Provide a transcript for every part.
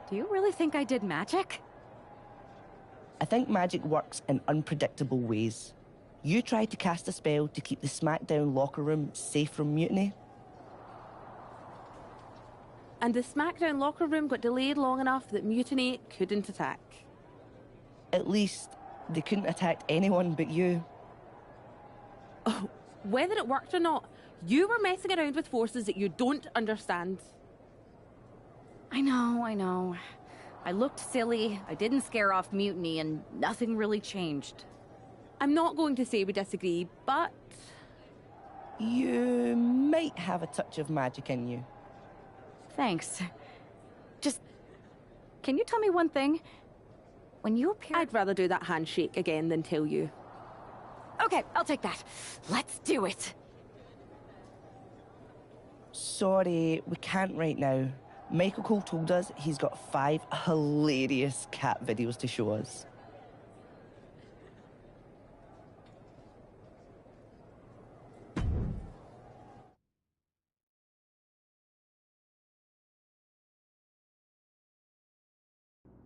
Do you really think I did magic? I think magic works in unpredictable ways. You tried to cast a spell to keep the SmackDown locker room safe from mutiny. And the SmackDown locker room got delayed long enough that Mutiny couldn't attack. At least, they couldn't attack anyone but you. Oh, whether it worked or not, you were messing around with forces that you don't understand. I know. I looked silly, I didn't scare off Mutiny, and nothing really changed. I'm not going to say we disagree, but... You might have a touch of magic in you. Thanks. Just... Can you tell me one thing? When you appeared... I'd rather do that handshake again than tell you. Okay, I'll take that. Let's do it. Sorry, we can't right now. Michael Cole told us he's got 5 hilarious cat videos to show us.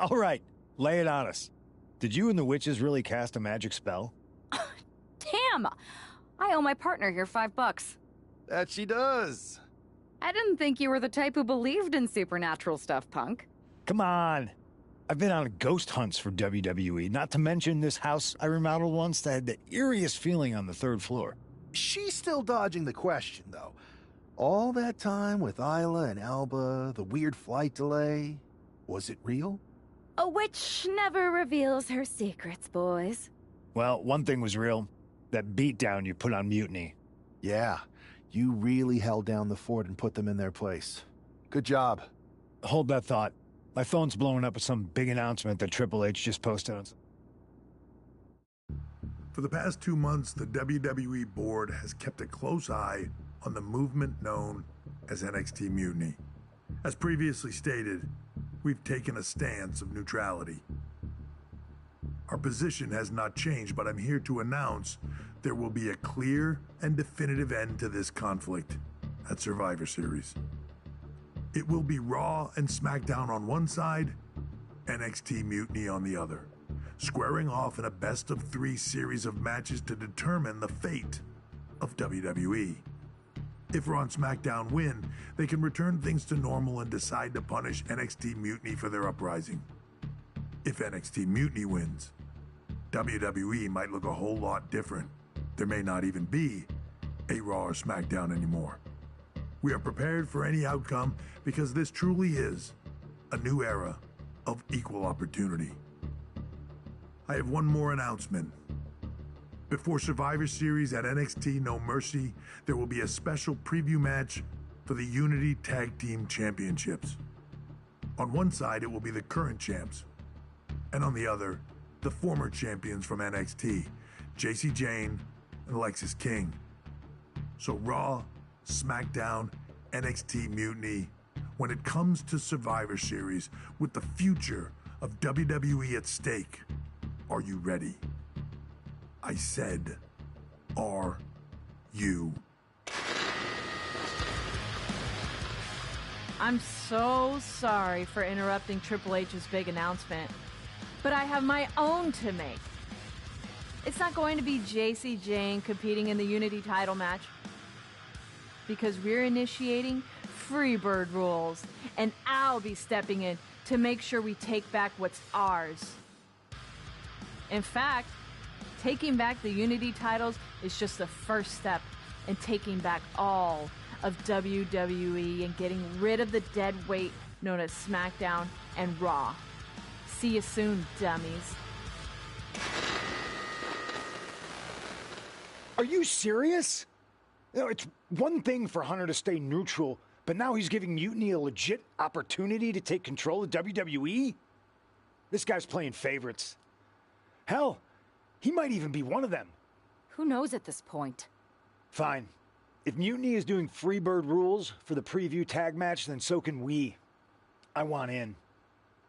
All right, lay it on us. Did you and the witches really cast a magic spell? Damn! I owe my partner here $5. That she does. I didn't think you were the type who believed in supernatural stuff, punk. Come on. I've been on ghost hunts for WWE, not to mention this house I remodeled once that had the eeriest feeling on the 3rd floor. She's still dodging the question, though. All that time with Isla and Alba, the weird flight delay, was it real? A witch never reveals her secrets, boys. Well, one thing was real. That beatdown you put on Mutiny. Yeah, you really held down the fort and put them in their place. Good job. Hold that thought. My phone's blowing up with some big announcement that Triple H just posted on... For the past 2 months, the WWE board has kept a close eye on the movement known as NXT Mutiny. As previously stated, we've taken a stance of neutrality. Our position has not changed, but I'm here to announce there will be a clear and definitive end to this conflict at Survivor Series. It will be Raw and SmackDown on one side, NXT Mutiny on the other, squaring off in a best-of-3 series of matches to determine the fate of WWE. If Raw and SmackDown win, they can return things to normal and decide to punish NXT Mutiny for their uprising. If NXT Mutiny wins, WWE might look a whole lot different. There may not even be a Raw or SmackDown anymore. We are prepared for any outcome because this truly is a new era of equal opportunity. I have one more announcement. Before Survivor Series at NXT No Mercy, there will be a special preview match for the Unity Tag Team Championships. On one side, it will be the current champs, and on the other, the former champions from NXT, Jacy Jayne and Lexis King. So Raw, SmackDown, NXT Mutiny, when it comes to Survivor Series, with the future of WWE at stake, are you ready? I said, are you? I'm so sorry for interrupting Triple H's big announcement, but I have my own to make. It's not going to be Jacy Jayne competing in the Unity title match, because we're initiating Freebird rules, and I'll be stepping in to make sure we take back what's ours. In fact, taking back the Unity titles is just the first step in taking back all of WWE and getting rid of the dead weight known as SmackDown and Raw. See you soon, dummies. Are you serious? You know, it's one thing for Hunter to stay neutral, but now he's giving Mutiny a legit opportunity to take control of WWE? This guy's playing favorites. Hell, he might even be one of them. Who knows at this point? Fine. If Mutiny is doing Freebird rules for the preview tag match, then so can we. I want in.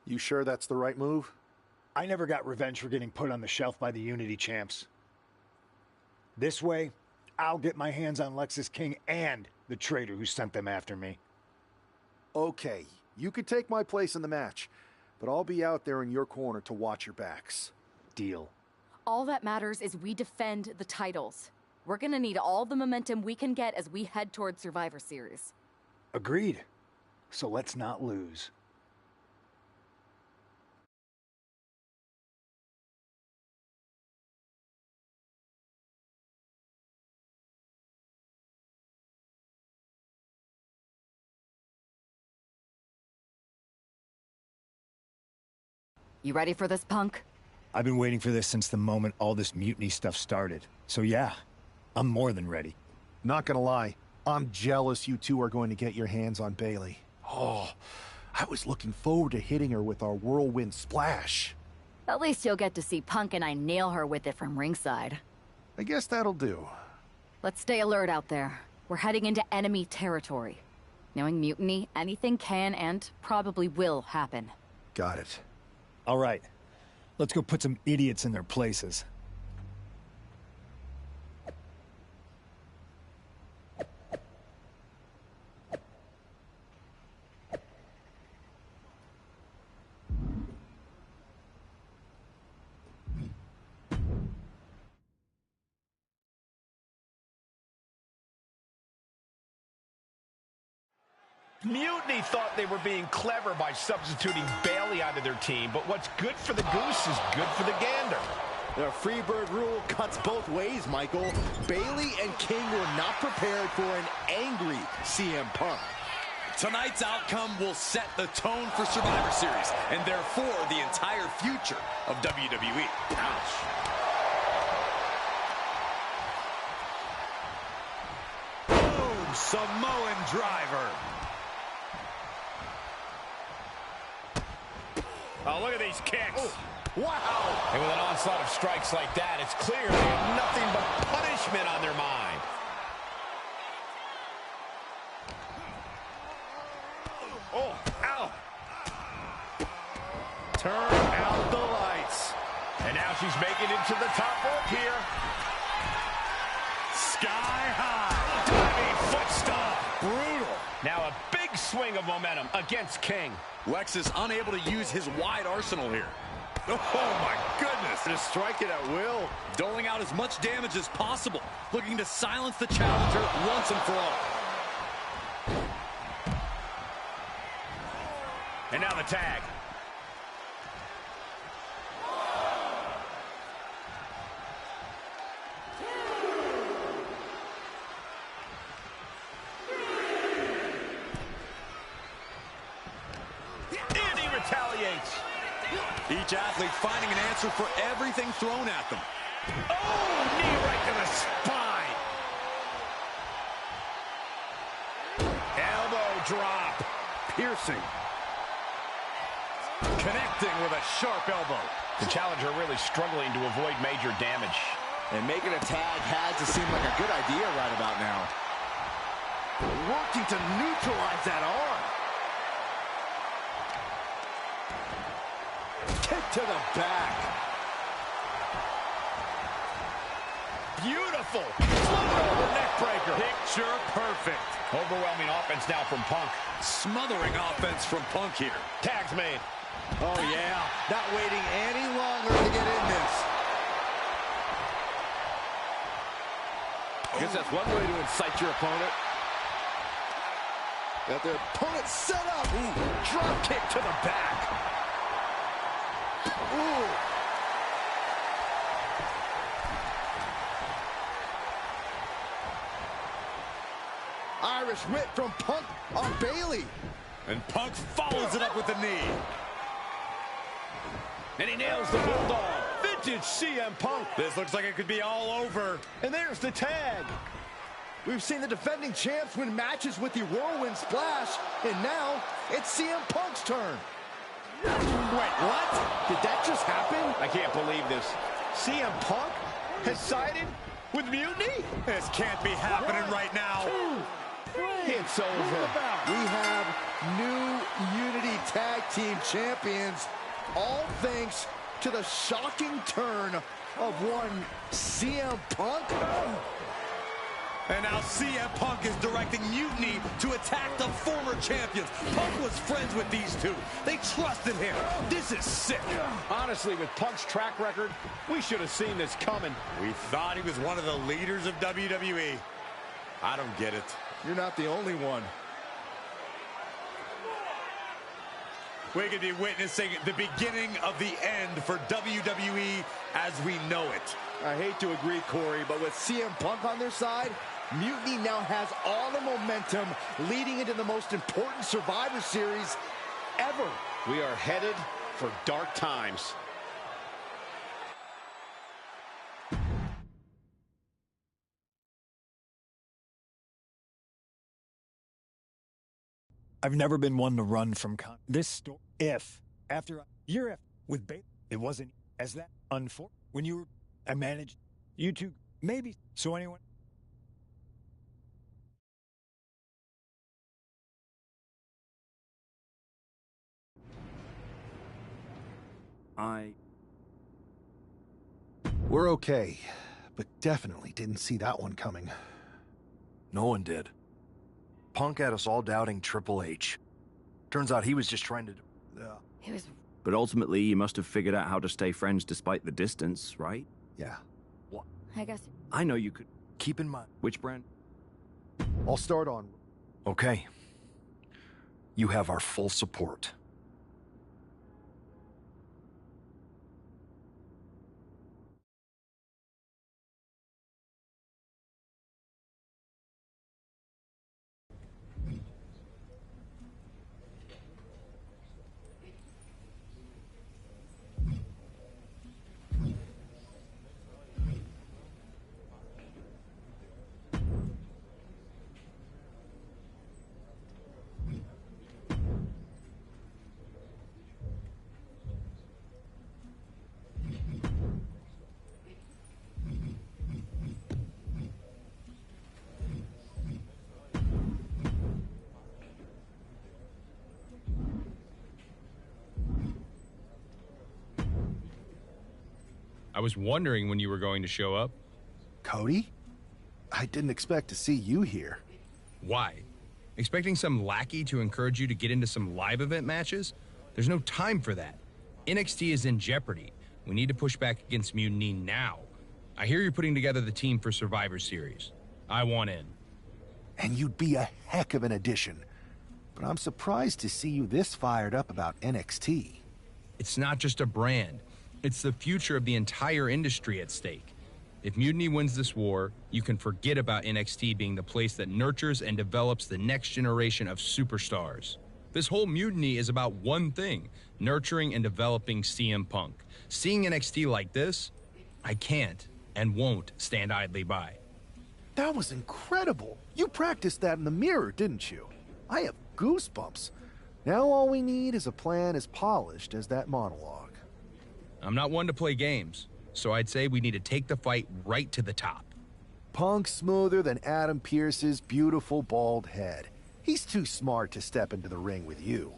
You sure that's the right move? I never got revenge for getting put on the shelf by the Unity champs. This way, I'll get my hands on Lexis King and the traitor who sent them after me. Okay, You could take my place in the match, but I'll be out there in your corner to watch your backs. Deal. All that matters is we defend the titles. We're gonna need all the momentum we can get as we head toward Survivor Series. Agreed. So let's not lose. You ready for this, Punk? I've been waiting for this since the moment all this mutiny stuff started. So yeah, I'm more than ready. Not gonna lie, I'm jealous you two are going to get your hands on Bayley. Oh, I was looking forward to hitting her with our whirlwind splash. At least you'll get to see Punk and I nail her with it from ringside. I guess that'll do. Let's stay alert out there. We're heading into enemy territory. Knowing Mutiny, anything can and probably will happen. Got it. All right, let's go put some idiots in their places. Mutiny thought they were being clever by substituting Bayley onto their team, but what's good for the goose is good for the gander. The Freebird rule cuts both ways, Michael. Bayley and King were not prepared for an angry CM Punk. Tonight's outcome will set the tone for Survivor Series, and therefore the entire future of WWE. Ouch. Boom! Samoan driver. Oh, look at these kicks. Oh, wow. And with an onslaught of strikes like that, it's clear they have nothing but punishment on their mind. Oh, ow. Turn out the lights. And now she's making it to the top rope here. Sky high. Diving foot stomp. Brutal. Now a big swing of momentum against King. Lex is unable to use his wide arsenal here. Oh, my goodness. Just strike it at will. Doling out as much damage as possible, looking to silence the challenger once and for all. And now the tag. Retaliates. Each athlete finding an answer for everything thrown at them. Oh, knee right to the spine. Elbow drop. Piercing. Connecting with a sharp elbow. The challenger really struggling to avoid major damage. And making a tag had to seem like a good idea right about now. Working to neutralize that arm. Kick to the back. Beautiful. Over neck breaker. Picture perfect. Overwhelming offense now from Punk. Smothering offense from Punk here. Tags made. Oh, yeah. Not waiting any longer to get in this. Guess that's one way to incite your opponent. Got the opponent set up. Ooh, drop kick to the back. Ooh. Irish whip from Punk on Bayley. And Punk follows it up with the knee. And he nails the bulldog. Vintage CM Punk. This looks like it could be all over. And there's the tag. We've seen the defending champs win matches with the whirlwind splash, and now it's CM Punk's turn. Wait, what? Did that just happen? I can't believe this. CM Punk has sided with Mutiny? This can't be happening right now. It's over. We have new Unity Tag Team Champions, all thanks to the shocking turn of one CM Punk. And now CM Punk is directing Mutiny to attack the former champions. Punk was friends with these two. They trusted him. This is sick. Honestly, with Punk's track record, we should have seen this coming. We thought he was one of the leaders of WWE. I don't get it. You're not the only one. We could be witnessing the beginning of the end for WWE as we know it. I hate to agree, Corey, but with CM Punk on their side, Mutiny now has all the momentum leading into the most important Survivor Series ever. We are headed for dark times. I've never been one to run from this story. If after a year with Bayley, it wasn't as that unfortunate when you were, I managed you two, maybe. So anyone. We're okay, but definitely didn't see that one coming. No one did. Punk had us all doubting Triple H. Turns out he was just trying to... It was... But ultimately, you must have figured out how to stay friends despite the distance, right? Yeah. What? I guess... I know you could. Keep in mind... Which brand? I'll start on... Okay. You have our full support. I was wondering when you were going to show up. Cody? I didn't expect to see you here. Why? Expecting some lackey to encourage you to get into some live event matches? There's no time for that. NXT is in jeopardy. We need to push back against Mutiny now. I hear you're putting together the team for Survivor Series. I want in. And you'd be a heck of an addition. But I'm surprised to see you this fired up about NXT. It's not just a brand. It's the future of the entire industry at stake. If Mutiny wins this war, you can forget about NXT being the place that nurtures and develops the next generation of superstars. This whole Mutiny is about one thing, nurturing and developing CM Punk. Seeing NXT like this, I can't and won't stand idly by. That was incredible. You practiced that in the mirror, didn't you? I have goosebumps. Now all we need is a plan as polished as that monologue. I'm not one to play games, so I'd say we need to take the fight right to the top. Punk's smoother than Adam Pearce's beautiful bald head. He's too smart to step into the ring with you.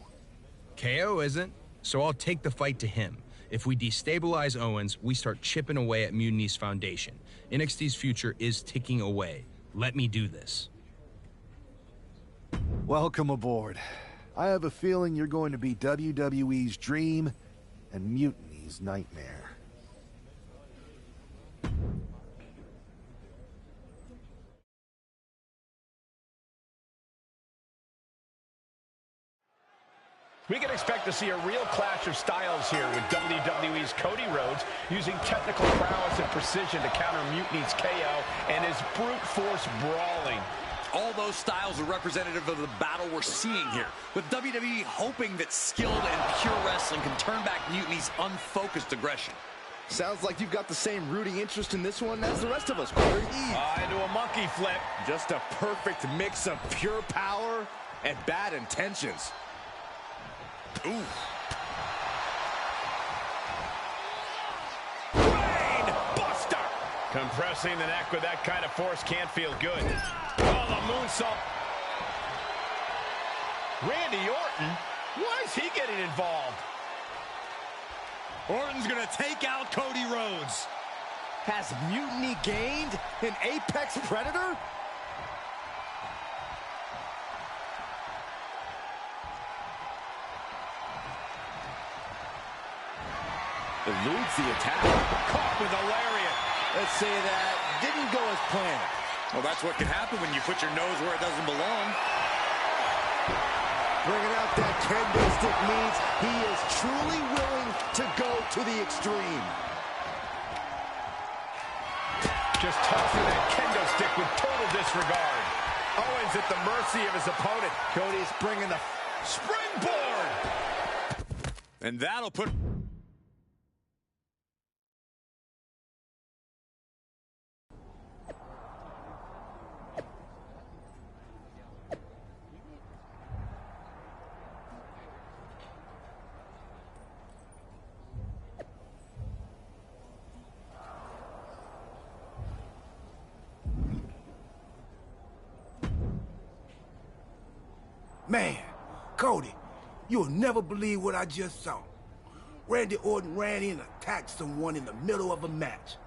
KO isn't, so I'll take the fight to him. If we destabilize Owens, we start chipping away at Mutiny's foundation. NXT's future is ticking away. Let me do this. Welcome aboard. I have a feeling you're going to be WWE's dream and Mutiny's nightmare. We can expect to see a real clash of styles here with WWE's Cody Rhodes using technical prowess and precision to counter Mutiny's KO and his brute force brawling. All those styles are representative of the battle we're seeing here, with WWE hoping that skilled and pure wrestling can turn back Mutiny's unfocused aggression. Sounds like you've got the same rooting interest in this one as the rest of us, Corey. Into a monkey flip. Just a perfect mix of pure power and bad intentions. Ooh. Brain buster! Compressing the neck with that kind of force can't feel good. Oh, the moonsault. Randy Orton? Why is he getting involved? Orton's gonna take out Cody Rhodes. Has Mutiny gained an apex predator? Eludes the attack. Caught with a lariat. Let's say that didn't go as planned. Well, that's what can happen when you put your nose where it doesn't belong. Bringing out that kendo stick means he is truly willing to go to the extreme. Just tossing that kendo stick with total disregard. Owens at the mercy of his opponent. Cody's bringing the springboard. And that'll put... Man, Cody, you'll never believe what I just saw. Randy Orton ran in and attacked someone in the middle of a match.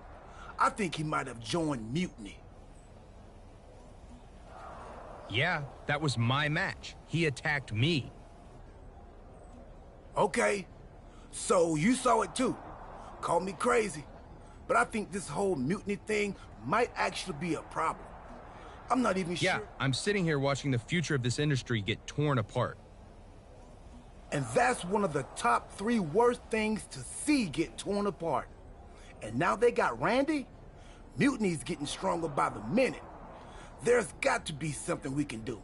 I think he might have joined Mutiny. Yeah, that was my match. He attacked me. Okay, so you saw it too. Call me crazy, but I think this whole Mutiny thing might actually be a problem. I'm not even sure. Yeah, I'm sitting here watching the future of this industry get torn apart. And that's one of the top 3 worst things to see get torn apart. And now they got Randy? Mutiny's getting stronger by the minute. There's got to be something we can do.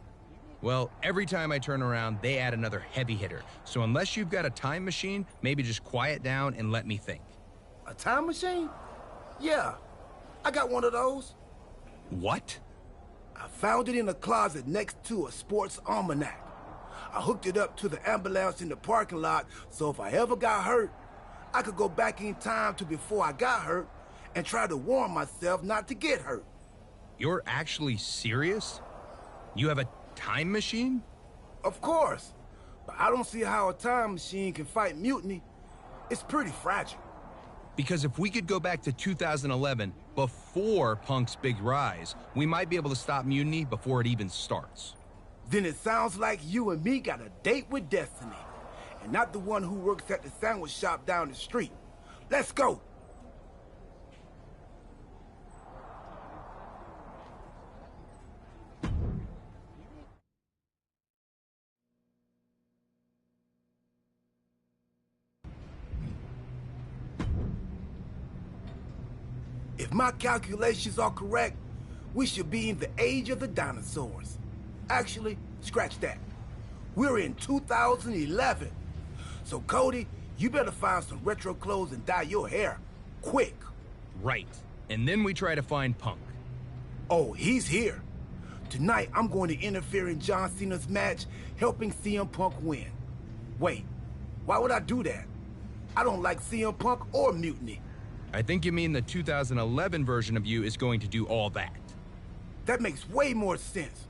Well, every time I turn around, they add another heavy hitter. So unless you've got a time machine, maybe just quiet down and let me think. A time machine? Yeah, I got one of those. What? I found it in a closet next to a sports almanac. I hooked it up to the ambulance in the parking lot, so if I ever got hurt, I could go back in time to before I got hurt and try to warn myself not to get hurt. You're actually serious? You have a time machine? Of course, but I don't see how a time machine can fight Mutiny. It's pretty fragile. Because if we could go back to 2011, before Punk's big rise, we might be able to stop Mutiny before it even starts. Then it sounds like you and me got a date with destiny, and not the one who works at the sandwich shop down the street. Let's go. If my calculations are correct, we should be in the age of the dinosaurs. Actually, scratch that. We're in 2011. So, Cody, you better find some retro clothes and dye your hair. Quick. Right. And then we try to find Punk. Oh, he's here. Tonight, I'm going to interfere in John Cena's match, helping CM Punk win. Wait, why would I do that? I don't like CM Punk or Mutiny. I think you mean the 2011 version of you is going to do all that. That makes way more sense.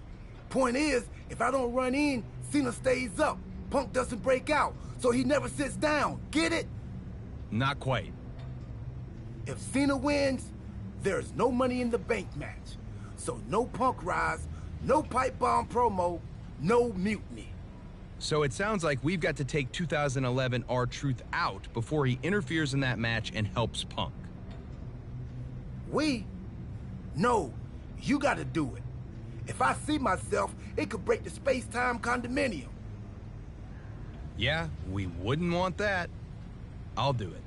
Point is, if I don't run in, Cena stays up. Punk doesn't break out, so he never sits down. Get it? Not quite. If Cena wins, there's no money in the bank match. So no Punk rise, no pipe bomb promo, no Mutiny. So it sounds like we've got to take 2011 R-Truth out before he interferes in that match and helps Punk. We? No, you gotta do it. If I see myself, it could break the space-time condominium. Yeah, we wouldn't want that. I'll do it.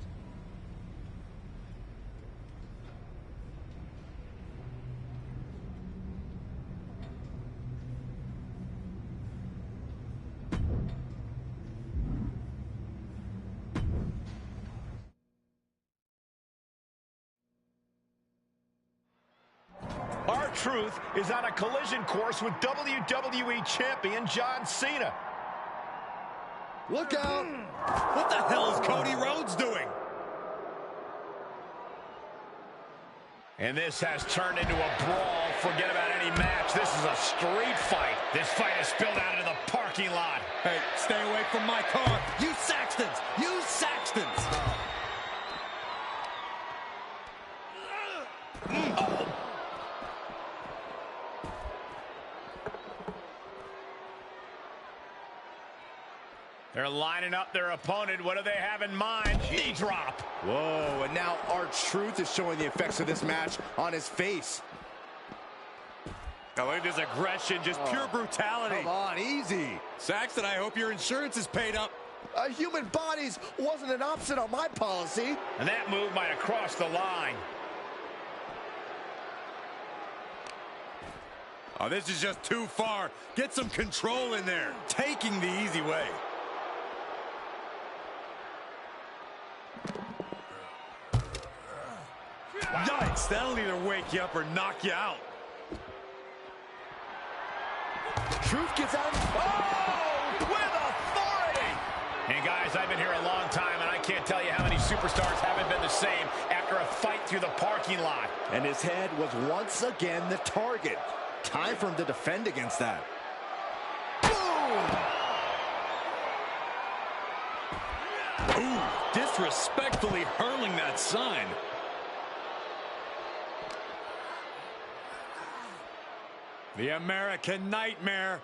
R-Truth is on a collision course with WWE Champion John Cena. Look out! What the hell is Cody Rhodes doing? And this has turned into a brawl. Forget about any match. This is a street fight. This fight has spilled out into the parking lot. Hey, stay away from my car. You Saxtons! You Saxtons! They're lining up their opponent. What do they have in mind? Knee drop. Whoa, and now R-Truth is showing the effects of this match on his face. I like this aggression, just pure brutality. Come on, easy. Saxton, I hope your insurance is paid up. Human bodies wasn't an option on my policy. And that move might have crossed the line. Oh, this is just too far. Get some control in there. Taking the easy way. Yikes, that'll either wake you up or knock you out. Truth gets out. Oh, with authority. And guys, I've been here a long time, and I can't tell you how many superstars haven't been the same after a fight through the parking lot. And his head was once again the target. Time for him to defend against that. Boom! Ooh, disrespectfully hurling that sign. The American Nightmare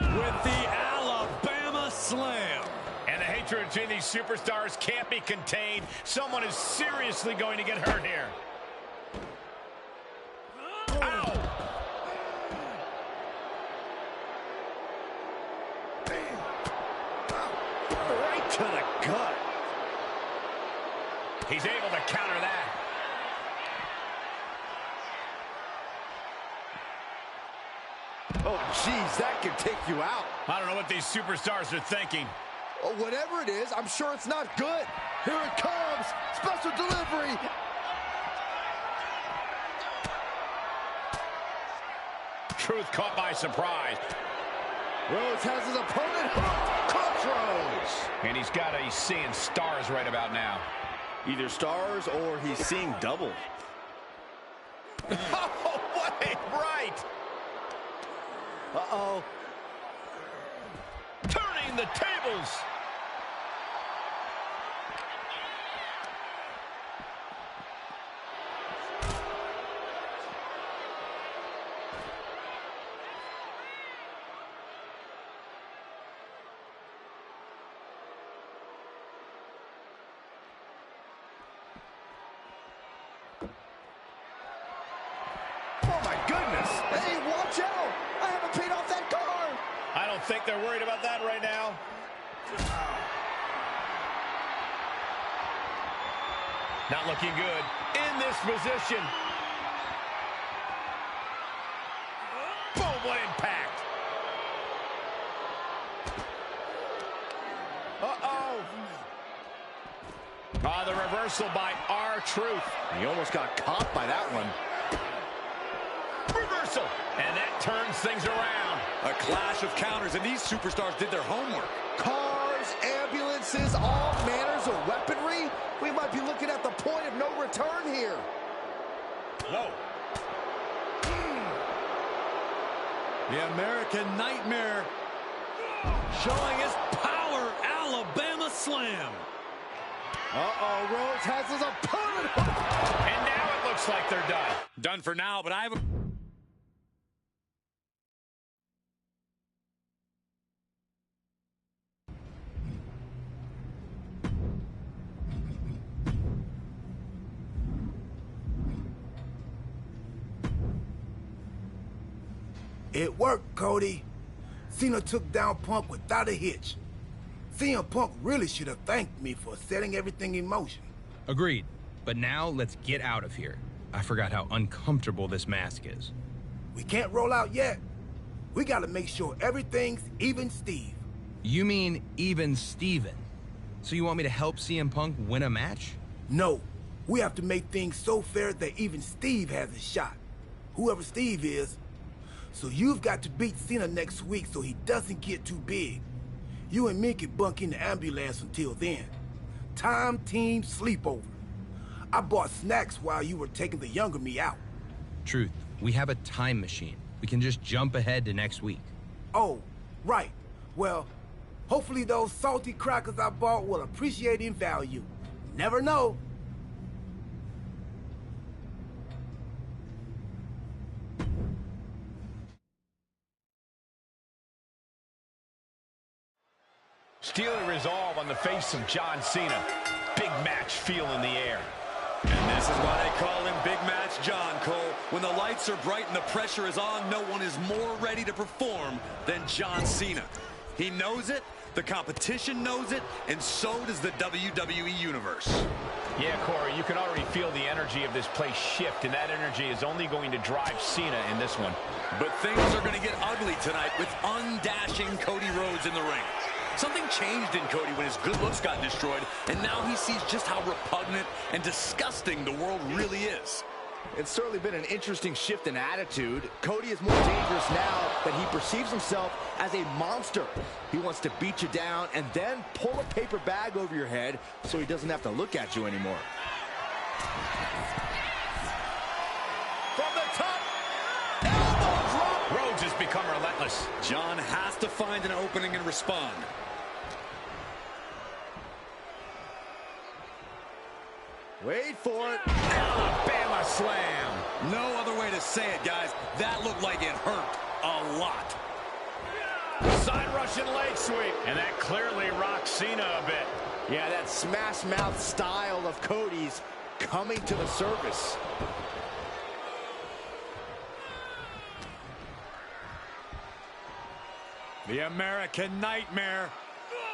with the Alabama Slam. And the hatred between these superstars can't be contained. Someone is seriously going to get hurt here. Ow! Right to the gut. He's able to counter that. Oh, jeez, that could take you out. I don't know what these superstars are thinking. Whatever it is, I'm sure it's not good. Here it comes. Special delivery. Truth caught by surprise. Rhodes has his opponent hooked. Clutch Rhodes. And he's seeing stars right about now. Either stars or he's seeing double. Oh, wait, right. Uh-oh. Turning the tables. Oh, my goodness. Hey, watch out. I haven't paid off that car. I don't think they're worried about that right now. Not looking good in this position. Boom, what impact. Uh-oh. The reversal by R-Truth. He almost got caught by that one. Reversal. And that turns things around. A clash of counters, and these superstars did their homework. Cars, ambulances, all manners of weaponry. We might be looking at the point of no return here. Whoa. The American Nightmare showing his power. Alabama Slam. Uh-oh, Rhodes has his opponent. And now it looks like they're done. Done for now, but I have a... It worked, Cody. Cena took down Punk without a hitch. CM Punk really should have thanked me for setting everything in motion. Agreed. But now let's get out of here. I forgot how uncomfortable this mask is. We can't roll out yet. We gotta make sure everything's even Steve. You mean even Steven? So you want me to help CM Punk win a match? No. We have to make things so fair that even Steve has a shot. Whoever Steve is. So you've got to beat Cena next week so he doesn't get too big. You and me can bunk in the ambulance until then. Time team sleepover. I bought snacks while you were taking the younger me out. Truth, we have a time machine. We can just jump ahead to next week. Oh, right. Well, hopefully those salty crackers I bought will appreciate in value. Never know. Stealing resolve on the face of John Cena. Big match feel in the air. And this is why they call him Big Match John, Cole. When the lights are bright and the pressure is on, no one is more ready to perform than John Cena. He knows it, the competition knows it, and so does the WWE Universe. Yeah, Corey, you can already feel the energy of this place shift, and that energy is only going to drive Cena in this one. But things are going to get ugly tonight with undashing Cody Rhodes in the ring. Something changed in Cody when his good looks got destroyed, and now he sees just how repugnant and disgusting the world really is. It's certainly been an interesting shift in attitude. Cody is more dangerous now that he perceives himself as a monster. He wants to beat you down and then pull a paper bag over your head so he doesn't have to look at you anymore. From the top, elbow drop. Rhodes has become relentless. John has to find an opening and respond. Wait for it. Alabama slam. No other way to say it, guys. That looked like it hurt a lot. Side Russian leg sweep. And that clearly rocks Cena a bit. Yeah, that smash mouth style of Cody's coming to the surface. The American Nightmare.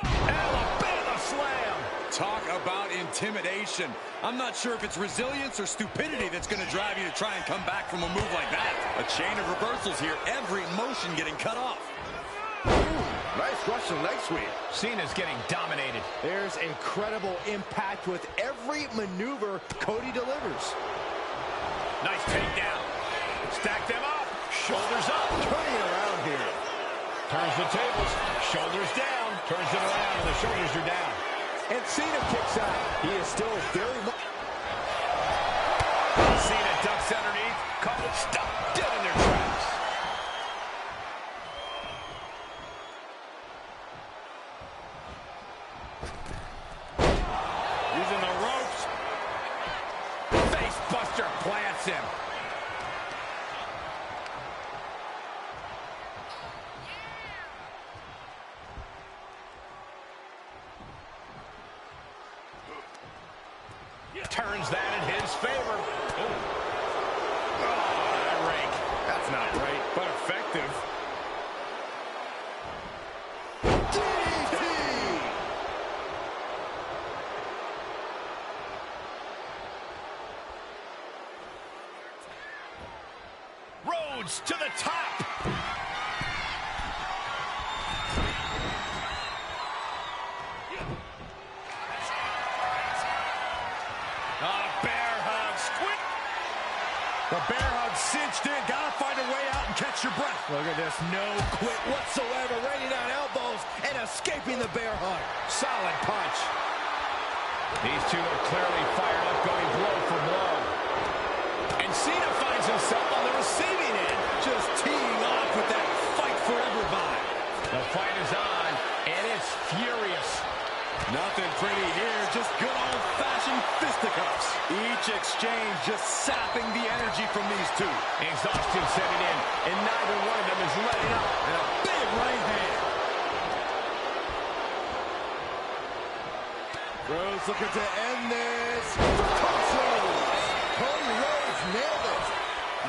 Alabama slam. Talk about intimidation. I'm not sure if it's resilience or stupidity that's going to drive you to try and come back from a move like that. A chain of reversals here, every motion getting cut off. Ooh, nice Russian leg sweep. Cena's getting dominated. There's incredible impact with every maneuver Cody delivers. Nice takedown. Stack them up. Shoulders up. Turning it around here. Turns the tables. Shoulders down. Turns it around and the shoulders are down. And Cena kicks out. He is still very much. Cena ducks underneath. Couple stopped dead in their tracks. Using the ropes. Face buster plants him. Turns that in his favor. Oh, that rake. That's not right, but effective. DDT! Rhodes to the top. The bear hug cinched in. Gotta find a way out and catch your breath. Look at this. No quit whatsoever. Raining down elbows and escaping the bear hug. Solid punch. These two are clearly fired up, going blow for blow. And Cena finds himself on the receiving end. Just teeing off with that fight forever vibe. The fight is on, and it's furious. Nothing pretty here, just good old-fashioned fisticuffs. Each exchange just sapping the energy from these two. Exhaustion setting in, and neither one of them is letting up. And a big right hand. Rhodes looking to end this. Cody Rhodes nailed it.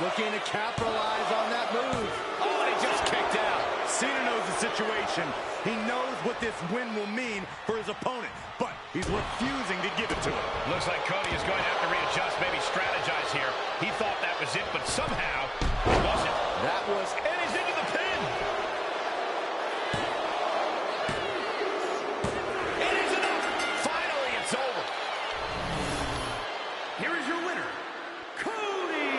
Looking to capitalize on that move. Oh, he just kicked out. Cena knows the situation. He knows what this win will mean for his opponent, but he's refusing to give it to him. Looks like Cody is going to have to readjust, maybe strategize here. He thought that was it, but somehow it wasn't. That was... And he's into the pin. It is enough. Finally, it's over. Here is your winner, Cody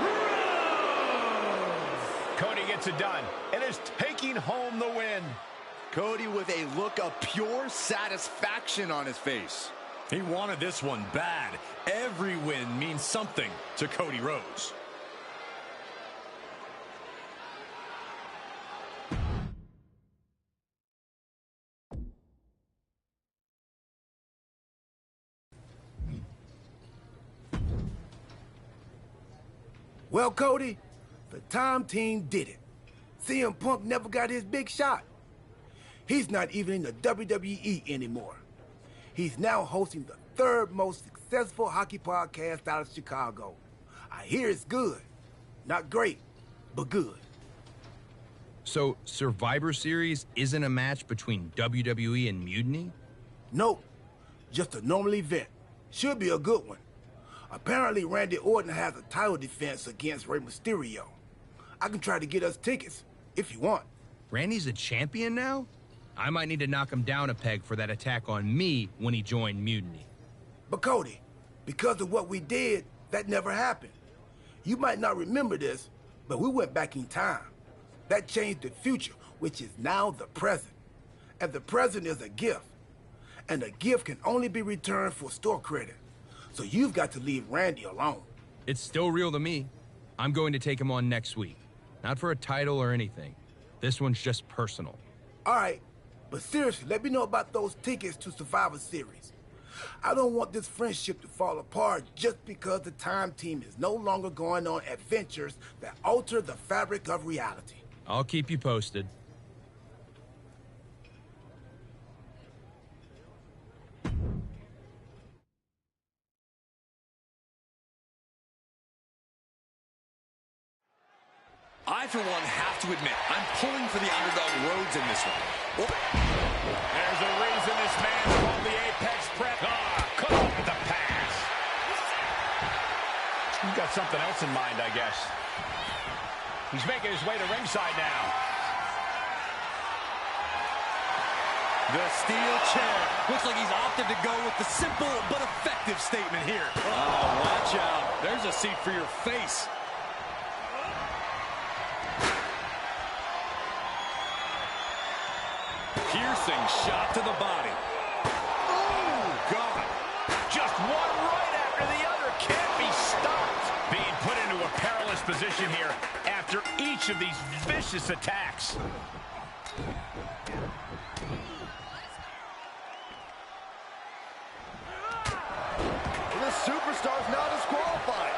Rhodes. Cody gets it done and is taking home the win. Cody with a look of pure satisfaction on his face. He wanted this one bad. Every win means something to Cody Rhodes. Well, Cody, the time team did it. CM Punk never got his big shot. He's not even in the WWE anymore. He's now hosting the third most successful hockey podcast out of Chicago. I hear it's good. Not great, but good. So, Survivor Series isn't a match between WWE and Mutiny? Nope. Just a normal event. Should be a good one. Apparently, Randy Orton has a title defense against Rey Mysterio. I can try to get us tickets, if you want. Randy's a champion now? I might need to knock him down a peg for that attack on me when he joined Mutiny. But Cody, because of what we did, that never happened. You might not remember this, but we went back in time. That changed the future, which is now the present. And the present is a gift. And a gift can only be returned for store credit. So you've got to leave Randy alone. It's still real to me. I'm going to take him on next week. Not for a title or anything. This one's just personal. All right, but seriously, let me know about those tickets to Survivor Series. I don't want this friendship to fall apart just because the Time Team is no longer going on adventures that alter the fabric of reality. I'll keep you posted. I, for one, have to admit, I'm pulling for the underdog Rhodes in this one. There's a reason this man's called the Apex Prep. Cut off with the pass. He's got something else in mind, I guess. He's making his way to ringside now. The steel chair. Looks like he's opted to go with the simple but effective statement here. Oh, watch out. There's a seat for your face. Piercing shot to the body. Oh, God. Just one right after the other. Can't be stopped. Being put into a perilous position here after each of these vicious attacks. The superstar's now disqualified.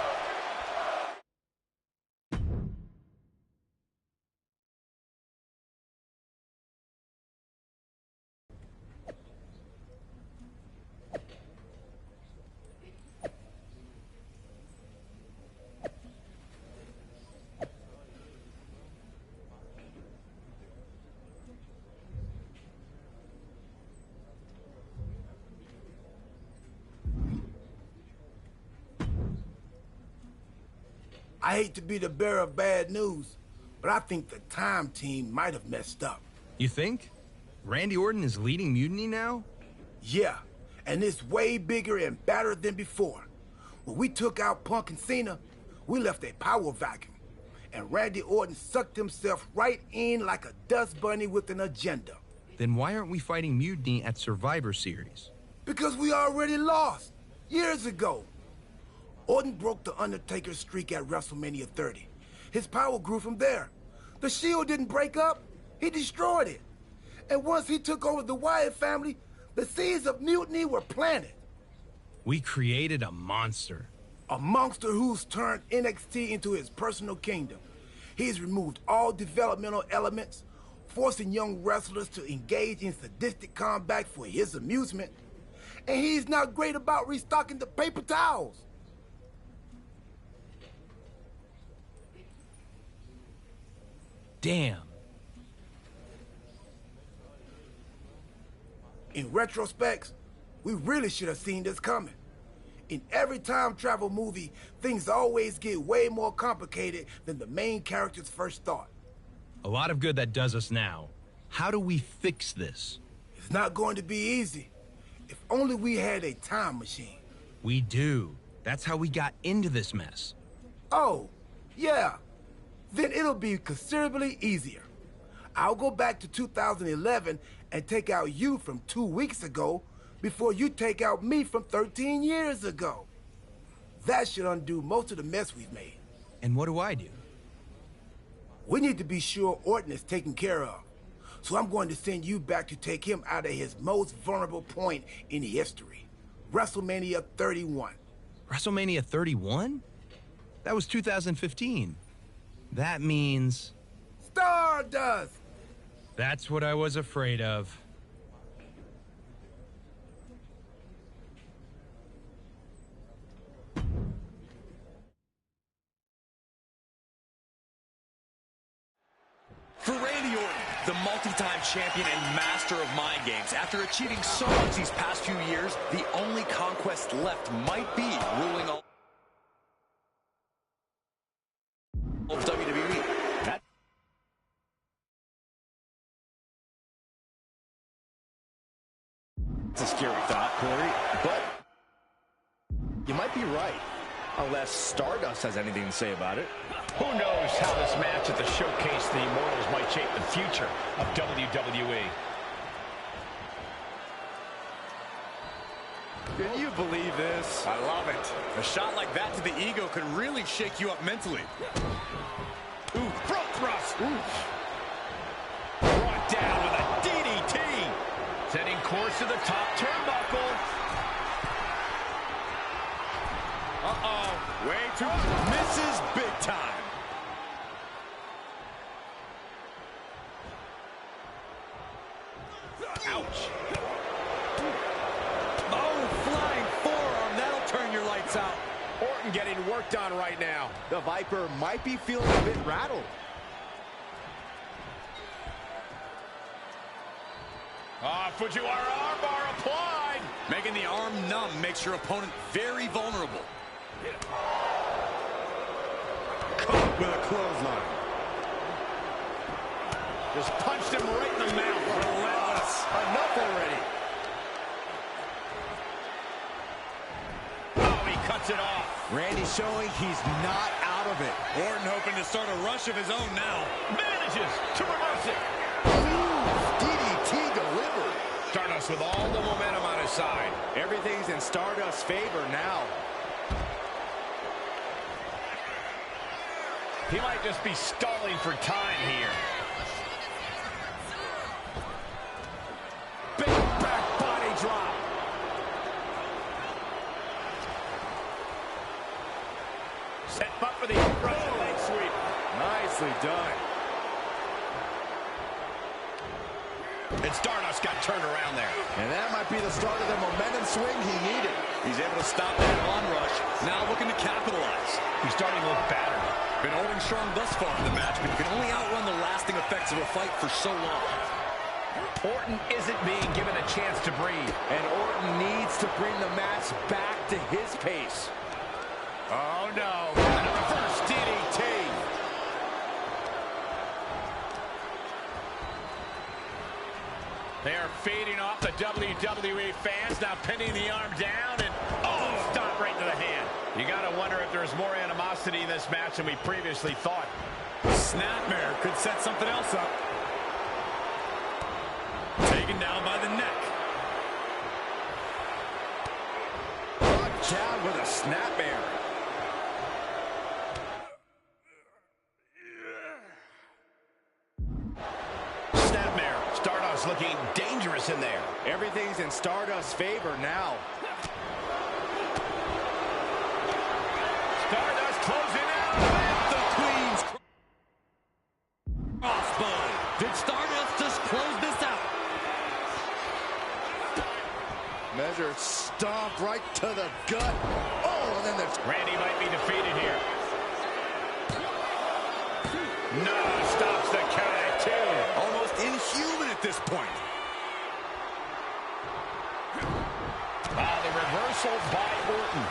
I hate to be the bearer of bad news, but I think the Time Team might have messed up. You think? Randy Orton is leading Mutiny now? Yeah, and it's way bigger and badder than before. When we took out Punk and Cena, we left a power vacuum, and Randy Orton sucked himself right in like a dust bunny with an agenda. Then why aren't we fighting Mutiny at Survivor Series? Because we already lost, years ago. Orton broke the Undertaker's streak at WrestleMania 30. His power grew from there. The Shield didn't break up, he destroyed it. And once he took over the Wyatt family, the seeds of mutiny were planted. We created a monster. A monster who's turned NXT into his personal kingdom. He's removed all developmental elements, forcing young wrestlers to engage in sadistic combat for his amusement. And he's not great about restocking the paper towels. Damn. In retrospect, we really should have seen this coming. In every time travel movie, things always get way more complicated than the main characters first thought. A lot of good that does us now. How do we fix this? It's not going to be easy. If only we had a time machine. We do. That's how we got into this mess. Oh, yeah. Then it'll be considerably easier. I'll go back to 2011 and take out you from 2 weeks ago before you take out me from 13 years ago. That should undo most of the mess we've made. And what do I do? We need to be sure Orton is taken care of. So I'm going to send you back to take him out of his most vulnerable point in history. WrestleMania 31. WrestleMania 31? That was 2015. That means... Stardust! That's what I was afraid of. For Randy Orton, the multi-time champion and master of mind games, after achieving so much these past few years, the only conquest left might be ruling all of WWE. That's a scary thought, Corey, but you might be right, unless Stardust has anything to say about it. Who knows how this match at the Showcase the Immortals might shape the future of WWE. Can you believe this? I love it. A shot like that to the ego could really shake you up mentally. Ooh, front thrust. Ooh. Brought down with a DDT. Setting course to the top turnbuckle. Uh-oh. Way too... Misses big time. Ouch. Oh, flying forearm. That'll turn your lights out. Orton getting worked on right now. The Viper might be feeling a bit rattled. Fujiwara armbar applied. Making the arm numb makes your opponent very vulnerable. Caught with a clothesline. Just punched him right in the mouth. Relentless. Enough already. Oh, he cuts it off. Randy showing he's not out of it. Orton hoping to start a rush of his own now. Manages to reverse it. DDT delivered. Stardust with all the momentum on his side. Everything's in Stardust's favor now. He might just be stalling for time here. Big back body drop. Set up for the Russian leg sweep. Nicely done. And Stardust got turned around there. And that might be the start of the momentum swing he needed. He's able to stop that onrush. Now looking to capitalize. He's starting to look battered. Been holding strong thus far in the match, but you can only outrun the lasting effects of a fight for so long. Orton isn't being given a chance to breathe. And Orton needs to bring the match back to his pace. Oh, no. Another first DDT. They are feeding off the WWE fans, now pinning the arm down, and oh, stop right to the hand. You got to wonder if there's more animosity in this match than we previously thought. Snapmare could set something else up. Taken down by the neck. Watch out with a snapmare. Snapmare. Stardust looking dangerous in there. Everything's in Stardust's favor now. Stardust closing out with the Queen's crossbone. Did Stardust just close this out? Measure stomp right to the gut. Oh, and then there's... Randy might be defeated here. No, stops the count at two. Almost inhuman at this point. The reversal by Orton.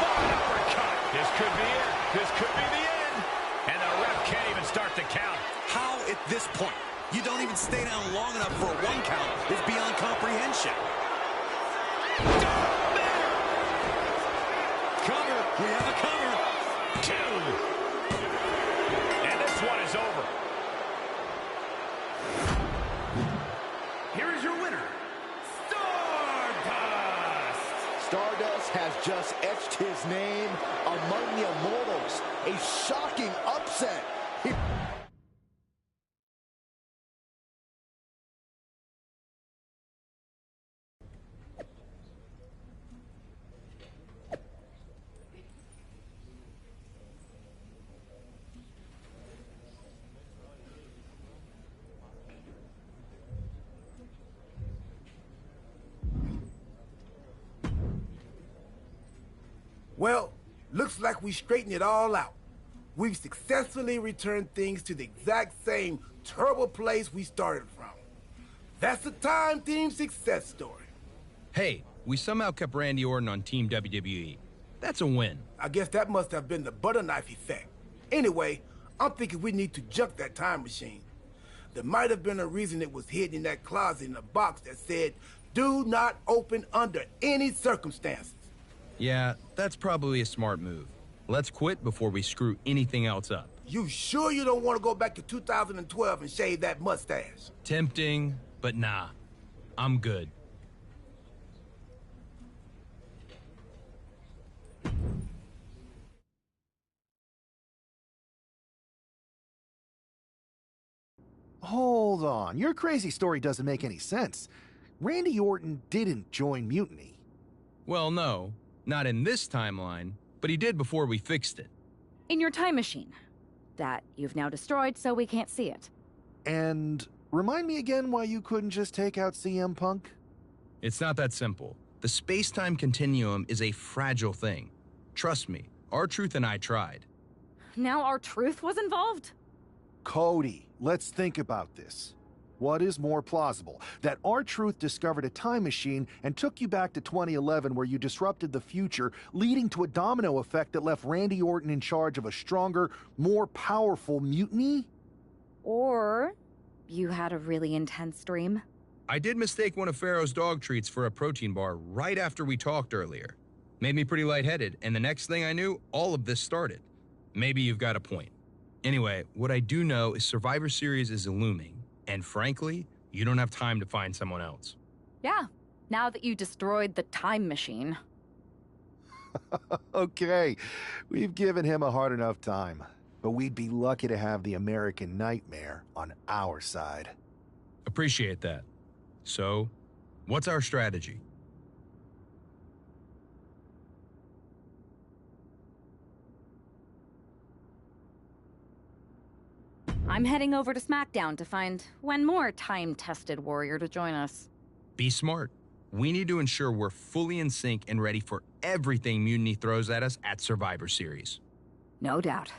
Oh, uppercut. This could be it. This could be the end. And the ref can't even start the count. How at this point you don't even stay down long enough for a one count is beyond comprehension. Cover. We have a cover. Two. And this one is over. Here is your winner, Stardust. Stardust has just etched his name among the Immortals. A shocking upset. Well, looks like we straightened it all out. We've successfully returned things to the exact same terrible place we started from. That's a time team success story. Hey, we somehow kept Randy Orton on Team WWE. That's a win. I guess that must have been the butter knife effect. Anyway, I'm thinking we need to junk that time machine. There might have been a reason it was hidden in that closet in a box that said, "Do not open under any circumstances." Yeah, that's probably a smart move. Let's quit before we screw anything else up. You sure you don't want to go back to 2012 and shave that mustache? Tempting, but nah. I'm good. Hold on. Your crazy story doesn't make any sense. Randy Orton didn't join Mutiny. Well, no. Not in this timeline, but he did before we fixed it. In your time machine. That you've now destroyed so we can't see it. And remind me again why you couldn't just take out CM Punk? It's not that simple. The space-time continuum is a fragile thing. Trust me, R-Truth and I tried. Now R-Truth was involved? Cody, let's think about this. What is more plausible? That R-Truth discovered a time machine and took you back to 2011 where you disrupted the future, leading to a domino effect that left Randy Orton in charge of a stronger, more powerful mutiny? Or you had a really intense dream? I did mistake one of Pharaoh's dog treats for a protein bar right after we talked earlier. Made me pretty lightheaded, and the next thing I knew, all of this started. Maybe you've got a point. Anyway, what I do know is Survivor Series is looming, and frankly, you don't have time to find someone else. Yeah, now that you destroyed the time machine. Okay, we've given him a hard enough time, but we'd be lucky to have the American Nightmare on our side. Appreciate that. So, what's our strategy? I'm heading over to SmackDown to find one more time-tested warrior to join us. Be smart. We need to ensure we're fully in sync and ready for everything Mutiny throws at us at Survivor Series. No doubt.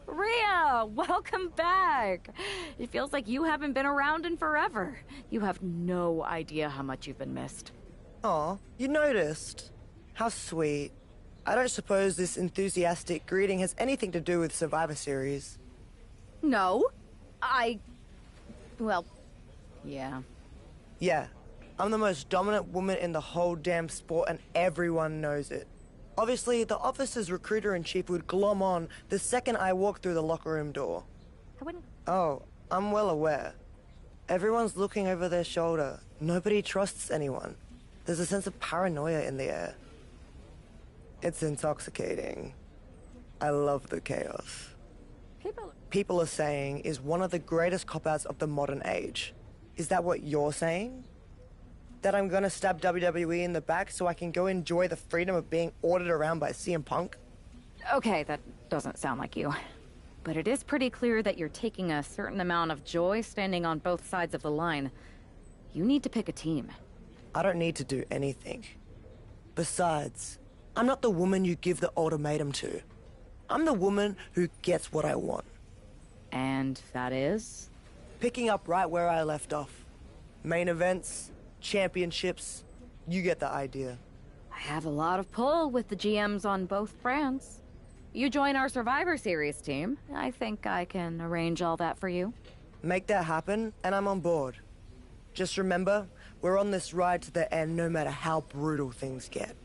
Rhea, welcome back. It feels like you haven't been around in forever. You have no idea how much you've been missed. Aw, you noticed? How sweet. I don't suppose this enthusiastic greeting has anything to do with Survivor Series. No. Well, yeah. Yeah, I'm the most dominant woman in the whole damn sport and everyone knows it. Obviously, the office's recruiter-in-chief would glom on the second I walk through the locker room door. I wouldn't... Oh, I'm well aware. Everyone's looking over their shoulder. Nobody trusts anyone. There's a sense of paranoia in the air. It's intoxicating. I love the chaos. People are saying is one of the greatest cop-outs of the modern age. Is that what you're saying? That I'm gonna stab WWE in the back so I can go enjoy the freedom of being ordered around by CM Punk? Okay, that doesn't sound like you. But it is pretty clear that you're taking a certain amount of joy standing on both sides of the line. You need to pick a team. I don't need to do anything. Besides, I'm not the woman you give the ultimatum to. I'm the woman who gets what I want. And that is? Picking up right where I left off. Main events, championships, you get the idea. I have a lot of pull with the GMs on both brands. You join our Survivor Series team, I think I can arrange all that for you. Make that happen, and I'm on board. Just remember, we're on this ride to the end no matter how brutal things get.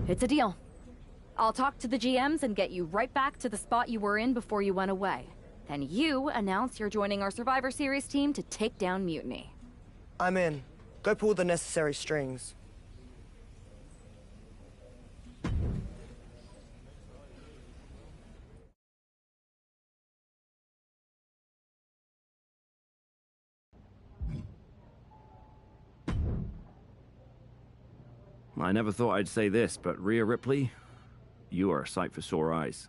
It's a deal. I'll talk to the GMs and get you right back to the spot you were in before you went away. Then you announce you're joining our Survivor Series team to take down Mutiny. I'm in. Go pull the necessary strings. I never thought I'd say this, but Rhea Ripley, you are a sight for sore eyes.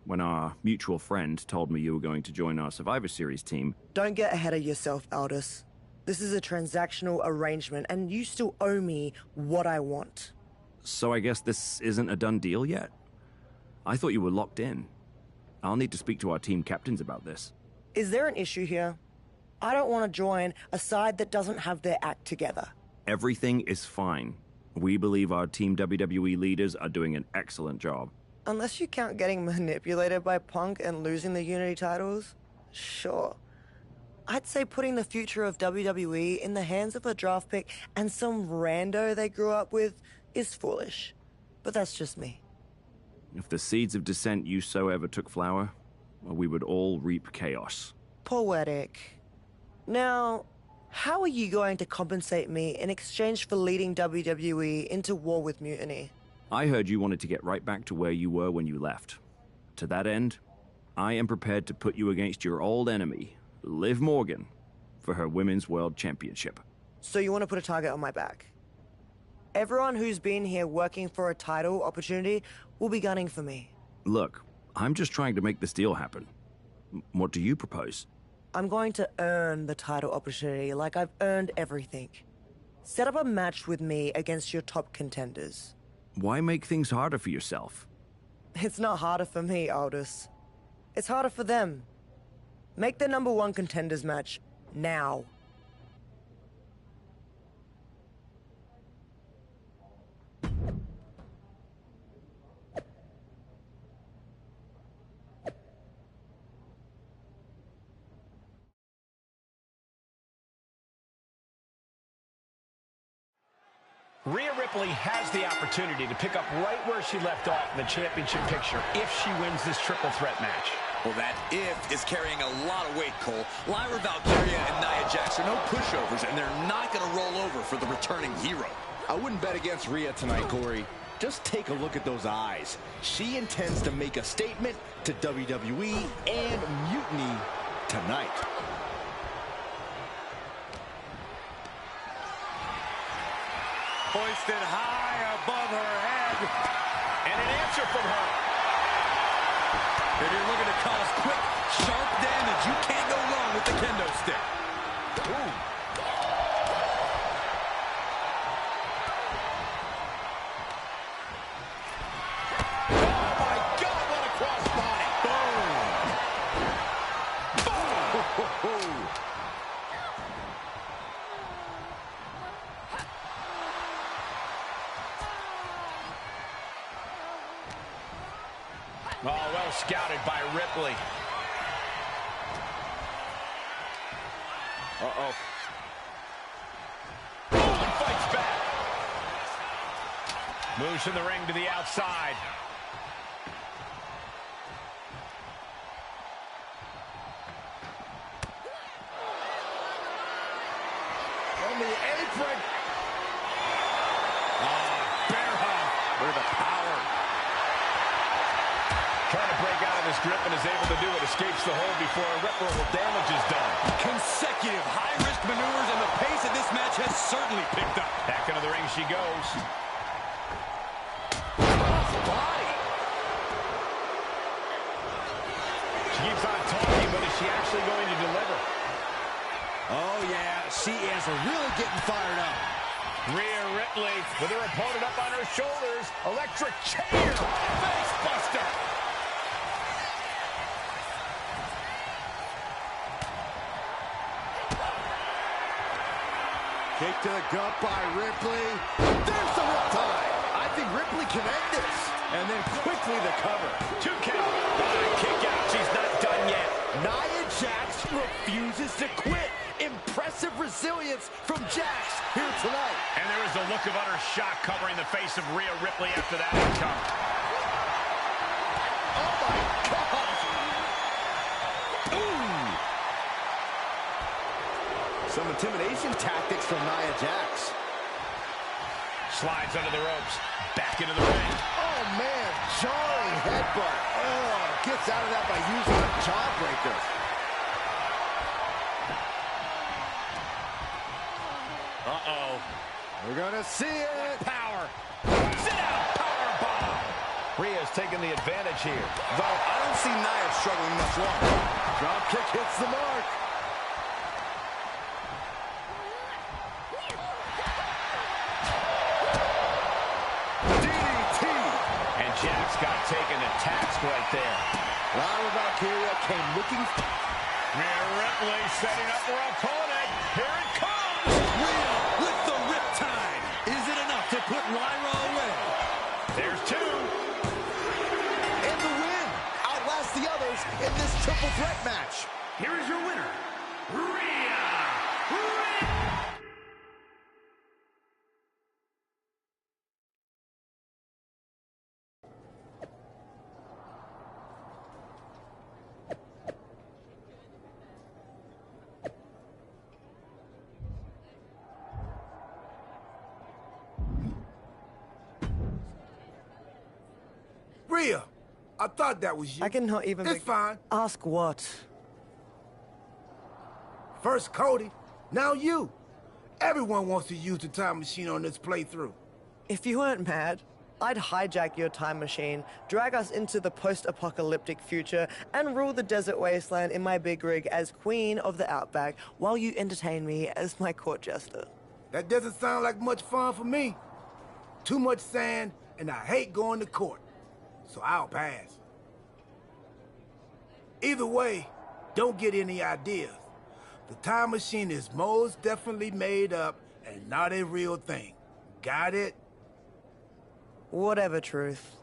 When our mutual friend told me you were going to join our Survivor Series team... Don't get ahead of yourself, Aldous. This is a transactional arrangement, and you still owe me what I want. So I guess this isn't a done deal yet? I thought you were locked in. I'll need to speak to our team captains about this. Is there an issue here? I don't want to join a side that doesn't have their act together. Everything is fine. We believe our Team WWE leaders are doing an excellent job. Unless you count getting manipulated by Punk and losing the Unity titles, sure. I'd say putting the future of WWE in the hands of a draft pick and some rando they grew up with is foolish. But that's just me. If the seeds of dissent you so ever took flower, well, we would all reap chaos. Poetic. Now, how are you going to compensate me in exchange for leading WWE into war with Mutiny? I heard you wanted to get right back to where you were when you left. To that end, I am prepared to put you against your old enemy, Liv Morgan, for her Women's World Championship. So you want to put a target on my back? Everyone who's been here working for a title opportunity will be gunning for me. Look, I'm just trying to make this deal happen. What do you propose? I'm going to earn the title opportunity like I've earned everything. Set up a match with me against your top contenders. Why make things harder for yourself? It's not harder for me, Aldous. It's harder for them. Make the #1 contenders match now. Rhea Ripley has the opportunity to pick up right where she left off in the championship picture if she wins this triple threat match. Well, that if is carrying a lot of weight, Cole. Lyra Valkyria and Nia Jax are no pushovers, and they're not going to roll over for the returning hero. I wouldn't bet against Rhea tonight, Corey. Just take a look at those eyes. She intends to make a statement to WWE and Mutiny tonight. Hoisted high above her head. And an answer from her. If you're looking to cause quick, sharp damage, you can't go wrong with the kendo stick. Ooh. Oh, my God, what a crossbody. Boom. Boom. Oh, well scouted by Ripley. Uh-oh. And fights back. Moves in the ring to the outside. On the apron. Bear hug. Look at the power. Trying to break out of this grip and is able to do it. Escapes the hold before irreparable damage is done. Consecutive high-risk maneuvers, and the pace of this match has certainly picked up. Back into the ring she goes. Off the body. She keeps on talking, but is she actually going to deliver? Oh, yeah, she is really getting fired up. Rhea Ripley with her opponent up on her shoulders. Electric chair. Face buster. Kick to the gut by Ripley. There's the riptide. I think Ripley can end this. And then quickly the cover. 2 count. Kick out. She's not done yet. Nia Jax refuses to quit. Impressive resilience from Jax here tonight. And there is a look of utter shock covering the face of Rhea Ripley after that outcome. Oh, my God. Ooh. Some intimidation tactics from Nia Jax. Slides under the ropes. Back into the ring. Oh, man. Jarring headbutt. Oh, gets out of that by using a jawbreaker. Uh-oh. We're going to see it. Power. taking the advantage here. Though I don't see Nia struggling much longer. Drop kick hits the mark. DDT. And Jax got taken to task right there. Lyra Valkyria came looking. Rhea Ripley setting up her opponent. Here it comes. Rhea with the riptide. Is it enough to put Lyra away? There's two. And the win. Outlast the others in this triple threat match. Here is your winner, Rhea Ripley. Rhea, I thought that was you. I cannot even... It's fine. Ask what? First Cody, now you. Everyone wants to use the time machine on this playthrough. If you weren't mad, I'd hijack your time machine, drag us into the post-apocalyptic future, and rule the desert wasteland in my big rig as Queen of the Outback while you entertain me as my court jester. That doesn't sound like much fun for me. Too much sand, and I hate going to court. So I'll pass. Either way, don't get any ideas. The time machine is most definitely made up and not a real thing. Got it? Whatever, Truth.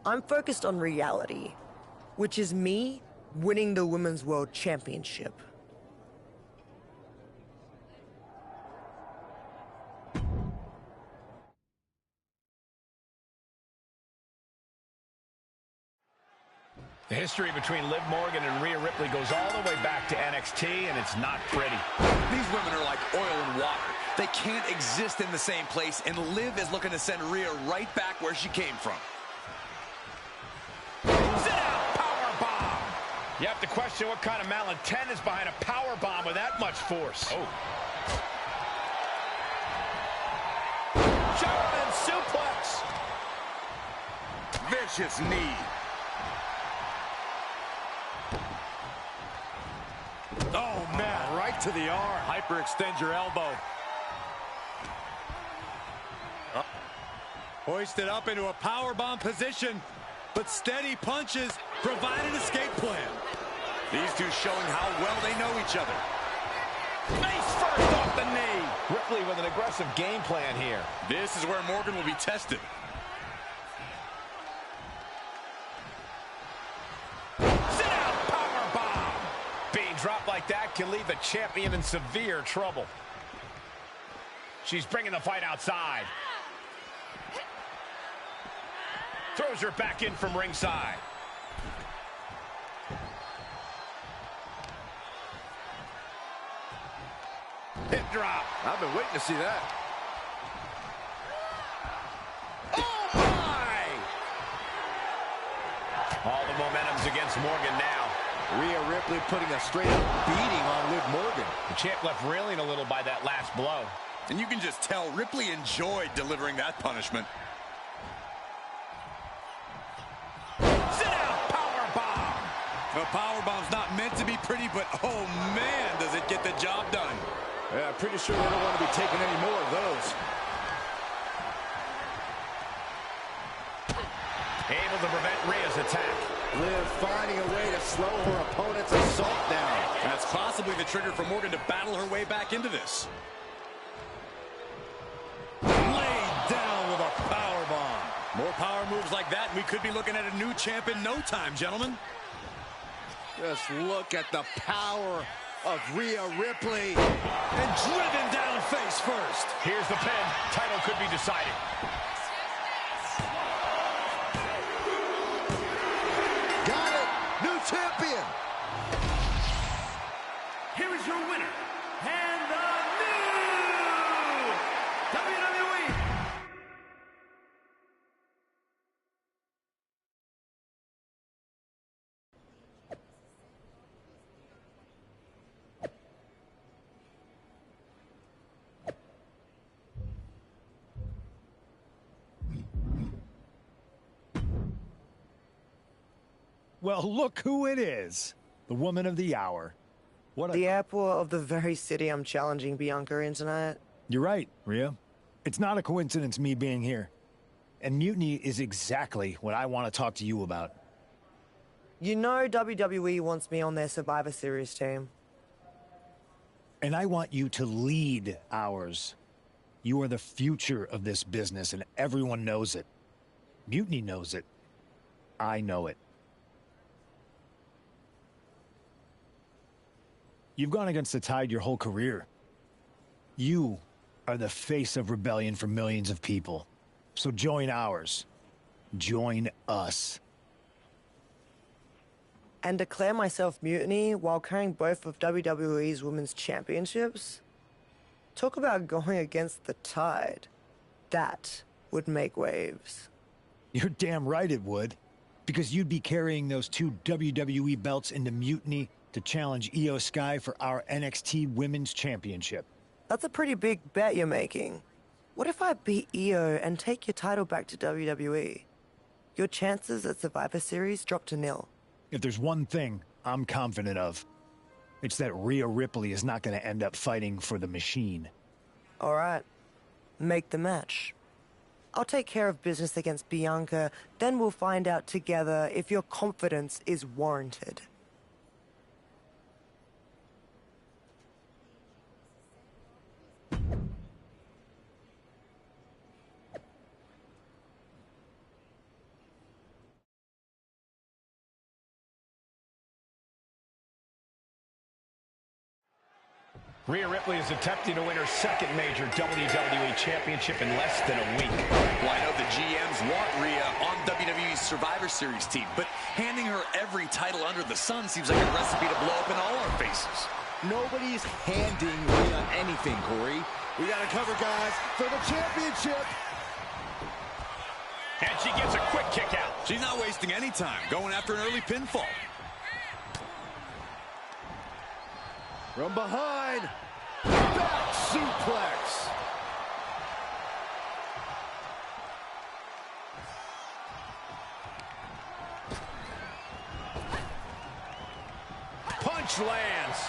I'm focused on reality, which is me winning the Women's World Championship. The history between Liv Morgan and Rhea Ripley goes all the way back to NXT, and it's not pretty. These women are like oil and water. They can't exist in the same place, and Liv is looking to send Rhea right back where she came from. Sit out, powerbomb. You have to question what kind of malintent is behind a powerbomb with that much force. Oh. German suplex. Vicious knee. Oh, man, right to the arm. Hyperextend your elbow. Hoisted up into a powerbomb position, but steady punches provide an escape plan. These two showing how well they know each other. Face first off the knee. Ripley with an aggressive game plan here. This is where Morgan will be tested. Sit out, powerbomb. Being dropped like that can leave the champion in severe trouble. She's bringing the fight outside. Throws her back in from ringside. Hip drop. I've been waiting to see that. Oh, my! All the momentum's against Morgan now. Rhea Ripley putting a straight-up beating on Liv Morgan. The champ left reeling a little by that last blow. And you can just tell Ripley enjoyed delivering that punishment. Sit out, powerbomb. The powerbomb's not meant to be pretty, but oh man, does it get the job done. Yeah, I'm pretty sure they don't want to be taking any more of those. Able to prevent Rhea's attack. Liv finding a way to slow her opponent's assault down. That's possibly the trigger for Morgan to battle her way back into this. Laid down with a powerbomb. More power moves like that, and we could be looking at a new champ in no time, gentlemen. Just look at the power of Rhea Ripley. And driven down face first. Here's the pin. Title could be decided. Got it. New champion. Here is your winner, and the new WWE. Well, look who it is. The woman of the hour. The airport of the very city I'm challenging Bianca in tonight. You're right, Rhea. It's not a coincidence me being here. And Mutiny is exactly what I want to talk to you about. You know WWE wants me on their Survivor Series team. And I want you to lead ours. You are the future of this business, and everyone knows it. Mutiny knows it. I know it. You've gone against the tide your whole career. You are the face of rebellion for millions of people. So join ours. Join us. And declare myself Mutiny while carrying both of WWE's women's championships? Talk about going against the tide. That would make waves. You're damn right it would. Because you'd be carrying those 2 WWE belts into Mutiny to challenge Io Sky for our NXT Women's Championship. That's a pretty big bet you're making. What if I beat Io and take your title back to WWE? Your chances at Survivor Series drop to 0. If there's one thing I'm confident of, it's that Rhea Ripley is not going to end up fighting for the machine. All right. Make the match. I'll take care of business against Bianca, then we'll find out together if your confidence is warranted. Rhea Ripley is attempting to win her second major WWE Championship in less than a week. Well, I know the GMs want Rhea on WWE's Survivor Series team, but handing her every title under the sun seems like a recipe to blow up in all our faces. Nobody's handing Rhea anything, Corey. We got to cover, guys, for the championship. And she gets a quick kick out. She's not wasting any time, going after an early pinfall. From behind, back suplex. Punch lands.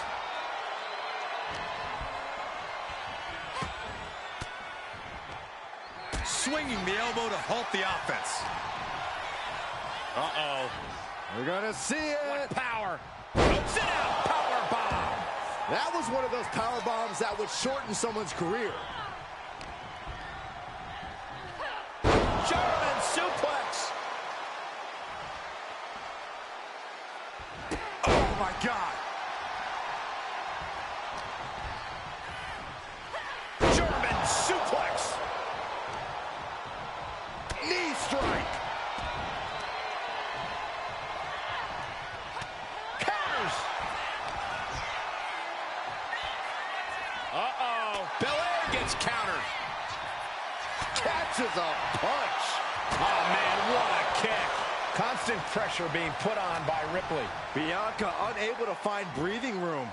Swinging the elbow to halt the offense. Uh-oh. We're gonna see it. What power. Sit out, power bomb. That was one of those power bombs that would shorten someone's career. German suplex. Oh, my God. German suplex. Knee strike. Counters. Uh-oh. Belair gets countered. Catches a punch. Oh, man, what a kick. Constant pressure being put on by Ripley. Bianca unable to find breathing room.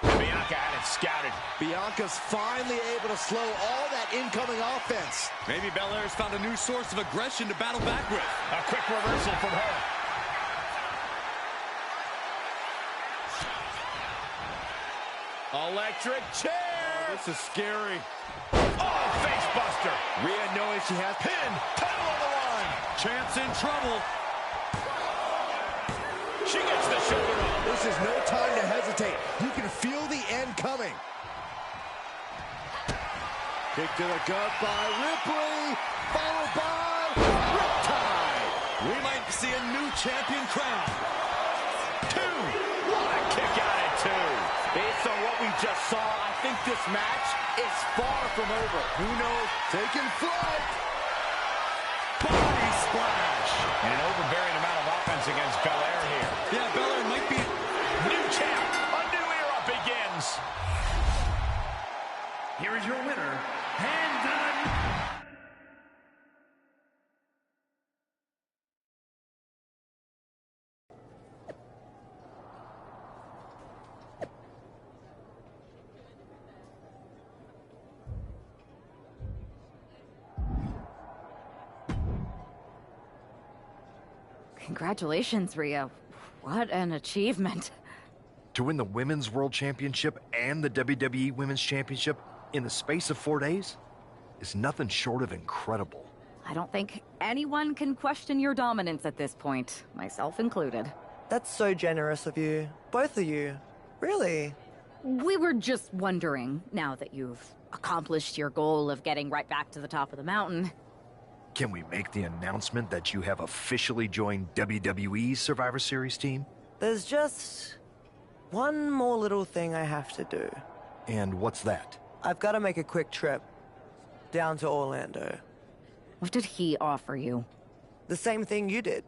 And Bianca had it scouted. Bianca's finally able to slow all that incoming offense. Maybe Belair's found a new source of aggression to battle back with. A quick reversal from her. Electric chair. Oh, this is scary. Oh, face buster. Rhea knowing she has Pin. Title on the line. Chance in trouble. She gets the shoulder up. This is no time to hesitate. You can feel the end coming. Kick to the gut by Ripley, followed by Riptide. We might see a new champion crown. 2. What a kick out at 2. Based on what we just saw, I think this match is far from over. Who knows? Taking flight. Body splash. And an overbearing amount of offense against Belair here. Yeah, Belair might be new champ. A new era begins. Here is your winner, and Congratulations, Rhea. What an achievement. To win the Women's World Championship and the WWE Women's Championship in the space of 4 days is nothing short of incredible. I don't think anyone can question your dominance at this point, myself included. That's so generous of you. Both of you. Really. We were just wondering, now that you've accomplished your goal of getting right back to the top of the mountain. Can we make the announcement that you have officially joined WWE's Survivor Series team? There's just one more little thing I have to do. And what's that? I've got to make a quick trip down to Orlando. What did he offer you? The same thing you did.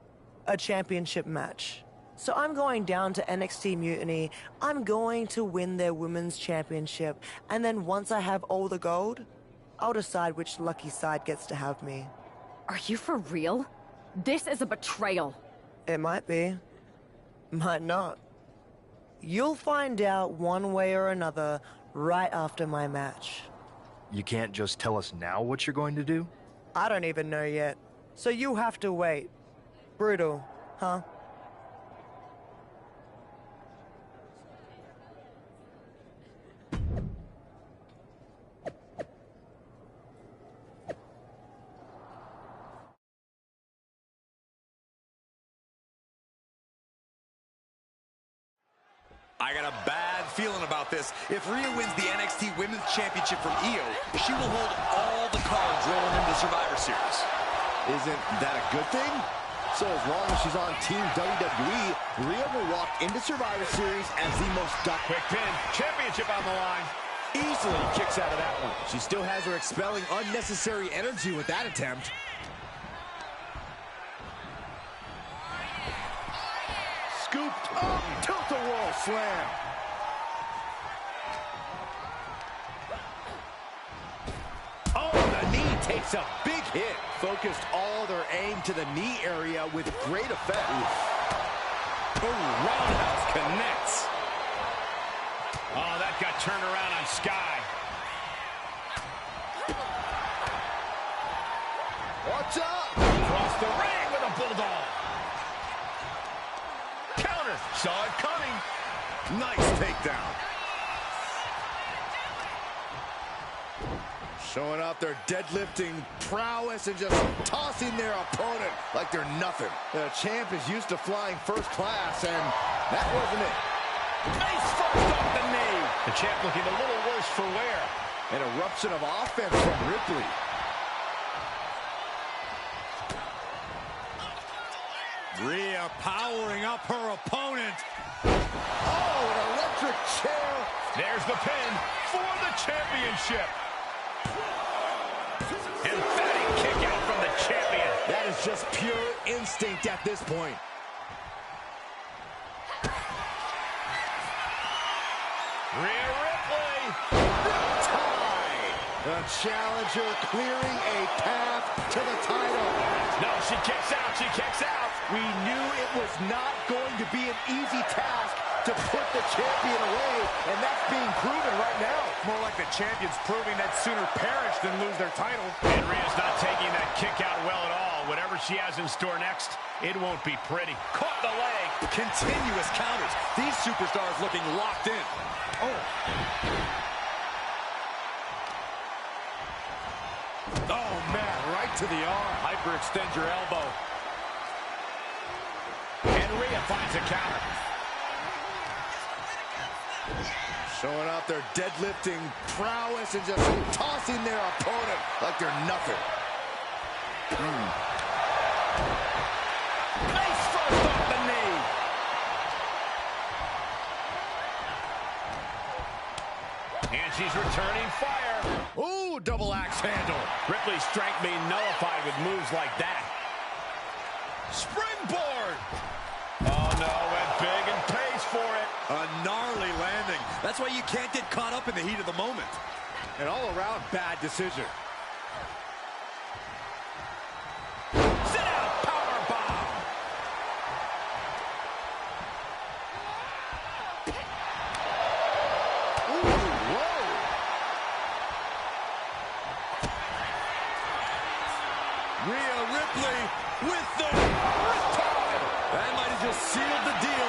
A championship match. So I'm going down to NXT Mutiny. I'm going to win their women's championship. And then once I have all the gold, I'll decide which lucky side gets to have me. Are you for real? This is a betrayal. It might be. Might not. You'll find out one way or another right after my match. You can't just tell us now what you're going to do? I don't even know yet. So you have to wait. Brutal, huh? I got a bad feeling about this. If Rhea wins the NXT Women's Championship from Io, she will hold all the cards rolling into Survivor Series. Isn't that a good thing? So as long as she's on Team WWE, Rhea will walk into Survivor Series as the most quick pin. Championship on the line. Easily kicks out of that one. She still has her expelling unnecessary energy with that attempt. Scooped up, tilt-a-whirl slam. Oh, the knee takes a big hit. Focused all their aim to the knee area with great effect. Oh, roundhouse connects. Oh, that got turned around on Sky. What's up? Across the ring with a bulldog. Counter. Saw it coming. Nice takedown. Showing off their deadlifting prowess and just tossing their opponent like they're nothing. The champ is used to flying first class, and that wasn't it. Face first off the knee. The champ looking a little worse for wear. An eruption of offense from Ripley. Rhea powering up her opponent. Oh, an electric chair. There's the pin for the championship. Emphatic kick out from the champion. That is just pure instinct at this point. Rhea Ripley. Tie. The challenger clearing a path to the title. No, she kicks out. She kicks out. We knew it was not going to be an easy task to put the champion away, and that's being proven right now. More like the champion's proving that sooner perish than lose their title. And Rhea's not taking that kick out well at all. Whatever she has in store next, it won't be pretty. Caught the leg. Continuous counters. These superstars looking locked in. Oh. Oh, man, right to the arm. Hyperextend your elbow. And Rhea finds a counter. Showing off their deadlifting prowess and just tossing their opponent like they're nothing. Face first off the knee. And she's returning fire. Ooh, double axe handle. Ripley's strength being nullified with moves like that. Springboard. Oh, no, went big and pays for it. A gnarly landing. That's why you can't get caught up in the heat of the moment. An all-around bad decision. Sit out, power bomb. Ooh, whoa. Rhea Ripley with the return. That might have just sealed the deal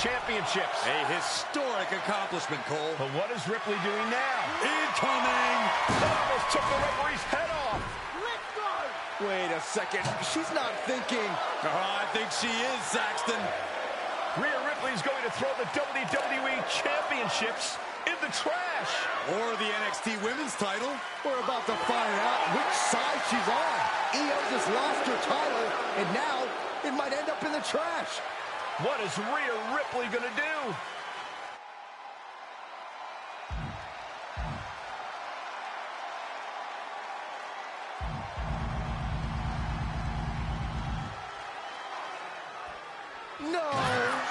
championships. A historic accomplishment, Cole. But what is Ripley doing now? Incoming! That almost took the referee's head off. Wait a second. She's not thinking. Oh, I think she is, Saxton. Rhea Ripley is going to throw the WWE Championships in the trash. Or the NXT Women's title. We're about to find out which side she's on. Io just lost her title, and now it might end up in the trash. What is Rhea Ripley going to do? No,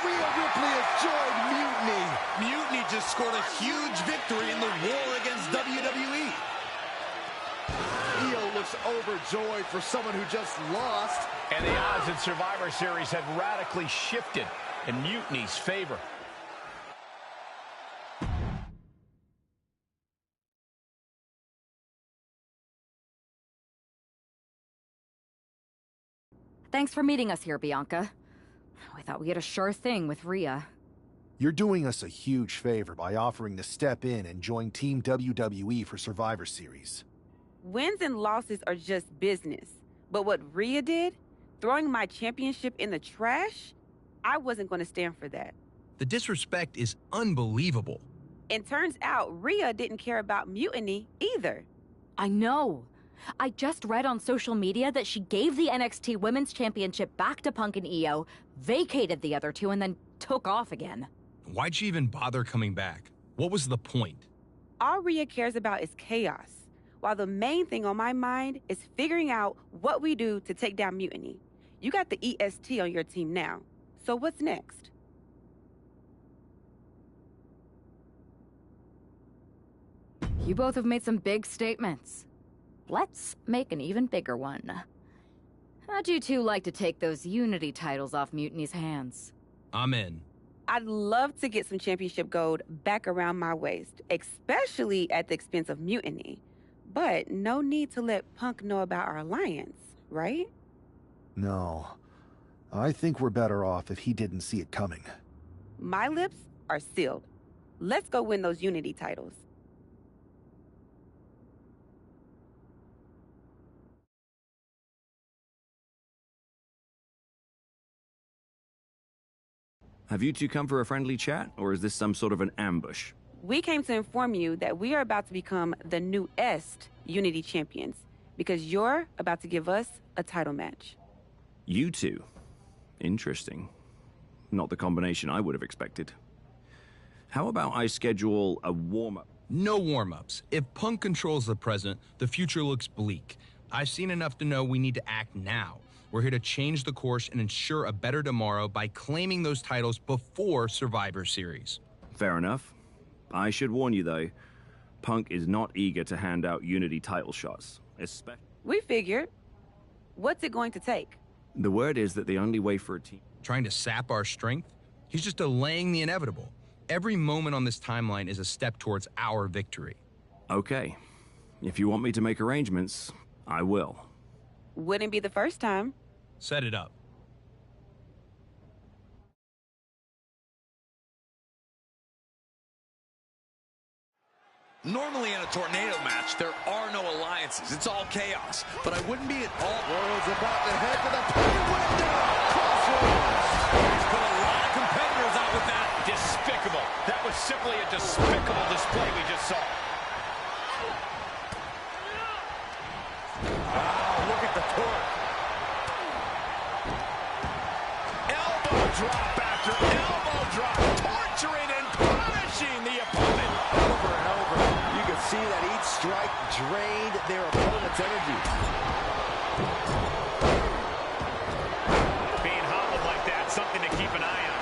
Rhea Ripley has joined Mutiny. Mutiny just scored a huge victory in the war against WWE. Io looks overjoyed for someone who just lost. And the odds in Survivor Series have radically shifted in Mutiny's favor. Thanks for meeting us here, Bianca. I thought we had a sure thing with Rhea. You're doing us a huge favor by offering to step in and join Team WWE for Survivor Series. Wins and losses are just business. But what Rhea did, throwing my championship in the trash, I wasn't going to stand for that. The disrespect is unbelievable. And turns out Rhea didn't care about Mutiny either. I know. I just read on social media that she gave the NXT Women's Championship back to Punk and Io, vacated the other two, and then took off again. Why'd she even bother coming back? What was the point? All Rhea cares about is chaos, while the main thing on my mind is figuring out what we do to take down Mutiny. You got the EST on your team now, so what's next? You both have made some big statements. Let's make an even bigger one. How'd you two like to take those Unity titles off Mutiny's hands? I'm in. I'd love to get some championship gold back around my waist, especially at the expense of Mutiny. But no need to let Punk know about our alliance, right? No. I think we're better off if he didn't see it coming. My lips are sealed. Let's go win those Unity titles. Have you two come for a friendly chat, or is this some sort of an ambush? We came to inform you that we are about to become the newest Unity champions, because you're about to give us a title match. You two? Interesting. Not the combination I would have expected. How about I schedule a warm-up? No warm-ups. If Punk controls the present, the future looks bleak. I've seen enough to know we need to act now. We're here to change the course and ensure a better tomorrow by claiming those titles before Survivor Series. Fair enough. I should warn you, though, Punk is not eager to hand out Unity title shots. We figured. What's it going to take? The word is that the only way for a team... Trying to sap our strength? He's just delaying the inevitable. Every moment on this timeline is a step towards our victory. Okay. If you want me to make arrangements, I will. Wouldn't be the first time. Set it up. Normally in a tornado match, there are no alliances. It's all chaos. But I wouldn't be at all... World's about to head for the pin window. Crossroads. He's put a lot of competitors out with that. Despicable. That was simply a despicable display we just saw. Wow, look at the torque. Elbow drop after elbow drop. Torturing and punishing the opponent. Over and over. You can see that each strike drained their opponent's energy. Being hobbled like that, something to keep an eye on.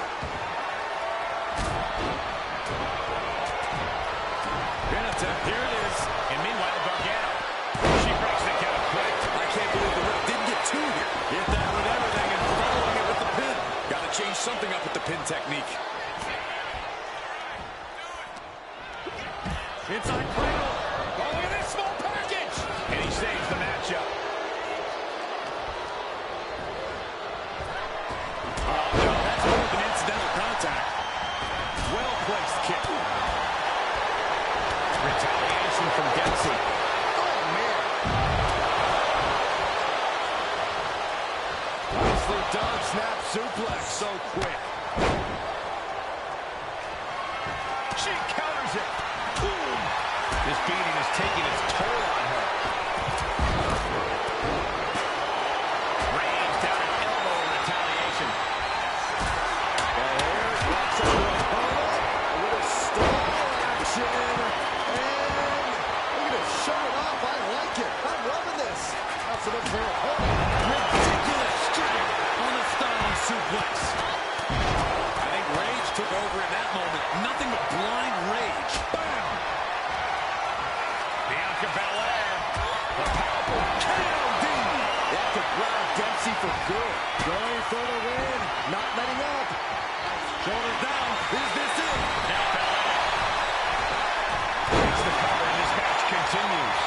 Here it is. And meanwhile, Gargano. She breaks the count quick. I can't believe the ref didn't get two here. Hit that with everything and following it with the pin. Got to change something up with the pin technique. Inside cradle. Oh, look at this small package. And he saves the matchup. Oh, no, that's more than incidental contact. snap suplex so quick. She counters it. Boom. This beating is taking its toll on her. Rains down an elbow in retaliation. Well, here's what's up to opponent. A little stall action. And look at it, show it off. I like it. I'm loving this. That's enough for her opponent. Ridiculous strike on the stunning suplex. I think rage took over in that moment. Nothing but blind rage. Bam! Bianca Belair. The powerful KOD. That could ground Dempsey for good. Going for the win. Not letting up. Shoulders down. Is this it? Now Belair. Gets the cover and this match continues.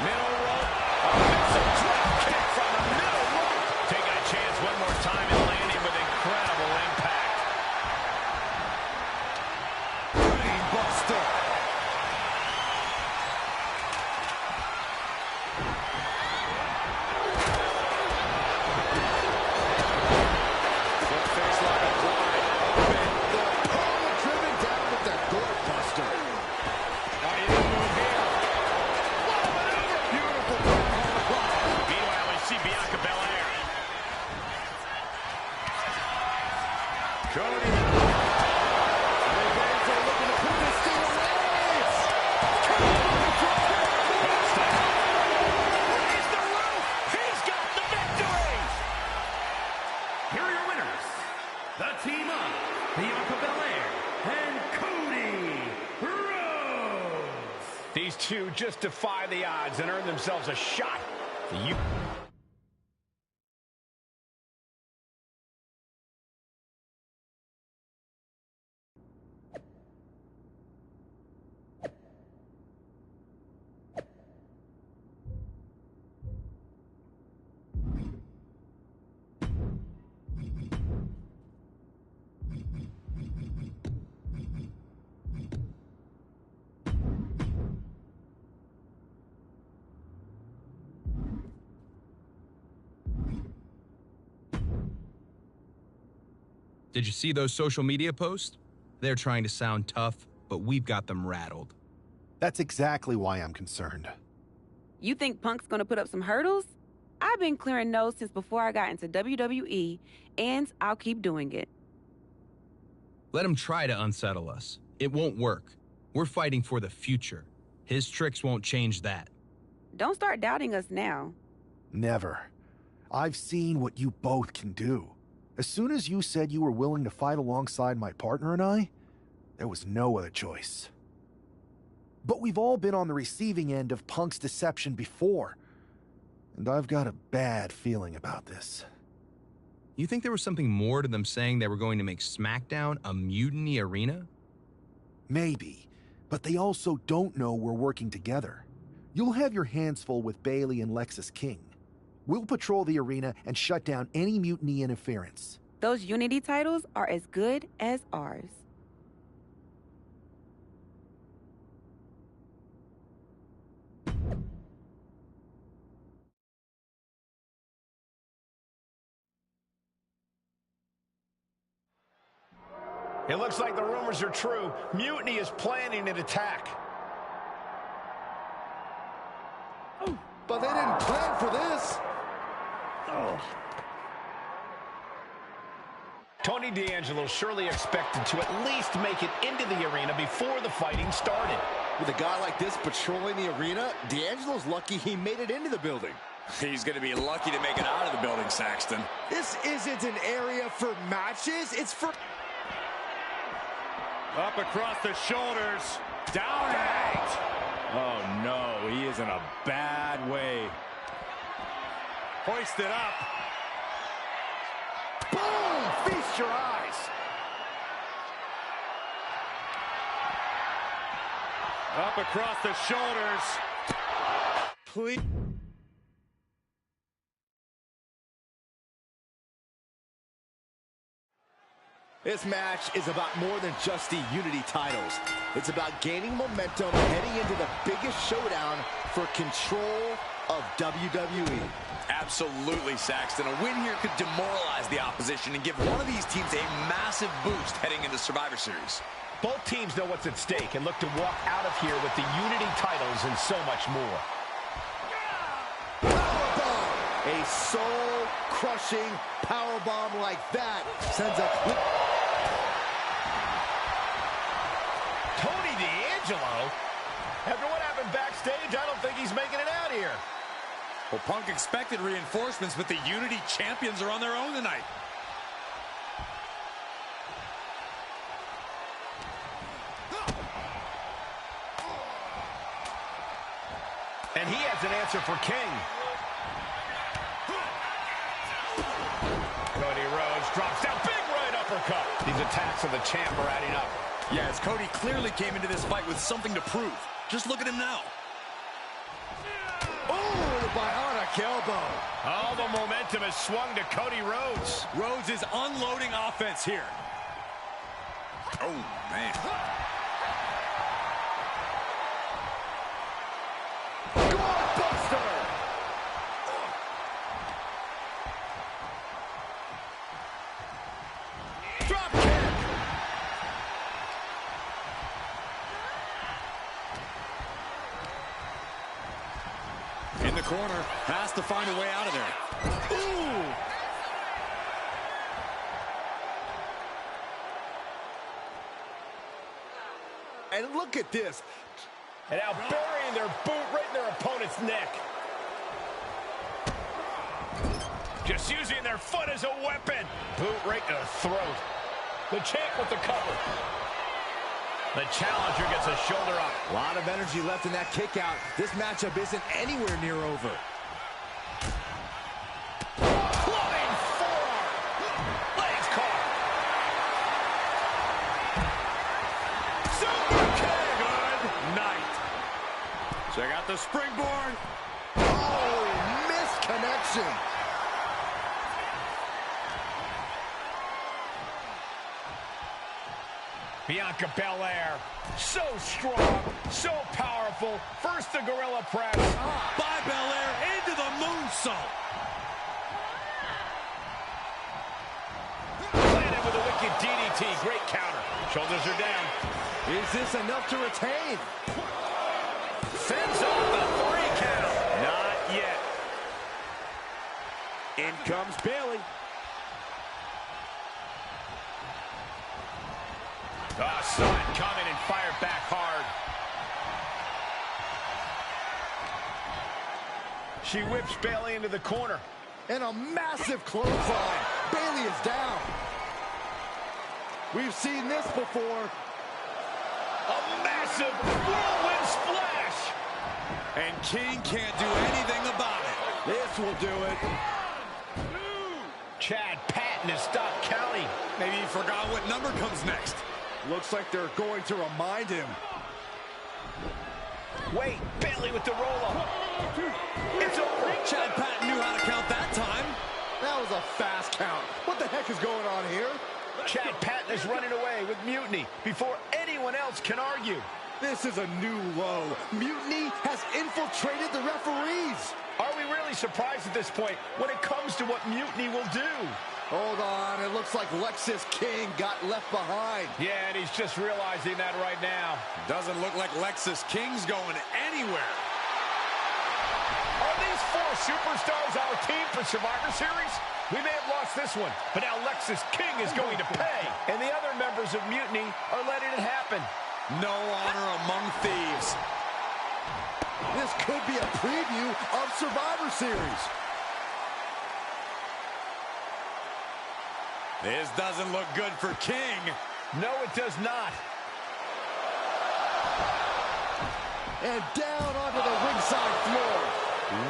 Middle rope. Offensive drop kick from the middle rope. Taking a chance one more time and landing with incredible impact. Brainbuster. Foot face lock applied. Open. The opponent driven down with the doorbuster. How do you move here? What a maneuver! Beautiful ground applied. Meanwhile, we see Bianca Belair. Cody. The Reigns are looking to put this thing away. Raise the roof! He's got the victory! Here are your winners, the team of Bianca Belair and Cody Rhodes. These two just defy the odds and earn themselves a shot. You. Did you see those social media posts? They're trying to sound tough, but we've got them rattled. That's exactly why I'm concerned. You think Punk's gonna put up some hurdles? I've been clearing no's since before I got into WWE, and I'll keep doing it. Let him try to unsettle us. It won't work. We're fighting for the future. His tricks won't change that. Don't start doubting us now. Never. I've seen what you both can do. As soon as you said you were willing to fight alongside my partner and I, there was no other choice. But we've all been on the receiving end of Punk's deception before, and I've got a bad feeling about this. You think there was something more to them saying they were going to make SmackDown a mutiny arena? Maybe, but they also don't know we're working together. You'll have your hands full with Bayley and Lexis King. We'll patrol the arena and shut down any mutiny interference. Those Unity titles are as good as ours. It looks like the rumors are true. Mutiny is planning an attack. But they didn't plan for this. Tony D'Angelo surely expected to at least make it into the arena before the fighting started. With a guy like this patrolling the arena, D'Angelo's lucky he made it into the building. He's going to be lucky to make it out of the building, Saxton. This isn't an area for matches, it's for... Up across the shoulders. Down and out. Oh, no. He is in a bad way. Hoisted up. Boom! Feast your eyes. Up across the shoulders. Please. This match is about more than just the Unity titles. It's about gaining momentum heading into the biggest showdown for control of WWE. Absolutely, Saxton. A win here could demoralize the opposition and give one of these teams a massive boost heading into Survivor Series. Both teams know what's at stake and look to walk out of here with the Unity titles and so much more. Powerbomb! A soul-crushing powerbomb like that sends a clip. Tony D'Angelo? After what happened backstage, I don't think he's making it out here. Well, Punk expected reinforcements, but the Unity champions are on their own tonight. And he has an answer for King. Cody Rhodes drops down, big right uppercut. These attacks of the champ are adding up. Yeah, as Cody clearly came into this fight with something to prove. Just look at him now. Oh, the bionic elbow. All the momentum has swung to Cody Rhodes. Rhodes is unloading offense here. Oh, man. In the corner, has to find a way out of there. Ooh! And look at this. And now burying their boot right in their opponent's neck. Just using their foot as a weapon. Boot right to the throat. The champ with the cover. The challenger gets a shoulder up. A lot of energy left in that kick out. This matchup isn't anywhere near over. Floating forearm. Legs caught. Super kick. Good night. Check out the springboard. Oh, missed connection. Bianca Belair, so strong, so powerful. First the gorilla press. By Belair into the moonsault. Landed with a wicked DDT. Great counter. Shoulders are down. Is this enough to retain? Sends off the 3 count. Not yet. In comes Bayley. Saw it coming and fired back hard. She whips Bayley into the corner. And a massive clothesline. Bayley is down. We've seen this before. A massive whirlwind splash. And King can't do anything about it. This will do it. Chad Patton has stopped counting. Maybe he forgot what number comes next. Looks like they're going to remind him. Wait, Bayley with the roll-up. It's over. Chad Patton knew how to count that time. That was a fast count. What the heck is going on here? Chad Patton is running away with Mutiny before anyone else can argue. This is a new low. Mutiny has infiltrated the referees. Are we really surprised at this point when it comes to what Mutiny will do? Hold on, it looks like Lexis King got left behind. Yeah, and he's just realizing that right now. Doesn't look like Lexis King's going anywhere. Are these 4 superstars our team for Survivor Series? We may have lost this one, but now Lexis King is going to pay. And the other members of Mutiny are letting it happen. No honor among thieves. This could be a preview of Survivor Series. This doesn't look good for King. No, it does not. And down onto the ringside floor.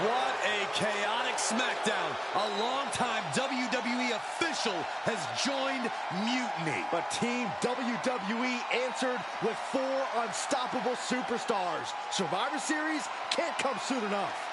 What a chaotic SmackDown. A longtime WWE official has joined Mutiny. But Team WWE answered with 4 unstoppable superstars. Survivor Series can't come soon enough.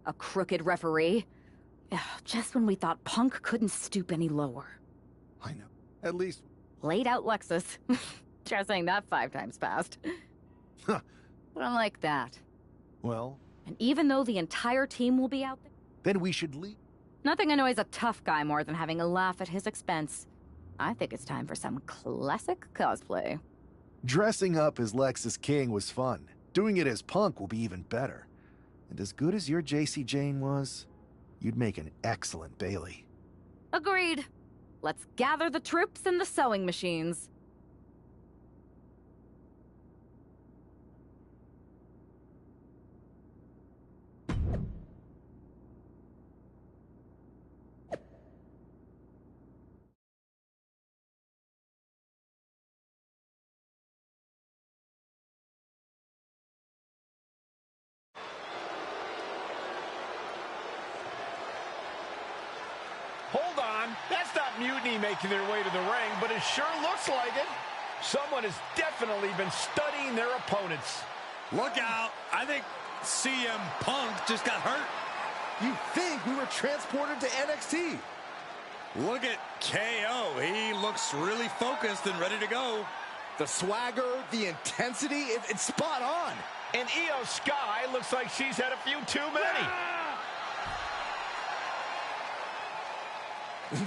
A crooked referee? Ugh, just when we thought Punk couldn't stoop any lower. I know. At least... Laid out Lexus. Try saying that 5 times fast. Huh. But I like that. Well... And even though the entire team will be out there... Then we should leave. Nothing annoys a tough guy more than having a laugh at his expense. I think it's time for some classic cosplay. Dressing up as Lexus King was fun. Doing it as Punk will be even better. And as good as your JC Jane was, you'd make an excellent Bailey. Agreed. Let's gather the troops and the sewing machines. Hold on, that's not Mutiny making their way to the ring, but it sure looks like it. Someone has definitely been studying their opponents. Look out. I think CM Punk just got hurt. You'd think we were transported to NXT. Look at KO. He looks really focused and ready to go. The swagger, the intensity, it's spot on. And Io Sky looks like she's had a few too many.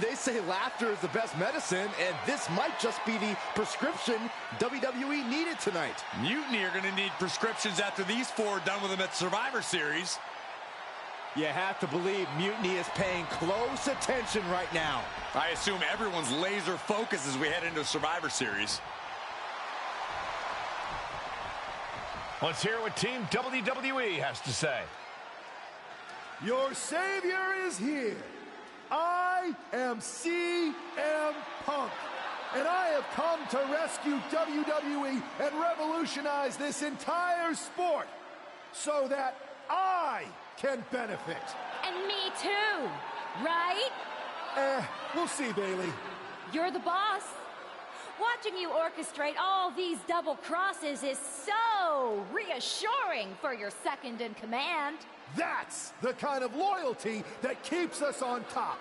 They say laughter is the best medicine, and this might just be the prescription WWE needed tonight. Mutiny are going to need prescriptions after these 4 done with them at Survivor Series. You have to believe Mutiny is paying close attention right now. I assume everyone's laser focused as we head into Survivor Series. Let's hear what Team WWE has to say. Your savior is here. I am CM Punk, and I have come to rescue WWE and revolutionize this entire sport so that I can benefit. And me too, right? We'll see, Bailey. You're the boss. Watching you orchestrate all these double crosses is so reassuring for your second in command. That's the kind of loyalty that keeps us on top.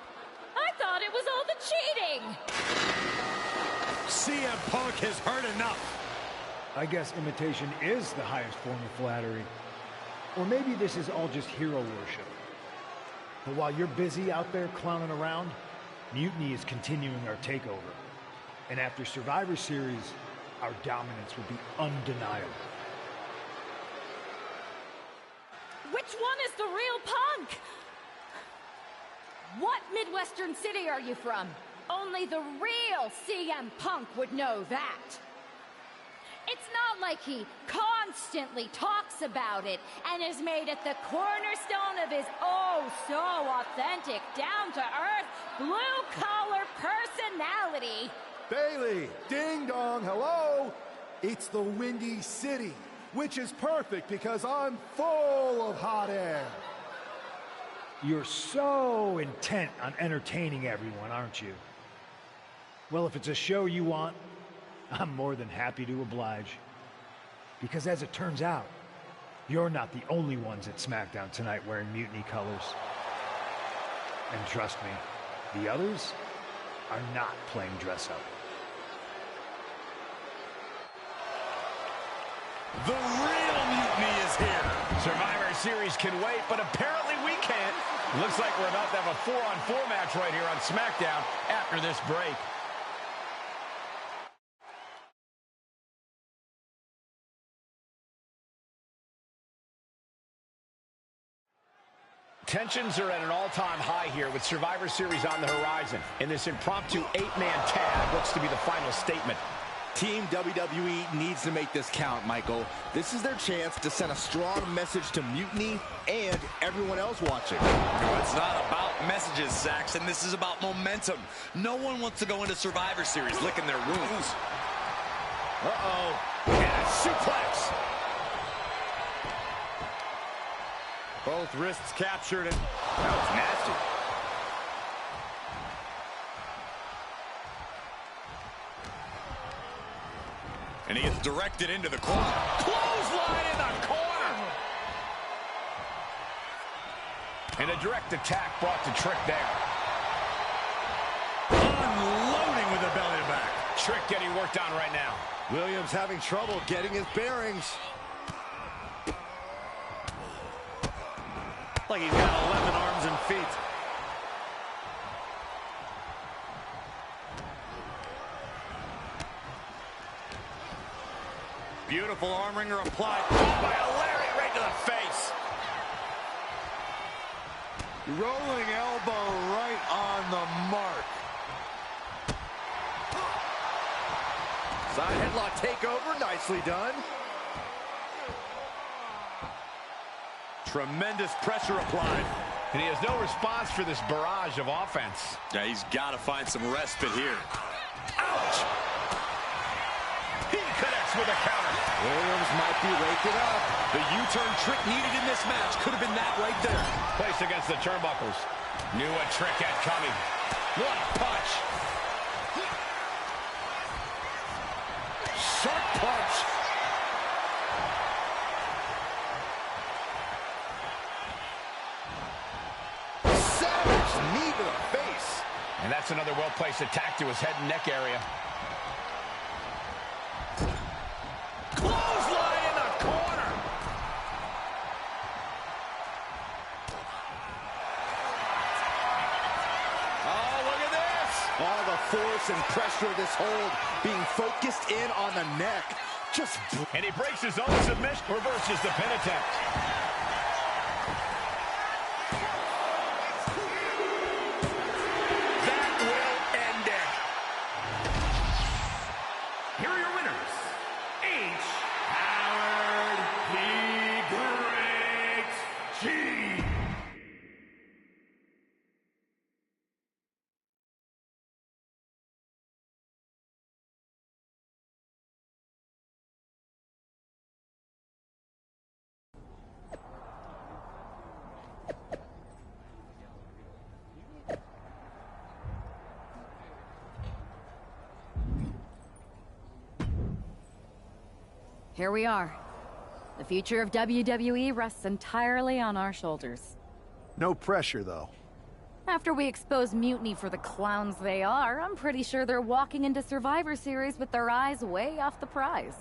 I thought it was all the cheating. CM Punk has heard enough. I guess imitation is the highest form of flattery. Or maybe this is all just hero worship. But while you're busy out there clowning around, Mutiny is continuing our takeover. And after Survivor Series, our dominance will be undeniable. Which one is the real Punk? What Midwestern city are you from? Only the real CM Punk would know that. It's not like he constantly talks about it and has made it the cornerstone of his oh-so-authentic, down-to-earth, blue-collar personality. Bailey, ding-dong, hello. It's the Windy City, which is perfect because I'm full of hot air. You're so intent on entertaining everyone, aren't you? Well, if it's a show you want, I'm more than happy to oblige. Because as it turns out, you're not the only ones at SmackDown tonight wearing Mutiny colors. And trust me, the others are not playing dress up. The real Mutiny is here. Survivor Series can wait, but apparently we can't. Looks like we're about to have a 4-on-4 match right here on SmackDown after this break. Tensions are at an all-time high here with Survivor Series on the horizon. And this impromptu 8-man tag looks to be the final statement. Team WWE needs to make this count, Michael. This is their chance to send a strong message to Mutiny and everyone else watching. No, it's not about messages, Saxon. This is about momentum. No one wants to go into Survivor Series licking their wounds. Uh-oh. And a suplex. Both wrists captured, and that was nasty. And he gets directed into the corner. Clothesline in the corner. And a direct attack brought to Trick there. Unloading with a belly to back. Trick getting worked on right now. Williams having trouble getting his bearings. Like he's got 11 arms and feet. Beautiful arm wringer applied. Oh, by a lariat right to the face. Rolling elbow right on the mark. Side headlock takeover, nicely done. Tremendous pressure applied. And he has no response for this barrage of offense. Yeah, he's got to find some respite here. Ouch! He connects with a counter. Williams might be waking up. The U-turn Trick needed in this match could have been that right there. Placed against the turnbuckles. Knew what Trick had coming. What a punch. Sharp punch. Savage knee to the face. And that's another well-placed attack to his head and neck area. Clothesline in the corner. Oh, look at this. All the force and pressure of this hold being focused in on the neck. And he breaks his own submission, reverses the pin attempt. That will end it. Here are your winners. Howard P. Great G. Here we are. The future of WWE rests entirely on our shoulders. No pressure, though. After we expose Mutiny for the clowns they are, I'm pretty sure they're walking into Survivor Series with their eyes way off the prize.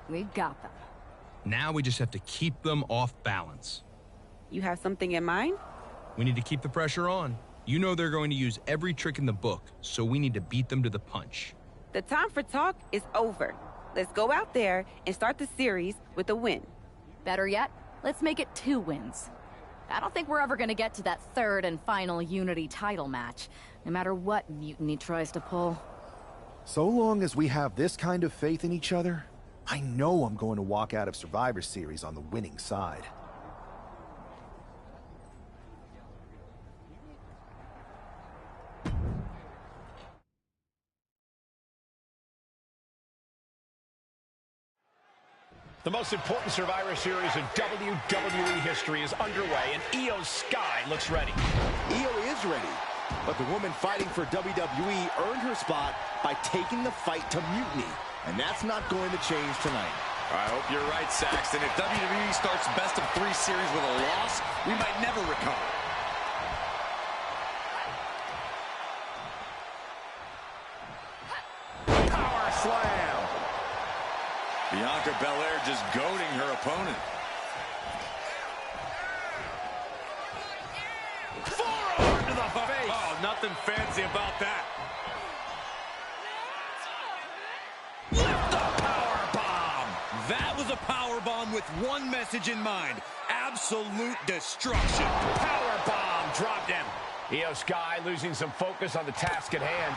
We've got them. Now we just have to keep them off balance. You have something in mind? We need to keep the pressure on. You know they're going to use every trick in the book, so we need to beat them to the punch. The time for talk is over. Let's go out there and start the series with a win. Better yet, let's make it 2 wins. I don't think we're ever gonna get to that third and final Unity title match, no matter what Mutiny tries to pull. So long as we have this kind of faith in each other, I know I'm going to walk out of Survivor Series on the winning side. The most important Survivor Series in WWE history is underway, and Io Sky looks ready. Io is ready, but the woman fighting for WWE earned her spot by taking the fight to Mutiny, and that's not going to change tonight. I hope you're right, Saxton. If WWE starts best of 3 series with a loss, we might never recover. Power slam. Bianca Belair just goading her opponent. Forearm to the face. Oh, nothing fancy about that. Lift the power bomb. That was a power bomb with one message in mind: absolute destruction. Power bomb dropped him. Io Sky losing some focus on the task at hand.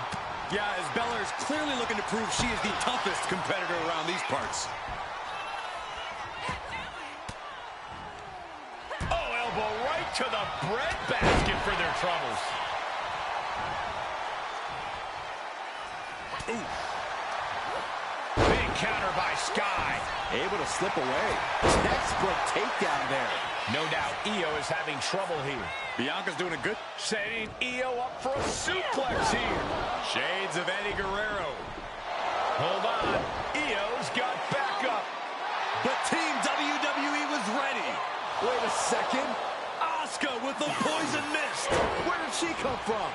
Yeah, as Belair is clearly looking to prove she is the toughest competitor around these parts. Oh, elbow right to the breadbasket for their troubles. Ooh. Big counter by Sky. Able to slip away. Textbook takedown there. No doubt Io is having trouble here. Bianca's doing a good... Setting Io up for a suplex here. Shades of Eddie Guerrero. Hold on. Io's got backup. But Team WWE was ready. Wait a second. A Asuka with the poison mist. Where did she come from?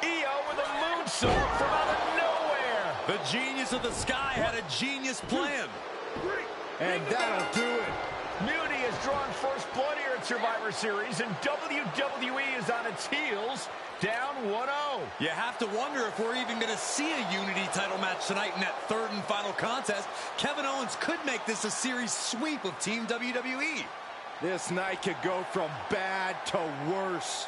Io with a moonsault from out of nowhere. The genius of the sky had a genius plan. And that'll do it. Mutiny has drawn first blood here at Survivor Series, and WWE is on its heels, down 1-0. You have to wonder if we're even going to see a Unity title match tonight in that third and final contest. Kevin Owens could make this a series sweep of Team WWE. This night could go from bad to worse.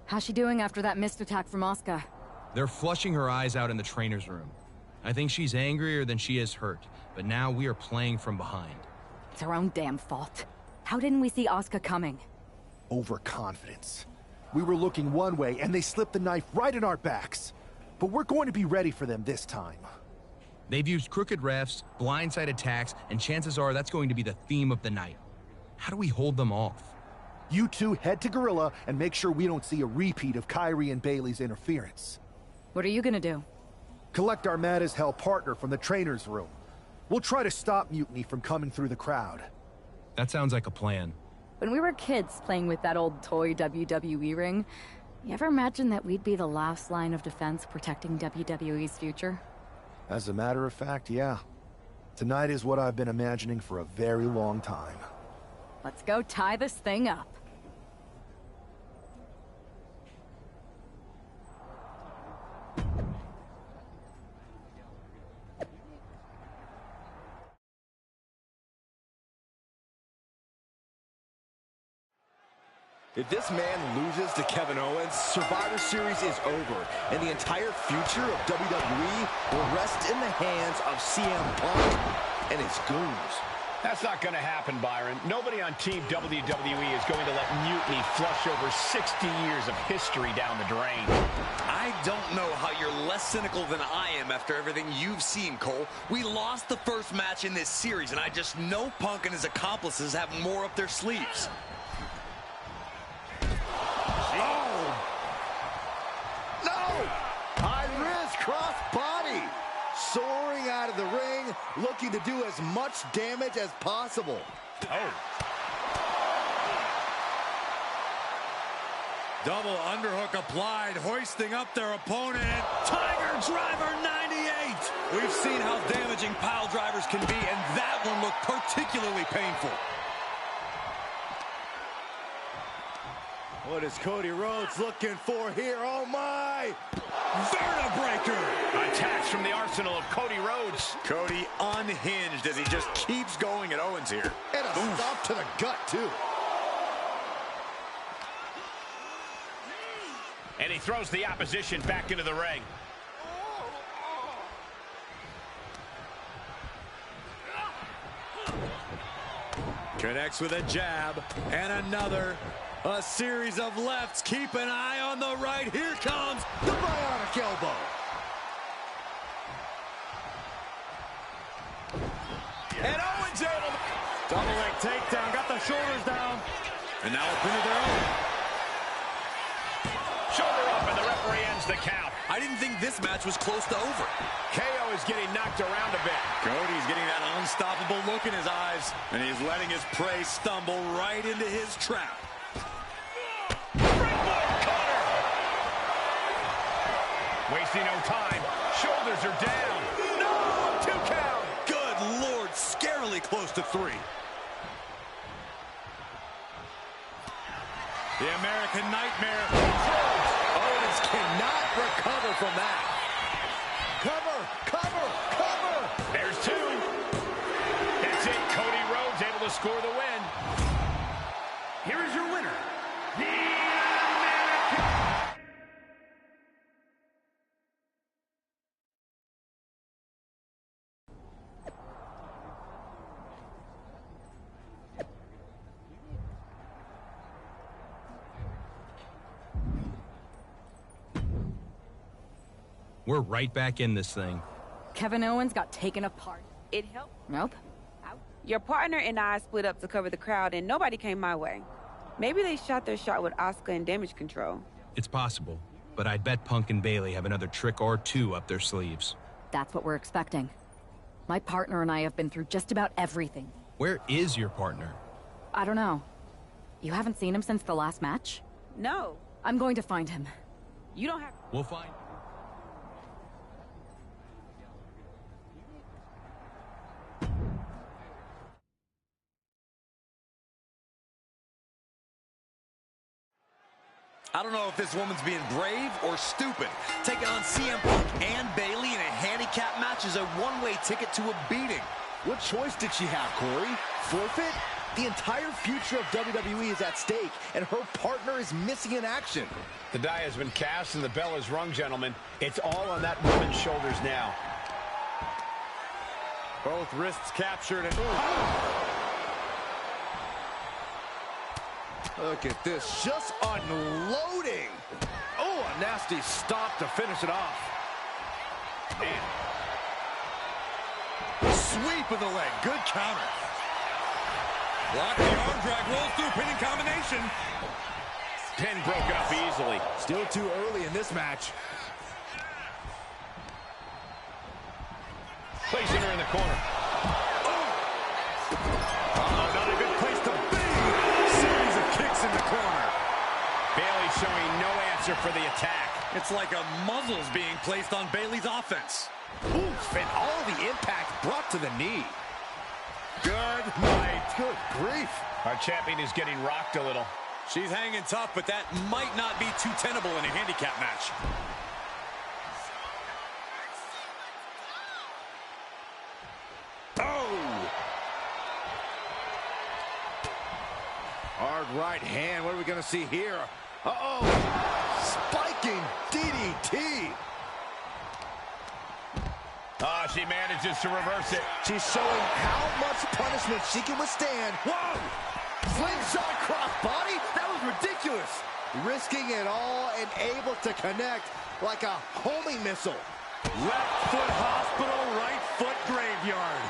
How's she doing after that missed attack from Asuka? They're flushing her eyes out in the trainer's room. I think she's angrier than she is hurt, but now we are playing from behind. It's her own damn fault. How didn't we see Asuka coming? Overconfidence. We were looking one way, and they slipped the knife right in our backs. But we're going to be ready for them this time. They've used crooked refs, blindside attacks, and chances are that's going to be the theme of the night. How do we hold them off? You two head to Gorilla and make sure we don't see a repeat of Kyrie and Bailey's interference. What are you gonna do? Collect our mad-as-hell partner from the trainer's room. We'll try to stop Mutiny from coming through the crowd. That sounds like a plan. When we were kids playing with that old toy WWE ring, you ever imagine that we'd be the last line of defense protecting WWE's future? As a matter of fact, yeah. Tonight is what I've been imagining for a very long time. Let's go tie this thing up. If this man loses to Kevin Owens, Survivor Series is over, and the entire future of WWE will rest in the hands of CM Punk and his goons. That's not going to happen, Byron. Nobody on Team WWE is going to let Mutiny flush over 60 years of history down the drain. I don't know how you're less cynical than I am after everything you've seen, Cole. We lost the first match in this series, and I just know Punk and his accomplices have more up their sleeves. Cross-body, soaring out of the ring, looking to do as much damage as possible. Double underhook applied, hoisting up their opponent. Tiger Driver 98. We've seen how damaging pile drivers can be, and that one looked particularly painful. What is Cody Rhodes looking for here? Oh my! Vertebreaker! Attacks from the arsenal of Cody Rhodes. Cody unhinged as he just keeps going at Owens here. And a stop to the gut, too. And he throws the opposition back into the ring. Connects with a jab and another. A series of lefts. Keep an eye on the right. Here comes the bionic elbow. And Owens able to... Double leg takedown. Got the shoulders down. And now a pin of their own. Shoulder up, and the referee ends the count. I didn't think this match was close to over. KO is getting knocked around a bit. Cody's getting that unstoppable look in his eyes, and he's letting his prey stumble right into his trap. Wasting no time. Shoulders are down. No! 2 count. Good Lord, scarily close to 3. The American Nightmare. Oh, Myrise cannot recover from that. Cover, cover, cover. There's two. That's it. Cody Rhodes able to score the win. Here is your winner, the American... We're right back in this thing. Kevin Owens got taken apart. It helped. Nope. Your partner and I split up to cover the crowd, and nobody came my way. Maybe they shot their shot with Asuka and damage control. It's possible, but I'd bet Punk and Bayley have another trick or two up their sleeves. That's what we're expecting. My partner and I have been through just about everything. Where is your partner? I don't know. You haven't seen him since the last match? No. I'm going to find him. You don't have... We'll find... I don't know if this woman's being brave or stupid. Taking on CM Punk and Bayley in a handicap match is a one-way ticket to a beating. What choice did she have, Corey? Forfeit? The entire future of WWE is at stake, and her partner is missing in action. The die has been cast and the bell is rung, gentlemen. It's all on that woman's shoulders now. Both wrists captured and... Look at this, just unloading. Oh, a nasty stop to finish it off. Man. Sweep of the leg, good counter. Block the arm drag, rolls through, pinning combination. Pin broken up easily. Still too early in this match. Placing her in the corner. Oh, not a good place to be. Series of kicks in the corner. Bayley showing no answer for the attack. It's like a muzzle's being placed on Bayley's offense. Oof, and all the impact brought to the knee. Good night. Good grief. Our champion is getting rocked a little. She's hanging tough, but that might not be too tenable in a handicap match. Oh! Hard right hand. What are we going to see here? Uh-oh! Spiking DDT! She manages to reverse it. She's showing how much punishment she can withstand. Whoa! Slingshot crossbody? That was ridiculous. Risking it all and able to connect like a homing missile. Left foot hospital, right foot graveyard.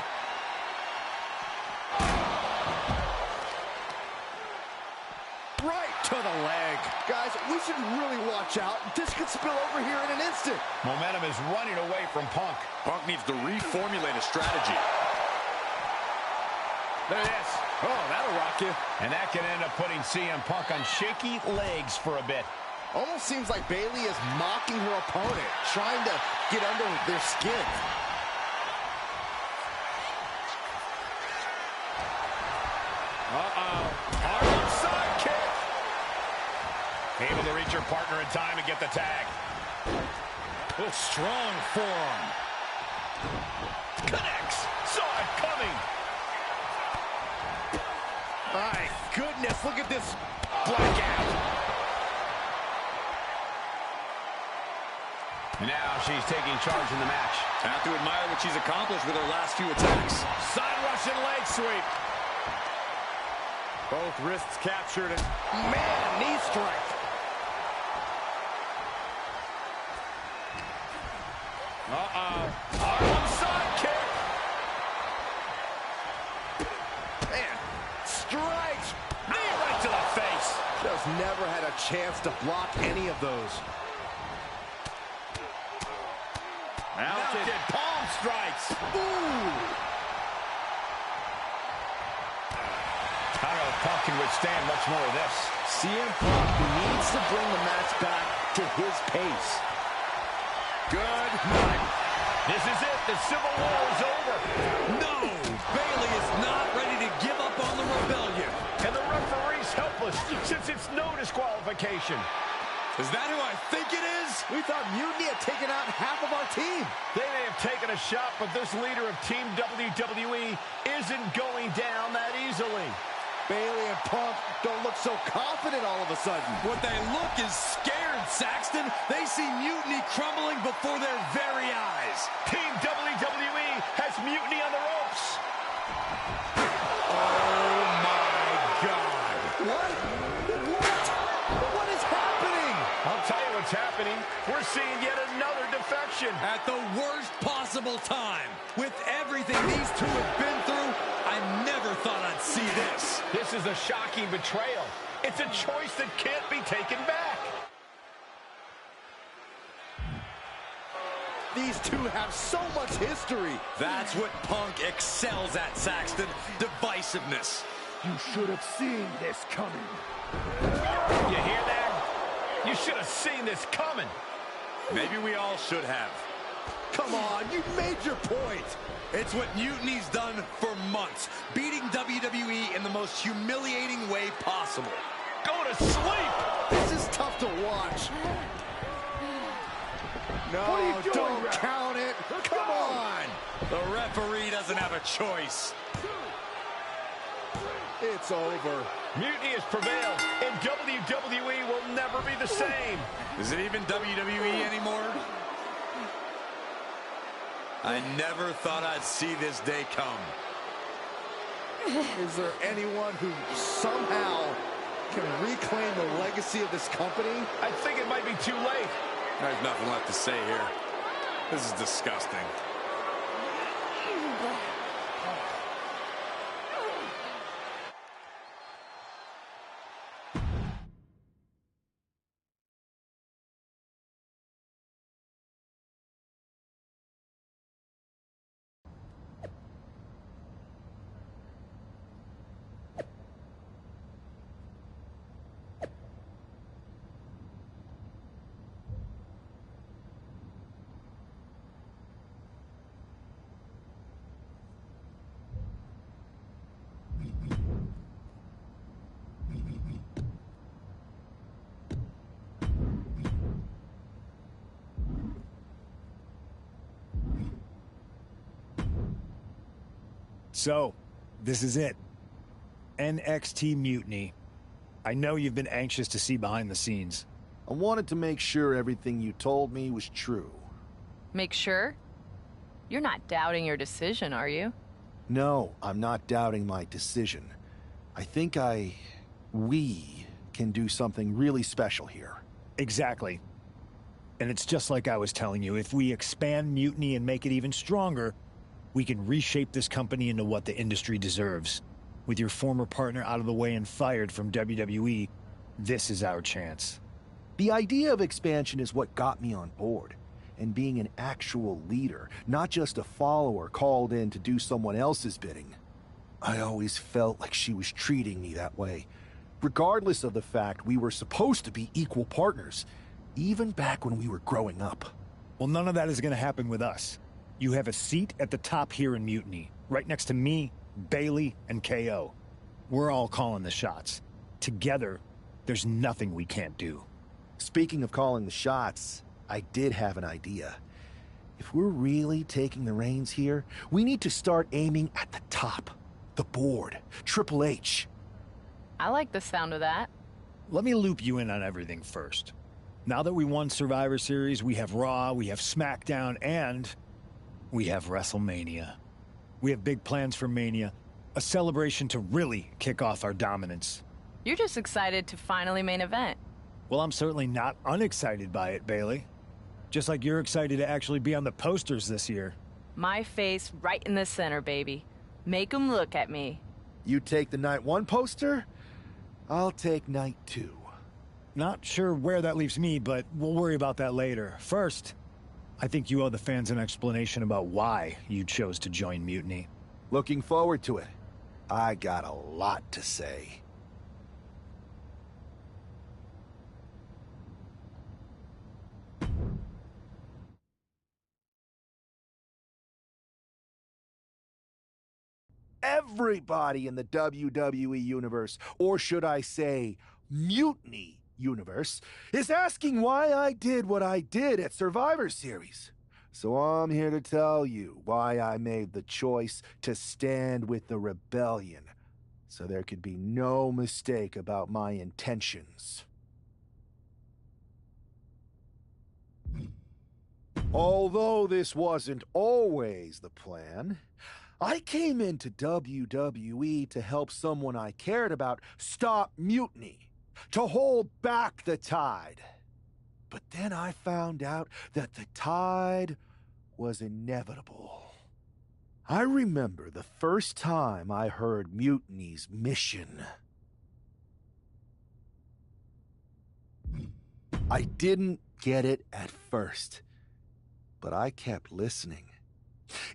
Right to the leg. Guys, we should really watch out. This could spill over here in an instant. Momentum is running away from Punk. Punk needs to reformulate a strategy. There it is. Oh, that'll rock you. And that can end up putting CM Punk on shaky legs for a bit. Almost seems like Bayley is mocking her opponent, trying to get under their skin. Uh-oh. Harlem side kick. Able to reach her partner in time and get the tag. Oh, strong forearm. Connects. Saw it coming. My goodness, look at this Blackout. And now she's taking charge in the match. Have to admire what she's accomplished with her last few attacks. Side Russian leg sweep. Both wrists captured and man, knee strike. Uh-oh. Harlem side kick. Man, strikes. Knee right to the face. Just never had a chance to block any of those. Mounted palm strikes. Ooh. I don't know if Punk can withstand much more of this. CM Punk needs to bring the match back to his pace. Good night. This is it. The Civil War is over. No! Bayley is not ready to give up on the rebellion. And the referee's helpless since it's no disqualification. Is that who I think it is? We thought Mutiny had taken out half of our team. They may have taken a shot, but this leader of Team WWE isn't going down that easily. Bayley and Punk don't look so confident all of a sudden. What they look is scared, Saxton. They see Mutiny crumbling before their very eyes. Team WWE has Mutiny on the ropes. Oh, my God. What? What is happening? I'll tell you what's happening. We're seeing yet another defection. At the worst possible time. With everything these two have been through, I never thought I'd see this. This is a shocking betrayal. It's a choice that can't be taken back. These two have so much history. That's what Punk excels at, Saxton. Divisiveness. You should have seen this coming. You hear that? You should have seen this coming. Maybe we all should have. Come on, you made your point. It's what Mutiny's done for months, beating WWE in the most humiliating way possible. Go to sleep! This is tough to watch. No, what are you doing, don't ref? count it. Come on. The referee doesn't have a choice. It's over. Mutiny has prevailed, and WWE will never be the same. Is it even WWE anymore? I never thought I'd see this day come. Is there anyone who somehow can reclaim the legacy of this company? I think it might be too late. There's nothing left to say here. This is disgusting. So, this is it. NXT Mutiny. I know you've been anxious to see behind the scenes. I wanted to make sure everything you told me was true. Make sure? You're not doubting your decision, are you? No, I'm not doubting my decision. I think we can do something really special here. Exactly. And it's just like I was telling you, if we expand Mutiny and make it even stronger, we can reshape this company into what the industry deserves. With your former partner out of the way and fired from WWE, this is our chance. The idea of expansion is what got me on board. And being an actual leader, not just a follower called in to do someone else's bidding. I always felt like she was treating me that way, regardless of the fact we were supposed to be equal partners, even back when we were growing up. Well, none of that is going to happen with us. You have a seat at the top here in Mutiny, right next to me, Bayley, and KO. We're all calling the shots. Together, there's nothing we can't do. Speaking of calling the shots, I did have an idea. If we're really taking the reins here, we need to start aiming at the top. The board. Triple H. I like the sound of that. Let me loop you in on everything first. Now that we won Survivor Series, we have Raw, we have SmackDown, and we have WrestleMania. We have big plans for Mania, a celebration to really kick off our dominance. You're just excited to finally main event. Well, I'm certainly not unexcited by it, Bayley. Just like you're excited to actually be on the posters this year. My face right in the center, baby. Make 'em look at me. You take the night one poster, I'll take night two. Not sure where that leaves me, but we'll worry about that later. First, I think you owe the fans an explanation about why you chose to join Mutiny. Looking forward to it. I got a lot to say. Everybody in the WWE universe, or should I say, Mutiny, universe is asking why I did what I did at Survivor Series. So I'm here to tell you why I made the choice to stand with the rebellion, so there could be no mistake about my intentions. Although this wasn't always the plan, I came into WWE to help someone I cared about stop mutiny, to hold back the tide. But then I found out that the tide was inevitable. I remember the first time I heard Mutiny's mission. I didn't get it at first, but I kept listening.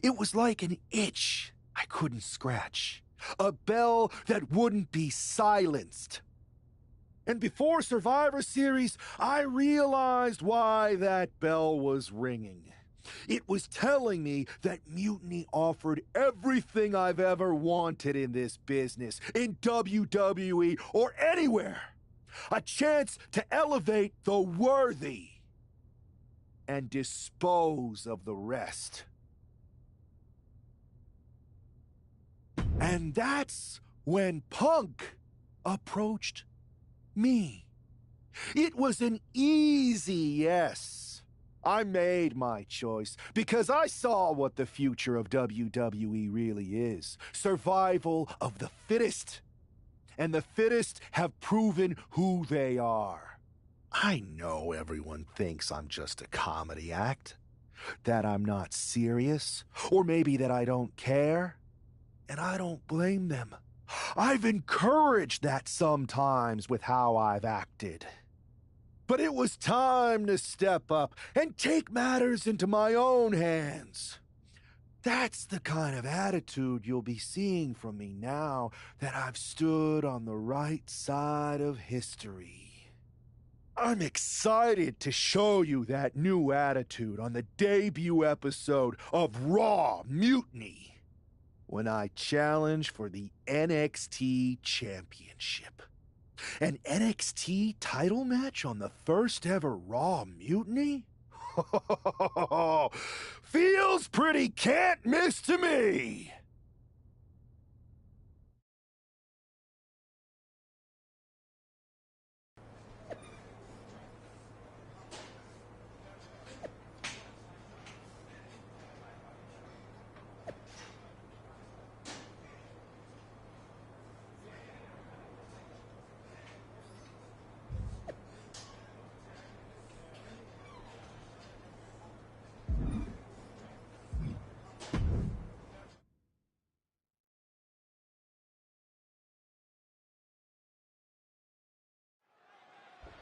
It was like an itch I couldn't scratch, a bell that wouldn't be silenced. And before Survivor Series, I realized why that bell was ringing. It was telling me that Mutiny offered everything I've ever wanted in this business, in WWE or anywhere. A chance to elevate the worthy and dispose of the rest. And that's when Punk approached me. It was an easy yes. I made my choice because I saw what the future of WWE really is. Survival of the fittest. And the fittest have proven who they are. I know everyone thinks I'm just a comedy act, that I'm not serious, or maybe that I don't care. And I don't blame them. I've encouraged that sometimes with how I've acted. But it was time to step up and take matters into my own hands. That's the kind of attitude you'll be seeing from me now that I've stood on the right side of history. I'm excited to show you that new attitude on the debut episode of Raw Mutiny, when I challenge for the NXT Championship. An NXT title match on the first ever Raw Mutiny? Feels pretty can't miss to me!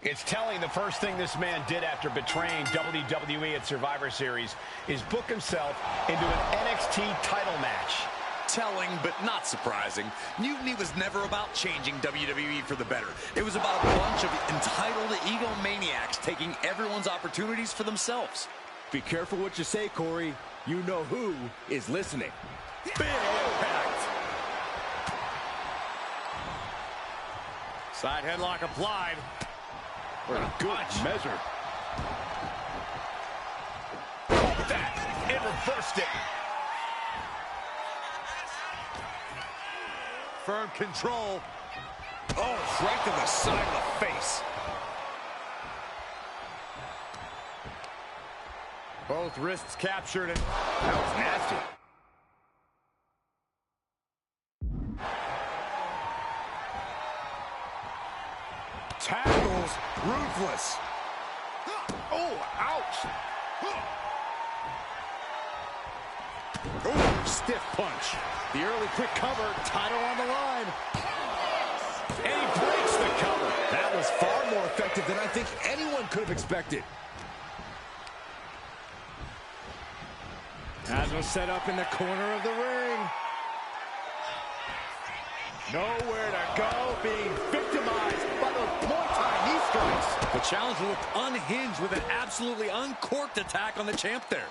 It's telling the first thing this man did after betraying WWE at Survivor Series is book himself into an NXT title match. Telling, but not surprising. Mutiny was never about changing WWE for the better. It was about a bunch of entitled egomaniacs taking everyone's opportunities for themselves. Be careful what you say, Corey. You know who is listening. Big impact. Side headlock applied. For a good measure. That, it reversed it. Firm control. Oh, right to the side of the face. Both wrists captured, and that was nasty. Tackles, ruthless. Oh, ouch. Oh, stiff punch. The early quick cover, title on the line. And he breaks the cover. That was far more effective than I think anyone could have expected. As was set up in the corner of the ring. Nowhere to go, being victimized by those Muay Thai knee strikes. The challenger looked unhinged with an absolutely uncorked attack on the champ there.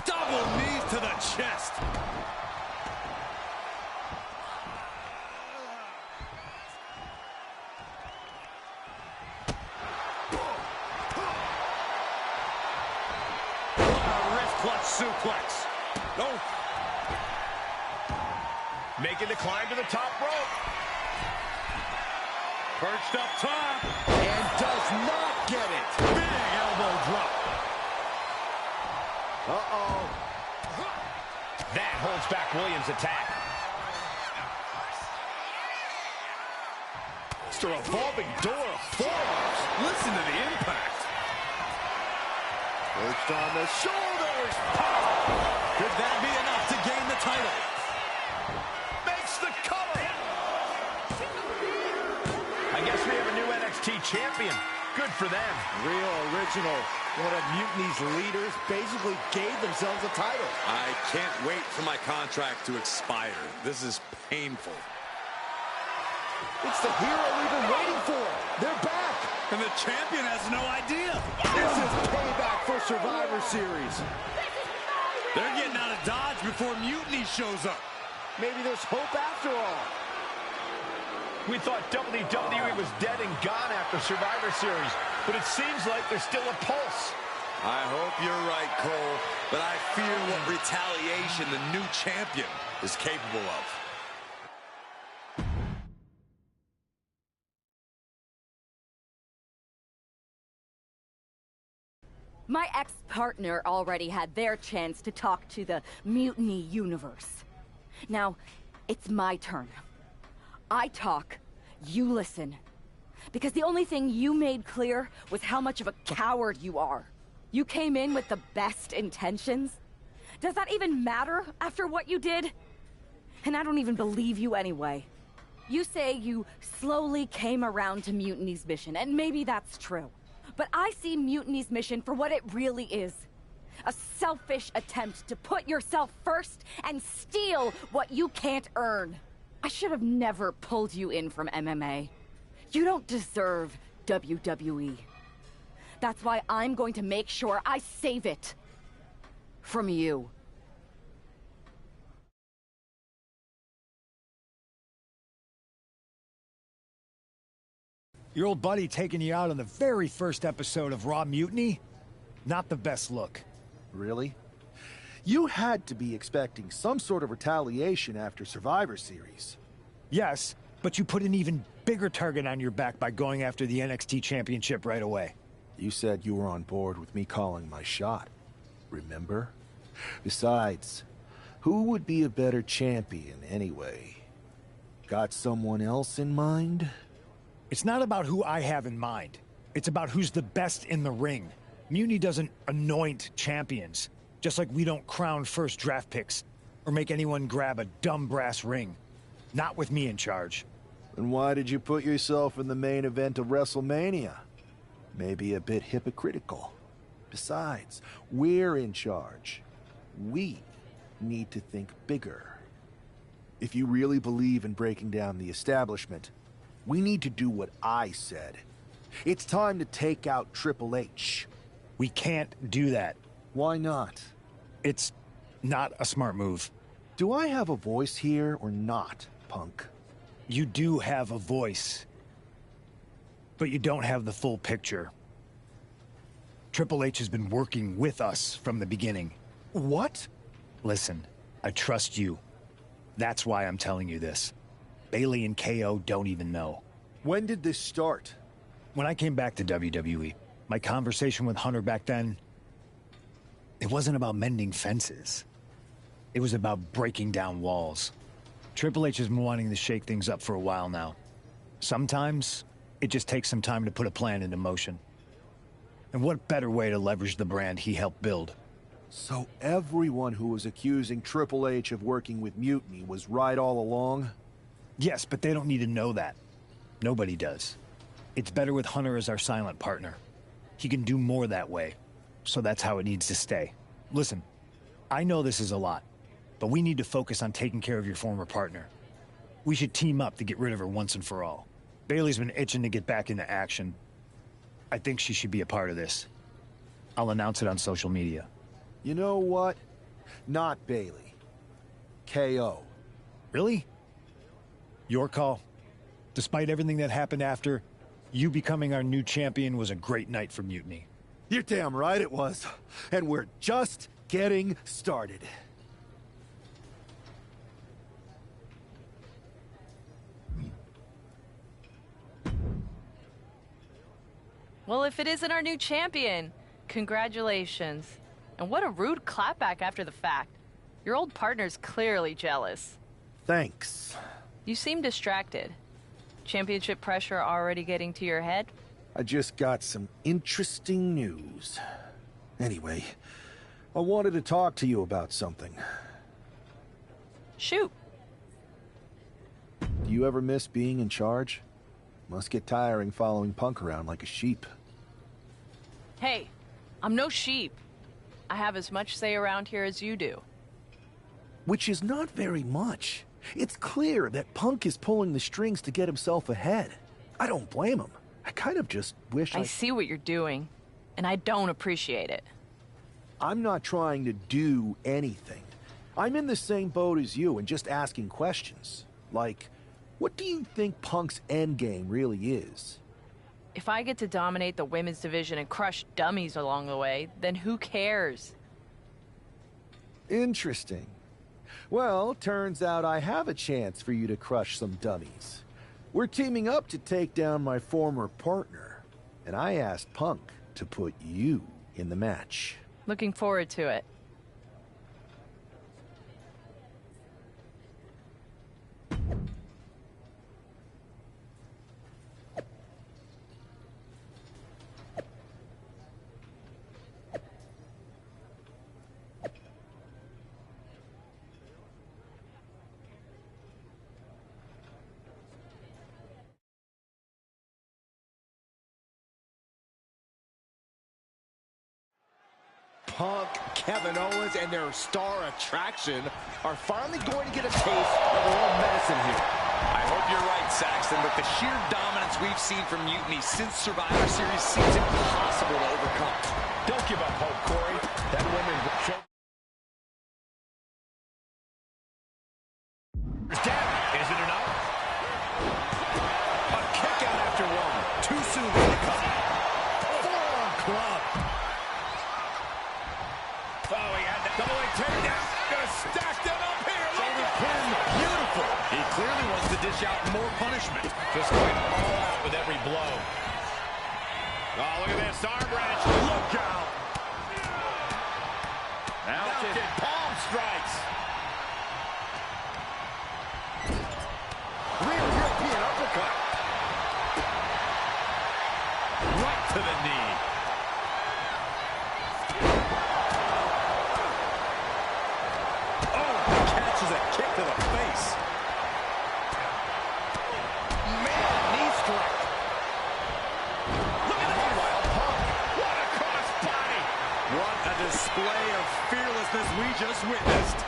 Double knees to the chest. suplex. Oh. Making the climb to the top rope. Perched up top. And does not get it. Big elbow drop. Uh-oh. That holds back Williams' attack. It's a revolving door of forearms. Listen to the impact. Perched on the shoulders. Could that be enough to gain the title? Makes the cover. I guess we have a new NXT champion. Good for them. Real original. One of Mutiny's leaders basically gave themselves a title. I can't wait for my contract to expire. This is painful. It's the hero we've been waiting for. They're back. And the champion has no idea. This is payback for Survivor Series. They're getting out of Dodge before Mutiny shows up. Maybe there's hope after all. We thought WWE was dead and gone after Survivor Series, but it seems like there's still a pulse. I hope you're right, Cole, but I fear what retaliation the new champion is capable of. My ex-partner already had their chance to talk to the Mutiny Universe. Now, it's my turn. I talk, you listen. Because the only thing you made clear was how much of a coward you are. You came in with the best intentions. Does that even matter after what you did? And I don't even believe you anyway. You say you slowly came around to Mutiny's mission, and maybe that's true. But I see Mutiny's mission for what it really is. A selfish attempt to put yourself first and steal what you can't earn. I should have never pulled you in from MMA. You don't deserve WWE. That's why I'm going to make sure I save it. From you. Your old buddy taking you out on the very first episode of Raw Mutiny? Not the best look. Really? You had to be expecting some sort of retaliation after Survivor Series. Yes, but you put an even bigger target on your back by going after the NXT Championship right away. You said you were on board with me calling my shot. Remember? Besides, who would be a better champion anyway? Got someone else in mind? It's not about who I have in mind. It's about who's the best in the ring. Mutiny doesn't anoint champions, just like we don't crown first draft picks or make anyone grab a dumb brass ring. Not with me in charge. Then why did you put yourself in the main event of WrestleMania? Maybe a bit hypocritical. Besides, we're in charge. We need to think bigger. If you really believe in breaking down the establishment, we need to do what I said. It's time to take out Triple H. We can't do that. Why not? It's not a smart move. Do I have a voice here or not, punk? You do have a voice. But you don't have the full picture. Triple H has been working with us from the beginning. What? Listen, I trust you. That's why I'm telling you this. Bayley and KO don't even know. When did this start? When I came back to WWE, my conversation with Hunter back then, it wasn't about mending fences. It was about breaking down walls. Triple H has been wanting to shake things up for a while now. Sometimes, it just takes some time to put a plan into motion. And what better way to leverage the brand he helped build? So everyone who was accusing Triple H of working with Mutiny was right all along? Yes, but they don't need to know that. Nobody does. It's better with Hunter as our silent partner. He can do more that way, so that's how it needs to stay. Listen, I know this is a lot, but we need to focus on taking care of your former partner. We should team up to get rid of her once and for all. Bayley's been itching to get back into action. I think she should be a part of this. I'll announce it on social media. You know what? Not Bayley. KO. Really? Your call. Despite everything that happened after, you becoming our new champion was a great night for Mutiny. You're damn right it was. And we're just getting started. Well, if it isn't our new champion, congratulations. And what a rude clapback after the fact. Your old partner's clearly jealous. Thanks. You seem distracted. Championship pressure already getting to your head? I just got some interesting news. Anyway, I wanted to talk to you about something. Shoot. Do you ever miss being in charge? Must get tiring following Punk around like a sheep. Hey, I'm no sheep. I have as much say around here as you do. Which is not very much. It's clear that Punk is pulling the strings to get himself ahead. I don't blame him. I kind of just wish I see what you're doing, and I don't appreciate it. I'm not trying to do anything. I'm in the same boat as you and just asking questions. Like, what do you think Punk's endgame really is? If I get to dominate the women's division and crush dummies along the way, then who cares? Interesting. Well, turns out I have a chance for you to crush some dummies. We're teaming up to take down my former partner, and I asked Punk to put you in the match. Looking forward to it. Punk, Kevin Owens, and their star attraction are finally going to get a taste of their own medicine here. I hope you're right, Saxton, but the sheer dominance we've seen from Mutiny since Survivor Series seems impossible to overcome. Don't give up hope, Corey. That woman showed... Is it enough? A kick out after one. Too soon for the cut. Forearm club. Oh, he had that double leg takedown. Gonna stack them up here. Shoulder pin. Beautiful. He clearly wants to dish out more punishment. Just going all out with every blow. Oh, look at this. Arm wrench. Look out. Mounted palm strikes. Real European uppercut. Right to the knee. Oh, catches a kick to the face. Man, knee strike. Look at that. Wild Punk. What a cross body. What a display of fearlessness we just witnessed.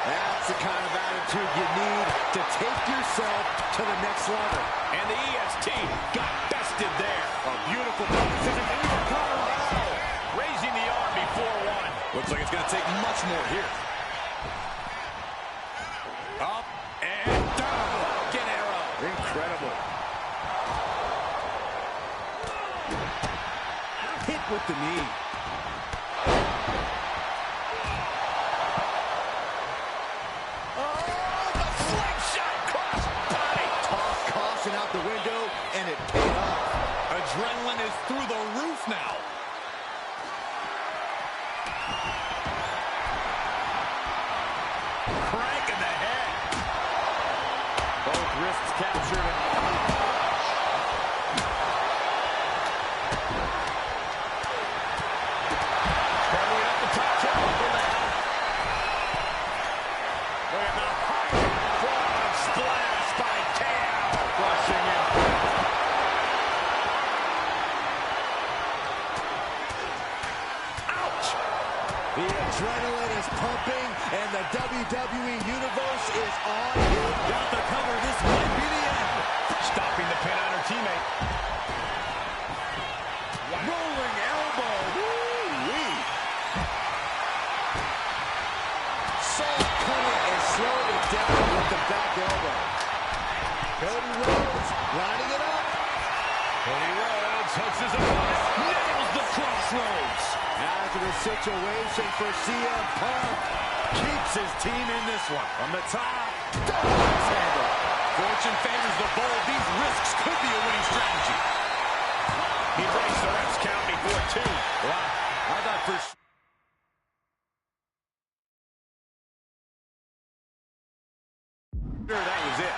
That's the kind of attitude you need to take yourself to the next level. And the EST got bested there. A beautiful decision. Into the corner. Raising the arm before one. Looks like it's going to take much more here. Up and down. Get arrow. Incredible. Hit with the knee. Out the window, and it paid off. Adrenaline is through the roof now. Crank in the head. Both wrists captured. Traveling up the top rope. Look at the frog splash by KO. Rushing in. Ouch! The adrenaline is pumping, and the WWE Universe is on his Got the cover. This might be the end. Stopping the pin on her teammate. Wow. Rolling elbow. Woo-wee. Saw it coming and slowed it down with the back elbow. Cody Rhodes lining it up. Cody Rhodes hooks his opponent. Nails the crossroads. After the situation for CM Punk. Keeps his team in this one. From the top. Handle. Fortune favors the bold. These risks could be a winning strategy. He breaks the ref's count before 2. Wow. I thought for sure. That was it.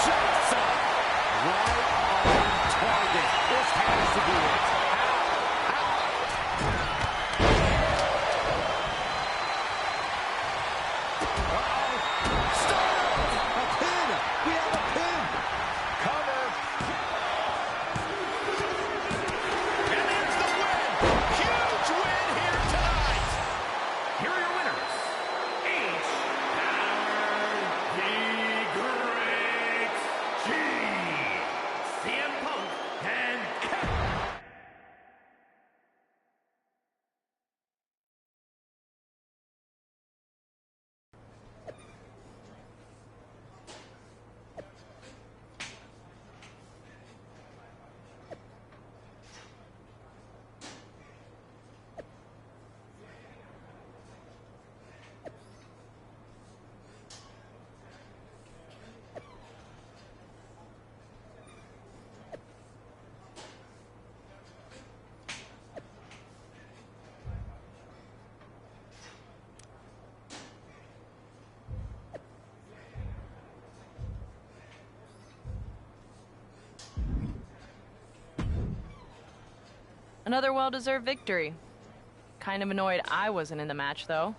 Shots up. Right on target. This has to be it. Another well-deserved victory. Kind of annoyed I wasn't in the match, though.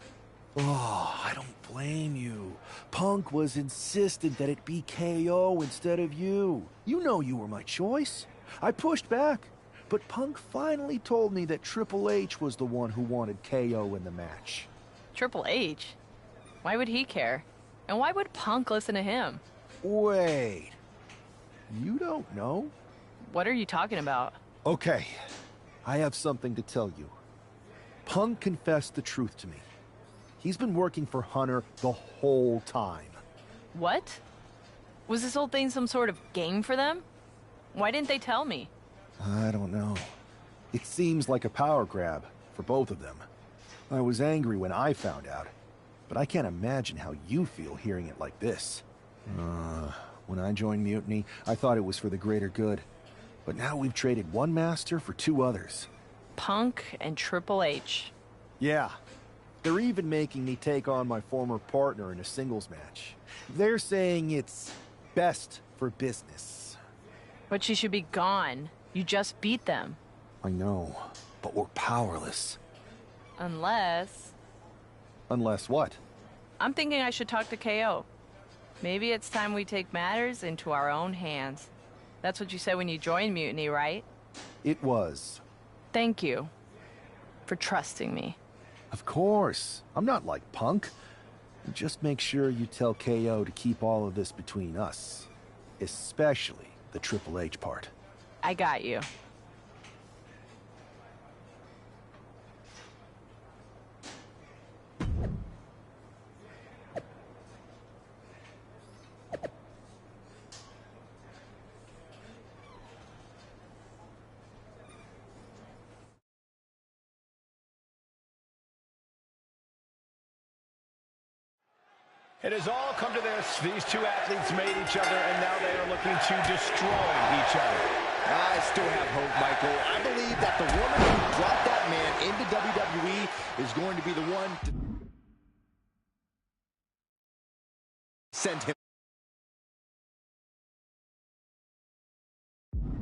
Oh, I don't blame you. Punk was insistent that it be KO instead of you. You know you were my choice. I pushed back, but Punk finally told me that Triple H was the one who wanted KO in the match. Triple H? Why would he care? And why would Punk listen to him? Wait. You don't know? What are you talking about? Okay. I have something to tell you. Punk confessed the truth to me. He's been working for Hunter the whole time. What? Was this whole thing some sort of game for them? Why didn't they tell me? I don't know. It seems like a power grab for both of them. I was angry when I found out, but I can't imagine how you feel hearing it like this. When I joined Mutiny, I thought it was for the greater good. But now we've traded one master for 2 others. Punk and Triple H. Yeah. They're even making me take on my former partner in a singles match. They're saying it's best for business. But she should be gone. You just beat them. I know, but we're powerless. Unless... Unless what? I'm thinking I should talk to KO. Maybe it's time we take matters into our own hands. That's what you said when you joined Mutiny, right? It was. Thank you for trusting me. Of course. I'm not like Punk. Just make sure you tell KO to keep all of this between us. Especially the Triple H part. I got you. It has all come to this. These 2 athletes made each other, and now they are looking to destroy each other. I still have hope, Michael. I believe that the woman who brought that man into WWE is going to be the one to send him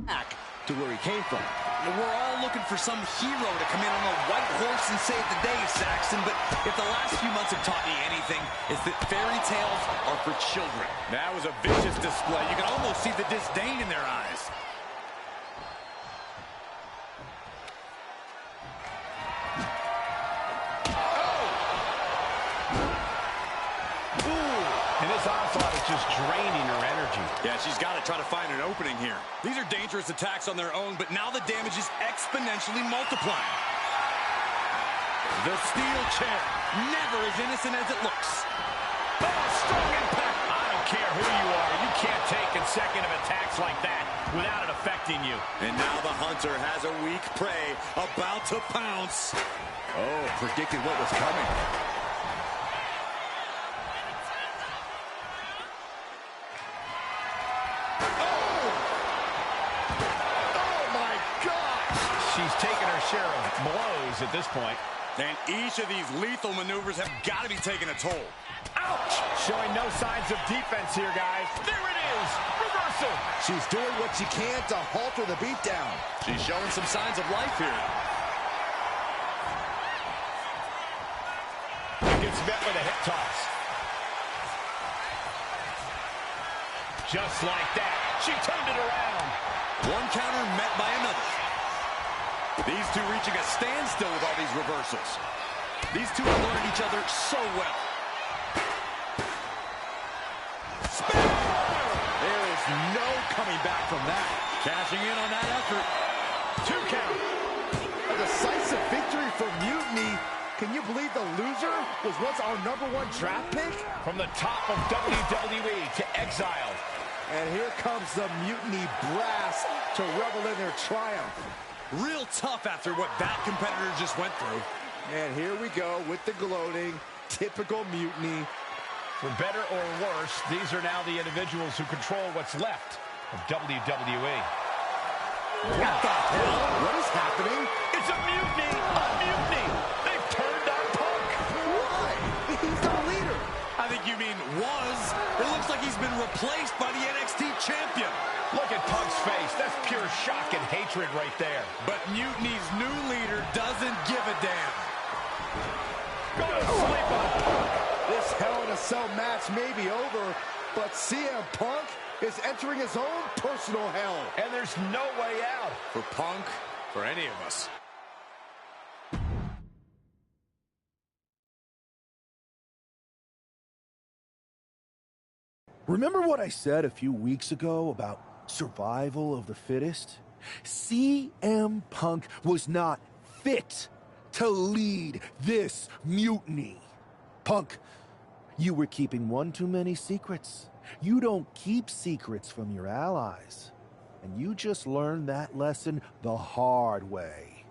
back to where he came from. We're all looking for some hero to come in on a white horse and save the day, Saxton, but if the last few months have taught me anything, it's that fairy tales are for children. That was a vicious display. You can almost see the disdain in their eyes. And this onslaught is just draining her energy. Yeah, she's got to try to find an opening here. These are dangerous attacks on their own, but now the damage is exponentially multiplying. The steel chair, never as innocent as it looks. Oh, strong impact. I don't care who you are. You can't take consecutive attacks like that without it affecting you. And now the hunter has a weak prey about to pounce. Oh, predicted what was coming. She's taken her share of blows at this point. And each of these lethal maneuvers have got to be taking a toll. Ouch! Showing no signs of defense here, guys. There it is! Reversal! She's doing what she can to halter the beatdown. She's showing some signs of life here. Gets met with a hip toss. Just like that, she turned it around. One counter met by another. These two reaching a standstill with all these reversals. These two have learned each other so well. There is no coming back from that. Cashing in on that effort. 2 count. A decisive victory for Mutiny. Can you believe the loser was once our #1 draft pick? From the top of WWE to exile. And here comes the Mutiny brass to revel in their triumph. Real tough after what that competitor just went through. And here we go with the gloating. Typical Mutiny. For better or worse, these are now the individuals who control what's left of WWE. What the hell? What is happening? It's a mutiny! A mutiny! They've turned on Punk! Why? He's the leader. I think you mean was. It looks like he's been replaced by the NXT champion. Look at Punk's face. That's pure shock and hatred right there. But Mutiny's new leader doesn't give a damn. Go to sleep on Punk. This Hell in a Cell match may be over, but CM Punk is entering his own personal hell. And there's no way out. For Punk, for any of us. Remember what I said a few weeks ago about survival of the fittest? CM Punk was not fit to lead this mutiny. Punk, you were keeping one too many secrets. You don't keep secrets from your allies. And you just learned that lesson the hard way.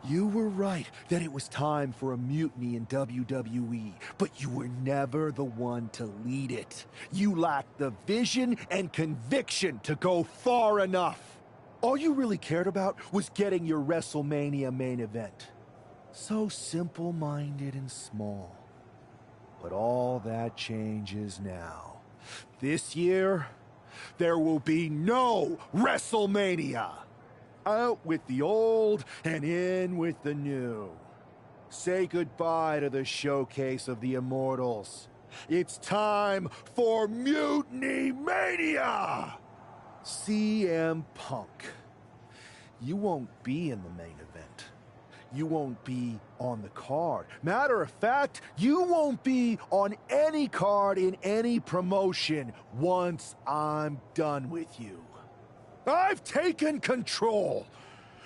You were right that it was time for a mutiny in WWE, but you were never the one to lead it. You lacked the vision and conviction to go far enough. All you really cared about was getting your WrestleMania main event. So simple-minded and small. But all that changes now. This year, there will be no WrestleMania. Out with the old and in with the new. Say goodbye to the showcase of the Immortals. It's time for Mutiny Mania! CM Punk. You won't be in the main event. You won't be on the card. Matter of fact, you won't be on any card in any promotion once I'm done with you. I've taken control,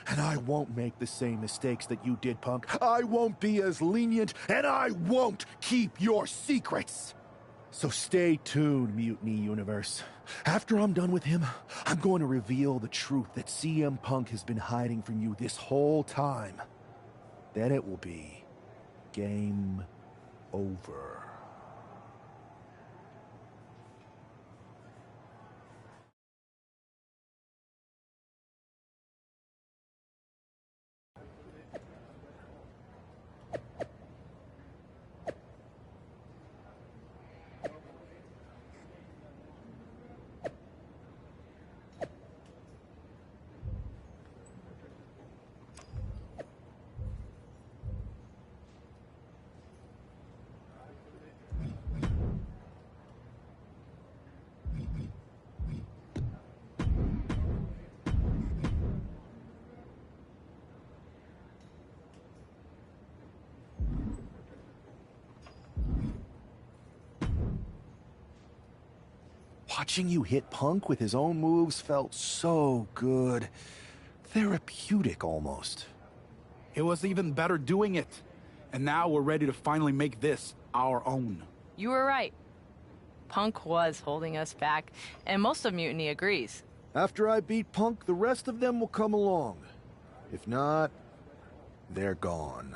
and I won't make the same mistakes that you did, Punk. I won't be as lenient, and I won't keep your secrets. So stay tuned, Mutiny Universe. After I'm done with him, I'm going to reveal the truth that CM Punk has been hiding from you this whole time. Then it will be game over. Watching you hit Punk with his own moves felt so good. Therapeutic, almost. It was even better doing it. And now we're ready to finally make this our own. You were right. Punk was holding us back, and most of Mutiny agrees. After I beat Punk, the rest of them will come along. If not, they're gone.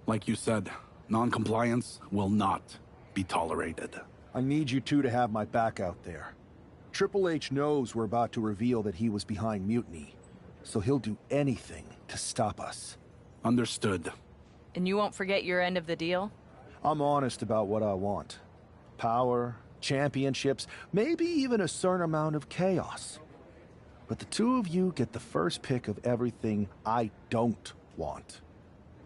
Like you said, non-compliance will not be tolerated. I need you two to have my back out there. Triple H knows we're about to reveal that he was behind Mutiny, so he'll do anything to stop us. Understood. And you won't forget your end of the deal? I'm honest about what I want. Power, championships, maybe even a certain amount of chaos. But the two of you get the first pick of everything I don't want.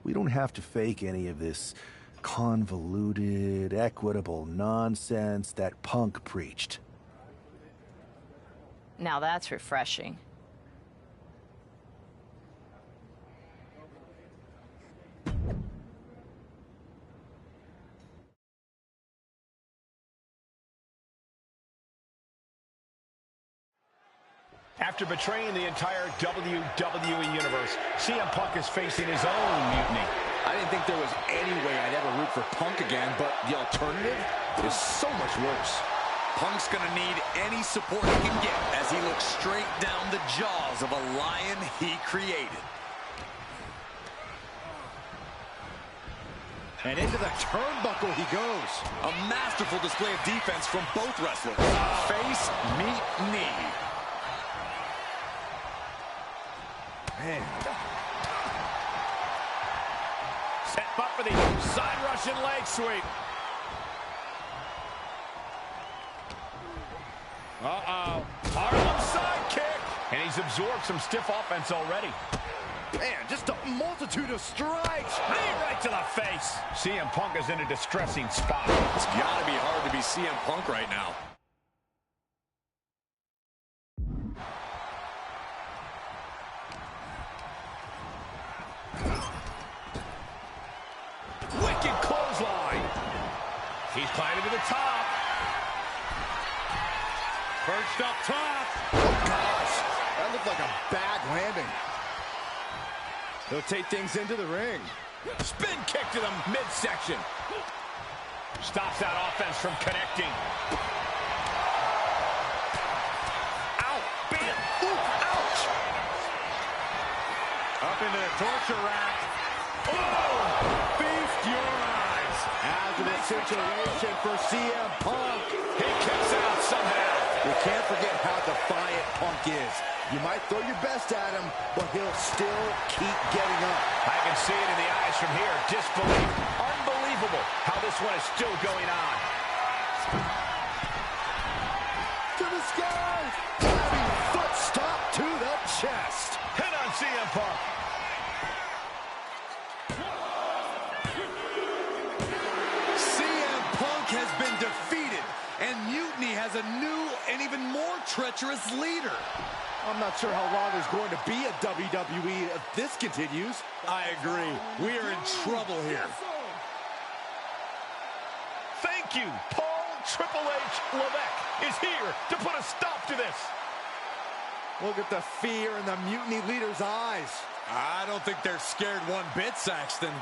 We don't have to fake any of this convoluted, equitable nonsense that Punk preached. Now that's refreshing. After betraying the entire WWE Universe, CM Punk is facing his own mutiny. I didn't think there was any way I'd ever root for Punk again, but the alternative is so much worse. Punk's gonna need any support he can get as he looks straight down the jaws of a lion he created. And into the turnbuckle he goes. A masterful display of defense from both wrestlers. Face, meet, knee. Man. Set up for the side Russian leg sweep. Uh-oh. Harlem sidekick. And he's absorbed some stiff offense already. Man, just a multitude of strikes. Knee right to the face. CM Punk is in a distressing spot. It's gotta be hard to be CM Punk right now. Wicked clothesline. He's climbing to the top. Perched up top. Oh, gosh. That looked like a bad landing. He'll take things into the ring. Spin kick to the midsection. Stops that offense from connecting. Ow. Bam. Ooh, ouch. Up into the torture rack. Oh! Feast your eyes. Hazardous situation for CM Punk. He kicks out somehow. You can't forget how defiant Punk is. You might throw your best at him, but he'll still keep getting up. I can see it in the eyes from here. Disbelief. Unbelievable how this one is still going on. To the sky. Grabbing foot stop to the chest. Hit on CM Punk. CM Punk has been defeated, and Mutiny has a new and even more treacherous leader. I'm not sure how long there's going to be a WWE if this continues. I agree. We are in trouble here. Thank you. Paul Triple H Levesque is here to put a stop to this. Look at the fear in the Mutiny leader's eyes. I don't think they're scared one bit, Saxton.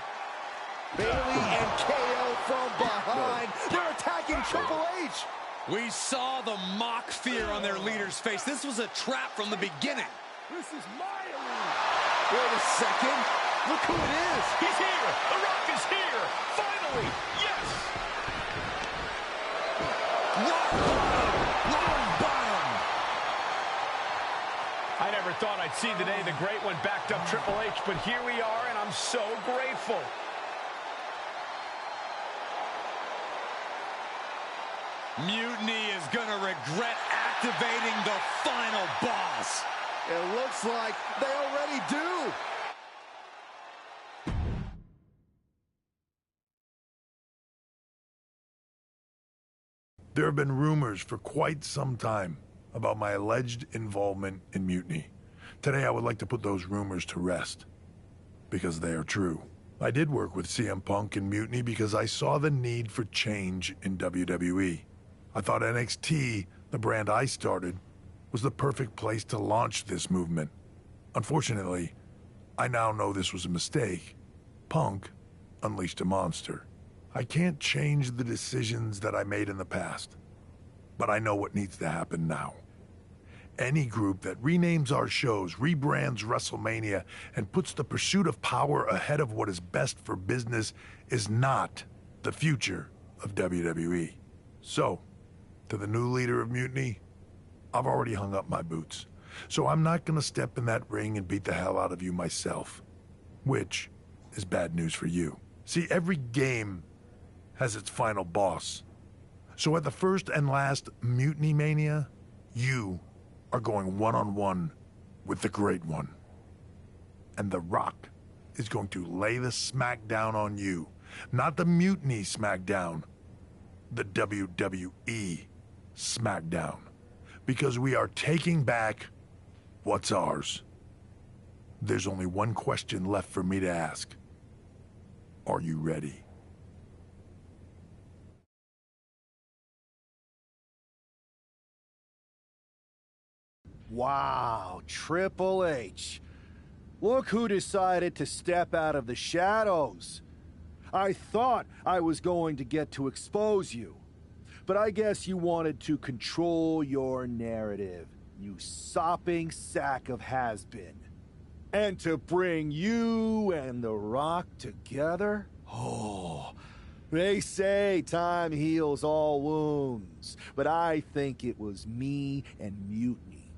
Bailey and KO from behind. They're attacking Triple H. We saw the mock fear on their leader's face. This was a trap from the beginning. This is my arena. Wait a second. Look who it is. He's here. The Rock is here. Finally. Yes. Rock bottom. I never thought I'd see the day the Great One backed up Triple H, but here we are, and I'm so grateful. Mutiny is going to regret activating the final boss. It looks like they already do. There have been rumors for quite some time about my alleged involvement in Mutiny. Today I would like to put those rumors to rest, because they are true. I did work with CM Punk in Mutiny because I saw the need for change in WWE. I thought NXT, the brand I started, was the perfect place to launch this movement. Unfortunately, I now know this was a mistake. Punk unleashed a monster. I can't change the decisions that I made in the past, but I know what needs to happen now. Any group that renames our shows, rebrands WrestleMania, and puts the pursuit of power ahead of what is best for business is not the future of WWE. So, to the new leader of Mutiny, I've already hung up my boots. So I'm not gonna step in that ring and beat the hell out of you myself. Which is bad news for you. See, every game has its final boss. So at the first and last Mutiny Mania, you are going one-on-one with the Great One. And The Rock is going to lay the smackdown on you. Not the Mutiny smackdown, the WWE smackdown. Because we are taking back what's ours. There's only one question left for me to ask. Are you ready? Wow, Triple H. Look who decided to step out of the shadows. I thought I was going to get to expose you, but I guess you wanted to control your narrative, you sopping sack of has-been. And to bring you and The Rock together? Oh, they say time heals all wounds, but I think it was me and Mutiny.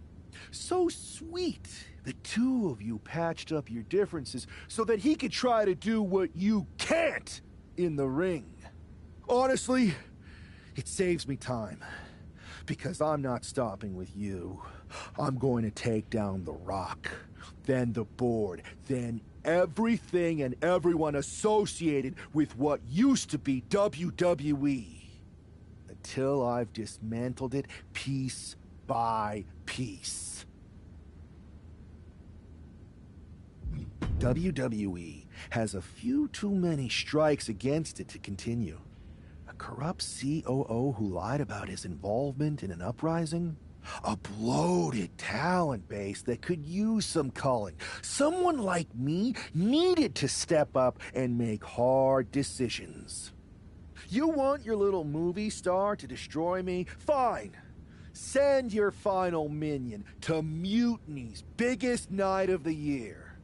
So sweet, the two of you patched up your differences so that he could try to do what you can't in the ring. Honestly, it saves me time, because I'm not stopping with you. I'm going to take down The Rock, then the board, then everything and everyone associated with what used to be WWE, until I've dismantled it piece by piece. WWE has a few too many strikes against it to continue. A corrupt COO who lied about his involvement in an uprising? A bloated talent base that could use some culling. Someone like me needed to step up and make hard decisions. You want your little movie star to destroy me? Fine. Send your final minion to Mutiny's biggest night of the year.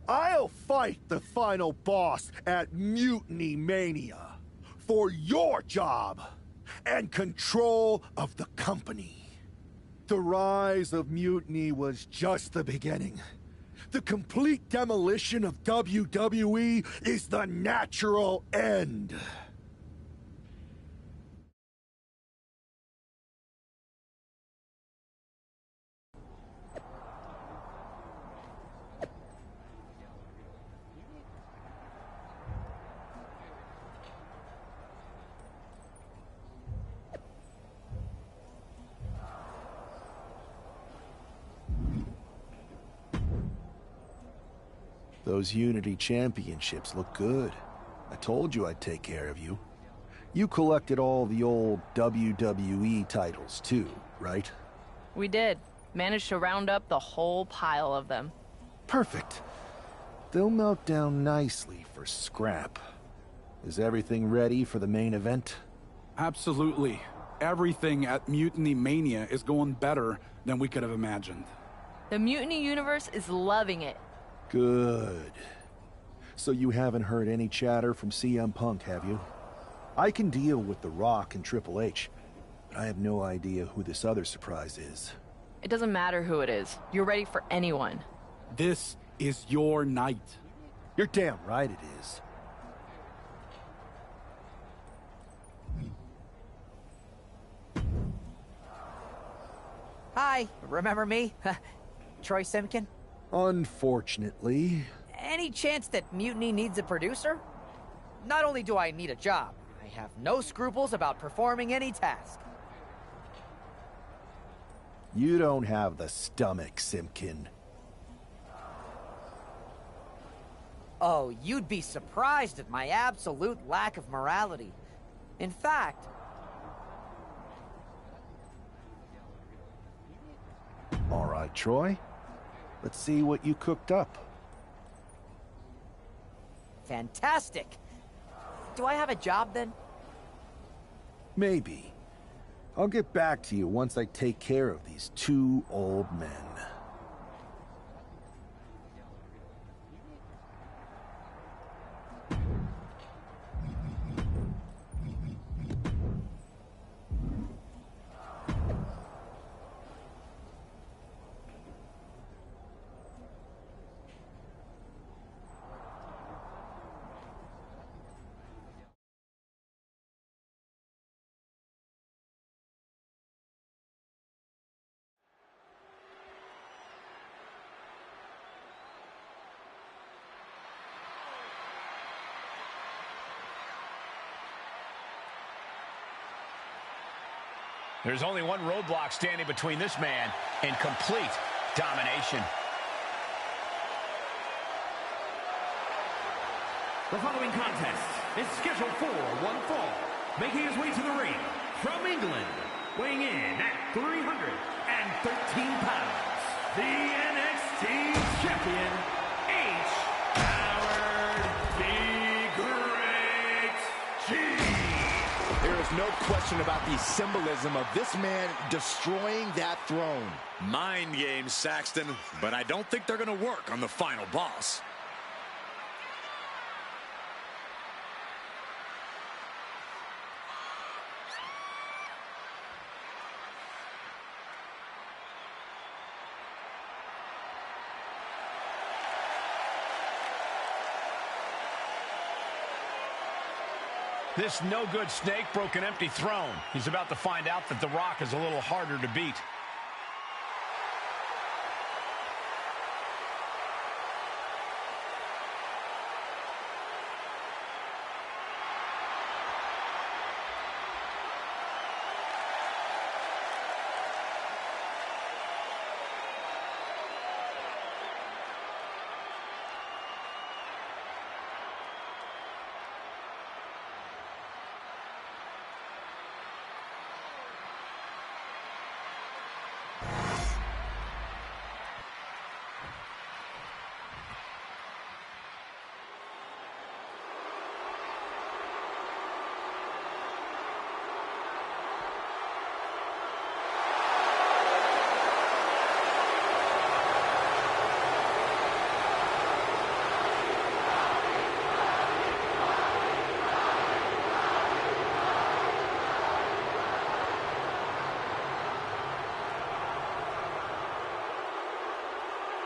I'll fight the final boss at Mutiny Mania for your job and control of the company. The rise of Mutiny was just the beginning. The complete demolition of WWE is the natural end. Those Unity Championships look good. I told you I'd take care of you. You collected all the old WWE titles too, right? We did. Managed to round up the whole pile of them. Perfect. They'll melt down nicely for scrap. Is everything ready for the main event? Absolutely. Everything at Mutiny Mania is going better than we could have imagined. The Mutiny universe is loving it. Good. So you haven't heard any chatter from CM Punk, have you? I can deal with The Rock and Triple H, but I have no idea who this other surprise is. It doesn't matter who it is. You're ready for anyone. This is your night. You're damn right it is. Hi, remember me? Troy Simkin? Unfortunately. Any chance that Mutiny needs a producer? Not only do I need a job, I have no scruples about performing any task. You don't have the stomach, Simkin. Oh, you'd be surprised at my absolute lack of morality. In fact... All right, Troy. Let's see what you cooked up. Fantastic! Do I have a job then? Maybe. I'll get back to you once I take care of these two old men. There's only one roadblock standing between this man and complete domination. The following contest is scheduled for one fall. Making his way to the ring from England, weighing in at 313 pounds, the NXT champion, Howard the Great G. There is no question about the symbolism of this man destroying that throne. Mind games, Saxton, but I don't think they're going to work on the final boss. This no-good snake broke an empty throne. He's about to find out that The Rock is a little harder to beat.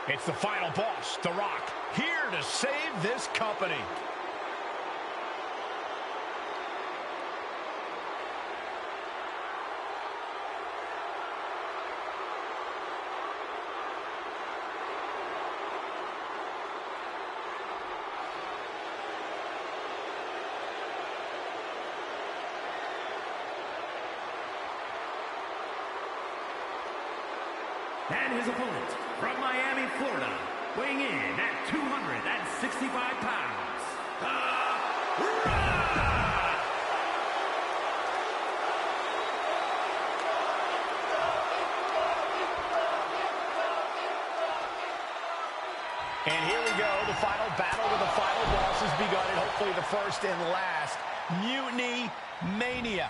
It's the final boss, The Rock, here to save this company. And his opponent, from Miami, Florida, weighing in at 265 pounds, The Rock! And here we go, the final battle with the final boss has begun, and hopefully the first and last, Mutiny Mania.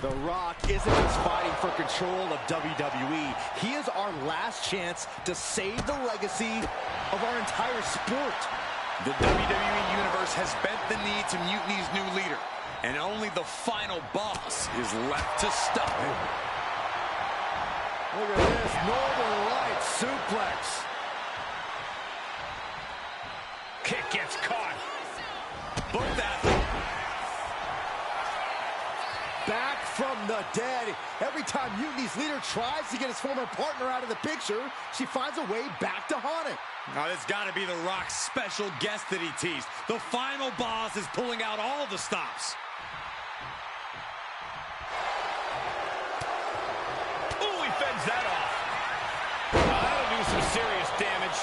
The Rock isn't just fighting for control of WWE. He is our last chance to save the legacy of our entire sport. The WWE Universe has bent the knee to Mutiny's new leader, and only the final boss is left to stop him. Look at this, Northern Lights suplex. Kick gets caught. Both athletes. Back from the dead. Every time Mutiny's leader tries to get his former partner out of the picture, she finds a way back to haunt it. Now, this got to be The Rock's special guest that he teased. The final boss is pulling out all the stops. Ooh, he fends that off. That'll do some serious damage.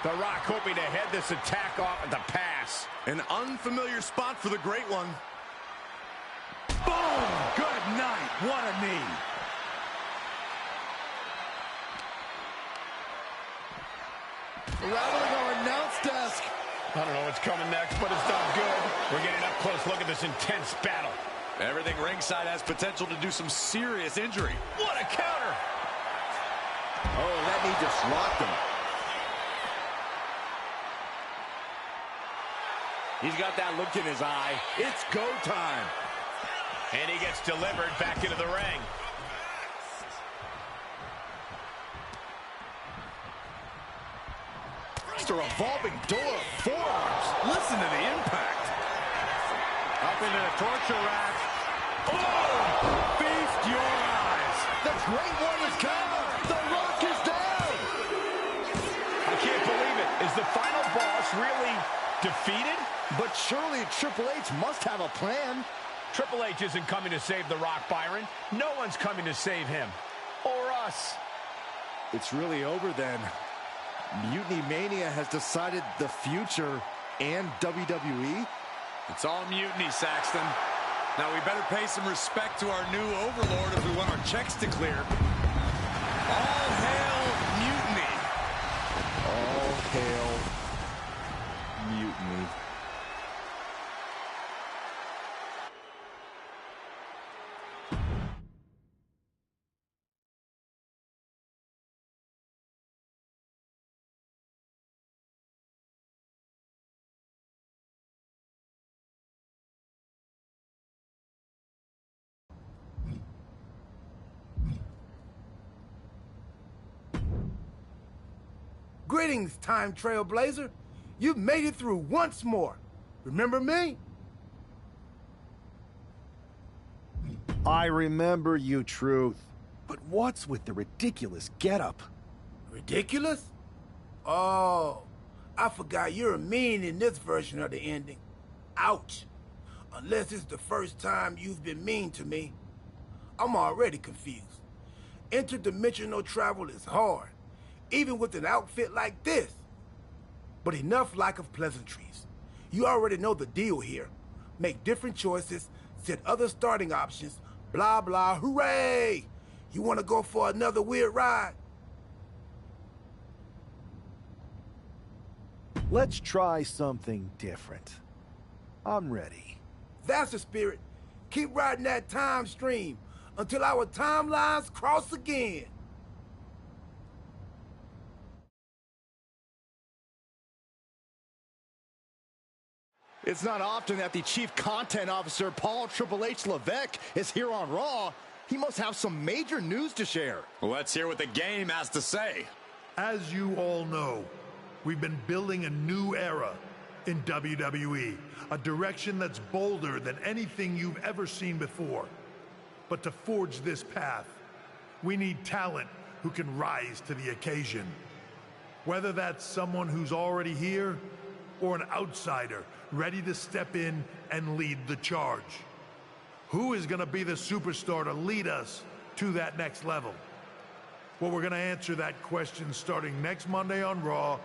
The Rock hoping to head this attack off at the pass. An unfamiliar spot for the Great One. Boom! Good night. What a knee. Rattling our announce desk. I don't know what's coming next, but it's not good. We're getting up close. Look at this intense battle. Everything ringside has potential to do some serious injury. What a counter! Oh, that knee just rocked him. He's got that look in his eye. It's go time. And he gets delivered back into the ring. Just a revolving door of forearms. Listen to the impact. Up into the torture rack. Oh! Feast your eyes. The Great One is counter. The Rock is down. I can't believe it. Is the final boss really defeated? But surely Triple H must have a plan. Triple H isn't coming to save The Rock, Byron. No one's coming to save him. Or us. It's really over then. Mutiny Mania has decided the future and WWE. It's all mutiny, Saxton. Now we better pay some respect to our new overlord if we want our checks to clear. All hail mutiny. All hail mutiny. Greetings, Time Trailblazer. You've made it through once more. Remember me? I remember you, Truth. But what's with the ridiculous getup? Ridiculous? Oh, I forgot you're mean in this version of the ending. Ouch. Unless it's the first time you've been mean to me. I'm already confused. Interdimensional travel is hard, even with an outfit like this. But enough lack of pleasantries. You already know the deal here. Make different choices, set other starting options, blah, blah, hooray! You want to go for another weird ride? Let's try something different. I'm ready. That's the spirit. Keep riding that time stream until our timelines cross again. It's not often that the Chief Content Officer, Paul Triple H Levesque, is here on Raw. He must have some major news to share. Let's hear what the game has to say. As you all know, we've been building a new era in WWE, a direction that's bolder than anything you've ever seen before. But to forge this path, we need talent who can rise to the occasion. Whether that's someone who's already here or an outsider ready to step in and lead the charge. Who is going to be the superstar to lead us to that next level? Well, we're going to answer that question starting next Monday on Raw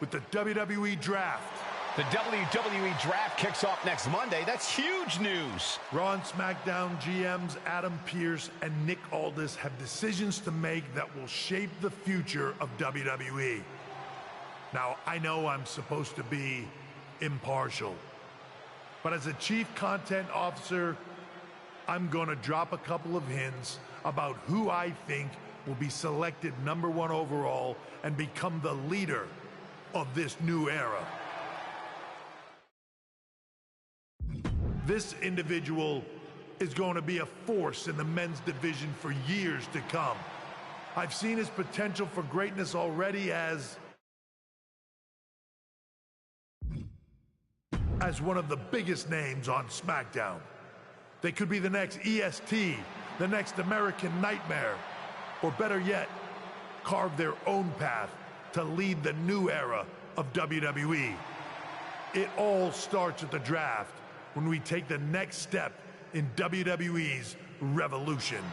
with the WWE Draft. The WWE Draft kicks off next Monday. That's huge news. Raw and SmackDown GMs Adam Pearce and Nick Aldis have decisions to make that will shape the future of WWE. Now, I know I'm supposed to be impartial, but as a Chief Content Officer, I'm going to drop a couple of hints about who I think will be selected #1 overall and become the leader of this new era. This individual is going to be a force in the men's division for years to come. I've seen his potential for greatness already as one of the biggest names on SmackDown. They could be the next EST, the next American Nightmare, or better yet, carve their own path to lead the new era of WWE. It all starts at the draft when we take the next step in WWE's revolution.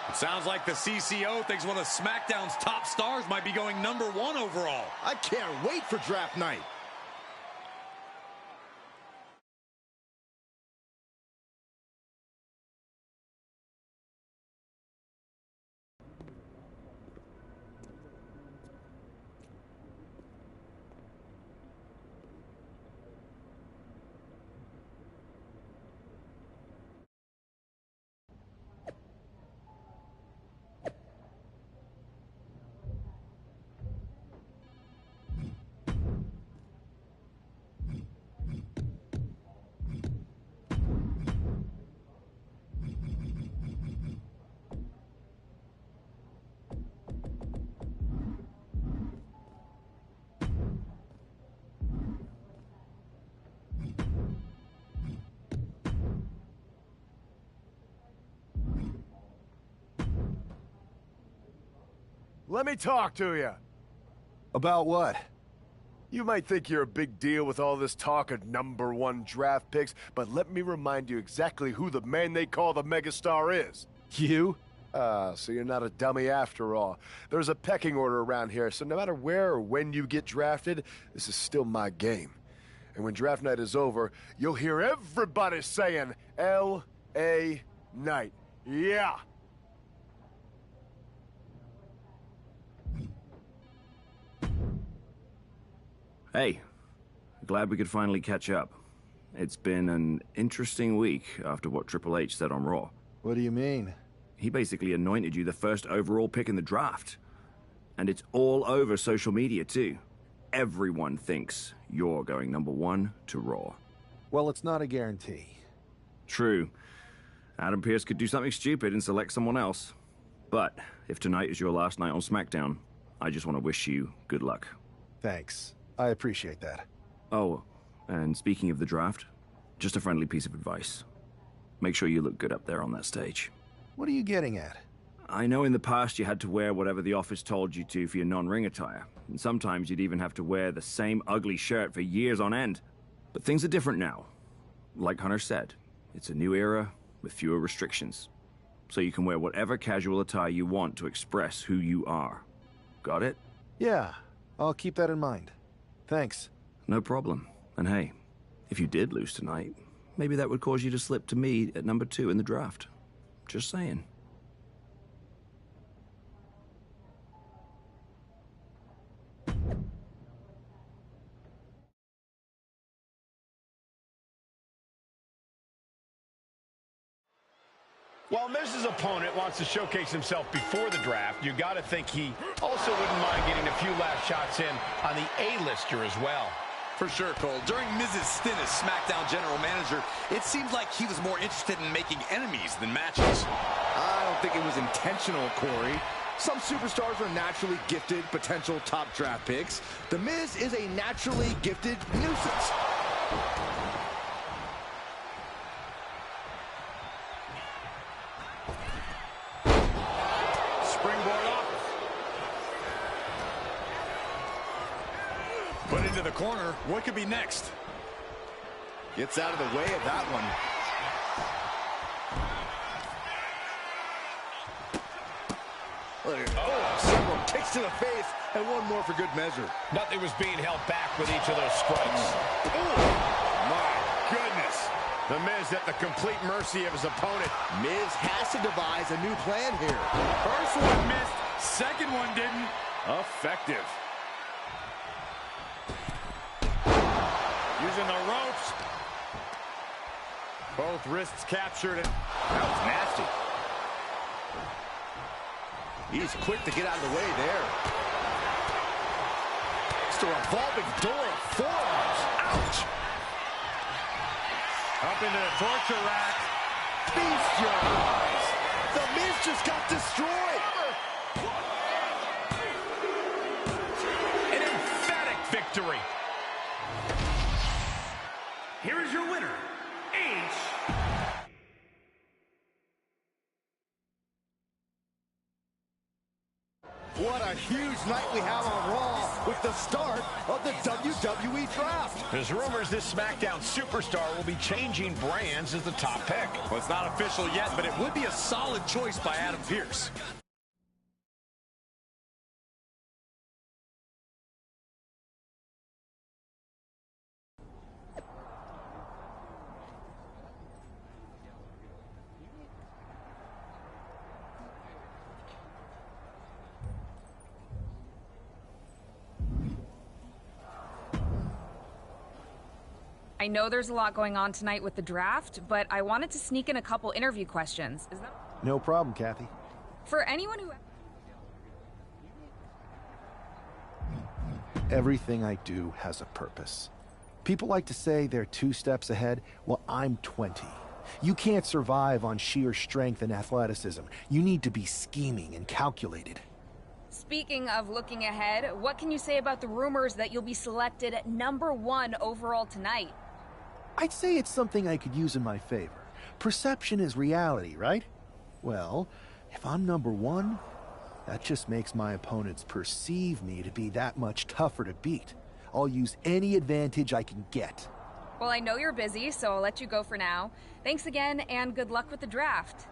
It sounds like the CCO thinks one of SmackDown's top stars might be going #1 overall. I can't wait for draft night. let me talk to you. About what? You might think you're a big deal with all this talk of #1 draft picks, but let me remind you exactly who the man they call the megastar is. You? So you're not a dummy after all. There's a pecking order around here, so no matter where or when you get drafted, this is still my game. And when draft night is over, you'll hear everybody saying, L.A. Knight. Yeah! Hey, glad we could finally catch up. It's been an interesting week after what Triple H said on Raw. What do you mean? He basically anointed you the first overall pick in the draft. And it's all over social media, too. Everyone thinks you're going #1 to Raw. Well, it's not a guarantee. True. Adam Pearce could do something stupid and select someone else. But if tonight is your last night on SmackDown, I just want to wish you good luck. Thanks. I appreciate that. Oh, and speaking of the draft, just a friendly piece of advice. Make sure you look good up there on that stage. What are you getting at? I know in the past you had to wear whatever the office told you to for your non-ring attire. And sometimes you'd even have to wear the same ugly shirt for years on end. But things are different now. Like Hunter said, it's a new era with fewer restrictions. So you can wear whatever casual attire you want to express who you are. Got it? Yeah, I'll keep that in mind. Thanks. No problem. And hey, if you did lose tonight, maybe that would cause you to slip to me at #2 in the draft. Just saying. While Miz's opponent wants to showcase himself before the draft, you gotta think he also wouldn't mind getting a few last shots in on the A-lister as well. For sure, Cole. During Miz's stint as SmackDown General Manager, it seemed like he was more interested in making enemies than matches. I don't think it was intentional, Corey. Some superstars are naturally gifted potential top draft picks. The Miz is a naturally gifted nuisance. Springboard off. Put into the corner. What could be next? Gets out of the way of that one. Oh, several kicks to the face, and one more for good measure. Nothing was being held back with each of those strikes. Oh, my goodness. The Miz at the complete mercy of his opponent. Miz has to devise a new plan here. First one missed, second one didn't. Effective. Using the ropes. Both wrists captured. That was nasty. He's quick to get out of the way there. It's a revolving door of forearms. Ouch! Up into the torture rack. Feast your eyes. The Miz just got destroyed. An emphatic victory. Here is your winner, What a huge night we have on Raw with the start of the WWE Draft. There's rumors this SmackDown superstar will be changing brands as the top pick. Well, it's not official yet, but it would be a solid choice by Adam Pearce. I know there's a lot going on tonight with the draft, but I wanted to sneak in a couple interview questions. Is that... No problem, Kathy. For anyone who... Everything I do has a purpose. People like to say they're 2 steps ahead. Well, I'm 20. You can't survive on sheer strength and athleticism. You need to be scheming and calculated. Speaking of looking ahead, what can you say about the rumors that you'll be selected at #1 overall tonight? I'd say it's something I could use in my favor. Perception is reality, right? Well, if I'm #1, That just makes my opponents perceive me to be that much tougher to beat. I'll use any advantage I can get. Well, I know you're busy, so I'll let you go for now. Thanks again, and good luck with the draft.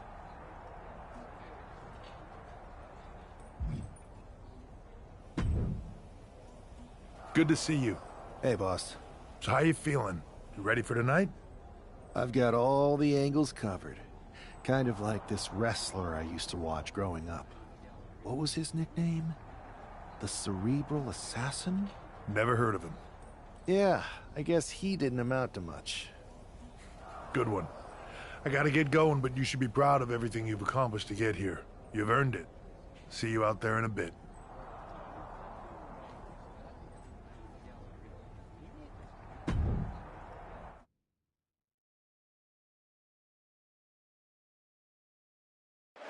Good to see you. Hey, boss. So how you feeling? You ready for tonight? I've got all the angles covered. Kind of like this wrestler I used to watch growing up. What was his nickname? The Cerebral Assassin? Never heard of him. Yeah, I guess he didn't amount to much. Good one. I gotta get going, but you should be proud of everything you've accomplished to get here. You've earned it. See you out there in a bit.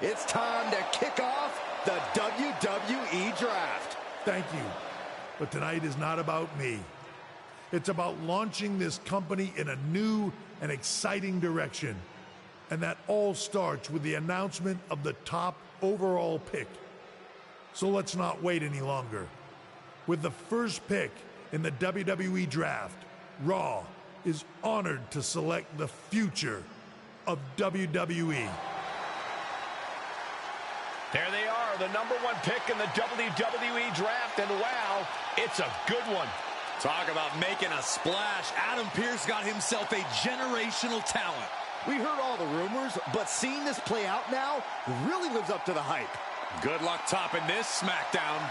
It's time to kick off the WWE Draft. Thank you. But tonight is not about me. It's about launching this company in a new and exciting direction. And that all starts with the announcement of the top overall pick. So let's not wait any longer. With the first pick in the WWE Draft, Raw is honored to select the future of WWE. There they are, the #1 pick in the WWE Draft, and wow, it's a good one. Talk about making a splash. Adam Pearce got himself a generational talent. We heard all the rumors, but seeing this play out now really lives up to the hype. Good luck topping this SmackDown.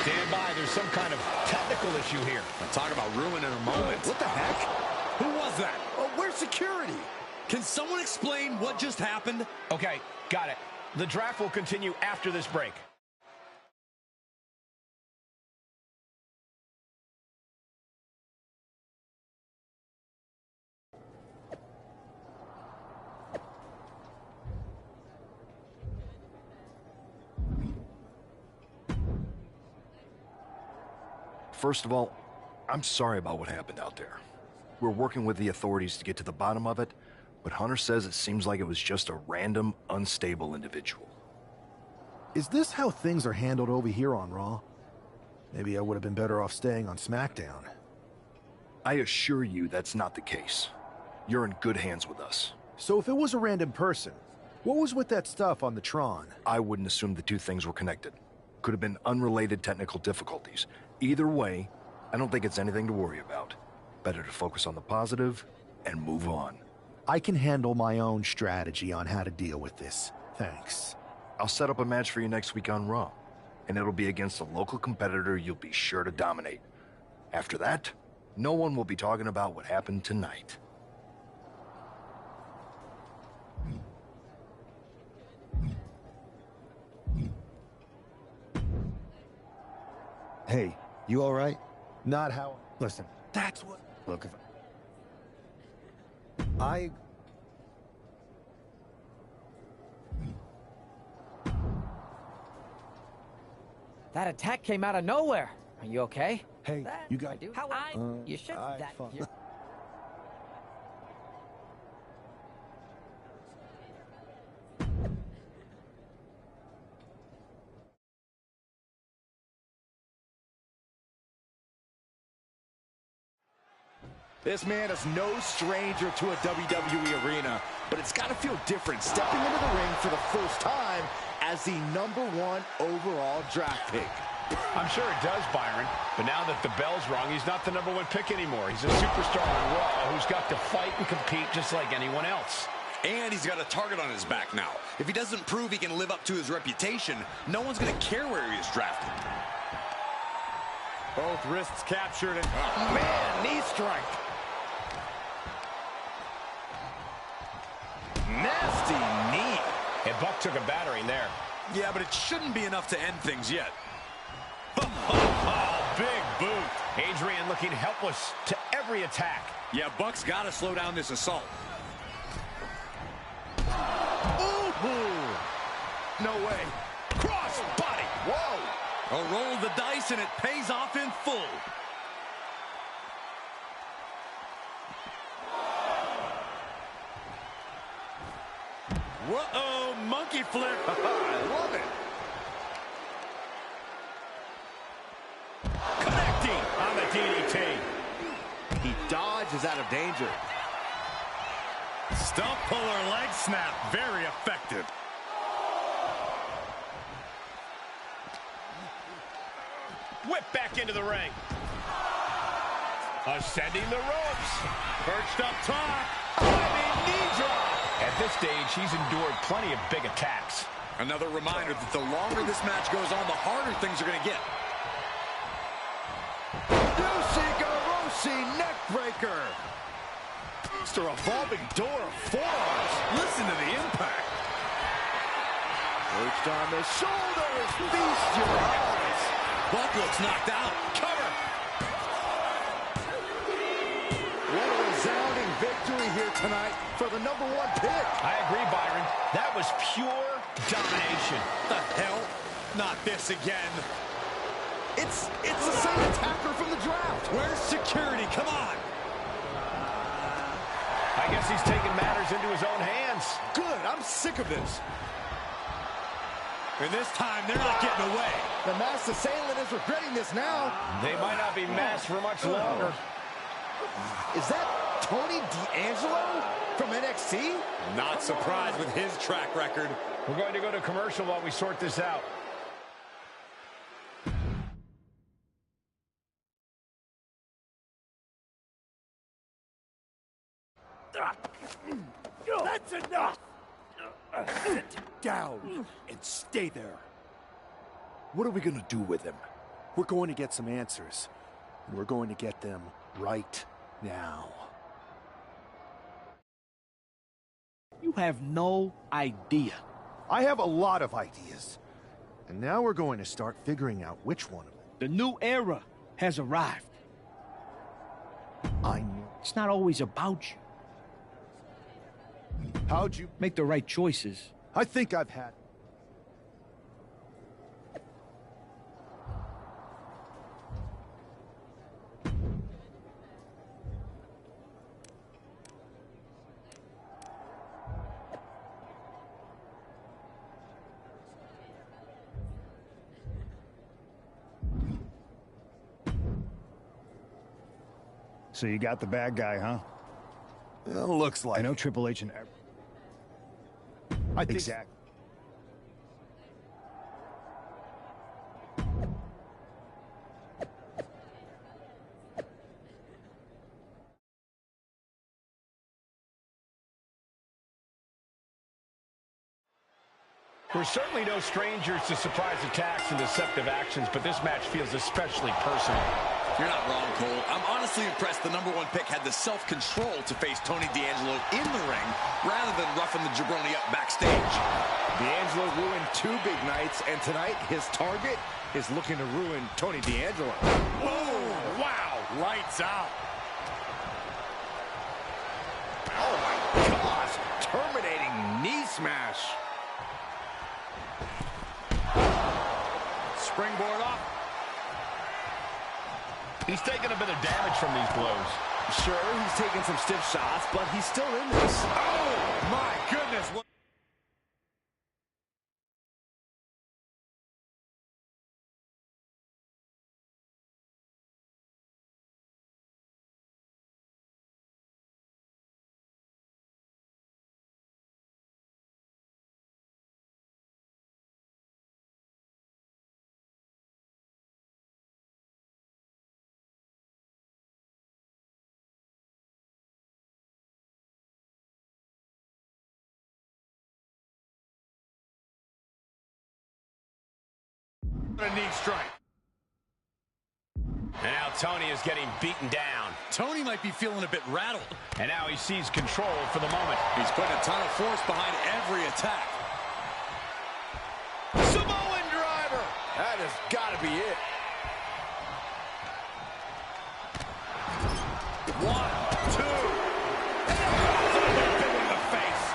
Stand by, there's some kind of technical issue here. Talk about ruining a moment. What the heck? Who was that? Oh, where's security? Can someone explain what just happened? Okay, got it. The draft will continue after this break. First of all, I'm sorry about what happened out there. We're working with the authorities to get to the bottom of it, but Hunter says it seems like it was just a random, unstable individual. Is this how things are handled over here on Raw? Maybe I would have been better off staying on SmackDown. I assure you that's not the case. You're in good hands with us. So if it was a random person, what was with that stuff on the Tron? I wouldn't assume the two things were connected. Could have been unrelated technical difficulties. Either way, I don't think it's anything to worry about. Better to focus on the positive and move on. I can handle my own strategy on how to deal with this. Thanks. I'll set up a match for you next week on Raw, and it'll be against a local competitor you'll be sure to dominate. After that, no one will be talking about what happened tonight. Hey, you all right? Not how... Listen, That's what... look, if I... That attack came out of nowhere. Are you okay? Hey, you got... How you should... fine. This man is no stranger to a WWE arena, but it's got to feel different stepping into the ring for the first time as the #1 overall draft pick. I'm sure it does, Byron, but now that the bell's rung, he's not the #1 pick anymore. He's a superstar on Raw who's got to fight and compete just like anyone else. And he's got a target on his back now. If he doesn't prove he can live up to his reputation, no one's going to care where he is drafted. Both wrists captured and, oh man, knee strike. Nasty knee. And Buck took a battering there. Yeah, but it shouldn't be enough to end things yet. Oh, big boot. Adrian looking helpless to every attack. Yeah, Buck's got to slow down this assault. Ooh. No way. Cross body. Whoa. A roll of the dice, and it pays off in full. Whoa, monkey flip. I love it. Connecting on the DDT. He dodges out of danger. Stump puller leg snap. Very effective. Whip back into the ring. Ascending the ropes. Perched up top. Diving knee drop. At this stage, he's endured plenty of big attacks. Another reminder that the longer this match goes on, the harder things are going to get. Usos neck breaker. It's a revolving door of forearms. Listen to the impact. Perched on the shoulders. Feast your eyes. Buck looks knocked out. Cover. What a resounding victory here tonight for the #1 pick. I agree, Byron. That was pure domination. The hell? Not this again. It's the same attacker from the draft. Where's security? Come on. I guess he's taking matters into his own hands. Good. I'm sick of this. And this time, they're not getting away. The masked assailant is regretting this now. They might not be masked for much longer. Is that Tony D'Angelo from NXT? Not surprised with his track record. We're going to go to commercial while we sort this out. That's enough! Sit down and stay there. What are we going to do with him? We're going to get some answers. And we're going to get them right now. You have no idea. I have a lot of ideas. And now we're going to start figuring out which one of them. The new era has arrived. I know. It's not always about you. How'd you make the right choices? I think I've had. So you got the bad guy, huh? Well, looks like I know Triple H and... I think exactly. We're certainly no strangers to surprise attacks and deceptive actions, but this match feels especially personal. You're not wrong, Cole. I'm honestly impressed the #1 pick had the self-control to face Tony D'Angelo in the ring rather than roughing the jabroni up backstage. D'Angelo ruined 2 big nights, and tonight his target is looking to ruin Tony D'Angelo. Oh, wow. Lights out. Oh, my gosh. Terminating knee smash. Springboard off. He's taking a bit of damage from these blows. Sure, he's taking some stiff shots, but he's still in this. Oh, my goodness. What? A knee strike. And now Tony is getting beaten down. Tony might be feeling a bit rattled. And now he sees control for the moment. He's putting a ton of force behind every attack. Samoan driver. That has got to be it. 1, 2. And in the face.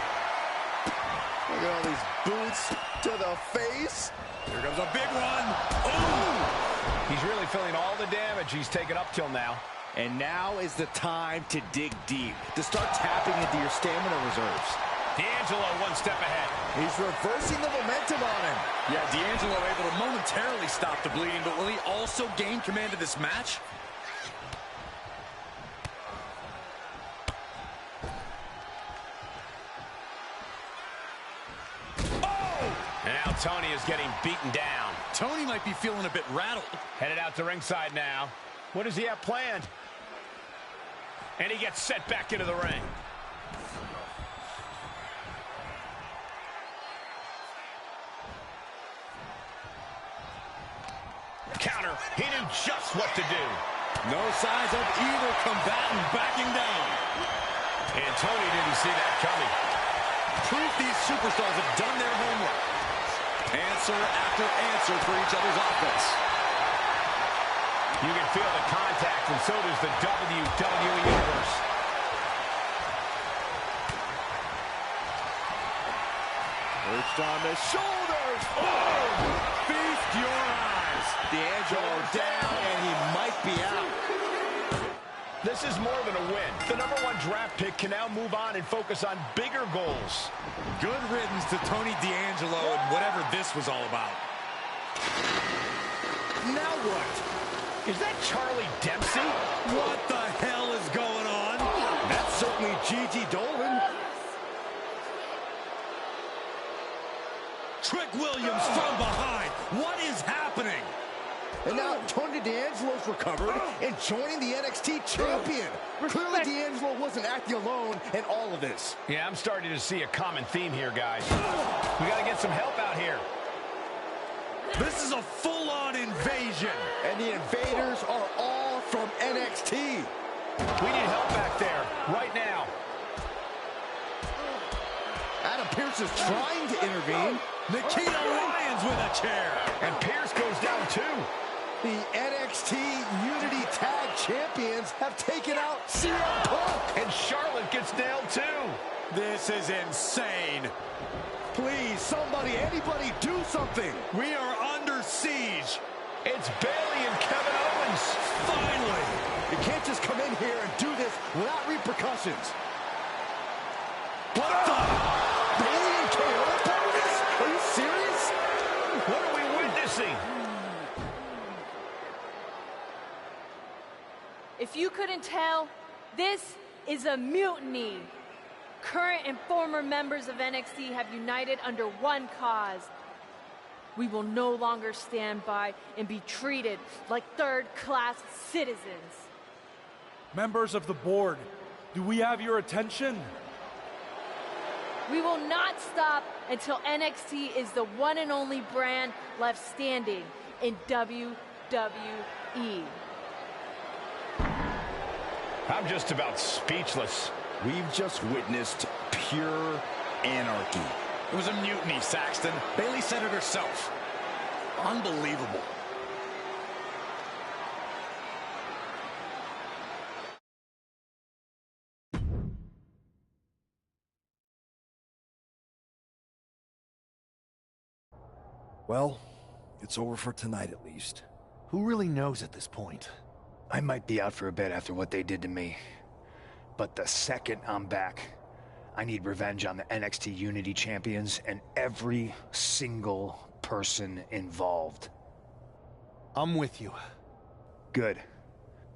Look at all these boots to the face. Here comes a big one. Ooh! He's really feeling all the damage he's taken up till now. And now is the time to dig deep, to start tapping into your stamina reserves. D'Angelo one step ahead. He's reversing the momentum on him. Yeah, D'Angelo able to momentarily stop the bleeding, but will he also gain command of this match? And now Tony is getting beaten down. Tony might be feeling a bit rattled. Headed out to ringside now. What does he have planned? And he gets set back into the ring. Counter. He knew just what to do. No signs of either combatant backing down. And Tony didn't see that coming. Proof these superstars have done their homework. Answer after answer for each other's offense. You can feel the contact, and so does the WWE Universe. Perched on the shoulders. Oh! Feast your eyes. D'Angelo down, and he might be out. This is more than a win. The #1 draft pick can now move on and focus on bigger goals. Good riddance to Tony D'Angelo and whatever this was all about. Now what? Is that Charlie Dempsey? What the hell is going on? That's certainly Gigi Dolan. Trick Williams from behind. What is happening? And now Tony D'Angelo's recovered and joining the NXT champion. Clearly D'Angelo wasn't acting alone in all of this. Yeah, I'm starting to see a common theme here, guys. We got to get some help out here. This is a full-on invasion. And the invaders are all from NXT. We need help back there, right now. Adam Pearce is trying to intervene. Nikita Lyons with a chair. And Pearce goes down too. The NXT Unity Tag Champions have taken out CM Punk. And Charlotte gets nailed too. This is insane. Please, somebody, anybody, do something. We are under siege. It's Bayley and Kevin Owens. Finally. You can't just come in here and do this without repercussions. What the? Bayley and KO part of this? Are you serious? What are we witnessing? If you couldn't tell, this is a mutiny. Current and former members of NXT have united under one cause. We will no longer stand by and be treated like third-class citizens. Members of the board, do we have your attention? We will not stop until NXT is the one and only brand left standing in WWE. I'm just about speechless. We've just witnessed pure anarchy. It was a mutiny, Saxton. Bayley said it herself. Unbelievable. Well, it's over for tonight at least. Who really knows at this point? I might be out for a bit after what they did to me. But the second I'm back, I need revenge on the NXT Unity Champions and every single person involved. I'm with you. Good.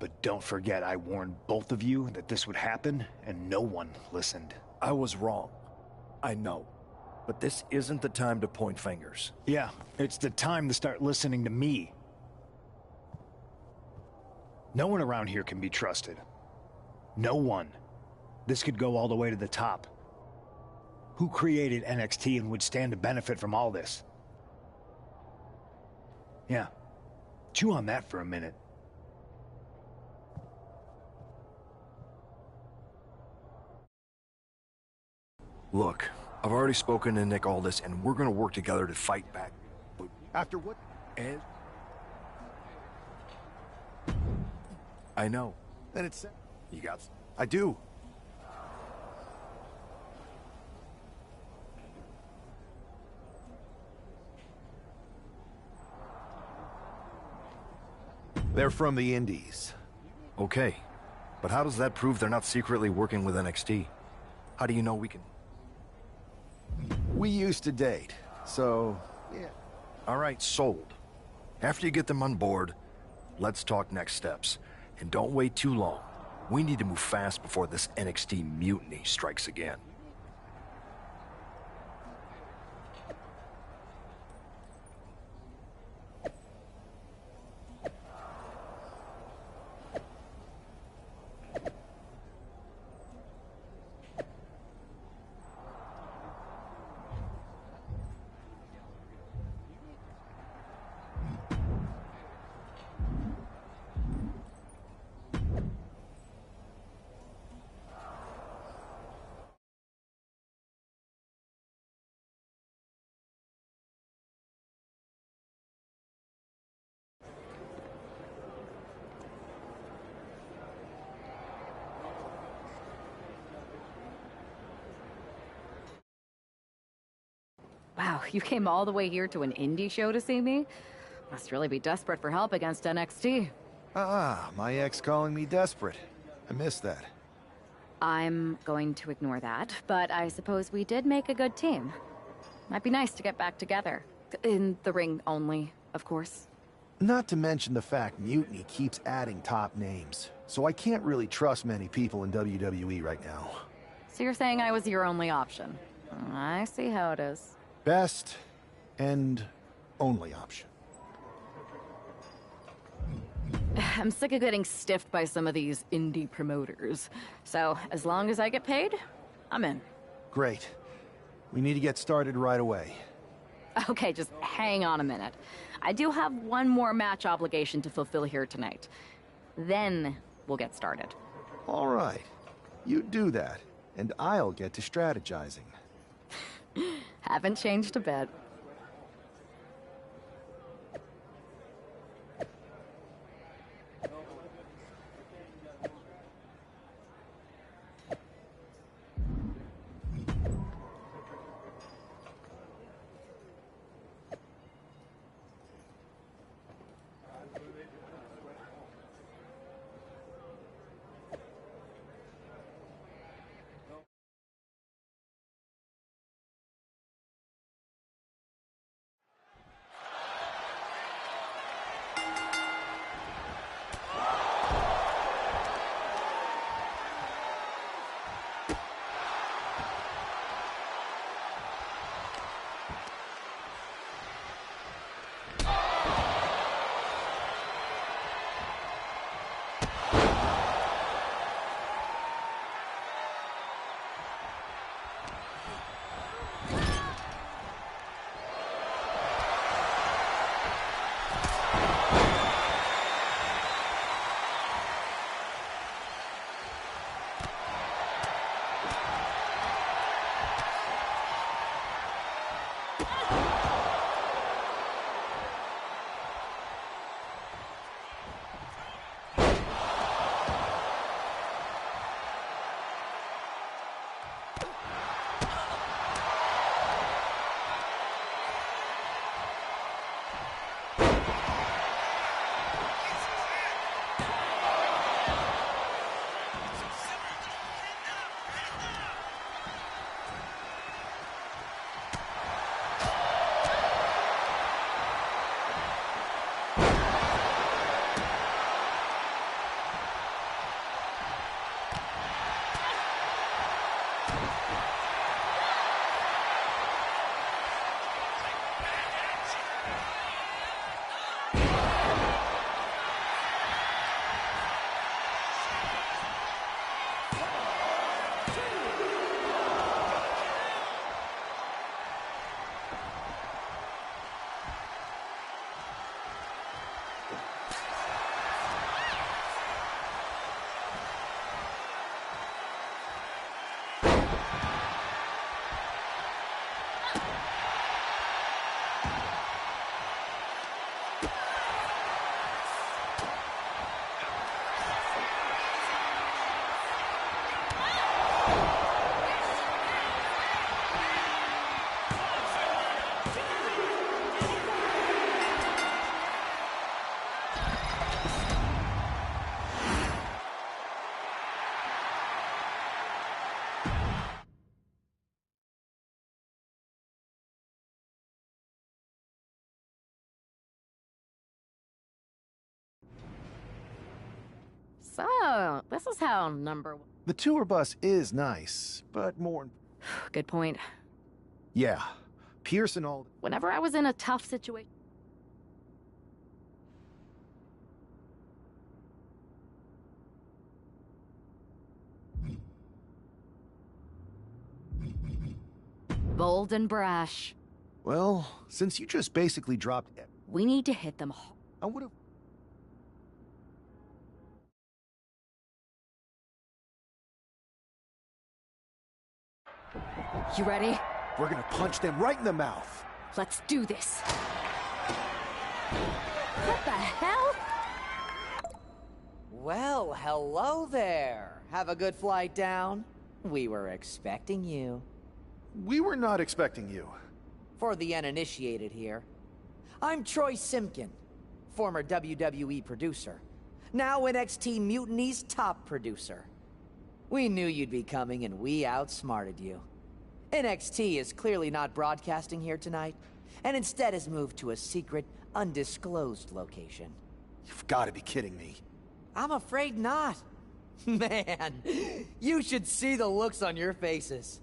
But don't forget I warned both of you that this would happen, and no one listened. I was wrong. I know. But this isn't the time to point fingers. Yeah, it's the time to start listening to me. No one around here can be trusted. No one. This could go all the way to the top. Who created NXT and would stand to benefit from all this? Yeah. Chew on that for a minute. Look, I've already spoken to Nick Aldis, and we're gonna work together to fight back. But after what? And I know. Then it's... You got... I do. They're from the Indies. Okay. But how does that prove they're not secretly working with NXT? How do you know we can... We used to date, so, yeah. All right, sold. After you get them on board, let's talk next steps. And don't wait too long. We need to move fast before this NXT mutiny strikes again. Wow, you came all the way here to an indie show to see me? Must really be desperate for help against NXT. My ex calling me desperate. I miss that. I'm going to ignore that, but I suppose we did make a good team. Might be nice to get back together. In the ring only, of course. Not to mention the fact Mutiny keeps adding top names, so I can't really trust many people in WWE right now. So you're saying I was your only option? I see how it is. Best and only option. I'm sick of getting stiffed by some of these indie promoters. So, as long as I get paid, I'm in. Great. We need to get started right away. Okay, just hang on a minute. I do have one more match obligation to fulfill here tonight. Then we'll get started. All right. You do that, and I'll get to strategizing. Haven't changed a bit. So, this is how number one... The tour bus is nice, but more... Good point. Yeah. Pierce and all... Whenever I was in a tough situation... Bold and brash. Well, since you just basically dropped... We need to hit them hard. I would've... You ready? We're gonna punch them right in the mouth. Let's do this. What the hell? Well, hello there. Have a good flight down. We were expecting you. We were not expecting you. For the uninitiated here, I'm Troy Simpkin, former WWE producer, now NXT Mutiny's top producer. We knew you'd be coming and we outsmarted you. NXT is clearly not broadcasting here tonight, and instead has moved to a secret, undisclosed location. You've got to be kidding me. I'm afraid not. Man, you should see the looks on your faces.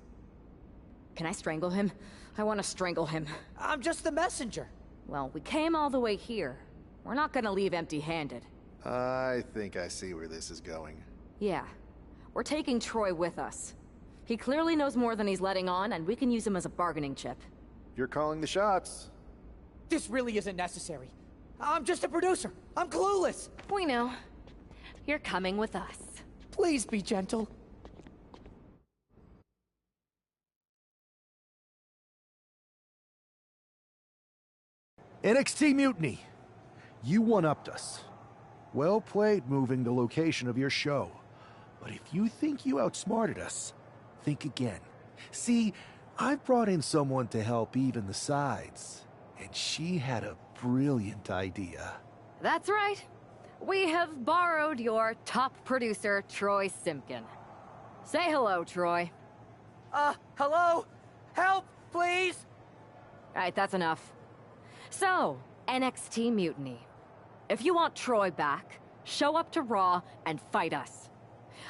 Can I strangle him? I want to strangle him. I'm just the messenger. Well, we came all the way here. We're not gonna leave empty-handed. I think I see where this is going. Yeah. We're taking Troy with us. He clearly knows more than he's letting on, and we can use him as a bargaining chip. You're calling the shots. This really isn't necessary. I'm just a producer. I'm clueless. We know. You're coming with us. Please be gentle. NXT Mutiny. You one-upped us. Well played moving the location of your show. But if you think you outsmarted us, think again. See, I've brought in someone to help even the sides, and she had a brilliant idea. That's right. We have borrowed your top producer, Troy Simpkin. Say hello, Troy. Hello? Help, please? All right, that's enough. So, NXT Mutiny. If you want Troy back, show up to Raw and fight us.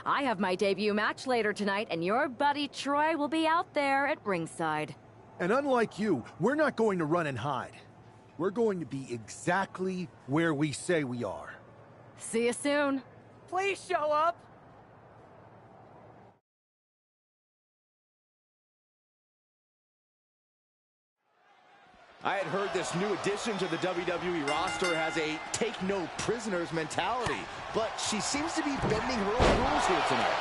I have my debut match later tonight, and your buddy Troy will be out there at ringside. And unlike you, we're not going to run and hide. We're going to be exactly where we say we are. See you soon. Please show up. I had heard this new addition to the WWE roster has a take-no-prisoners mentality, but she seems to be bending her own rules here tonight.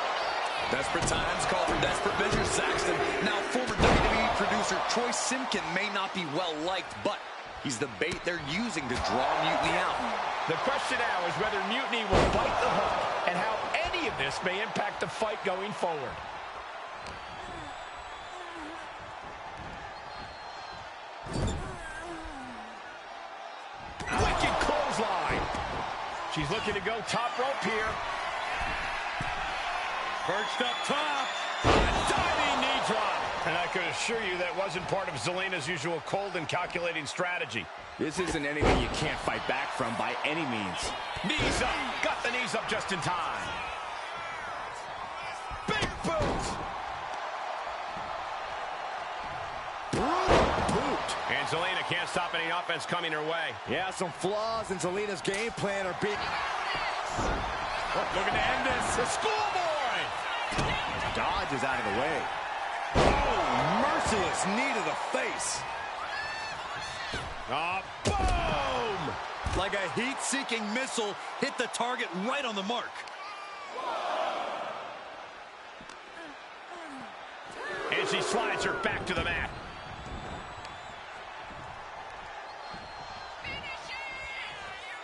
Desperate times call for desperate measures, Saxton. Now, former WWE producer Troy Simpkin may not be well-liked, but he's the bait they're using to draw Mutiny out. The question now is whether Mutiny will bite the hook and how any of this may impact the fight going forward. Wicked clothesline. She's looking to go top rope here. Perched up top. A diving knee drop. And I could assure you that wasn't part of Zelina's usual cold and calculating strategy. This isn't anything you can't fight back from by any means. Knees up. Got the knees up just in time. Big boot. And Zelina can't stop any offense coming her way. Yeah, some flaws in Zelina's game plan are being... Looking to end this. The schoolboy. Dodges out of the way. Oh, merciless knee to the face. Boom! Like a heat-seeking missile, hit the target right on the mark. And she slides her back to the mat.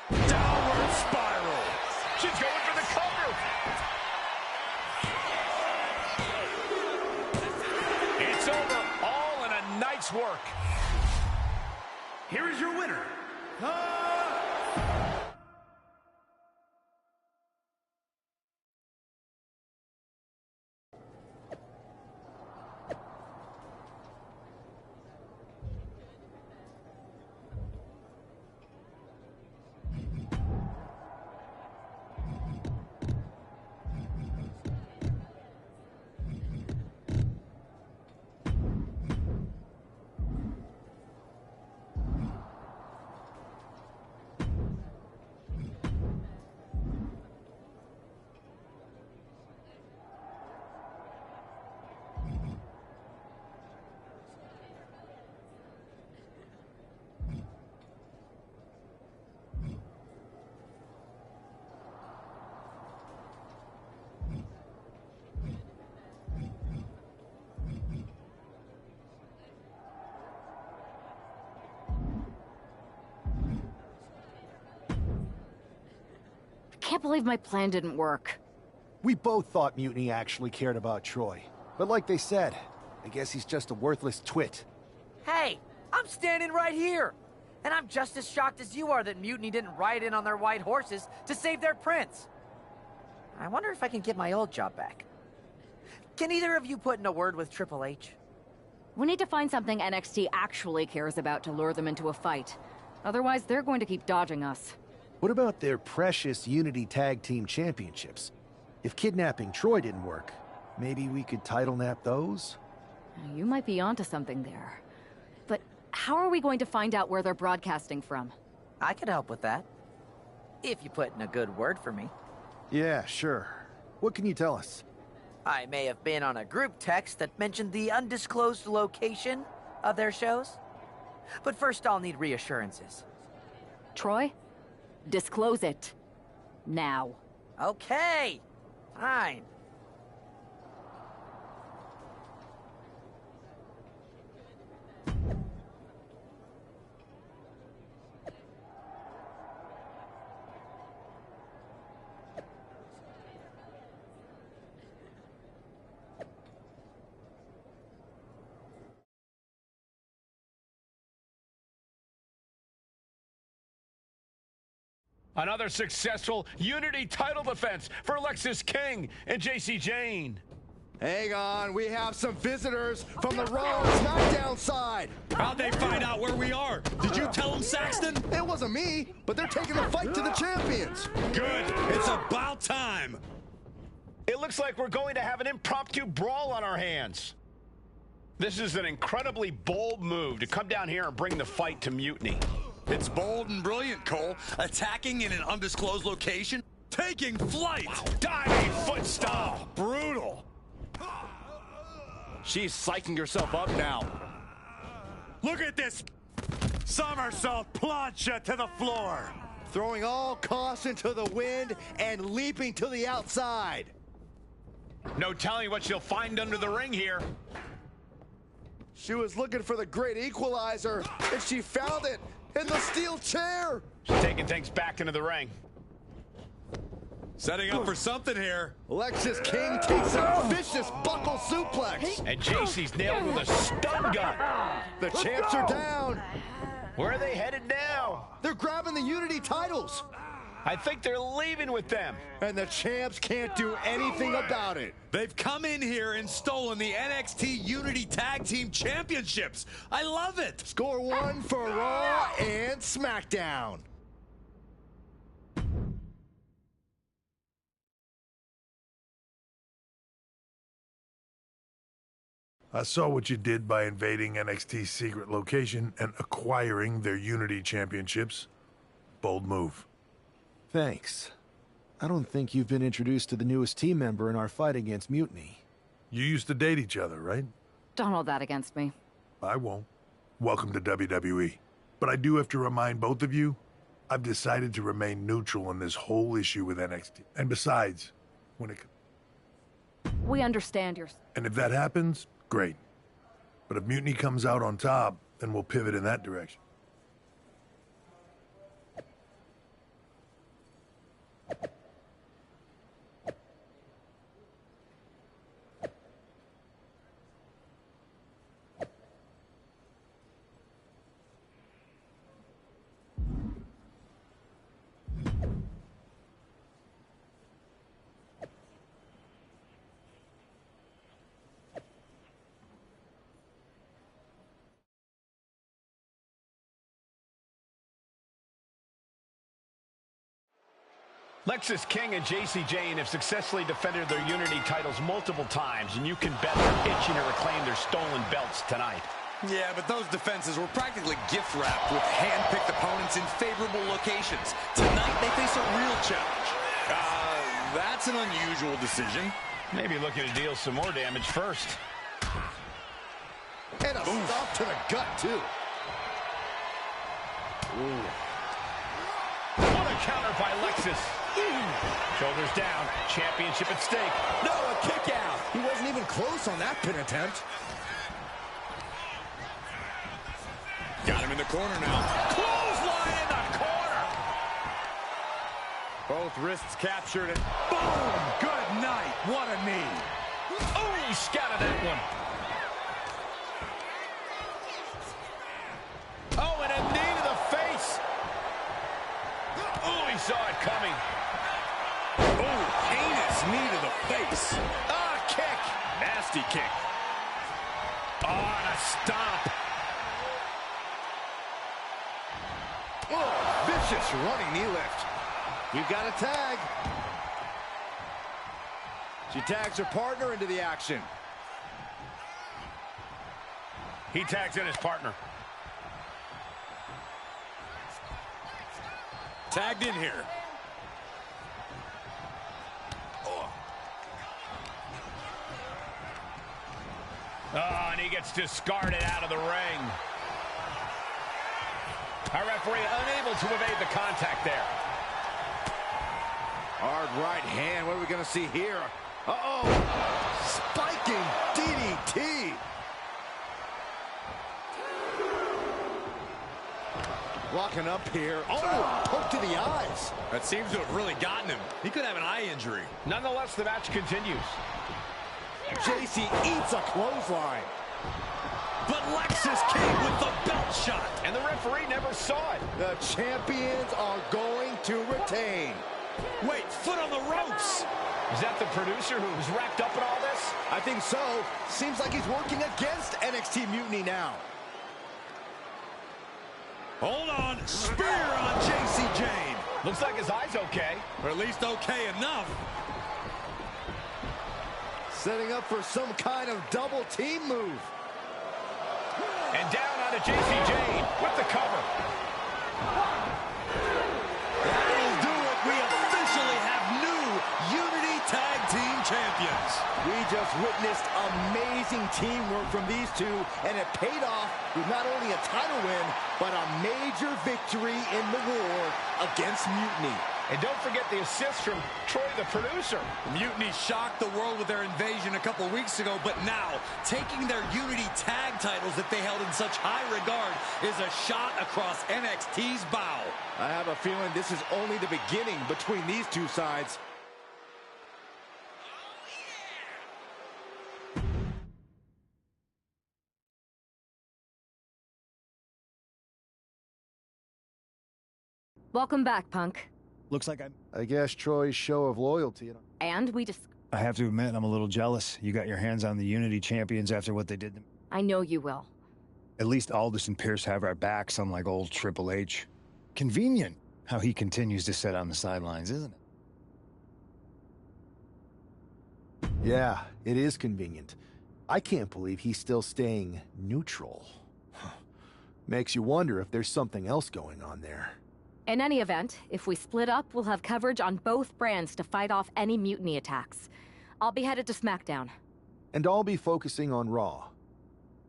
Downward spiral. She's going for the cover. It's over. All in a night's work. Here is your winner, can't believe my plan didn't work. We both thought Mutiny actually cared about Troy. But like they said, I guess he's just a worthless twit. Hey, I'm standing right here. And I'm just as shocked as you are that Mutiny didn't ride in on their white horses to save their prince. I wonder if I can get my old job back. Can either of you put in a word with Triple H? We need to find something NXT actually cares about to lure them into a fight. Otherwise, they're going to keep dodging us. What about their precious Unity Tag Team Championships? If kidnapping Troy didn't work, maybe we could title nap those? You might be onto something there. But how are we going to find out where they're broadcasting from? I could help with that. If you put in a good word for me. Yeah, sure. What can you tell us? I may have been on a group text that mentioned the undisclosed location of their shows. But first I'll need reassurances. Troy? Disclose it. Now. Okay. Fine. Another successful Unity title defense for Lexis King and JC Jane. Hang on, we have some visitors from the Raw and SmackDown side. How'd they find out where we are? Did you tell them, Saxton? It wasn't me, but they're taking the fight to the champions. Good. It's about time. It looks like we're going to have an impromptu brawl on our hands. This is an incredibly bold move to come down here and bring the fight to Mutiny. It's bold and brilliant, Cole. Attacking in an undisclosed location, taking flight. Wow. Diving foot stomp. Brutal. She's psyching herself up now. Look at this somersault plancha to the floor. Throwing all caution to the wind and leaping to the outside. No telling what she'll find under the ring here. She was looking for the great equalizer, and she found it in the steel chair. She's taking things back into the ring. Setting up for something here. Lexis King takes a vicious buckle suplex. And JC's nailed with a stun gun. The champs are down. Where are they headed now? They're grabbing the Unity titles. I think they're leaving with them. And the champs can't do anything about it. They've come in here and stolen the NXT Unity Tag Team Championships. I love it. Score one for Raw and SmackDown. I saw what you did by invading NXT's secret location and acquiring their Unity Championships. Bold move. Thanks. I don't think you've been introduced to the newest team member in our fight against Mutiny. You used to date each other, right? Don't hold that against me. I won't. Welcome to WWE. But I do have to remind both of you, I've decided to remain neutral in this whole issue with NXT. And besides, when it... We understand your... And if that happens, great. But if Mutiny comes out on top, then we'll pivot in that direction. Lexis King and JC Jane have successfully defended their Unity titles multiple times, and you can bet they're itching to reclaim their stolen belts tonight. Yeah, but those defenses were practically gift-wrapped with hand-picked opponents in favorable locations. Tonight, they face a real challenge. That's an unusual decision. Maybe looking to deal some more damage first. And a stop to the gut, too. Ooh. What a counter by Lexis. Shoulders down, championship at stake. No, a kick out. He wasn't even close on that pin attempt. Got him in the corner now. Clothesline in the corner. Both wrists captured and boom! Good night. What a knee. Oh, he scattered that one. Oh, and a knee to the face. Oh, he saw it coming. Oh, heinous knee to the face. Ah, kick. Nasty kick. Oh, and a stomp. Oh, vicious running knee lift. We've got a tag. She tags her partner into the action. He tags in his partner. Tagged in here. Oh, and he gets discarded out of the ring. Our referee unable to evade the contact there. Hard right hand. What are we going to see here? Uh-oh. Spiking DDT. Walking up here. Oh, poke to the eyes. That seems to have really gotten him. He could have an eye injury. Nonetheless, the match continues. JC eats a clothesline. But Lexus came with the belt shot. And the referee never saw it. The champions are going to retain. Wait, foot on the ropes. Is that the producer who's wrapped up in all this? I think so. Seems like he's working against NXT Mutiny now. Hold on. Spear on JC Jane. Looks like his eye's okay. Or at least okay enough. Setting up for some kind of double team move. And down onto JC Jane with the cover. That'll do it. We officially have new Unity Tag Team Champions. We just witnessed amazing teamwork from these two, and it paid off with not only a title win, but a major victory in the war against Mutiny. And don't forget the assist from Troy, the producer. Mutiny shocked the world with their invasion a couple weeks ago, but now, taking their Unity tag titles that they held in such high regard is a shot across NXT's bow. I have a feeling this is only the beginning between these two sides. Welcome back, Punk. Looks like I guess Troy's show of loyalty. And we just... I have to admit, I'm a little jealous. You got your hands on the Unity champions after what they did to me. I know you will. At least Aldous and Pierce have our backs, unlike old Triple H. Convenient how he continues to sit on the sidelines, isn't it? Yeah, it is convenient. I can't believe he's still staying neutral. Makes you wonder if there's something else going on there. In any event, if we split up, we'll have coverage on both brands to fight off any mutiny attacks. I'll be headed to SmackDown. And I'll be focusing on Raw.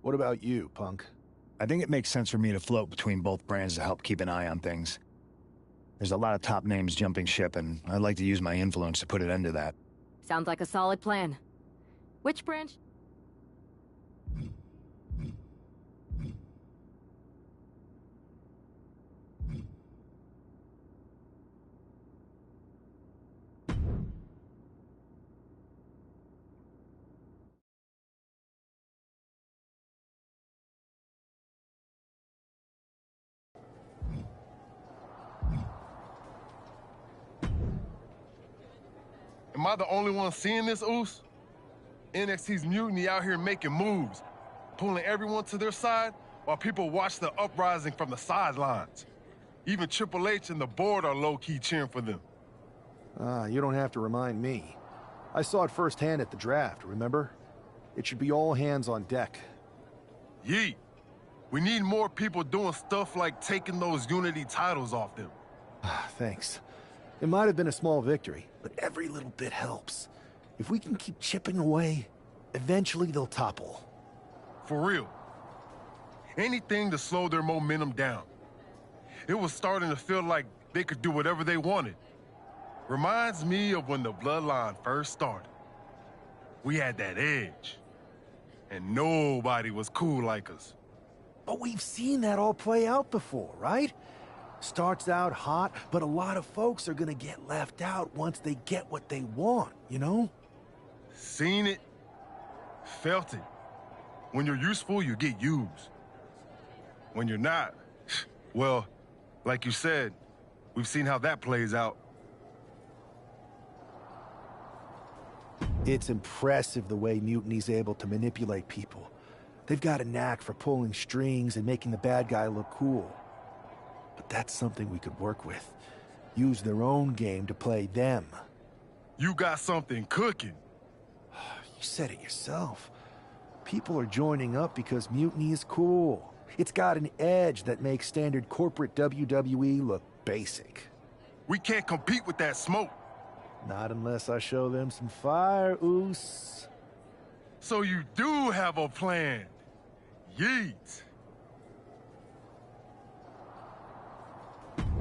What about you, Punk? I think it makes sense for me to float between both brands to help keep an eye on things. There's a lot of top names jumping ship, and I'd like to use my influence to put an end to that. Sounds like a solid plan. Which branch? Am I the only one seeing this, Oos? NXT's Mutiny out here making moves, pulling everyone to their side while people watch the uprising from the sidelines. Even Triple H and the board are low-key cheering for them. You don't have to remind me. I saw it firsthand at the draft, remember? It should be all hands on deck. Yeet. We need more people doing stuff like taking those Unity titles off them. Thanks. It might have been a small victory, but every little bit helps. If we can keep chipping away, eventually they'll topple. For real. Anything to slow their momentum down. It was starting to feel like they could do whatever they wanted. Reminds me of when the Bloodline first started. We had that edge. And nobody was cool like us. But we've seen that all play out before, right? Starts out hot, but a lot of folks are gonna get left out once they get what they want, you know? Seen it, felt it. When you're useful, you get used. When you're not, well, like you said, we've seen how that plays out. It's impressive the way Mutiny's able to manipulate people. They've got a knack for pulling strings and making the bad guy look cool. But that's something we could work with. Use their own game to play them. You got something cooking. You said it yourself. People are joining up because Mutiny is cool. It's got an edge that makes standard corporate WWE look basic. We can't compete with that smoke. Not unless I show them some fire, Oos. So you do have a plan. Yeet.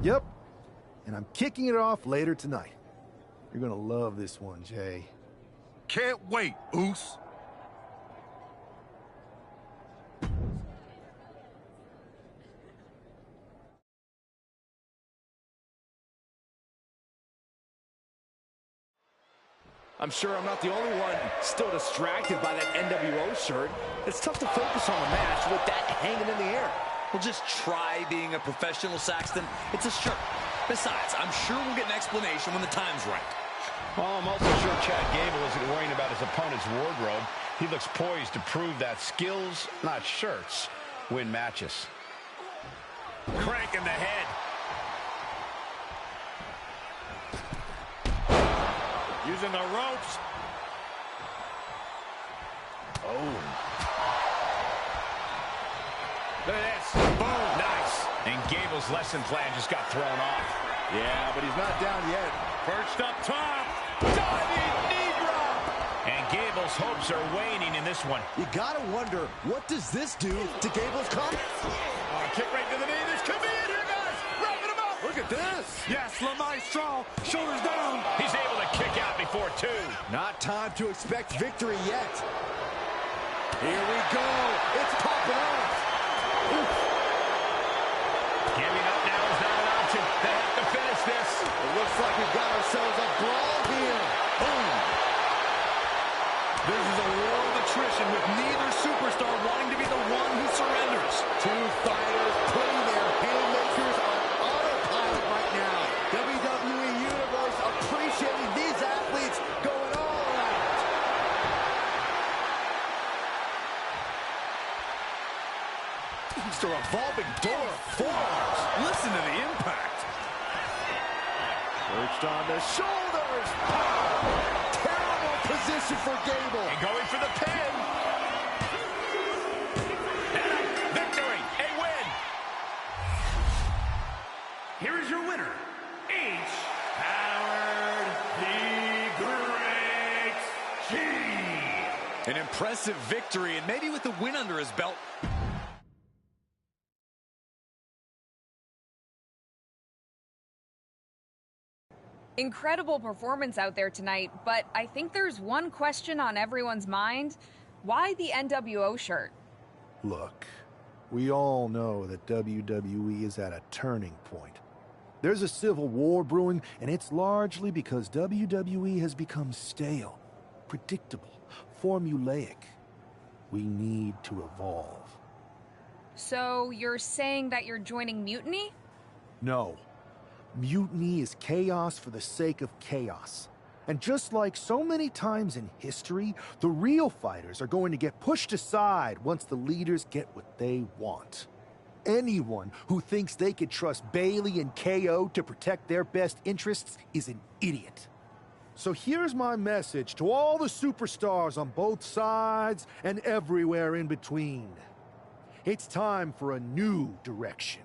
Yep. And I'm kicking it off later tonight. You're gonna love this one, Jay. Can't wait, Oos. I'm sure I'm not the only one still distracted by that NWO shirt. It's tough to focus on a match with that hanging in the air. Well, just try being a professional, Saxton. It's a shirt. Besides, I'm sure we'll get an explanation when the time's right. Well, I'm also sure Chad Gable isn't worrying about his opponent's wardrobe. He looks poised to prove that skills, not shirts, win matches. Crank in the head. Using the ropes. Oh. Look at this. Boom. Nice. And Gable's lesson plan just got thrown off. Yeah, but he's not down yet. Perched up top. Diving knee drop. And Gable's hopes are waning in this one. You gotta wonder, what does this do to Gable's confidence? Kick right to the knee. This could be it here, guys. Wrapping him up. Look at this. Yes, La Maestro. Shoulders down. He's able to kick out before two. Not time to expect victory yet. Here we go. It's popping off. Oof. Giving up now is not an option. They have to finish this. It looks like we've got ourselves a brawl here. Boom. This is a war of attrition with neither superstar wanting to be the one who surrenders. Two fighters putting their haymakers on autopilot right now. WWE Universe appreciating these athletes going all out. It's a revolving door of forearms. Listen to the impact. Perched on the shoulders. Terrible position for Gable. And going for the pin. And a victory. A win. Here is your winner, H. Howard the Great G. An impressive victory, and maybe with the win under his belt. Incredible performance out there tonight, but I think there's one question on everyone's mind. Why the NWO shirt? Look, we all know that WWE is at a turning point. There's a civil war brewing, and it's largely because WWE has become stale, predictable, formulaic. We need to evolve. So you're saying that you're joining Mutiny? No. Mutiny is chaos for the sake of chaos. And just like so many times in history, the real fighters are going to get pushed aside once the leaders get what they want. Anyone who thinks they could trust Bailey and KO to protect their best interests is an idiot. So here's my message to all the superstars on both sides and everywhere in between. It's time for a new direction.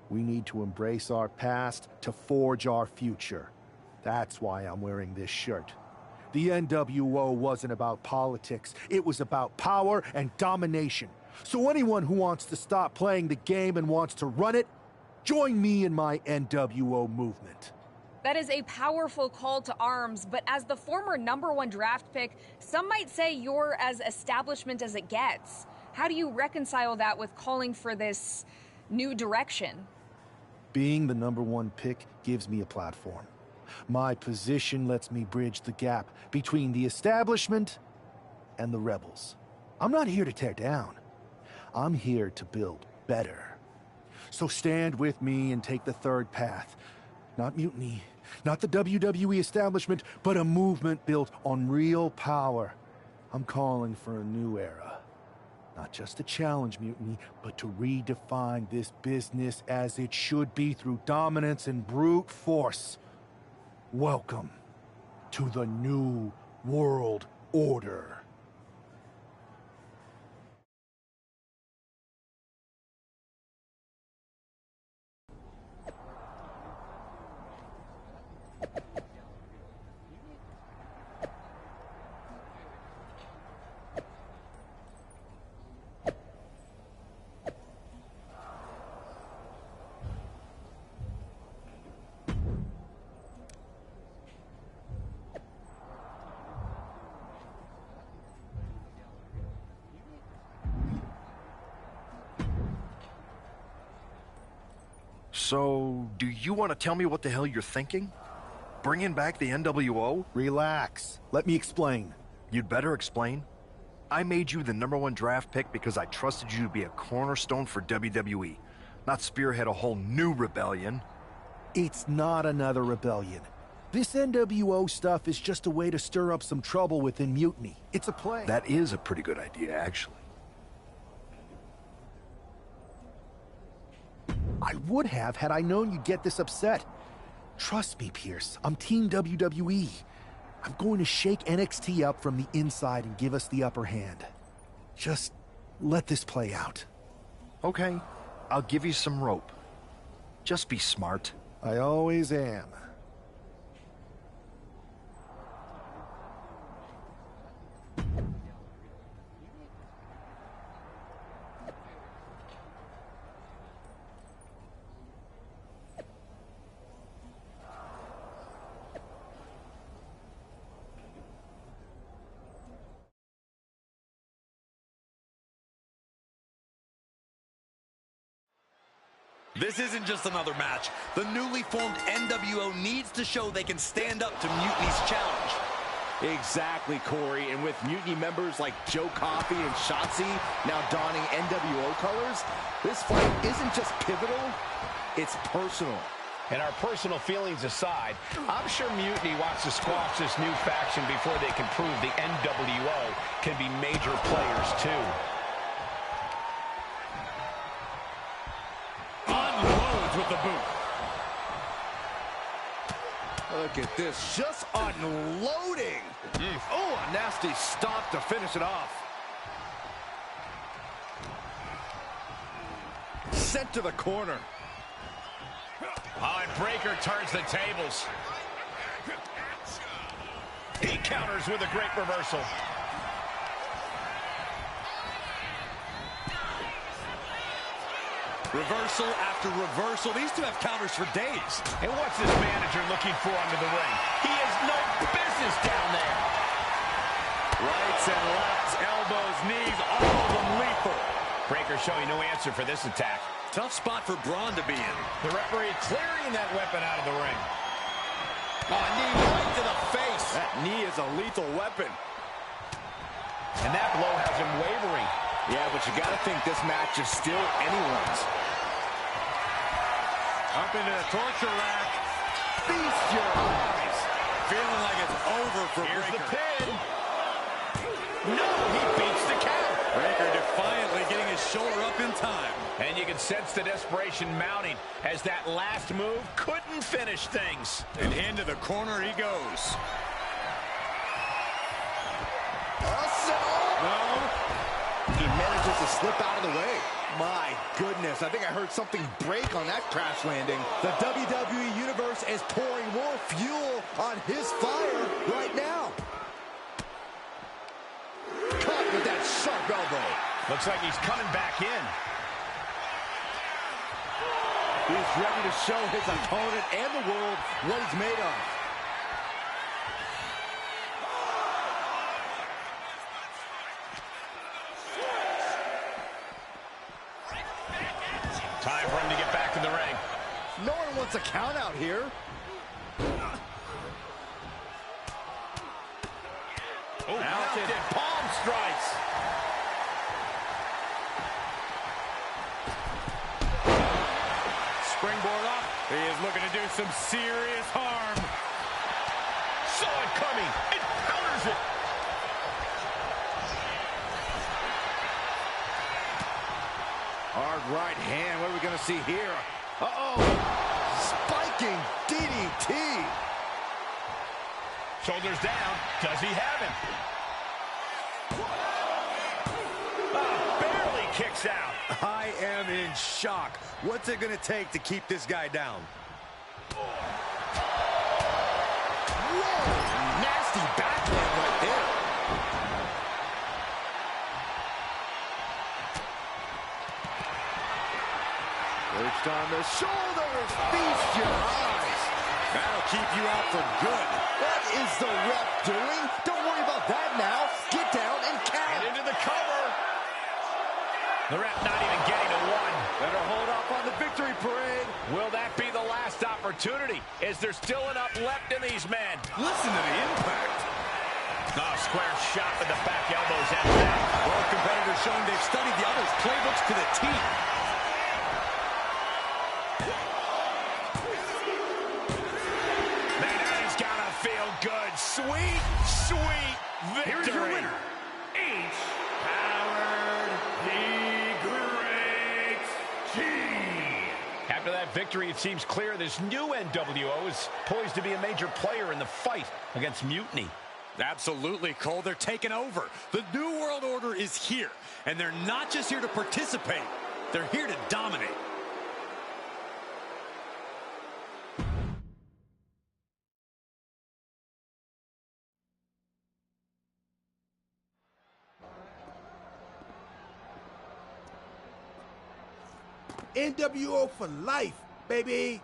We need to embrace our past to forge our future. That's why I'm wearing this shirt. The NWO wasn't about politics. It was about power and domination. So anyone who wants to stop playing the game and wants to run it, join me in my NWO movement. That is a powerful call to arms, but as the former #1 draft pick, some might say you're as establishment as it gets. How do you reconcile that with calling for this new direction? Being the #1 pick gives me a platform. My position lets me bridge the gap between the establishment and the rebels. I'm not here to tear down. I'm here to build better. So stand with me and take the third path. Not mutiny, not the WWE establishment, but a movement built on real power. I'm calling for a new era. Not just to challenge mutiny, but to redefine this business as it should be through dominance and brute force. Welcome to the New World Order. So, do you want to tell me what the hell you're thinking? Bringing back the NWO? Relax. Let me explain. You'd better explain. I made you the #1 draft pick because I trusted you to be a cornerstone for WWE, not spearhead a whole new rebellion. It's not another rebellion. This NWO stuff is just a way to stir up some trouble within Mutiny. It's a play. That is a pretty good idea, actually. I would have had I known you'd get this upset. Trust me, Pierce. I'm Team WWE. I'm going to shake NXT up from the inside and give us the upper hand. Just let this play out. Okay, I'll give you some rope. Just be smart. I always am. This isn't just another match. The newly formed NWO needs to show they can stand up to Mutiny's challenge. Exactly, Corey. And with Mutiny members like Joe Coffey and Shotzi now donning NWO colors, this fight isn't just pivotal, it's personal. And our personal feelings aside, I'm sure Mutiny wants to squash this new faction before they can prove the NWO can be major players too. Unloads with the boot. Look at this, just unloading. Oh, a nasty stop to finish it off. Sent to the corner. Oh, and Breaker turns the tables. He counters with a great reversal. Reversal after reversal. These two have counters for days. And what's this manager looking for under the ring? He has no business down there. Rights and lefts, elbows, knees, all of them lethal. Breaker showing no answer for this attack. Tough spot for Braun to be in. The referee clearing that weapon out of the ring. Oh, knee right to the face. That knee is a lethal weapon. And that blow has him wavering. Yeah, but you got to think this match is still anyone's. Up into the torture rack. Feast your eyes. Feeling like it's over for Here's Breaker. the pin. No, he beats the count. Breaker defiantly getting his shoulder up in time. And you can sense the desperation mounting as that last move couldn't finish things. And into the corner he goes. No. He manages to slip out of the way. My goodness, I think I heard something break on that crash landing. The WWE Universe is pouring more fuel on his fire right now. Cut with that sharp elbow. Looks like he's coming back in. He's ready to show his opponent and the world what he's made of. Time for him to get back in the ring. No one wants a count out here. Oh, mounted palm strikes. Springboard up. He is looking to do some serious harm. Saw it coming. It counters it. Hard right hand. What are we going to see here? Uh-oh. Spiking DDT. Shoulders down. Does he have him? Barely kicks out. I am in shock. What's it going to take to keep this guy down? Whoa! Nasty backhand right there. Perched on the shoulders. Feast your eyes. That'll keep you out for good. What is the ref doing? Don't worry about that now. Get down and count. And into the cover. The ref not even getting to one. Better hold off on the victory parade. Will that be the last opportunity? Is there still enough left in these men? Listen to the impact. Oh, square shot with the back elbows after that. Both competitors showing they've studied the other's playbooks to the T. Man, that is gonna feel good. Sweet, sweet victory. Here's your winner, H. Howard the Great G. After that victory, it seems clear this new NWO is poised to be a major player in the fight against Mutiny. Absolutely, Cole. They're taking over. The New World Order is here, and they're not just here to participate. They're here to dominate. NWO for life, baby.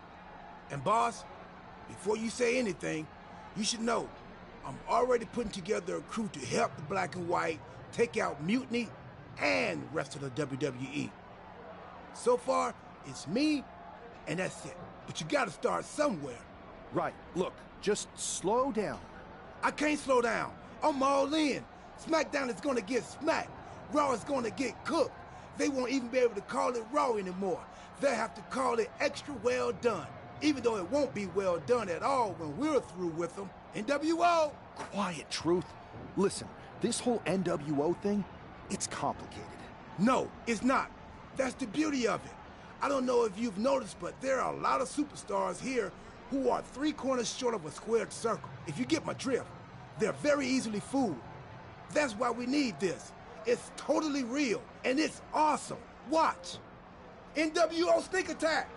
And boss, before you say anything, you should know I'm already putting together a crew to help the Black and White take out Mutiny and the rest of the WWE. So far, it's me, and that's it. But you gotta start somewhere. Right. Look, just slow down. I can't slow down. I'm all in. SmackDown is gonna get smacked. Raw is gonna get cooked. They won't even be able to call it Raw anymore. They'll have to call it extra well done, even though it won't be well done at all when we're through with them. NWO! Quiet, Truth. Listen, this whole NWO thing, it's complicated. No, it's not. That's the beauty of it. I don't know if you've noticed, but there are a lot of superstars here who are 3 corners short of a squared circle. If you get my drift, they're very easily fooled. That's why we need this. It's totally real, and it's awesome. Watch. NWO Sneak Attack!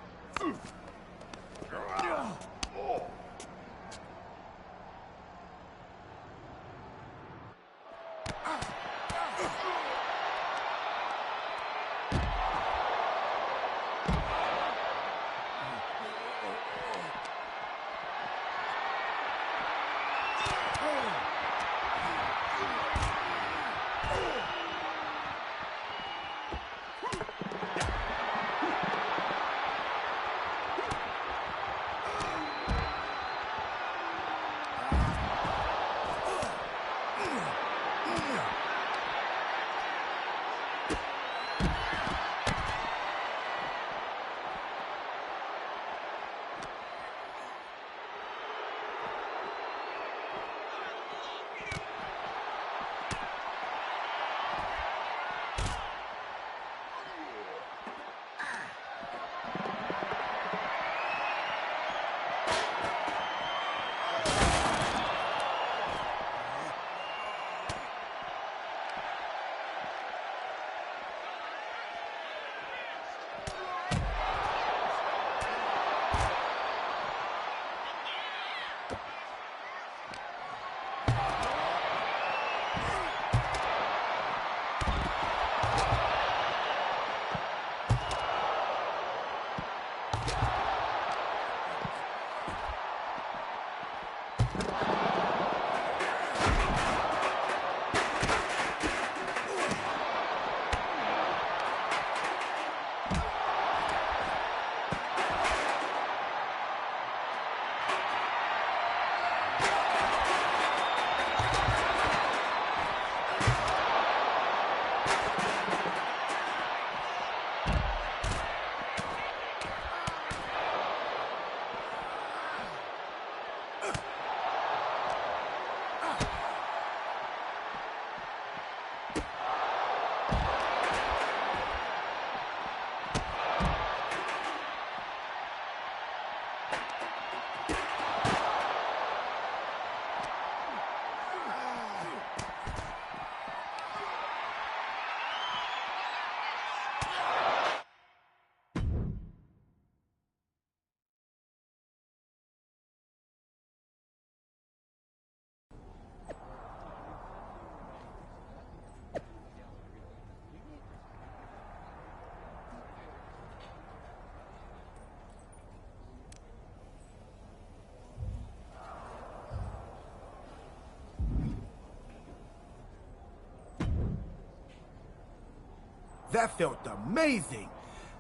That felt amazing.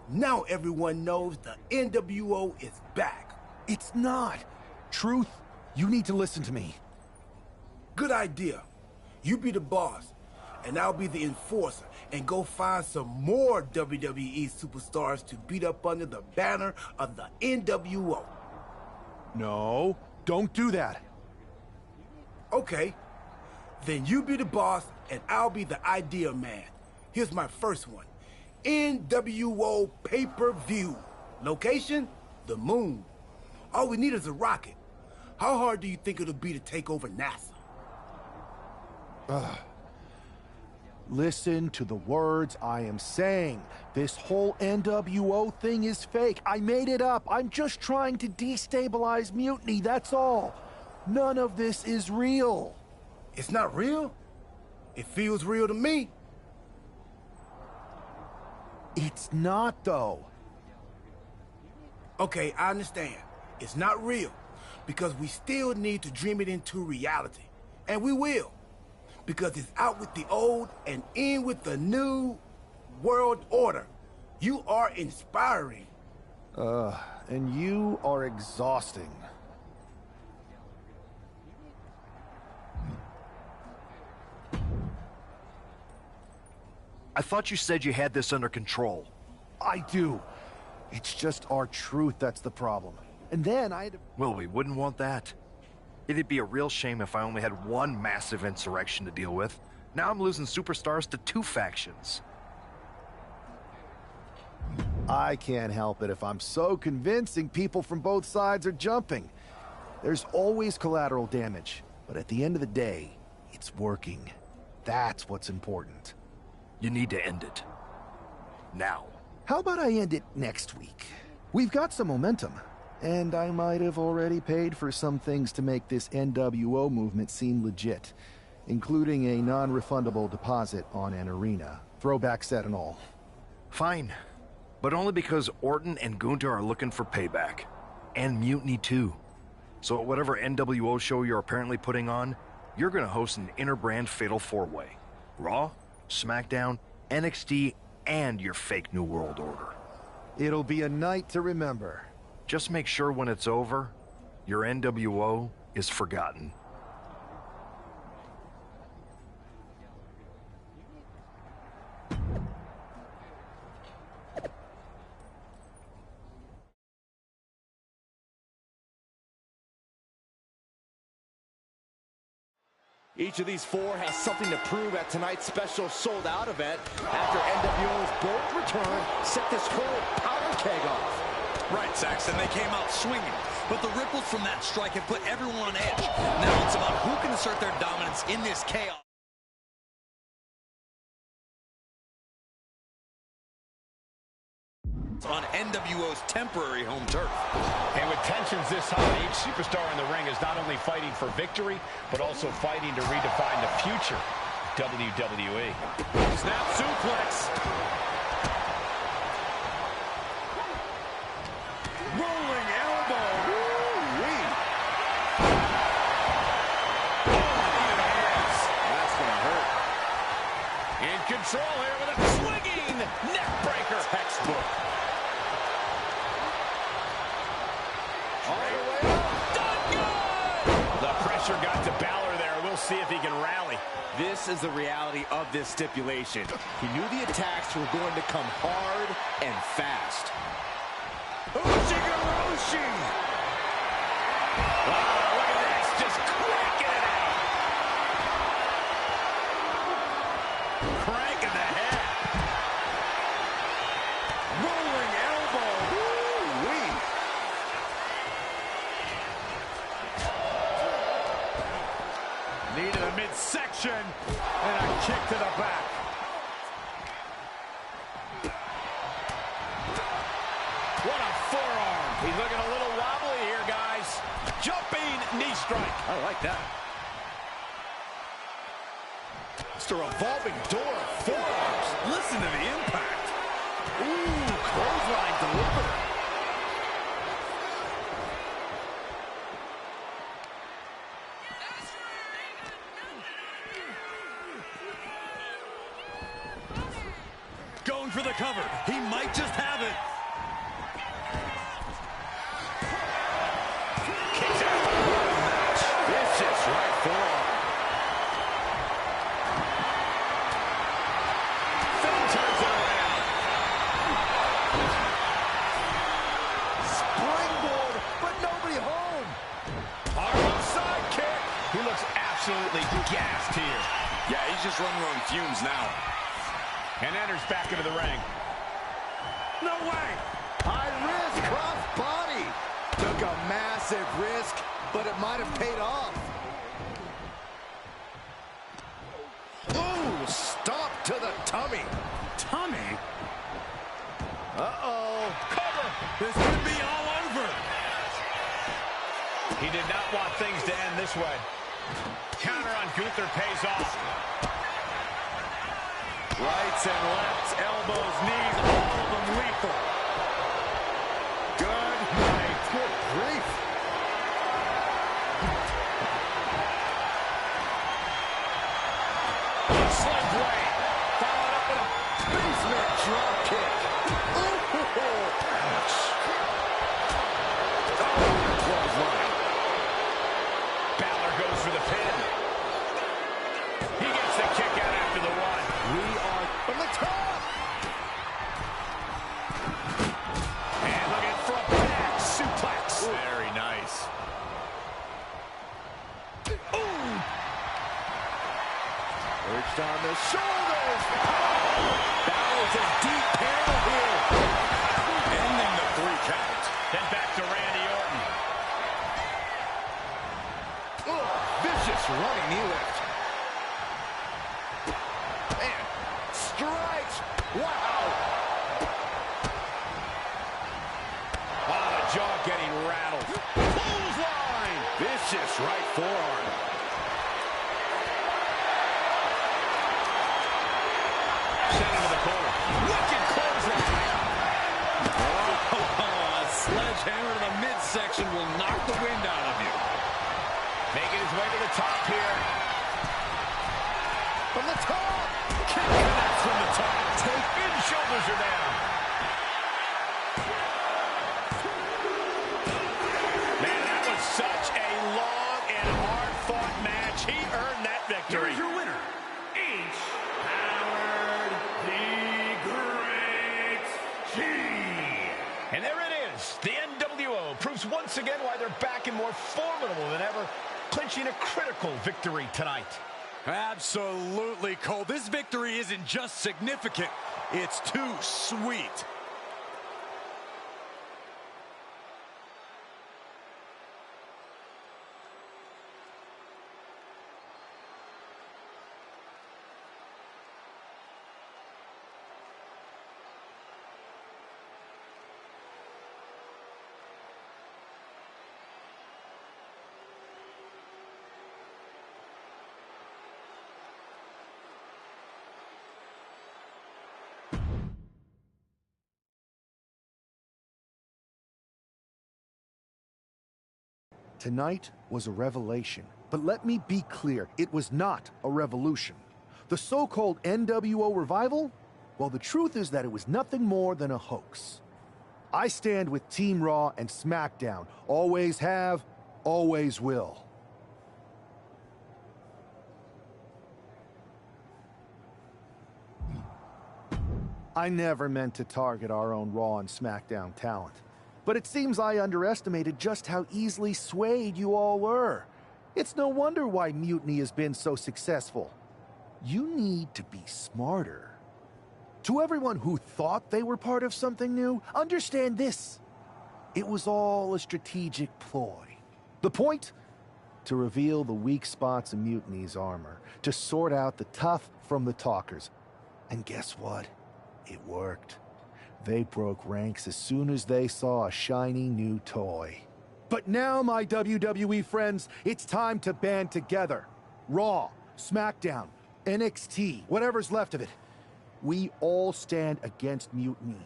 Now everyone knows the NWO is back. It's not. Truth, you need to listen to me. Good idea. You be the boss, and I'll be the enforcer, and go find some more WWE superstars to beat up under the banner of the NWO. No, don't do that. Okay. Then you be the boss, and I'll be the idea man. Here's my first one. NWO pay-per-view. Location? The moon. All we need is a rocket. How hard do you think it'll be to take over NASA? Listen to the words I am saying. This whole NWO thing is fake. I made it up. I'm just trying to destabilize Mutiny, that's all. None of this is real. It's not real? It feels real to me. It's not, though. Okay, I understand. It's not real, because we still need to dream it into reality. And we will. Because it's out with the old and in with the new world order. You are inspiring. And you are exhausting. I thought you said you had this under control. I do. It's just our truth that's the problem. And then I had to... Well, we wouldn't want that. It'd be a real shame if I only had one massive insurrection to deal with. Now I'm losing superstars to 2 factions. I can't help it if I'm so convincing people from both sides are jumping. There's always collateral damage, but at the end of the day, it's working. That's what's important. You need to end it. Now. How about I end it next week? We've got some momentum, and I might have already paid for some things to make this NWO movement seem legit, including a non-refundable deposit on an arena, throwback set and all. Fine, but only because Orton and Gunther are looking for payback. And Mutiny too. So at whatever NWO show you're apparently putting on, you're gonna host an inter-brand fatal 4-way. Raw, SmackDown, NXT, and your fake New World Order. It'll be a night to remember. Just make sure when it's over, your NWO is forgotten. Each of these 4 has something to prove at tonight's special sold-out event after NWO's bold return set this whole powder keg off. Right, Saxton, they came out swinging, but the ripples from that strike have put everyone on edge. Now it's about who can assert their dominance in this chaos. On NWO's temporary home turf. And with tensions this high, each superstar in the ring is not only fighting for victory, but also fighting to redefine the future of WWE. Snap suplex. Rolling elbow. Woo-wee. That's gonna hurt. In control here with a swinging neck breaker. Textbook. Got to Balor there. We'll see if he can rally. This is the reality of this stipulation. He knew the attacks were going to come hard and fast. Ushigoroshi! Wow, look at this. Just cranking it out. Cranking the head. Rolling elbow. Woo-wee. Knee to the midsection, and a kick to the back. What a forearm. He's looking a little wobbly here, guys. Jumping knee strike. I like that. It's a revolving door of forearms. Listen to the impact. Ooh, clothesline delivered. cover. He might just have it. Kicks out. What a match. Vicious right forearm. Finn turns it around. Springboard, but nobody home. Harlem sidekick. He looks absolutely gassed here. Yeah, he's just running on fumes now. And enters back into the ring. No way! High risk, cross body. Took a massive risk, but it might have paid off. Ooh, stop to the tummy. Tummy? Uh-oh. Cover. This could be all over. He did not want things to end this way. Counter on Gunther pays off. Rights and lefts, elbows, knees, all of them lethal. Good night. Good grief. Slim blade. Followed up with a Basement drop kick. Ooh. Ouch. clothesline. Balor goes for the pin. He gets the kick out after the one. We are from the top. And looking for a back suplex. Ooh. Very nice. Ooh. Perched on the shoulders. Balor's a deep panel here. Ending the 3 count. Then back to Randy Orton. Oh, vicious running knee lift. And strikes. Wow. Oh, the jaw getting rattled. Clothesline. Vicious right forearm. Sent into the corner. Wicked clothesline. Oh, a sledgehammer to the midsection will knock the wind out of you. Making his way to the top here. From the top. Kick connects from the top. Take in, shoulders are down. Man, that was such a long and hard-fought match. He earned that victory. Here's your winner, H. Howard the Great G. And there it is. The NWO proves once again why they're back and more formidable than ever, clinching a critical victory tonight. Absolutely, Cole. This victory isn't just significant, it's too sweet. Tonight was a revelation, but let me be clear, it was not a revolution. The so-called NWO revival? Well, the truth is that it was nothing more than a hoax. I stand with Team Raw and SmackDown. Always have, always will. I never meant to target our own Raw and SmackDown talent. But it seems I underestimated just how easily swayed you all were. It's no wonder why Mutiny has been so successful. You need to be smarter. To everyone who thought they were part of something new, understand this. It was all a strategic ploy. The point? To reveal the weak spots in Mutiny's armor, to sort out the tough from the talkers. And guess what? It worked. They broke ranks as soon as they saw a shiny new toy. But now, my WWE friends, it's time to band together. Raw, SmackDown, NXT, whatever's left of it. We all stand against Mutiny.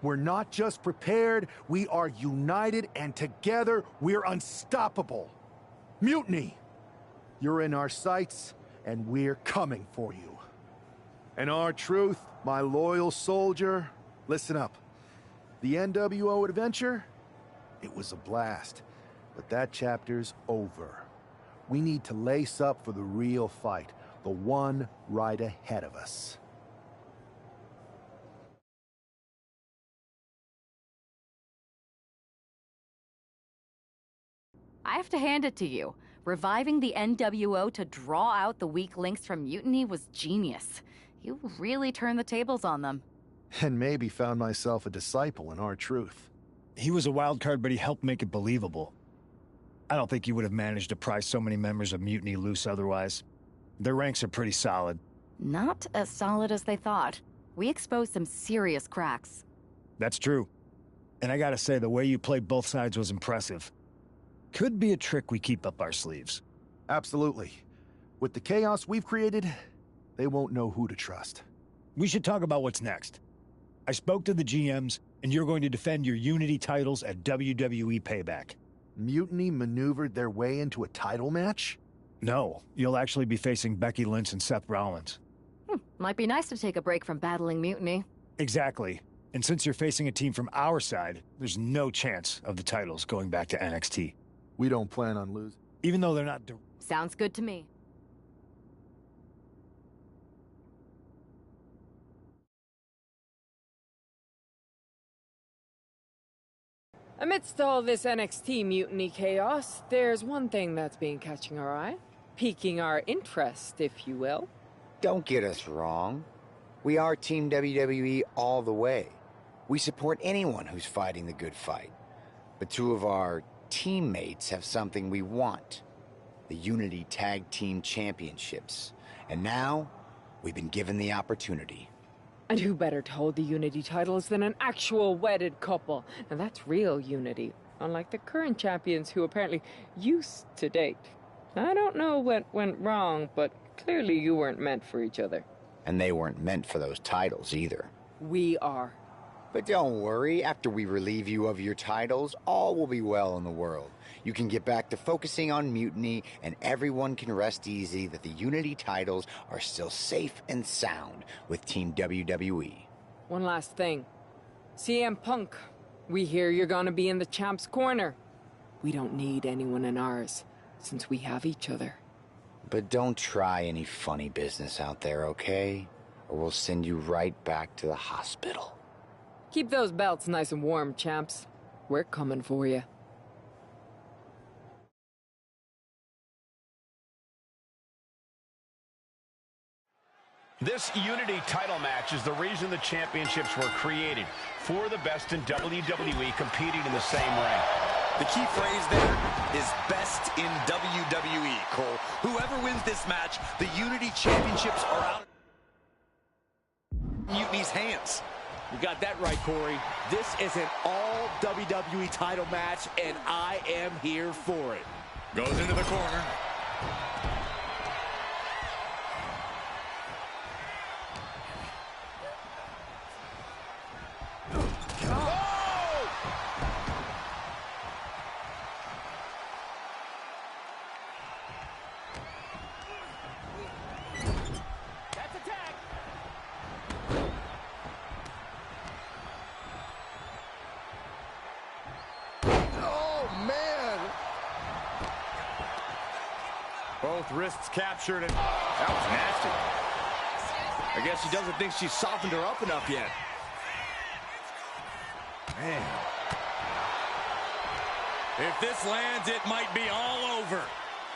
We're not just prepared, we are united, and together we're unstoppable. Mutiny, you're in our sights, and we're coming for you. And our truth, my loyal soldier, Listen up. The NWO adventure? It was a blast. But that chapter's over. We need to lace up for the real fight. The one right ahead of us. I have to hand it to you. Reviving the NWO to draw out the weak links from Mutiny was genius. You really turned the tables on them. And maybe found myself a disciple in R-Truth. He was a wild card, but he helped make it believable. I don't think he would have managed to pry so many members of Mutiny loose otherwise. Their ranks are pretty solid. Not as solid as they thought. We exposed some serious cracks. That's true. And I gotta say, the way you played both sides was impressive. Could be a trick we keep up our sleeves. Absolutely. With the chaos we've created, they won't know who to trust. We should talk about what's next. I spoke to the GMs, and you're going to defend your Unity titles at WWE Payback. Mutiny maneuvered their way into a title match? No, you'll actually be facing Becky Lynch and Seth Rollins. Might be nice to take a break from battling Mutiny. Exactly. And since you're facing a team from our side, there's no chance of the titles going back to NXT. We don't plan on losing. Even though they're not... Sounds good to me. Amidst all this NXT mutiny chaos, there's one thing that's been catching our eye. Piquing our interest, if you will. Don't get us wrong. We are Team WWE all the way. We support anyone who's fighting the good fight. But two of our teammates have something we want. The Unity Tag Team Championships. And now, we've been given the opportunity. And who better to hold the Unity titles than an actual wedded couple? Now that's real unity, unlike the current champions who apparently used to date. I don't know what went wrong, but clearly you weren't meant for each other. And they weren't meant for those titles either. We are. But don't worry, after we relieve you of your titles, all will be well in the world. You can get back to focusing on Mutiny, and everyone can rest easy that the Unity titles are still safe and sound with Team WWE. One last thing. CM Punk, we hear you're gonna be in the champ's corner. We don't need anyone in ours, since we have each other. But don't try any funny business out there, okay? Or we'll send you right back to the hospital. Keep those belts nice and warm, champs. We're coming for you. This Unity title match is the reason the championships were created. For the best in WWE competing in the same ring. The key phrase there is best in WWE, Cole. Whoever wins this match, the Unity championships are out of Mutiny's hands. You got that right, Corey. This is an all WWE title match, and I am here for it. Goes into the corner. Both wrists captured, and that was nasty. I guess she doesn't think she's softened her up enough yet. Man. If this lands, it might be all over.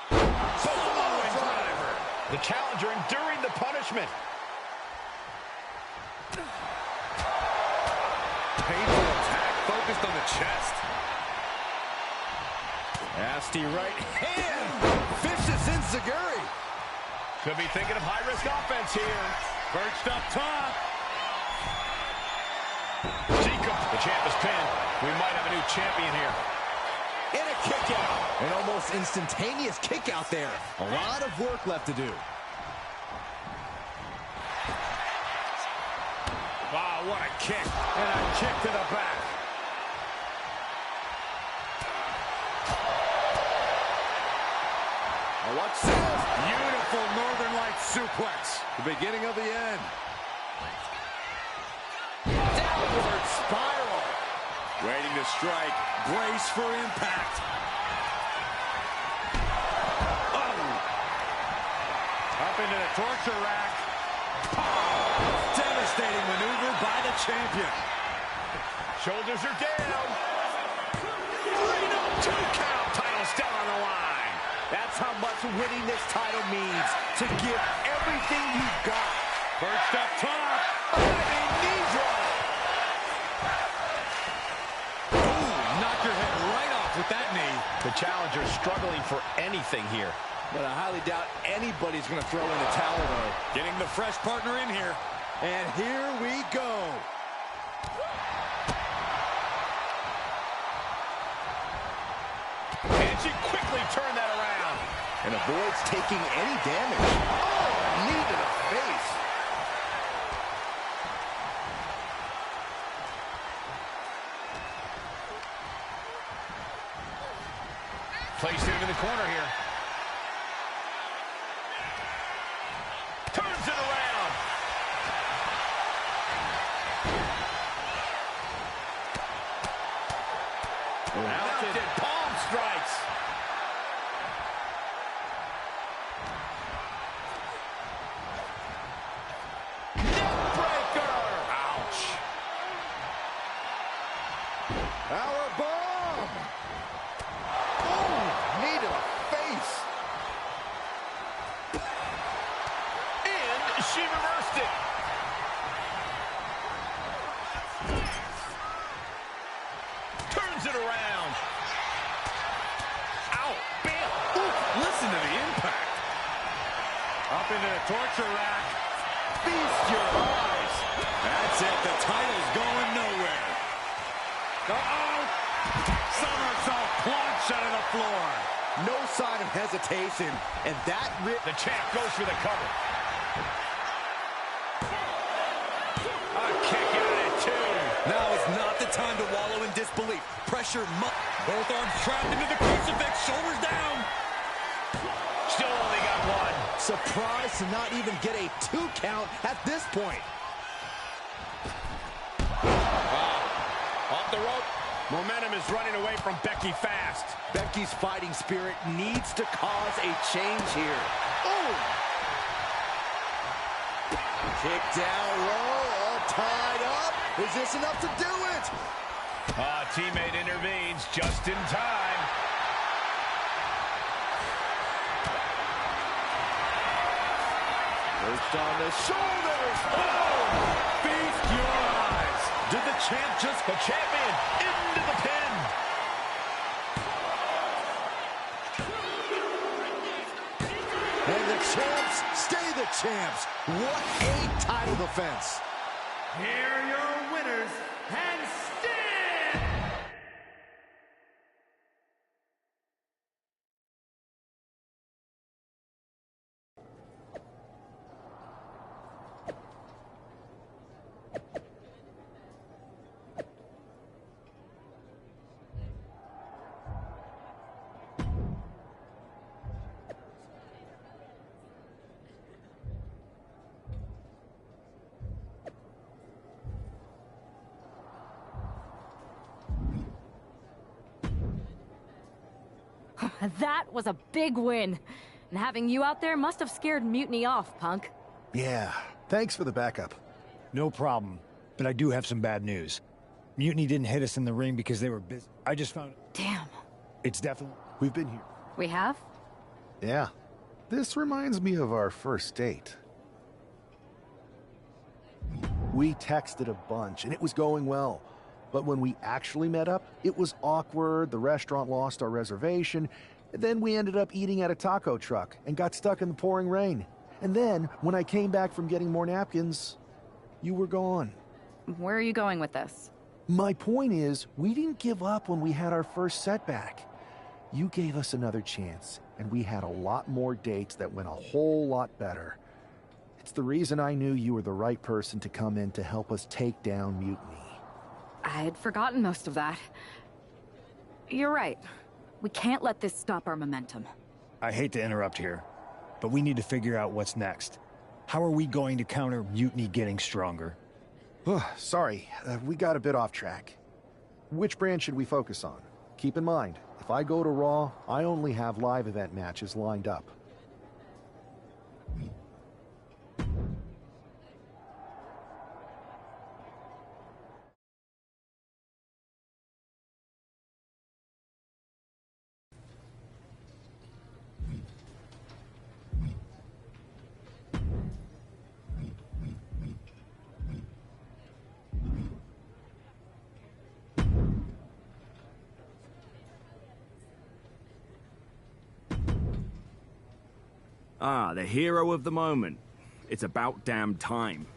Samoan driver. The challenger enduring the punishment. Painful attack focused on the chest. Nasty right hand. Vicious enziguri. Could be thinking of high-risk offense here. Perched up top. The champ is pinned. We might have a new champion here. And a kick out. An almost instantaneous kick out there. A lot of work left to do. Wow, what a kick. And a kick to the back. What's this? Beautiful Northern Lights suplex. The beginning of the end. Down Downward spiral. Waiting to strike. Brace for impact. Up into the torture rack. Devastating maneuver by the champion. Shoulders are down. 3-2 count. Title still on the line. That's how much winning this title means. To give everything you've got. First up top. Knee drop. Ooh, knock your head right off with that knee. The challenger struggling for anything here. But I highly doubt anybody's going to throw in the towel, though. Getting the fresh partner in here. And here we go. And she quickly turned that around. And avoids taking any damage. Oh, knee to the face. Placed into the corner here. Turns it around. Mounted palm strikes. Neckbreaker. Ouch. Powerbomb. Oh, knee to the face. And she reversed it. Turns it around. Ow, bam. Ooh, listen to the impact. Up into the torture rack. Feast your eyes. That's it. The title's going nowhere. Uh-oh. Somersault plunge out of the floor. No sign of hesitation. And that the champ goes for the cover. A kick out at two. Now is not the time to wallow in disbelief. Pressure, both arms trapped into the crucifix, shoulders down. Still only got one. Surprised to not even get a 2 count at this point. Off the rope. Momentum is running away from Becky fast. Becky's fighting spirit needs to cause a change here. Oh! Kick down low, all tied up. Is this enough to do it? Teammate intervenes just in time. First on the shoulders. Oh! Feast your eyes. Did the champ just... The champion into the pin. And the champs stay the champs. What a title defense. Here are your winners, and stand! That was a big win. And having you out there must have scared Mutiny off, Punk. Yeah, thanks for the backup. No problem. But I do have some bad news. Mutiny didn't hit us in the ring because they were busy. I just found... Damn. It's definitely... We've been here. We have? Yeah. This reminds me of our first date. We texted a bunch, and it was going well. But when we actually met up, it was awkward, the restaurant lost our reservation, and then we ended up eating at a taco truck and got stuck in the pouring rain. And then, when I came back from getting more napkins, you were gone. Where are you going with this? My point is, we didn't give up when we had our first setback. You gave us another chance, and we had a lot more dates that went a whole lot better. It's the reason I knew you were the right person to come in to help us take down Mutiny. I had forgotten most of that. You're right. We can't let this stop our momentum. I hate to interrupt here, but we need to figure out what's next. How are we going to counter Mutiny getting stronger? Sorry, we got a bit off track. Which brand should we focus on? Keep in mind, if I go to Raw, I only have live event matches lined up. Ah, the hero of the moment. It's about damn time.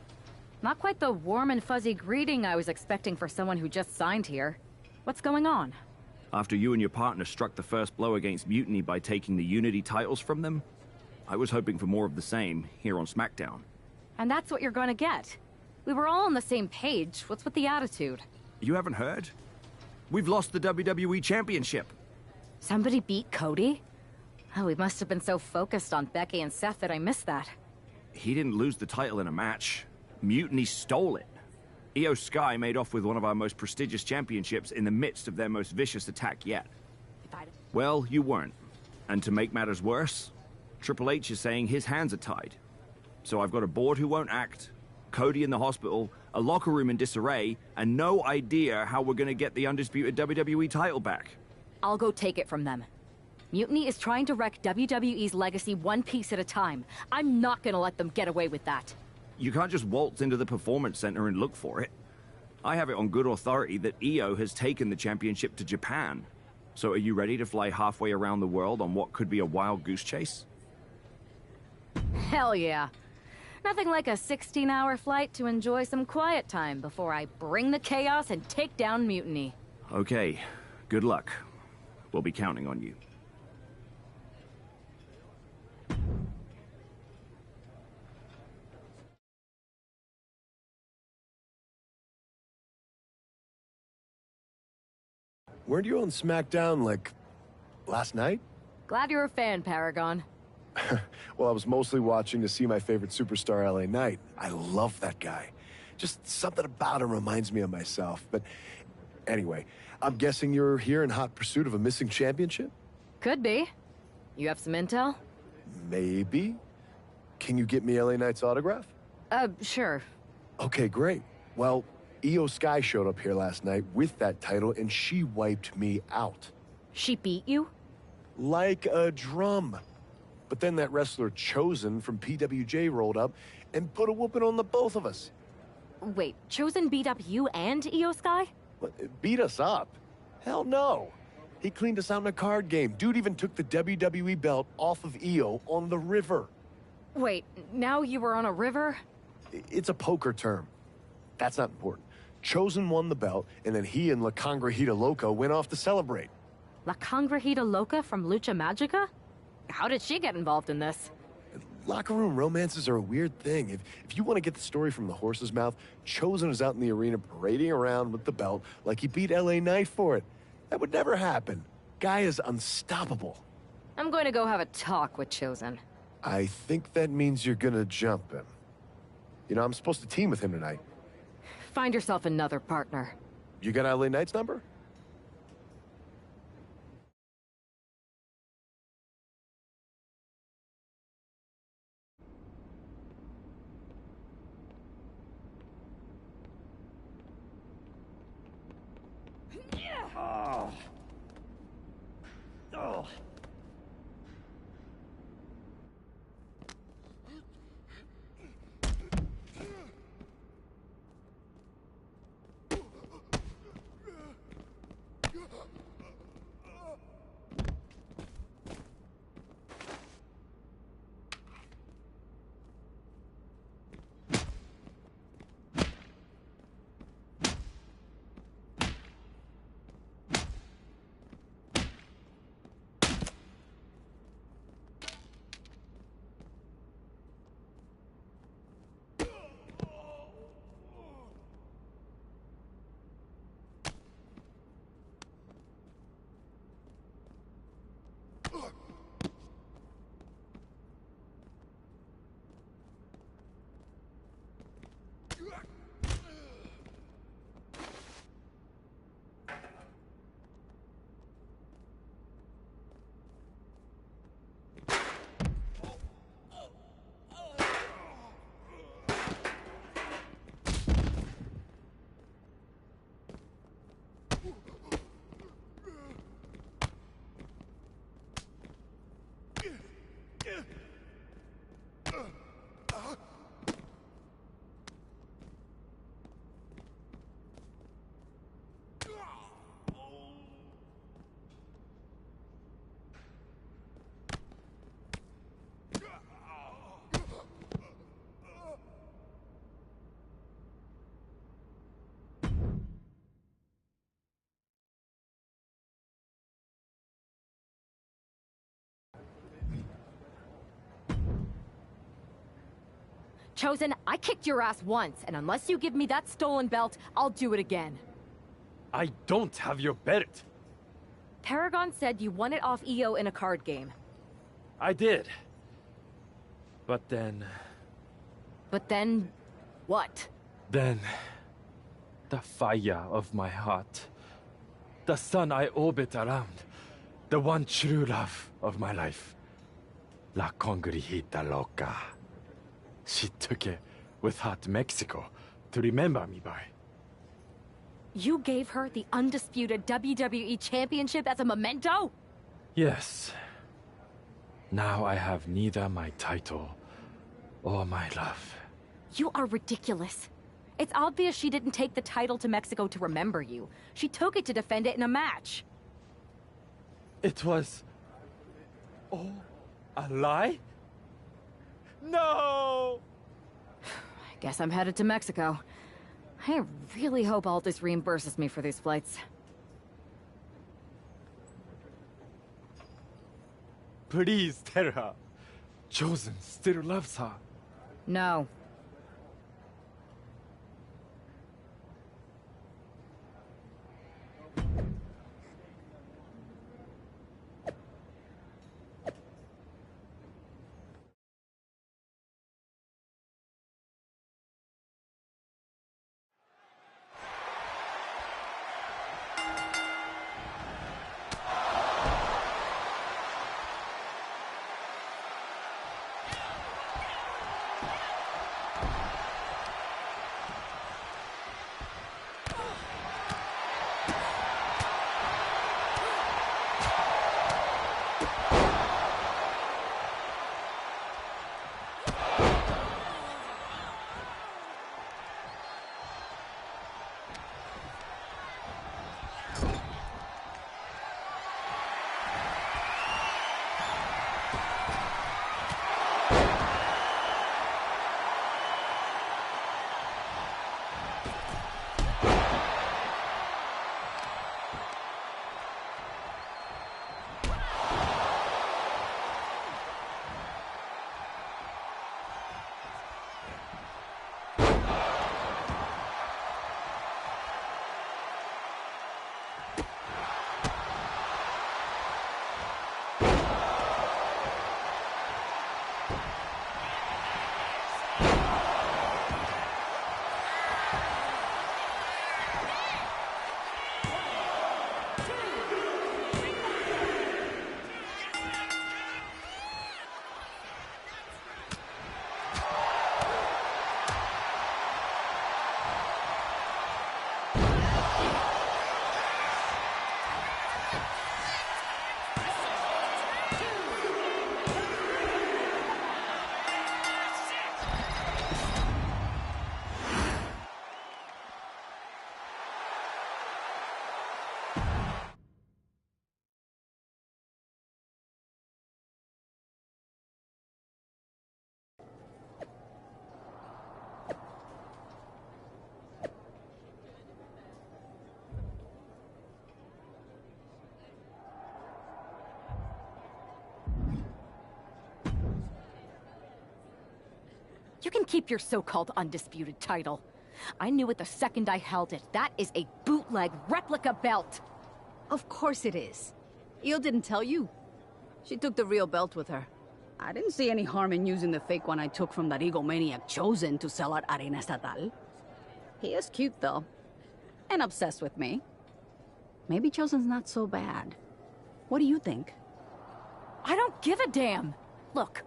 Not quite the warm and fuzzy greeting I was expecting for someone who just signed here. What's going on? After you and your partner struck the first blow against Mutiny by taking the Unity titles from them, I was hoping for more of the same here on SmackDown. And that's what you're going to get. We were all on the same page. What's with the attitude? You haven't heard? We've lost the WWE Championship. Somebody beat Cody? Oh, we must have been so focused on Becky and Seth that I missed that. He didn't lose the title in a match. Mutiny stole it. Io Sky made off with one of our most prestigious championships in the midst of their most vicious attack yet. Well, you weren't. And to make matters worse, Triple H is saying his hands are tied. So I've got a board who won't act, Cody in the hospital, a locker room in disarray, and no idea how we're gonna get the undisputed WWE title back. I'll go take it from them. Mutiny is trying to wreck WWE's legacy one piece at a time. I'm not gonna let them get away with that. You can't just waltz into the Performance Center and look for it. I have it on good authority that Io has taken the championship to Japan. So are you ready to fly halfway around the world on what could be a wild goose chase? Hell yeah. Nothing like a 16-hour flight to enjoy some quiet time before I bring the chaos and take down Mutiny. Okay, good luck. We'll be counting on you. Weren't you on SmackDown, like, last night? Glad you're a fan, Paragon. Well, I was mostly watching to see my favorite superstar, LA Knight. I love that guy. Just something about him reminds me of myself. But anyway, I'm guessing you're here in hot pursuit of a missing championship? Could be. You have some intel? Maybe. Can you get me LA Knight's autograph? Sure. Okay, great. Well, Io Sky showed up here last night with that title, and she wiped me out. She beat you? Like a drum. But then that wrestler Chosen from PWJ rolled up and put a whooping on the both of us. Wait, Chosen beat up you and Io Sky? What, beat us up? Hell no. He cleaned us out in a card game. Dude even took the WWE belt off of Io on the river. Wait, now you were on a river? It's a poker term. That's not important. Chosen won the belt, and then he and La Congrejita Loca went off to celebrate. La Congrejita Loca from Lucha Magica? How did she get involved in this? Locker room romances are a weird thing. If you want to get the story from the horse's mouth, Chosen was out in the arena parading around with the belt like he beat LA Knight for it. That would never happen. Guy is unstoppable. I'm going to go have a talk with Chosen. I think that means you're gonna jump him. You know, I'm supposed to team with him tonight. Find yourself another partner. You got LA Knight's number? Oh. Oh. Chosen, I kicked your ass once, and unless you give me that stolen belt, I'll do it again. I don't have your belt. Paragon said you won it off EO in a card game. I did. But then... But then... what? Then... the fire of my heart. The sun I orbit around. The one true love of my life. La Congrijita Loca. She took it with her to Mexico to remember me by. You gave her the undisputed WWE Championship as a memento? Yes. Now I have neither my title or my love. You are ridiculous. It's obvious she didn't take the title to Mexico to remember you. She took it to defend it in a match. It was... oh, a lie? No! I guess I'm headed to Mexico. I really hope Aldous reimburses me for these flights. Please tell her. Chosen still loves her. No. You can keep your so-called undisputed title. I knew it the second I held it. That is a bootleg replica belt. Of course it is. Io didn't tell you. She took the real belt with her. I didn't see any harm in using the fake one I took from that egomaniac Chosen to sell at Arena Estatal. He is cute, though. And obsessed with me. Maybe Chosen's not so bad. What do you think? I don't give a damn. Look,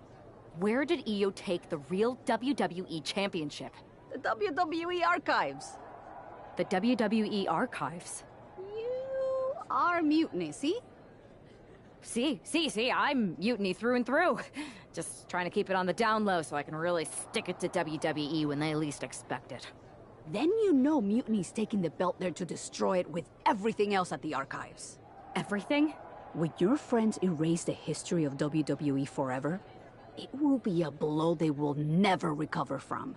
where did Io take the real WWE Championship? The WWE Archives. The WWE Archives? You are Mutiny, see? See, I'm Mutiny through and through. Just trying to keep it on the down low so I can really stick it to WWE when they least expect it. Then you know Mutiny's taking the belt there to destroy it with everything else at the Archives. Everything? When your friends erase the history of WWE forever, it will be a blow they will never recover from.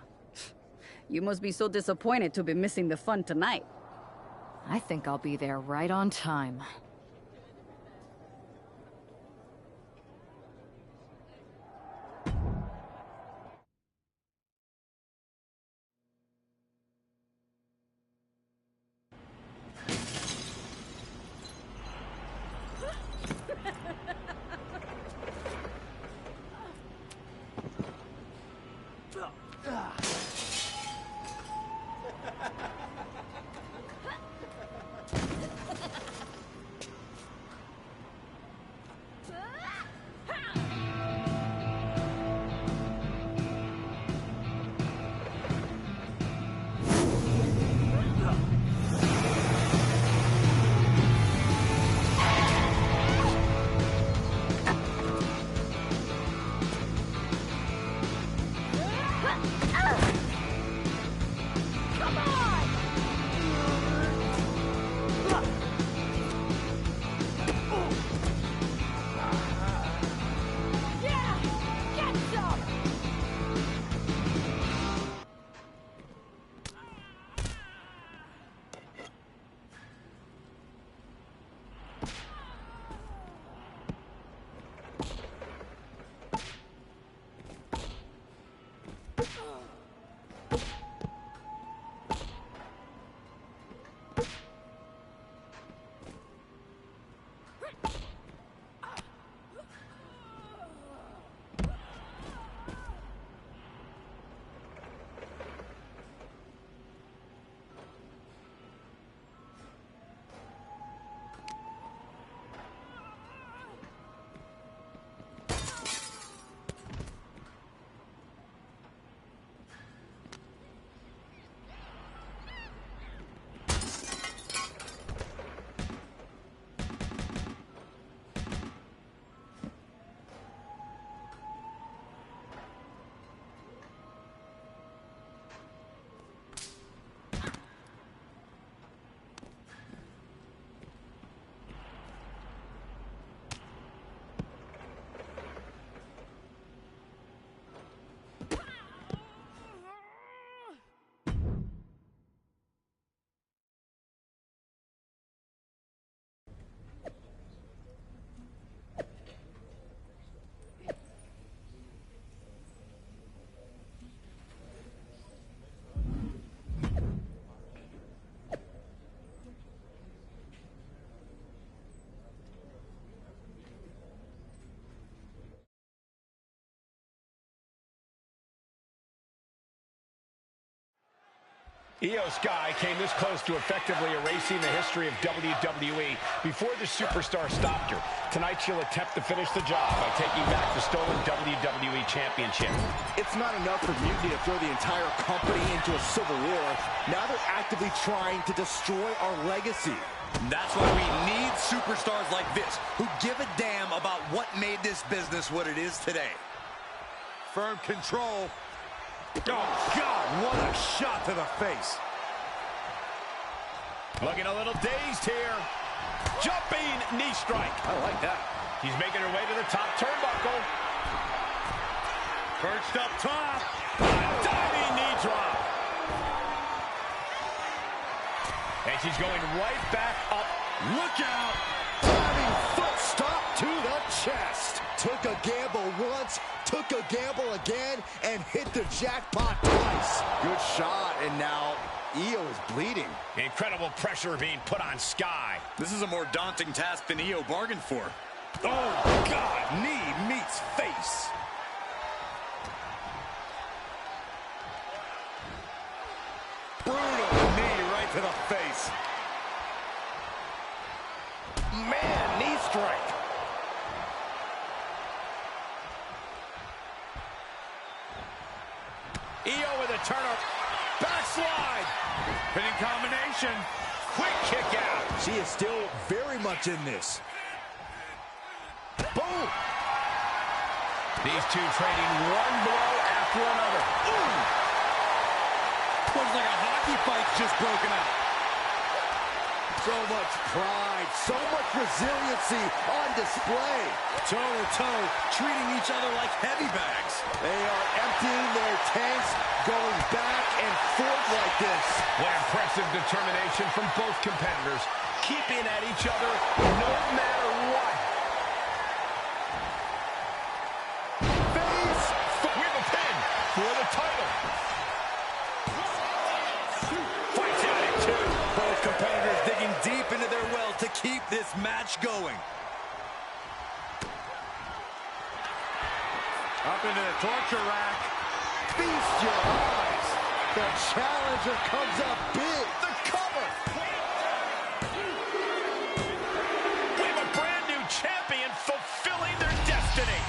You must be so disappointed to be missing the fun tonight. I think I'll be there right on time. Io Sky came this close to effectively erasing the history of WWE before the superstar stopped her. Tonight she'll attempt to finish the job by taking back the stolen WWE Championship. It's not enough for Mutiny to throw the entire company into a civil war. Now they're actively trying to destroy our legacy. That's why we need superstars like this, who give a damn about what made this business what it is today. Firm control. Oh, God, what a shot to the face. Looking a little dazed here. Jumping knee strike. I like that. She's making her way to the top turnbuckle. Perched up top. Diving knee drop. And she's going right back up. Look out. Diving foot stop to the chest. Took a gamble once, took a gamble again, and hit the jackpot twice. Good shot, and now Io is bleeding. Incredible pressure being put on Sky. This is a more daunting task than Io bargained for. Oh, God, knee meets face. Brutal knee right to the face. Man, knee strike. Io with a turner. Backslide. Hitting combination. Quick kick out. She is still very much in this. Boom. These two trading one blow after another. Ooh. Looks like a hockey fight's just broken out. So much pride, so much resiliency on display. Toe-to-toe, treating each other like heavy bags. They are emptying their tanks, going back and forth like this. What impressive determination from both competitors, keeping at each other no matter what. Face with a pin for the title. Fights at it too. Both competitors digging deep into their well to keep this match going. Up into the torture rack. Feast your eyes. The challenger comes up big. The cover. We have a brand new champion fulfilling their destiny.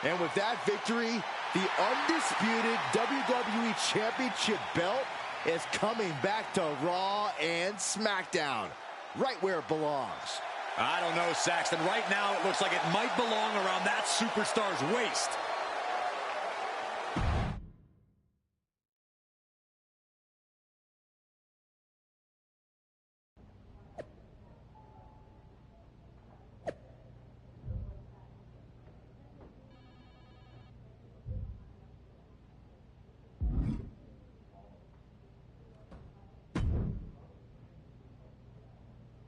And with that victory, the undisputed WWE Championship belt is coming back to Raw and SmackDown, right where it belongs. I don't know, Saxton. Right now, it looks like it might belong around that superstar's waist.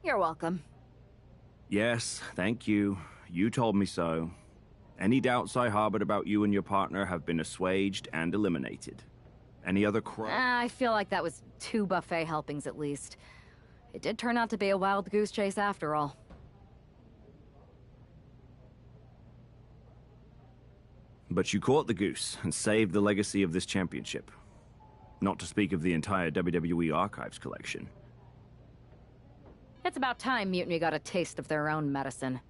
You're welcome. Yes, thank you. You told me so. Any doubts I harbored about you and your partner have been assuaged and eliminated. Any other I feel like that was 2 buffet helpings at least. It did turn out to be a wild goose chase after all. But you caught the goose and saved the legacy of this championship. Not to speak of the entire WWE Archives collection. It's about time Mutiny got a taste of their own medicine.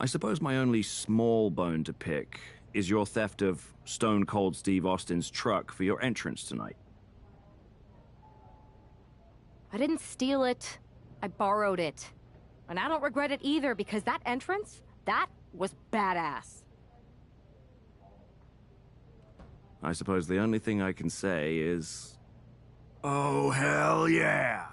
I suppose my only small bone to pick is your theft of Stone Cold Steve Austin's truck for your entrance tonight. I didn't steal it. I borrowed it. And I don't regret it either, because that entrance, that was badass. I suppose the only thing I can say is... oh, hell yeah!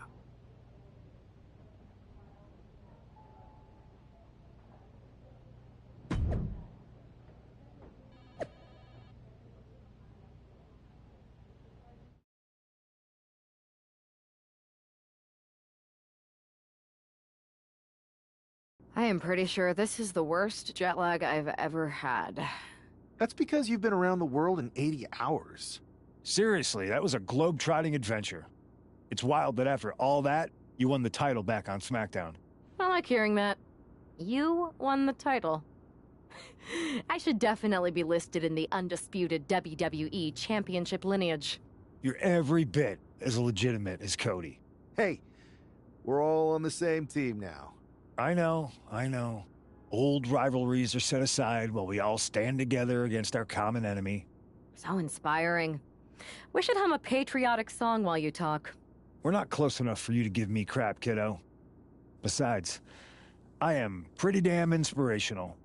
I am pretty sure this is the worst jet lag I've ever had. That's because you've been around the world in 80 hours. Seriously, that was a globe-trotting adventure. It's wild that after all that, you won the title back on SmackDown. I like hearing that. You won the title. I should definitely be listed in the undisputed WWE Championship lineage. You're every bit as legitimate as Cody. Hey, we're all on the same team now. I know. Old rivalries are set aside while we all stand together against our common enemy. So inspiring. We should hum a patriotic song while you talk. We're not close enough for you to give me crap, kiddo. Besides, I am pretty damn inspirational.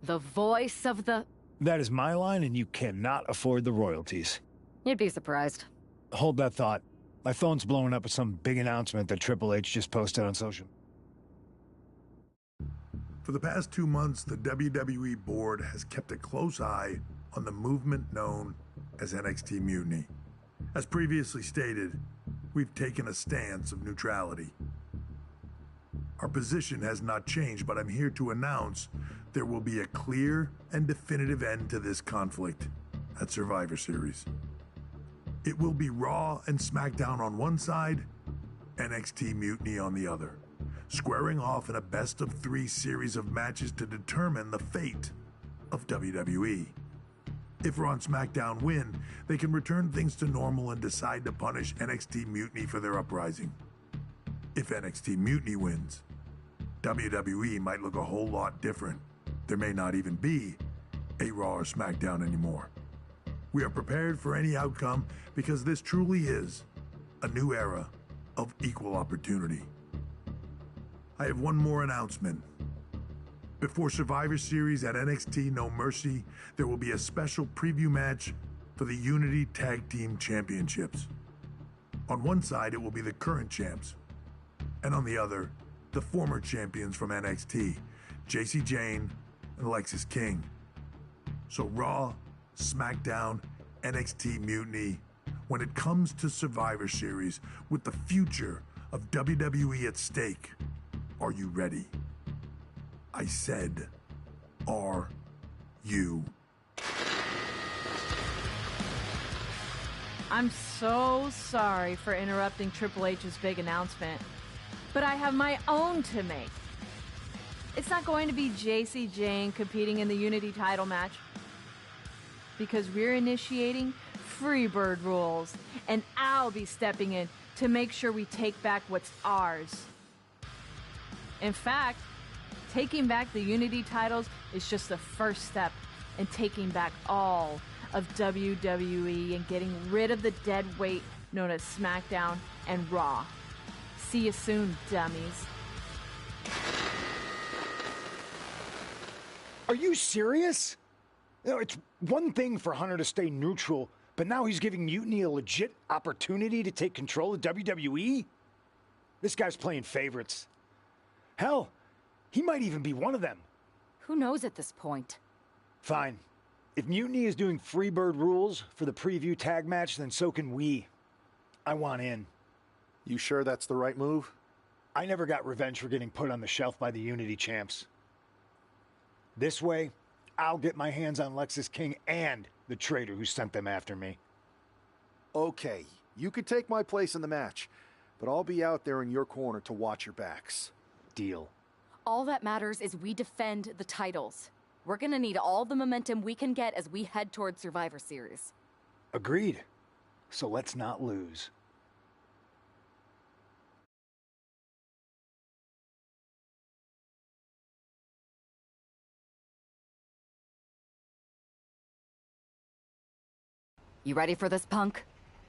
The voice of the... That is my line, and you cannot afford the royalties. You'd be surprised. Hold that thought. My phone's blowing up with some big announcement that Triple H just posted on social. For the past 2 months, the WWE board has kept a close eye on the movement known as NXT Mutiny. As previously stated, we've taken a stance of neutrality. Our position has not changed, but I'm here to announce there will be a clear and definitive end to this conflict at Survivor Series. It will be Raw and SmackDown on one side, NXT Mutiny on the other, squaring off in a best-of-3 series of matches to determine the fate of WWE. If Raw and SmackDown win, they can return things to normal and decide to punish NXT Mutiny for their uprising. If NXT Mutiny wins, WWE might look a whole lot different. There may not even be a Raw or SmackDown anymore. We are prepared for any outcome because this truly is a new era of equal opportunity. I have one more announcement. Before Survivor Series at NXT No Mercy, there will be a special preview match for the Unity Tag Team Championships. On one side, it will be the current champs, and on the other, the former champions from NXT, Jacy Jayne and Alexis King. So Raw, SmackDown, NXT Mutiny, when it comes to Survivor Series, with the future of WWE at stake, are you ready? I said, are you? I'm so sorry for interrupting Triple H's big announcement, but I have my own to make. It's not going to be Jacy Jayne competing in the Unity title match, because we're initiating Freebird rules, and I'll be stepping in to make sure we take back what's ours. In fact, taking back the Unity titles is just the first step in taking back all of WWE and getting rid of the dead weight known as SmackDown and Raw. See you soon, dummies. Are you serious? You know, it's one thing for Hunter to stay neutral, but now he's giving Mutiny a legit opportunity to take control of WWE? This guy's playing favorites. Hell, he might even be one of them. Who knows at this point? Fine. If Mutiny is doing Freebird rules for the preview tag match, then so can we. I want in. You sure that's the right move? I never got revenge for getting put on the shelf by the Unity champs. This way, I'll get my hands on Lexis King and the traitor who sent them after me. Okay, you could take my place in the match, but I'll be out there in your corner to watch your backs. Deal. All that matters is we defend the titles. We're gonna need all the momentum we can get as we head towards Survivor Series. Agreed. So let's not lose. You ready for this, punk?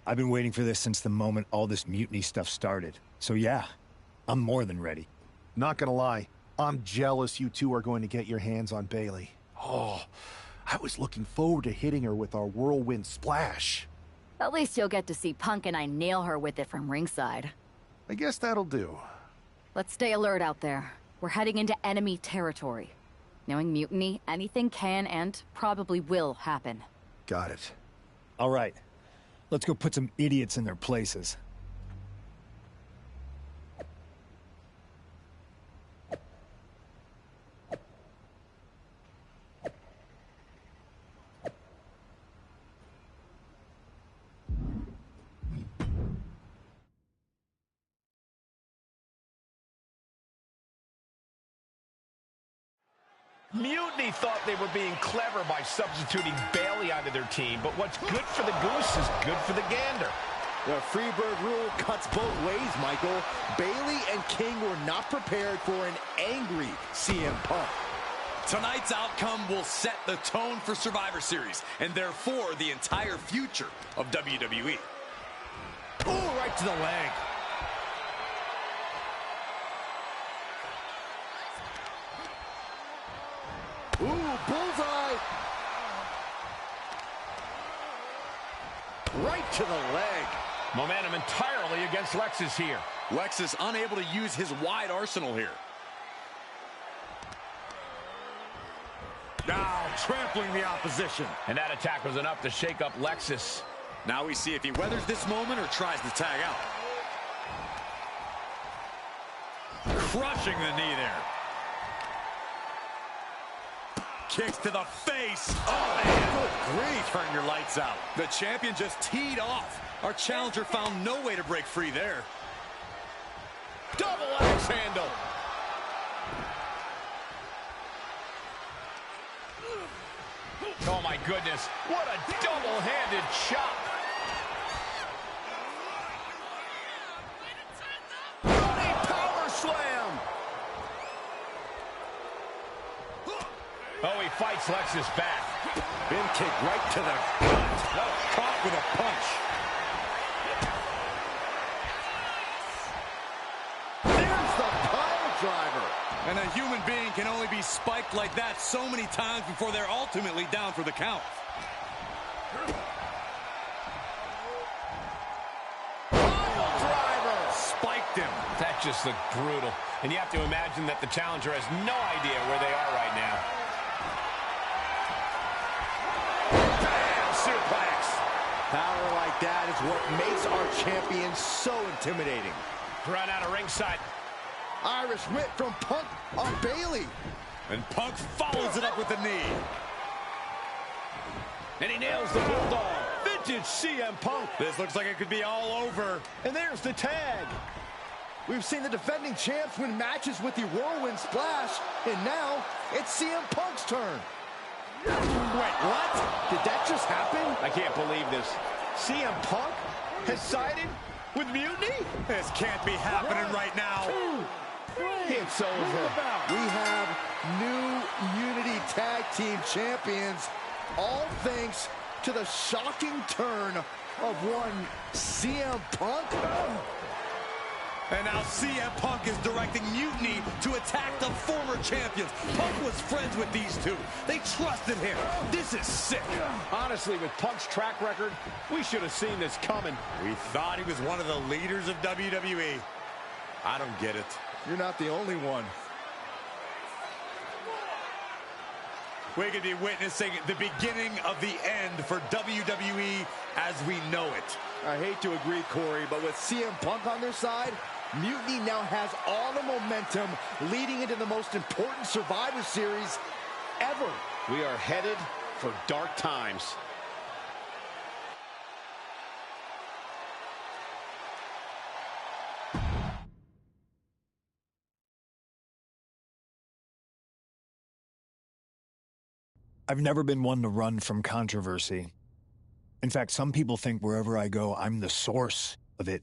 I've been waiting for this since the moment all this Mutiny stuff started. So yeah, I'm more than ready. Not gonna lie, I'm jealous you two are going to get your hands on Bayley. Oh, I was looking forward to hitting her with our whirlwind splash. At least you'll get to see Punk and I nail her with it from ringside. I guess that'll do. Let's stay alert out there. We're heading into enemy territory. Knowing Mutiny, anything can and probably will happen. Got it. All right, let's go put some idiots in their places. Mutiny thought they were being clever by substituting Bayley onto their team, but what's good for the goose is good for the gander. The Freebird rule cuts both ways, Michael. Bayley and King were not prepared for an angry CM Punk. Tonight's outcome will set the tone for Survivor Series, and therefore the entire future of WWE. Oh, right to the leg. Ooh, bullseye. Right to the leg. Momentum entirely against Lexus here. Lexus unable to use his wide arsenal here. Now trampling the opposition. And that attack was enough to shake up Lexus. Now we see if he weathers this moment or tries to tag out. Crushing the knee there. Kicks to the face. Oh, man. Good grief. Turn your lights out. The champion just teed off. Our challenger found no way to break free there. Double axe handle. Oh, my goodness. What a double-handed chop. Running power slam. Oh, he fights Lexus back. Bin kick right to the gut. Caught with a punch. There's the pile driver. And a human being can only be spiked like that so many times before they're ultimately down for the count. Pile driver. Spiked him. That just looked brutal. And you have to imagine that the challenger has no idea where they are right now. Suplex. Power like that is what makes our champion so intimidating. Run out of ringside. Irish whip from Punk on Bayley. And Punk follows it up with the knee. And he nails the bulldog. Vintage CM Punk. This looks like it could be all over. And there's the tag. We've seen the defending champs win matches with the whirlwind splash. And now it's CM Punk's turn. Wait, what? Did that just happen? I can't believe this. CM Punk has sided with Mutiny? This can't be happening right now. It's over. We have new Unity Tag Team Champions, all thanks to the shocking turn of one CM Punk. And now CM Punk is directing Mutiny to attack the former champions. Punk was friends with these two. They trusted him. This is sick. Honestly, with Punk's track record, we should have seen this coming. We thought he was one of the leaders of WWE. I don't get it. You're not the only one. We could be witnessing the beginning of the end for WWE as we know it. I hate to agree, Corey, but with CM Punk on their side, Mutiny now has all the momentum leading into the most important Survivor Series ever. We are headed for dark times. I've never been one to run from controversy. In fact, some people think wherever I go, I'm the source of it.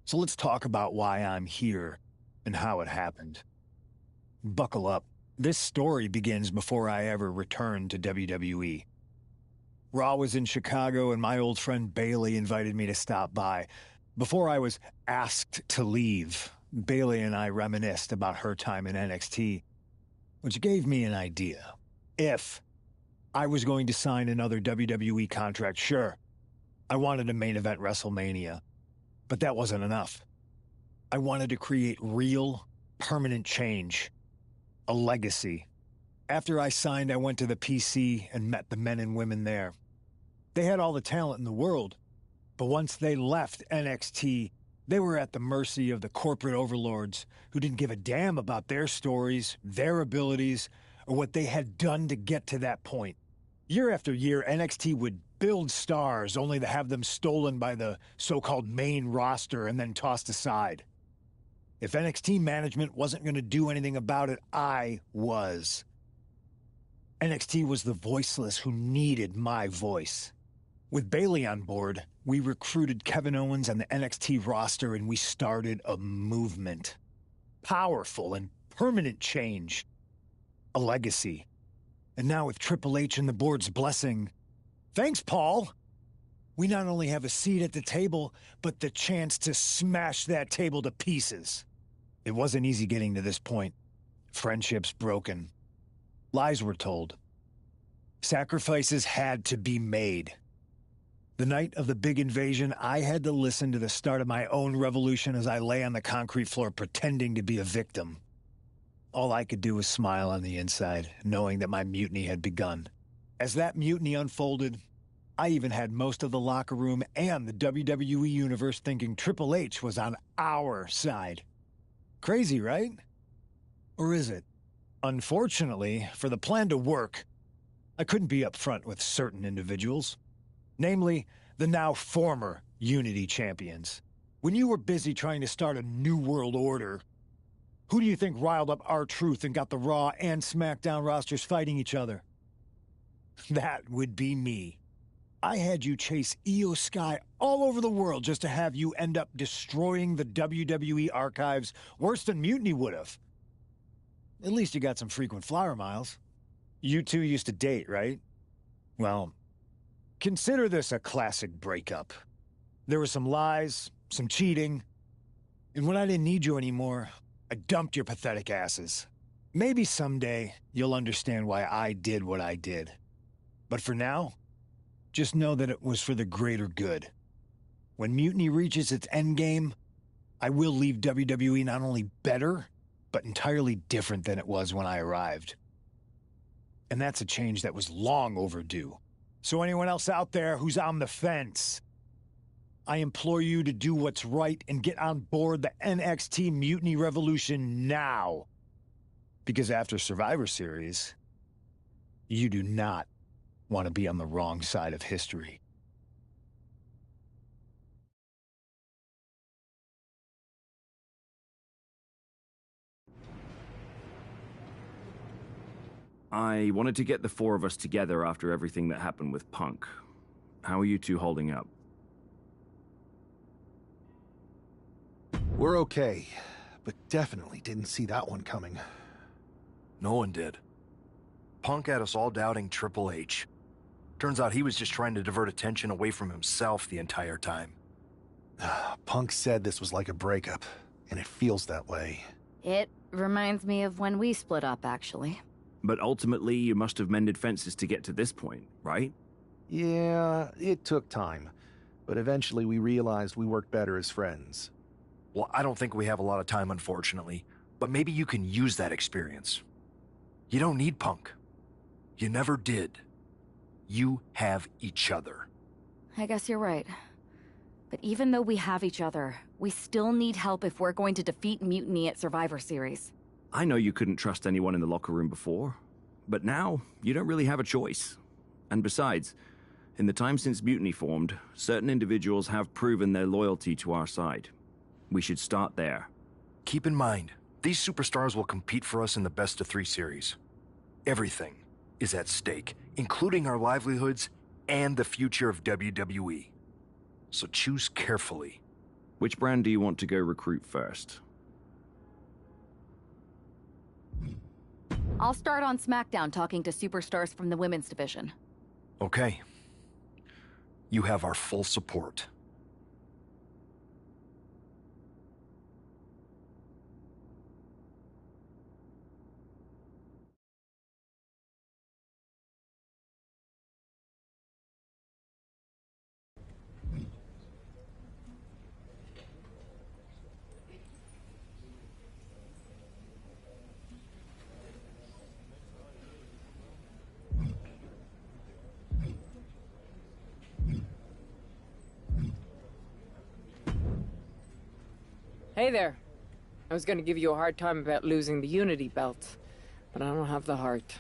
So let's talk about why I'm here and how it happened. Buckle up. This story begins before I ever returned to WWE. Raw was in Chicago and my old friend Bayley invited me to stop by. Before I was asked to leave, Bayley and I reminisced about her time in NXT, which gave me an idea. If I was going to sign another WWE contract, sure, I wanted to main event WrestleMania, but that wasn't enough. I wanted to create real, permanent change, a legacy. After I signed, I went to the PC and met the men and women there. They had all the talent in the world, but once they left NXT, they were at the mercy of the corporate overlords who didn't give a damn about their stories, their abilities, or what they had done to get to that point. Year after year, NXT would build stars only to have them stolen by the so-called main roster and then tossed aside. If NXT management wasn't going to do anything about it, I was. NXT was the voiceless who needed my voice. With Bayley on board, we recruited Kevin Owens and the NXT roster, and we started a movement. Powerful and permanent change. A legacy. And now with Triple H and the board's blessing, thanks, Paul! We not only have a seat at the table, but the chance to smash that table to pieces. It wasn't easy getting to this point. Friendships broken. Lies were told. Sacrifices had to be made. The night of the big invasion, I had to listen to the start of my own revolution as I lay on the concrete floor pretending to be a victim. All I could do was smile on the inside, knowing that my mutiny had begun. As that mutiny unfolded, I even had most of the locker room and the WWE Universe thinking Triple H was on our side. Crazy, right? Or is it? Unfortunately, for the plan to work, I couldn't be upfront with certain individuals. Namely, the now former Unity champions. When you were busy trying to start a new world order, who do you think riled up R-Truth and got the Raw and SmackDown rosters fighting each other? That would be me. I had you chase Io Sky all over the world just to have you end up destroying the WWE archives worse than Mutiny would have. At least you got some frequent flyer miles. You two used to date, right? Well, consider this a classic breakup. There were some lies, some cheating, and when I didn't need you anymore, I dumped your pathetic asses. Maybe someday you'll understand why I did what I did. But for now, just know that it was for the greater good. When Mutiny reaches its endgame, I will leave WWE not only better, but entirely different than it was when I arrived. And that's a change that was long overdue. So anyone else out there who's on the fence, I implore you to do what's right and get on board the NXT Mutiny Revolution now. Because after Survivor Series, you do not want to be on the wrong side of history. I wanted to get the four of us together after everything that happened with Punk. How are you two holding up? We're okay, but definitely didn't see that one coming. No one did. Punk had us all doubting Triple H. Turns out he was just trying to divert attention away from himself the entire time. Punk said this was like a breakup, and it feels that way. It reminds me of when we split up, actually. But ultimately, you must have mended fences to get to this point, right? Yeah, it took time. But eventually we realized we worked better as friends. Well, I don't think we have a lot of time, unfortunately. But maybe you can use that experience. You don't need Punk. You never did. You have each other. I guess you're right. But even though we have each other, we still need help if we're going to defeat Mutiny at Survivor Series. I know you couldn't trust anyone in the locker room before, but now you don't really have a choice. And besides, in the time since Mutiny formed, certain individuals have proven their loyalty to our side. We should start there. Keep in mind, these superstars will compete for us in the best-of-3 series. Everything is at stake, including our livelihoods and the future of WWE. So choose carefully. Which brand do you want to go recruit first? I'll start on SmackDown talking to superstars from the women's division. Okay. You have our full support. Hey there. I was gonna give you a hard time about losing the Unity belt, but I don't have the heart.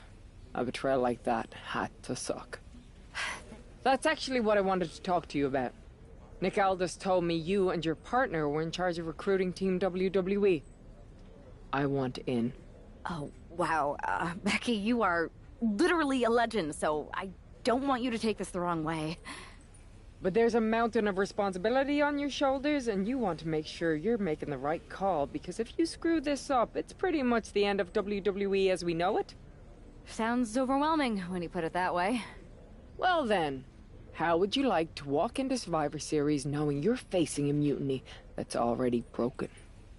A betrayal like that had to suck. That's actually what I wanted to talk to you about. Nick Aldis told me you and your partner were in charge of recruiting Team WWE. I want in. Oh, wow. Becky, you are literally a legend, so I don't want you to take this the wrong way. But there's a mountain of responsibility on your shoulders, and you want to make sure you're making the right call, because if you screw this up, it's pretty much the end of WWE as we know it. Sounds overwhelming when you put it that way. Well then, how would you like to walk into Survivor Series knowing you're facing a mutiny that's already broken?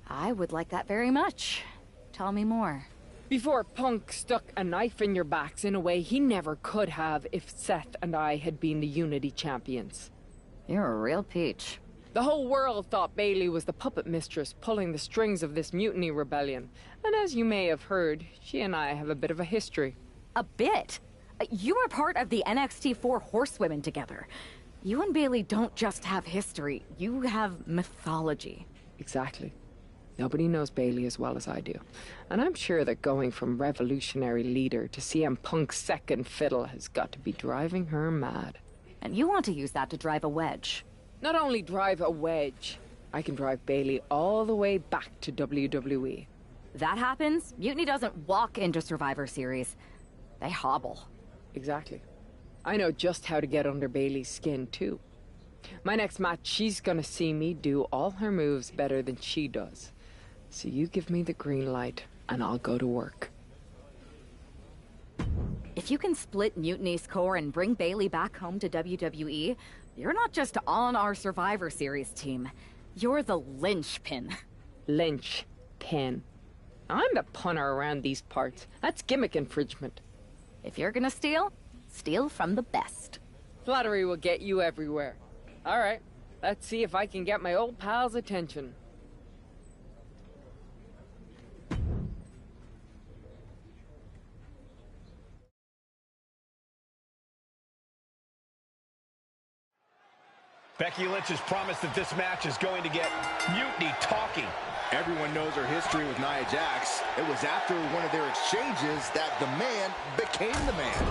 I would like that very much. Tell me more. Before Punk stuck a knife in your backs in a way he never could have if Seth and I had been the Unity champions. You're a real peach. The whole world thought Bailey was the puppet mistress pulling the strings of this mutiny rebellion. And as you may have heard, she and I have a bit of a history. A bit? You were part of the NXT 4 Horsewomen together. You and Bailey don't just have history, you have mythology. Exactly. Nobody knows Bailey as well as I do. And I'm sure that going from revolutionary leader to CM Punk's second fiddle has got to be driving her mad. And you want to use that to drive a wedge. Not only drive a wedge, I can drive Bailey all the way back to WWE. That happens, Mutiny doesn't walk into Survivor Series. They hobble. Exactly. I know just how to get under Bailey's skin, too. My next match, she's gonna see me do all her moves better than she does. So you give me the green light, and I'll go to work. If you can split Mutiny's core and bring Bailey back home to WWE, you're not just on our Survivor Series team. You're the linchpin. Linchpin. I'm the punter around these parts. That's gimmick infringement. If you're gonna steal, steal from the best. Flattery will get you everywhere. All right, let's see if I can get my old pal's attention. Becky Lynch has promised that this match is going to get Mutiny talking. Everyone knows her history with Nia Jax. It was after one of their exchanges that the man became the man.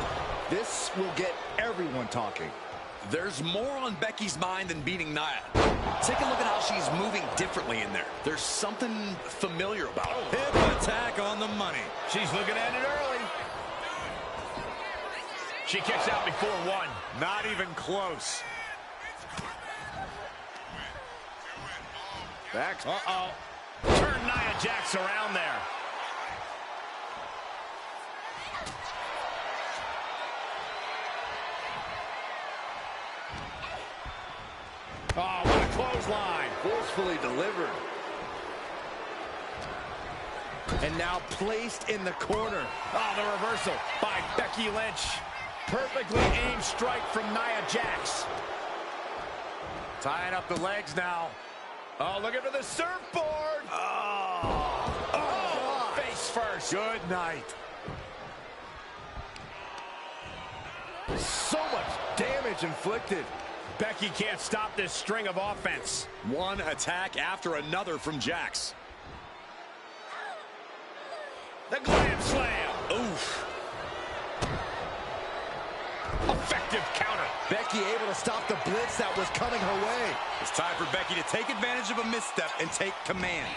This will get everyone talking. There's more on Becky's mind than beating Nia. Take a look at how she's moving differently in there. There's something familiar about it. Hip attack on the money. She's looking at it early. She kicks out before one. Not even close. Back. Uh-oh. Turn Nia Jax around there. Oh, what a clothesline. Forcefully delivered. And now placed in the corner. Oh, the reversal by Becky Lynch. Perfectly aimed strike from Nia Jax. Tying up the legs now. Oh, looking for the surfboard. Oh, face first. Good night. So much damage inflicted. Becky can't stop this string of offense. One attack after another from Jax. The glam slam. Oof. Effective counter. Becky able to stop the blitz that was coming her way. It's time for Becky to take advantage of a misstep and take command.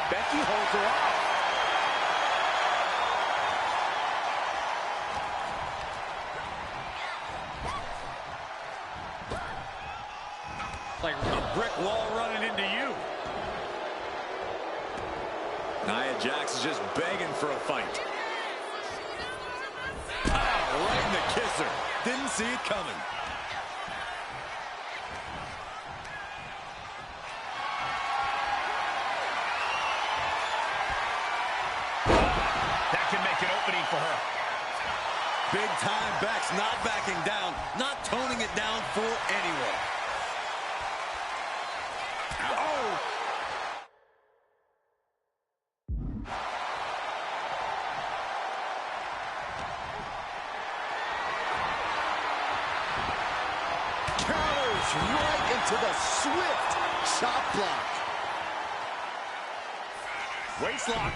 Becky holds her off. Like a brick wall running into you. Nia Jax is just begging for a fight. Oh, right in the kisser. Didn't see it coming. That can make an opening for her. Big time Bex not backing down, not toning it down for anyone. Oh! Counters right into the swift chop block. Waistlock.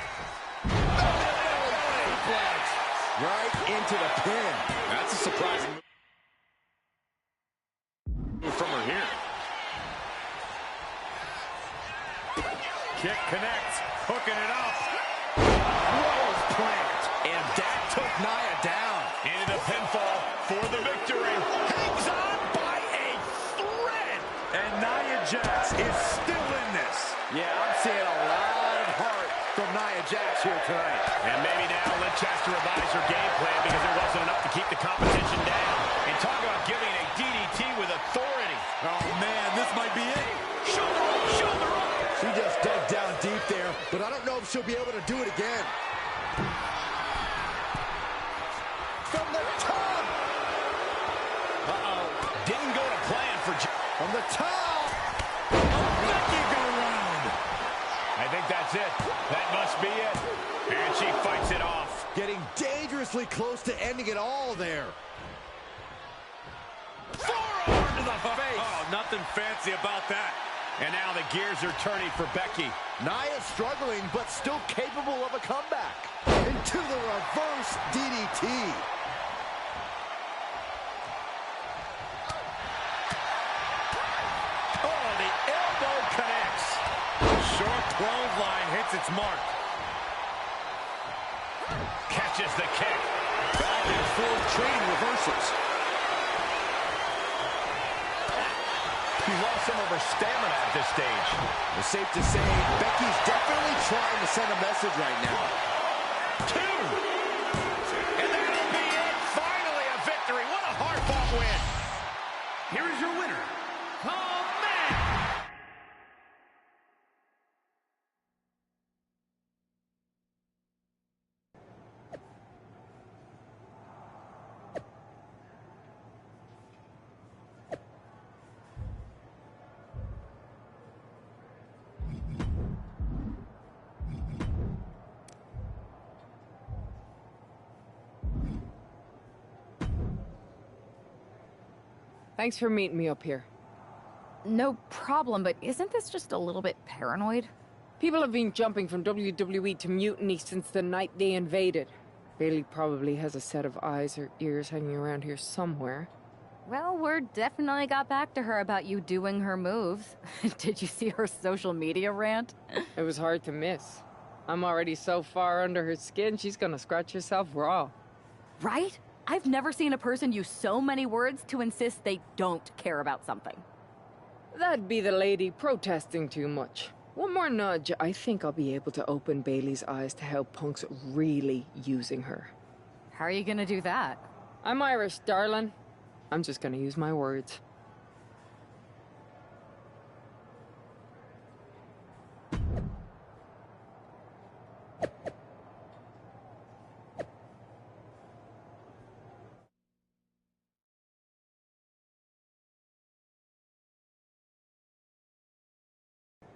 Right into the pin. That's a surprising move from her here. Kick connects, hooking it up. Rose plant. And that took Nia down. Into the pinfall for the victory. Hangs on by a thread. And Nia Jax is still in this. Yeah, I'm seeing a lot of heart from Nia Jax here tonight. And maybe now Lynch has to revise her game plan because there wasn't enough to keep the competition down. And talk about giving a DDT with authority. Oh, man, this might be it. Shoulder up, shoulder up. She just dug down deep there, but I don't know if she'll be able to do it again. From the top. Uh-oh. Didn't go to plan for... From the top. Becky go round. I think that's it. That must be it. And she fights it off. Getting dangerously close to ending it all there. Forearm to the face. Oh, nothing fancy about that. And now the gears are turning for Becky. Nia struggling, but still capable of a comeback. Into the reverse DDT. Oh, the elbow connects. Short clothesline hits its mark. Catches the kick. Back and forth trading reversals. She lost some of her stamina at this stage. It's safe to say Becky's definitely trying to send a message right now. 2. And that'll be it. Finally a victory. What a hard-fought win. Here is your winner, the man. Thanks for meeting me up here. No problem, but isn't this just a little bit paranoid? People have been jumping from WWE to Mutiny since the night they invaded. Bailey probably has a set of eyes or ears hanging around here somewhere. Well, word definitely got back to her about you doing her moves. Did you see her social media rant? It was hard to miss. I'm already so far under her skin, she's gonna scratch herself raw. Right? I've never seen a person use so many words to insist they don't care about something. That'd be the lady protesting too much. One more nudge, I think I'll be able to open Bailey's eyes to how Punk's really using her. How are you gonna do that? I'm Irish, darling. I'm just gonna use my words.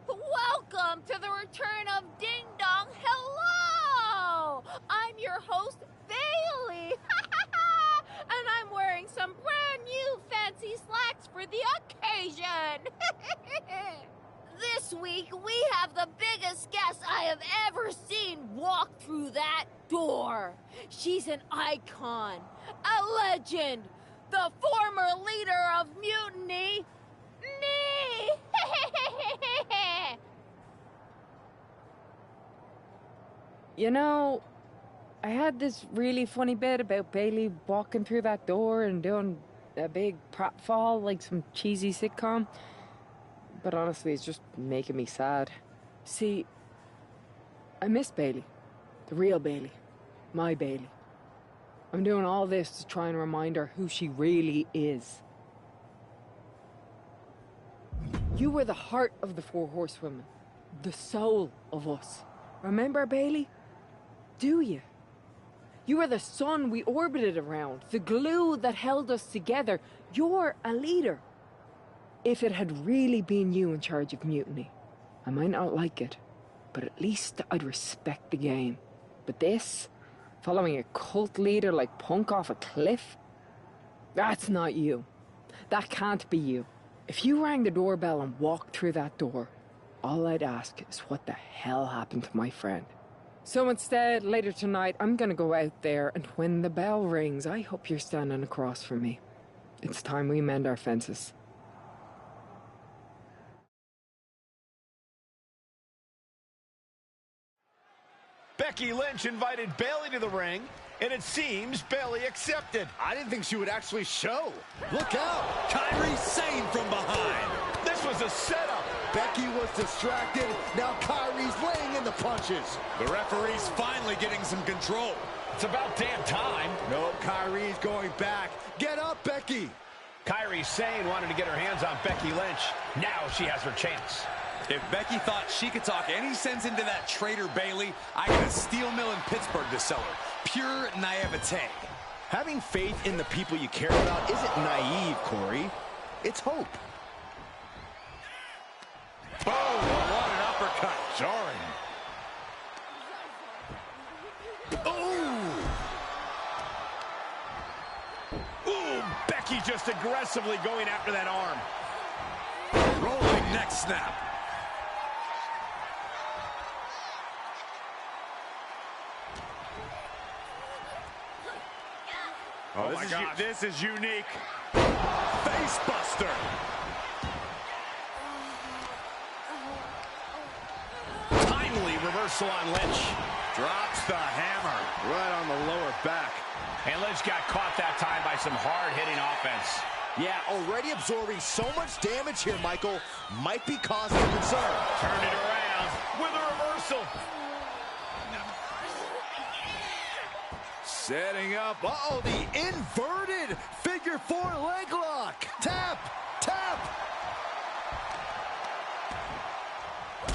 Welcome to the return of Ding Dong. Hello! I'm your host, Bailey. And I'm wearing some brand new fancy slacks for the occasion. This week, we have the biggest guest I have ever seen walk through that door. She's an icon, a legend, the former leader of Mutiny, me! You know, I had this really funny bit about Bailey walking through that door and doing a big pratfall like some cheesy sitcom. But honestly, it's just making me sad. See, I miss Bailey. The real Bailey. My Bailey. I'm doing all this to try and remind her who she really is. You were the heart of the Four Horsewomen. The soul of us. Remember, Bailey? Do you? You were the sun we orbited around, the glue that held us together. You're a leader. If it had really been you in charge of Mutiny, I might not like it, but at least I'd respect the game. But this, following a cult leader like Punk off a cliff, that's not you. That can't be you. If you rang the doorbell and walked through that door, all I'd ask is what the hell happened to my friend. So instead, later tonight, I'm gonna go out there, and when the bell rings, I hope you're standing across from me. It's time we mend our fences. Becky Lynch invited Bayley to the ring, and it seems Bayley accepted. I didn't think she would actually show. Look out! Kyrie Sane from behind. This was a setup. Becky was distracted. Now Kyrie's laying in the punches. The referee's finally getting some control. It's about damn time. No, Kyrie's going back. Get up, Becky. Kyrie Sane wanted to get her hands on Becky Lynch. Now she has her chance. If Becky thought she could talk any sense into that traitor Bayley, I got a steel mill in Pittsburgh to sell her. Pure naivete. Having faith in the people you care about isn't naive, Corey. It's hope. Oh, what an uppercut. Jarring. Ooh! Ooh, Becky just aggressively going after that arm. Rolling neck snap. Oh, this is unique. Face buster. Timely reversal on Lynch. Drops the hammer. Right on the lower back. And Lynch got caught that time by some hard-hitting offense. Yeah, already absorbing so much damage here, Michael. Might be cause for concern. Turn it around with a reversal. Setting up, uh-oh, the inverted figure four leg lock. Tap, tap.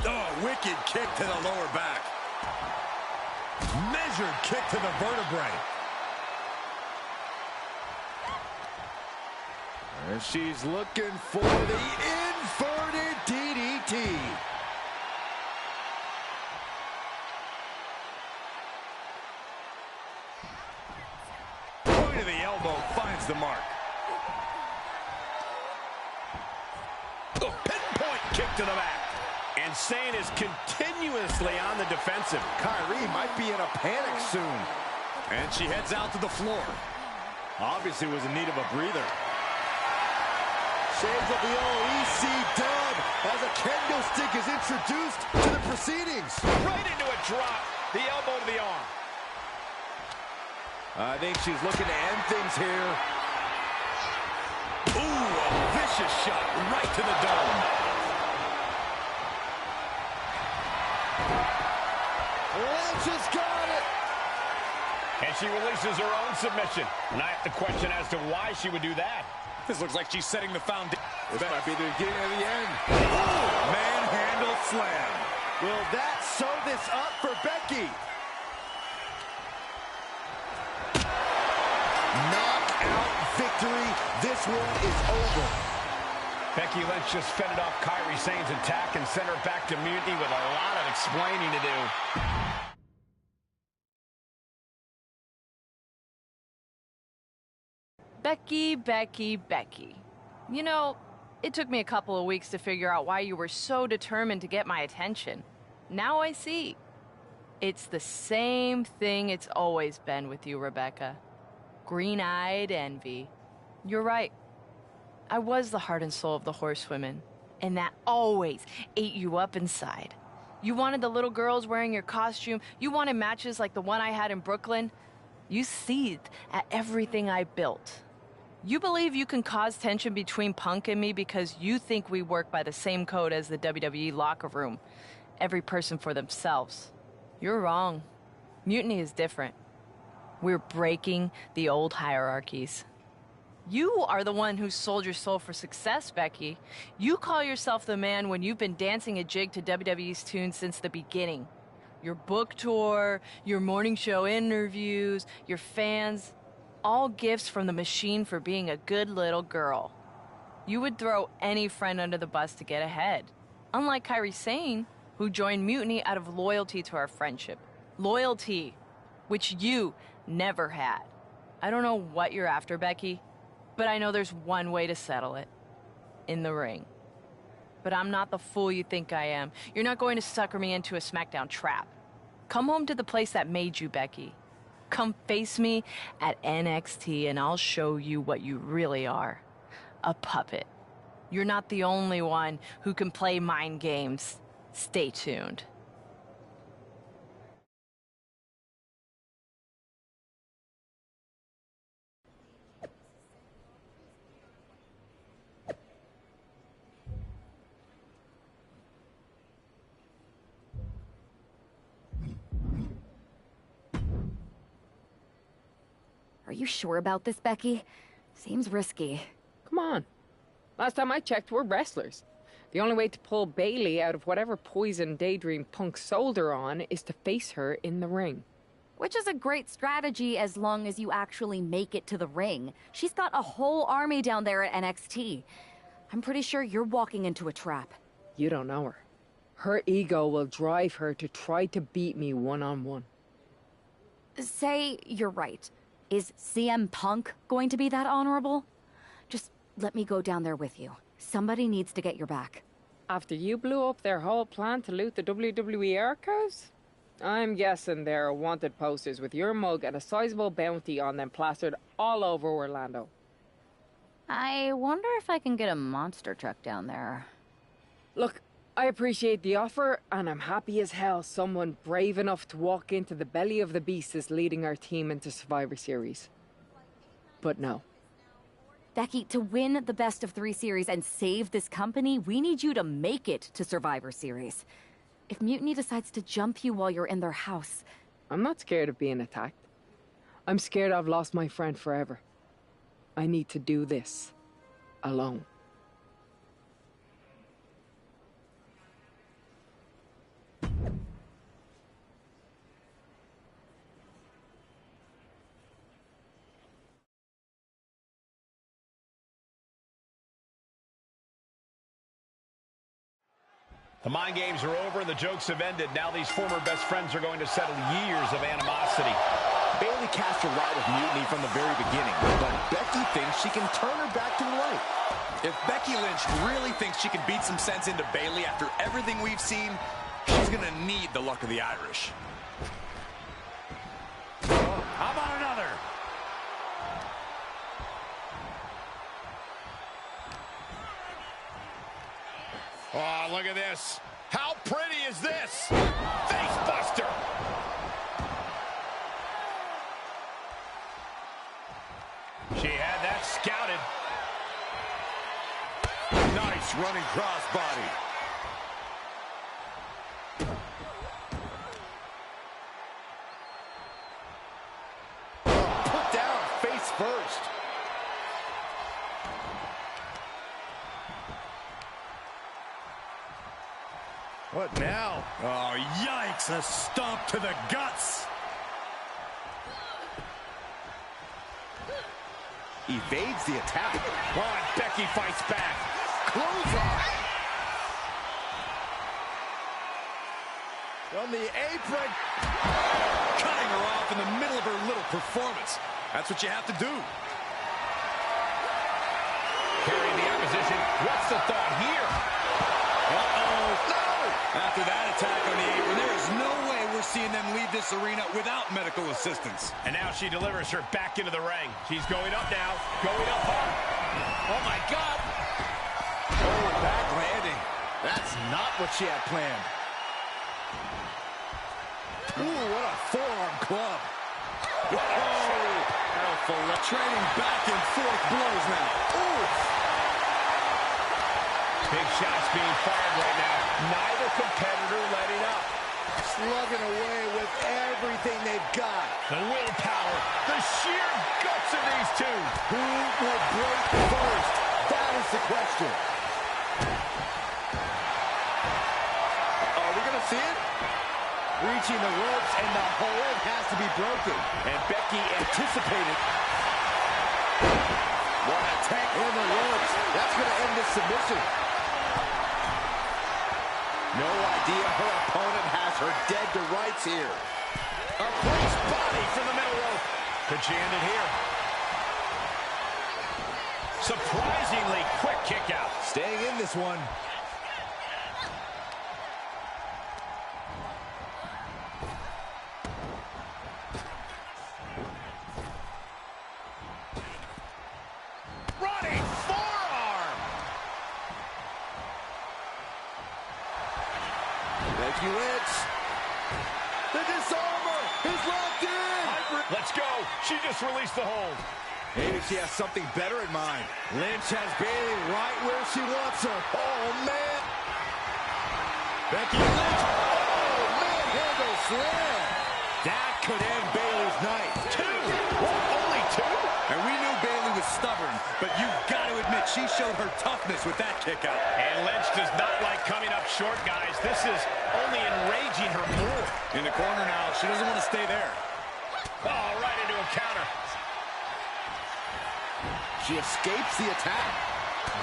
Oh, wicked kick to the lower back. Measured kick to the vertebrae. And she's looking for the inverted DDT. Point of the elbow finds the mark. Oh, pinpoint kick to the back. And Sane is continuously on the defensive. Kyrie might be in a panic soon. And she heads out to the floor. Obviously was in need of a breather. Shades of the old EC dub as a kendo stick is introduced to the proceedings. Right into a drop. The elbow to the arm. I think she's looking to end things here. Ooh, a vicious shot right to the dome. Lynch has got it. And she releases her own submission. And I have to question as to why she would do that. This looks like she's setting the foundation. This might be the beginning of the end. Manhandle slam. Will that sew this up for Becky? Knockout victory. This one is over. Becky Lynch just fended off Kyrie Sane's attack and sent her back to Mutiny with a lot of explaining to do. Becky, Becky, Becky. You know, it took me a couple of weeks to figure out why you were so determined to get my attention. Now I see. It's the same thing it's always been with you, Rebecca. Green-eyed envy. You're right. I was the heart and soul of the Horsewomen, and that always ate you up inside. You wanted the little girls wearing your costume. You wanted matches like the one I had in Brooklyn. You seethed at everything I built. You believe you can cause tension between Punk and me because you think we work by the same code as the WWE locker room. Every person for themselves. You're wrong. Mutiny is different. We're breaking the old hierarchies. You are the one who sold your soul for success, Becky. You call yourself the man when you've been dancing a jig to WWE's tune since the beginning. Your book tour, your morning show interviews, your fans, all gifts from the machine for being a good little girl. You would throw any friend under the bus to get ahead. Unlike Kyrie Sane, who joined Mutiny out of loyalty to our friendship. Loyalty, which you never had. I don't know what you're after, Becky, but I know there's one way to settle it. In the ring. But I'm not the fool you think I am. You're not going to sucker me into a SmackDown trap. Come home to the place that made you, Becky. Come face me at NXT and I'll show you what you really are. A puppet. You're not the only one who can play mind games. Stay tuned. Are you sure about this, Becky? Seems risky. Come on. Last time I checked, we're wrestlers. The only way to pull Bailey out of whatever poison daydream Punk sold her on is to face her in the ring. Which is a great strategy as long as you actually make it to the ring. She's got a whole army down there at NXT. I'm pretty sure you're walking into a trap. You don't know her. Her ego will drive her to try to beat me one-on-one. Say you're right. Is CM Punk going to be that honorable? Just let me go down there with you. Somebody needs to get your back. After you blew up their whole plan to loot the WWE archives? I'm guessing there are wanted posters with your mug and a sizable bounty on them plastered all over Orlando. I wonder if I can get a monster truck down there. Look, I appreciate the offer, and I'm happy as hell someone brave enough to walk into the belly of the beast is leading our team into Survivor Series. But no. Becky, to win the best of 3 series and save this company, we need you to make it to Survivor Series. If Mutiny decides to jump you while you're in their house... I'm not scared of being attacked. I'm scared I've lost my friend forever. I need to do this alone. The mind games are over and the jokes have ended. Now these former best friends are going to settle years of animosity. Bailey cast a lot with Mutiny from the very beginning, but Becky thinks she can turn her back to the light. If Becky Lynch really thinks she can beat some sense into Bailey after everything we've seen, she's gonna need the luck of the Irish. How about another? Oh, look at this. How pretty is this? Face buster. She had that scouted. Nice running crossbody. Put down face first. What now? Oh, yikes! A stomp to the guts. Evades the attack. Oh, and Becky fights back. Clothesline. From the apron. Cutting her off in the middle of her little performance. That's what you have to do. Carrying the opposition. What's the thought here? Uh-oh. No! After that attack on the apron, there is no way we're seeing them leave this arena without medical assistance. And now she delivers her back into the ring. She's going up now. Going up hard. Oh, my God. Oh, back landing. That's not what she had planned. Ooh, what a forearm club. Oh, trading back and forth blows now. Ooh. Big shots being fired right now. Neither competitor letting up. Slugging away with everything they've got. The willpower, the sheer guts of these two. Who will break first? That is the question. Are we going to see it? Reaching the ropes, and the hold has to be broken. And Becky anticipated. What a tank in the ropes. That's going to end this submission. No idea her opponent has her dead to rights here. A cross body from the middle rope. Could she end it here? Surprisingly quick kick out. Staying in this one. Running forearm. Becky Lynch. The disarmer is locked in. Let's go. She just released the hold. Maybe she has something better in mind. Lynch has Bailey right where she wants her. Oh, man. Becky Lynch. Oh, manhandle slam. That could end Bailey's night. 2. What? Only 2? And we knew Bayley was stubborn, but you've got to admit she showed her toughness with that kick out. And Lynch does not like coming up short, guys. This is only enraging her more. In the corner now, she doesn't want to stay there. Oh, right into a counter. She escapes the attack.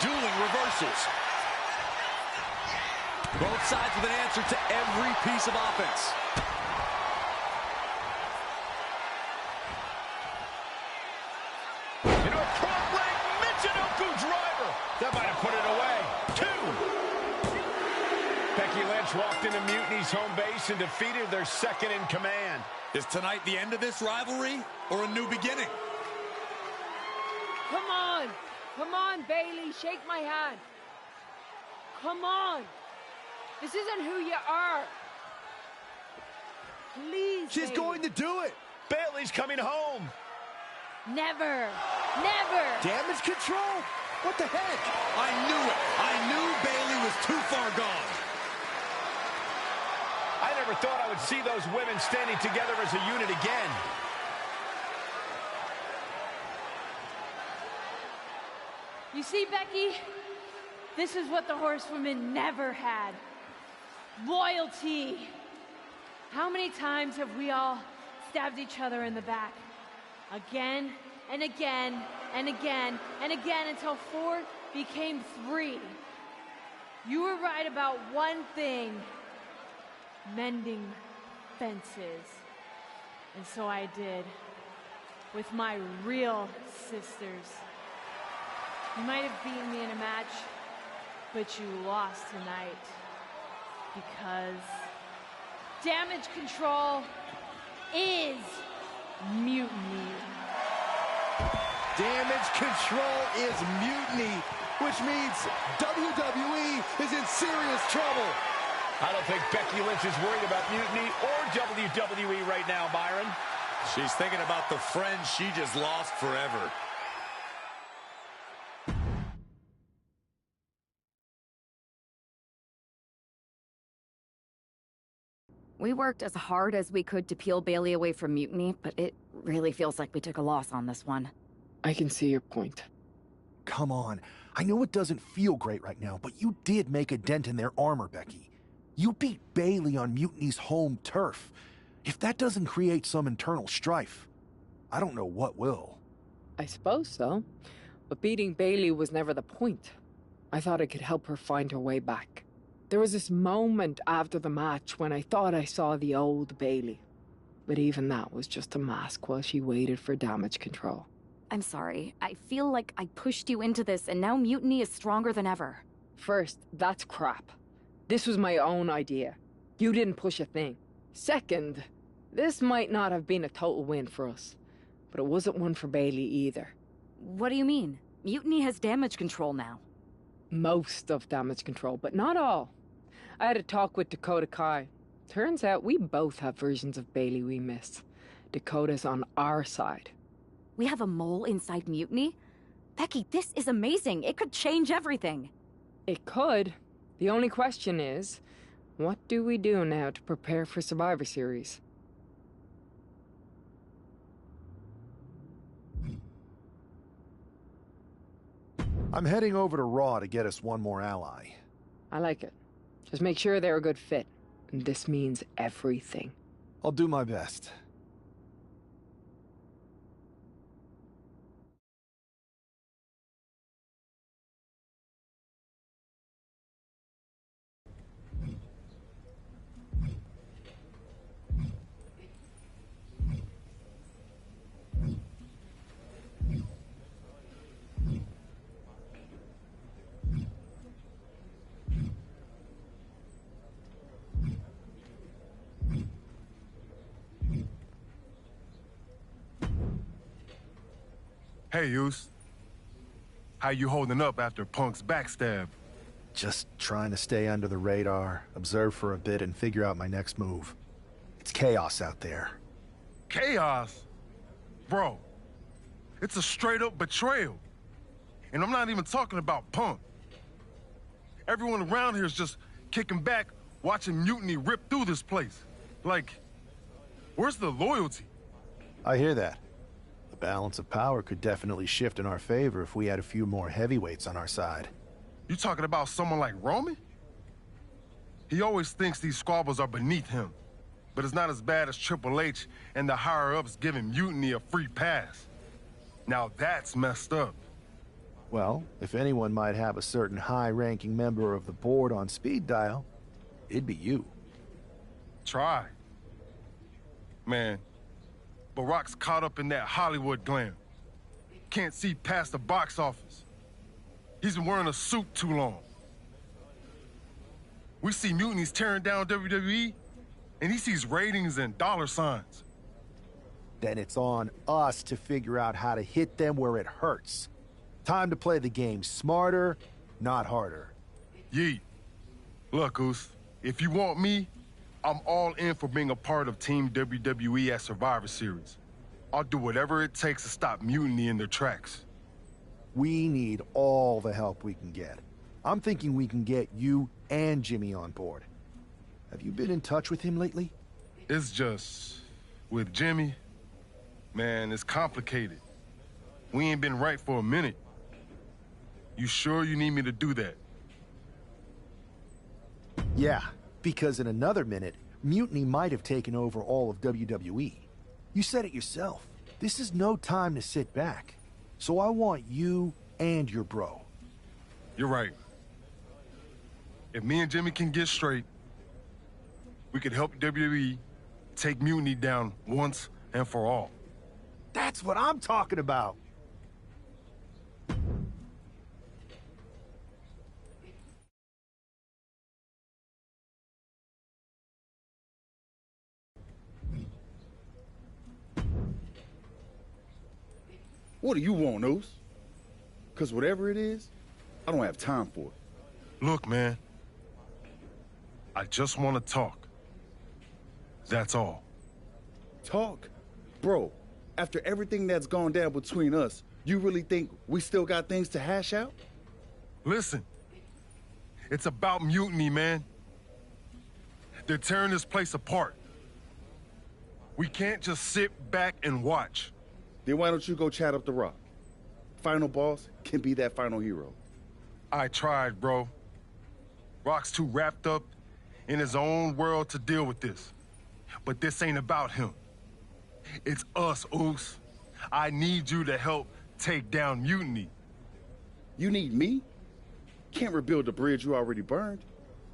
Dueling reversals. Both sides with an answer to every piece of offense. Into a front leg Michinoku driver. That might have put it away. 2. Becky Lynch walked into Mutiny's home base and defeated their second in command. Is tonight the end of this rivalry or a new beginning? Come on! Come on, Bayley, shake my hand. Come on! This isn't who you are. Please, She's Bayley. going to do it. Bayley's coming home. Never! Never! Damage control? What the heck? I knew it. I knew Bayley was too far gone. I never thought I would see those women standing together as a unit again. You see, Becky, this is what the horsewomen never had. Loyalty. How many times have we all stabbed each other in the back? Again and again and again and again until 4 became 3. You were right about one thing: mending fences. And so I did, with my real sisters. You might have beaten me in a match, but you lost tonight. Because damage control is mutiny. Damage control is mutiny, which means WWE is in serious trouble. I don't think Becky Lynch is worried about mutiny or WWE right now, Byron. She's thinking about the friends she just lost forever. We worked as hard as we could to peel Bayley away from Mutiny, but it really feels like we took a loss on this one. I can see your point. Come on. I know it doesn't feel great right now, but you did make a dent in their armor, Becky. You beat Bayley on Mutiny's home turf. If that doesn't create some internal strife, I don't know what will. I suppose so. But beating Bayley was never the point. I thought I could help her find her way back. There was this moment after the match when I thought I saw the old Bayley. But even that was just a mask while she waited for damage control. I'm sorry. I feel like I pushed you into this, and now Mutiny is stronger than ever. First, that's crap. This was my own idea. You didn't push a thing. Second, this might not have been a total win for us. But it wasn't one for Bayley either. What do you mean? Mutiny has damage control now. Most of damage control, but not all. I had a talk with Dakota Kai. Turns out we both have versions of Bayley we miss. Dakota's on our side. We have a mole inside Mutiny? Becky, this is amazing. It could change everything. It could. The only question is, what do we do now to prepare for Survivor Series? I'm heading over to Raw to get us one more ally. I like it. Just make sure they're a good fit. And this means everything. I'll do my best. Hey, Us. How you holding up after Punk's backstab? Just trying to stay under the radar, observe for a bit, and figure out my next move. It's chaos out there. Chaos? Bro, it's a straight-up betrayal. And I'm not even talking about Punk. Everyone around here is just kicking back, watching Mutiny rip through this place. Like, where's the loyalty? I hear that. The balance of power could definitely shift in our favor if we had a few more heavyweights on our side. You talking about someone like Roman? He always thinks these squabbles are beneath him, but it's not as bad as Triple H and the higher-ups giving Mutiny a free pass. Now that's messed up. Well, if anyone might have a certain high-ranking member of the board on speed dial, it'd be you. Try. Man, Barack's caught up in that Hollywood glam. Can't see past the box office. He's been wearing a suit too long. We see Mutinies tearing down WWE, and he sees ratings and dollar signs. Then it's on us to figure out how to hit them where it hurts. Time to play the game smarter, not harder. Yeet. Look, Oos, if you want me, I'm all in for being a part of Team WWE at Survivor Series. I'll do whatever it takes to stop Mutiny in their tracks. We need all the help we can get. I'm thinking we can get you and Jimmy on board. Have you been in touch with him lately? It's just... with Jimmy, man, it's complicated. We ain't been right for a minute. You sure you need me to do that? Yeah, because in another minute, Mutiny might have taken over all of WWE. You said it yourself. This is no time to sit back. So I want you and your bro. You're right. If me and Jimmy can get straight, we could help WWE take Mutiny down once and for all. That's what I'm talking about. What do you want, Oos? Because whatever it is, I don't have time for it. Look, man. I just want to talk. That's all. Talk? Bro, after everything that's gone down between us, you really think we still got things to hash out? Listen. It's about Mutiny, man. They're tearing this place apart. We can't just sit back and watch. Then why don't you go chat up the Rock? Final boss can be that final hero. I tried, bro. Rock's too wrapped up in his own world to deal with this. But this ain't about him. It's us, Oos. I need you to help take down Mutiny. You need me? Can't rebuild the bridge you already burned.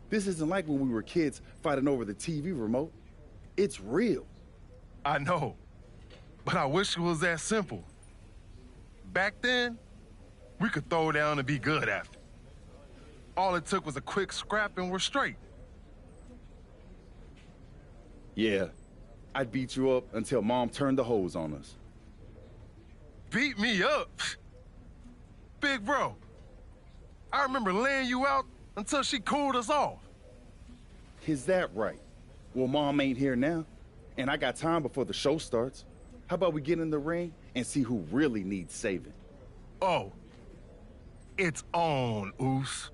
This isn't like when we were kids fighting over the TV remote. It's real. I know. But I wish it was that simple. Back then, we could throw down and be good after. All it took was a quick scrap and we're straight. Yeah, I'd beat you up until Mom turned the hose on us. Beat me up? Big bro, I remember laying you out until she cooled us off. Is that right? Well, Mom ain't here now, and I got time before the show starts. How about we get in the ring and see who really needs saving? Oh, it's on, Oos.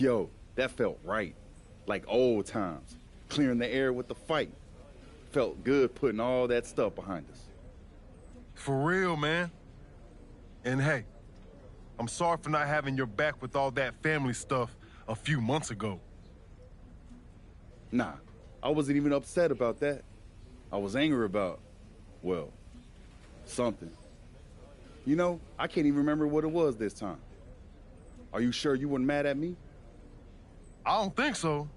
Yo, that felt right. Like old times. Clearing the air with the fight. Felt good putting all that stuff behind us. For real, man. And hey, I'm sorry for not having your back with all that family stuff a few months ago. Nah, I wasn't even upset about that. I was angry about, well, something. You know, I can't even remember what it was this time. Are you sure you weren't mad at me? I don't think so.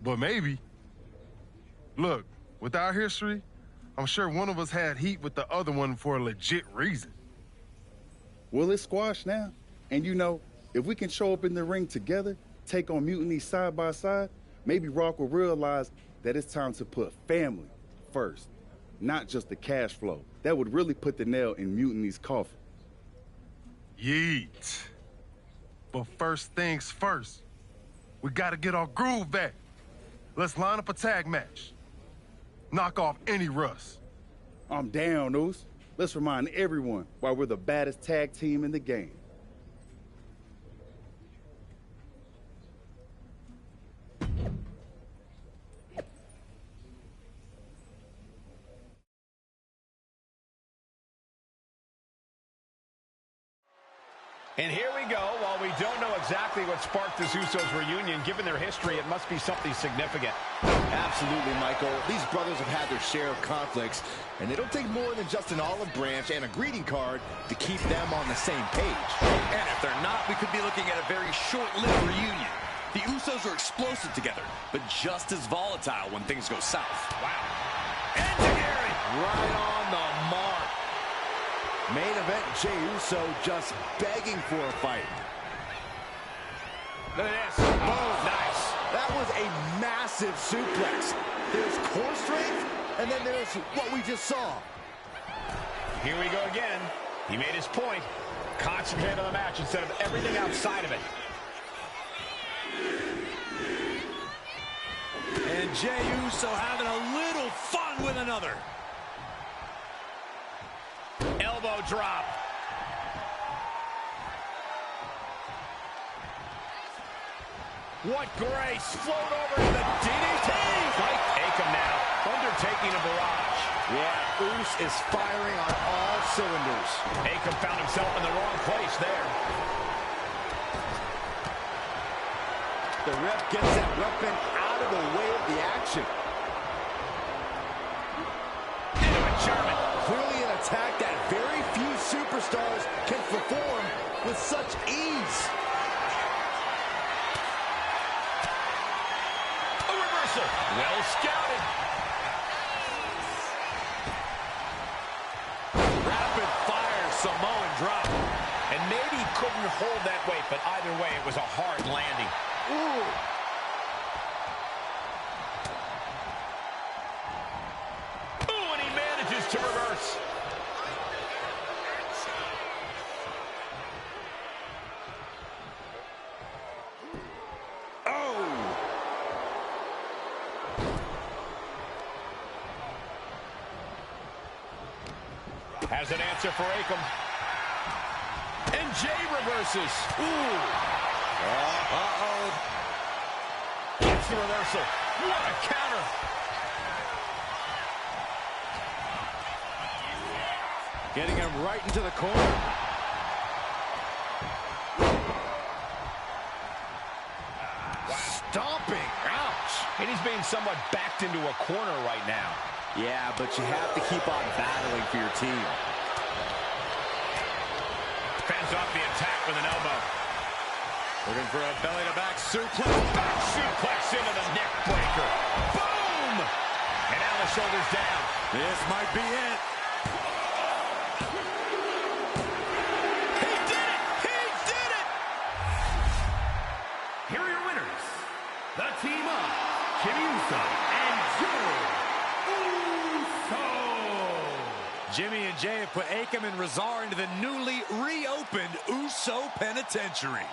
But maybe. Look, with our history, I'm sure one of us had heat with the other one for a legit reason. Well, it's squashed now. And you know, if we can show up in the ring together, take on Mutiny side by side, maybe Rock will realize that it's time to put family first, not just the cash flow. That would really put the nail in Mutiny's coffin. Yeet. But first things first, we gotta get our groove back. Let's line up a tag match. Knock off any rust. I'm down, Us. Let's remind everyone why we're the baddest tag team in the game. And here we go. While we don't know exactly what sparked this Usos reunion, given their history, it must be something significant. Absolutely, Michael. These brothers have had their share of conflicts, and it'll take more than just an olive branch and a greeting card to keep them on the same page. And if they're not, we could be looking at a very short-lived reunion. The Usos are explosive together, but just as volatile when things go south. Wow. Right on the mark. Main event, Jey Uso just begging for a fight. Look at this. Oh, nice. That was a massive suplex. There's core strength, and then there's what we just saw. Here we go again. He made his point. Concentrate on the match instead of everything outside of it. And Jey Uso having a little fun with another. Elbow drop. What grace. Float over to the DDT. Like Akam now. Undertaking a barrage. Yeah, Us is firing on all cylinders. Akam found himself in the wrong place there. The ref gets that weapon out of the way of the action. Into a German. Clearly an attack that very few superstars can perform with such ease. A reversal. Well scouted. Rapid fire Samoan drop. And maybe he couldn't hold that weight, but either way, it was a hard landing. Ooh. Ooh, and he manages to reverse. Has an answer for Akam. And Jey reverses. Ooh. Uh-oh. Gets the reversal. What a counter. Getting him right into the corner. Stomping. Ouch. And he's being somewhat backed into a corner right now. Yeah, but you have to keep on battling for your team. Fends off the attack with an elbow. Looking for a belly-to-back suplex. Back suplex into the neck breaker. Boom! And now the shoulders down. This might be it. He did it! He did it! Here are your winners. The team of Jimmy Uso and Jey Uso. Jimmy and Jey have put Akam and Razar into the newly reopened Uso Penitentiary.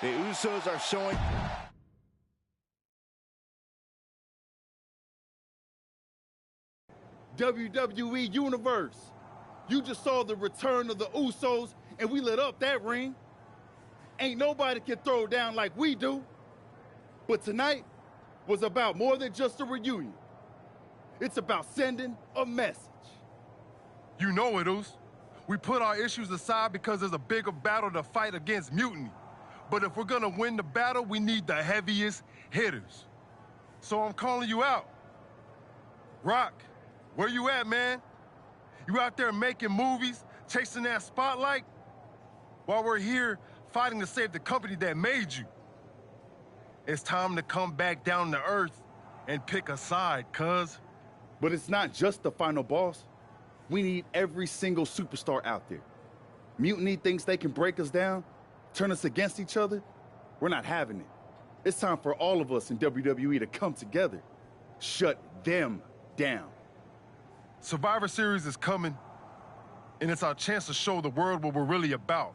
The Usos are showing... WWE Universe. You just saw the return of the Usos, and we lit up that ring. Ain't nobody can throw down like we do. But tonight was about more than just a reunion. It's about sending a message. You know it, Us. We put our issues aside because there's a bigger battle to fight against Mutiny. But if we're gonna win the battle, we need the heaviest hitters. So I'm calling you out. Rock, where you at, man? You out there making movies, chasing that spotlight? While we're here fighting to save the company that made you. It's time to come back down to earth and pick a side, cuz. But it's not just the final boss. We need every single superstar out there. Mutiny thinks they can break us down, turn us against each other. We're not having it. It's time for all of us in WWE to come together. Shut them down. Survivor Series is coming, and it's our chance to show the world what we're really about.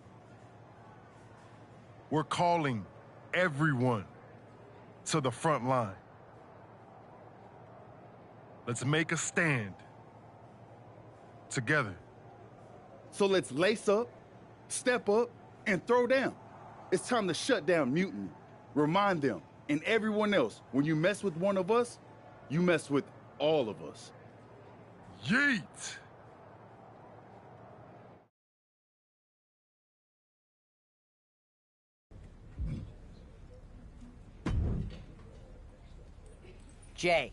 We're calling everyone to the front line. Let's make a stand together. So let's lace up, step up, and throw down. It's time to shut down Mutiny. Remind them and everyone else, when you mess with one of us, you mess with all of us. Yeet! Jay,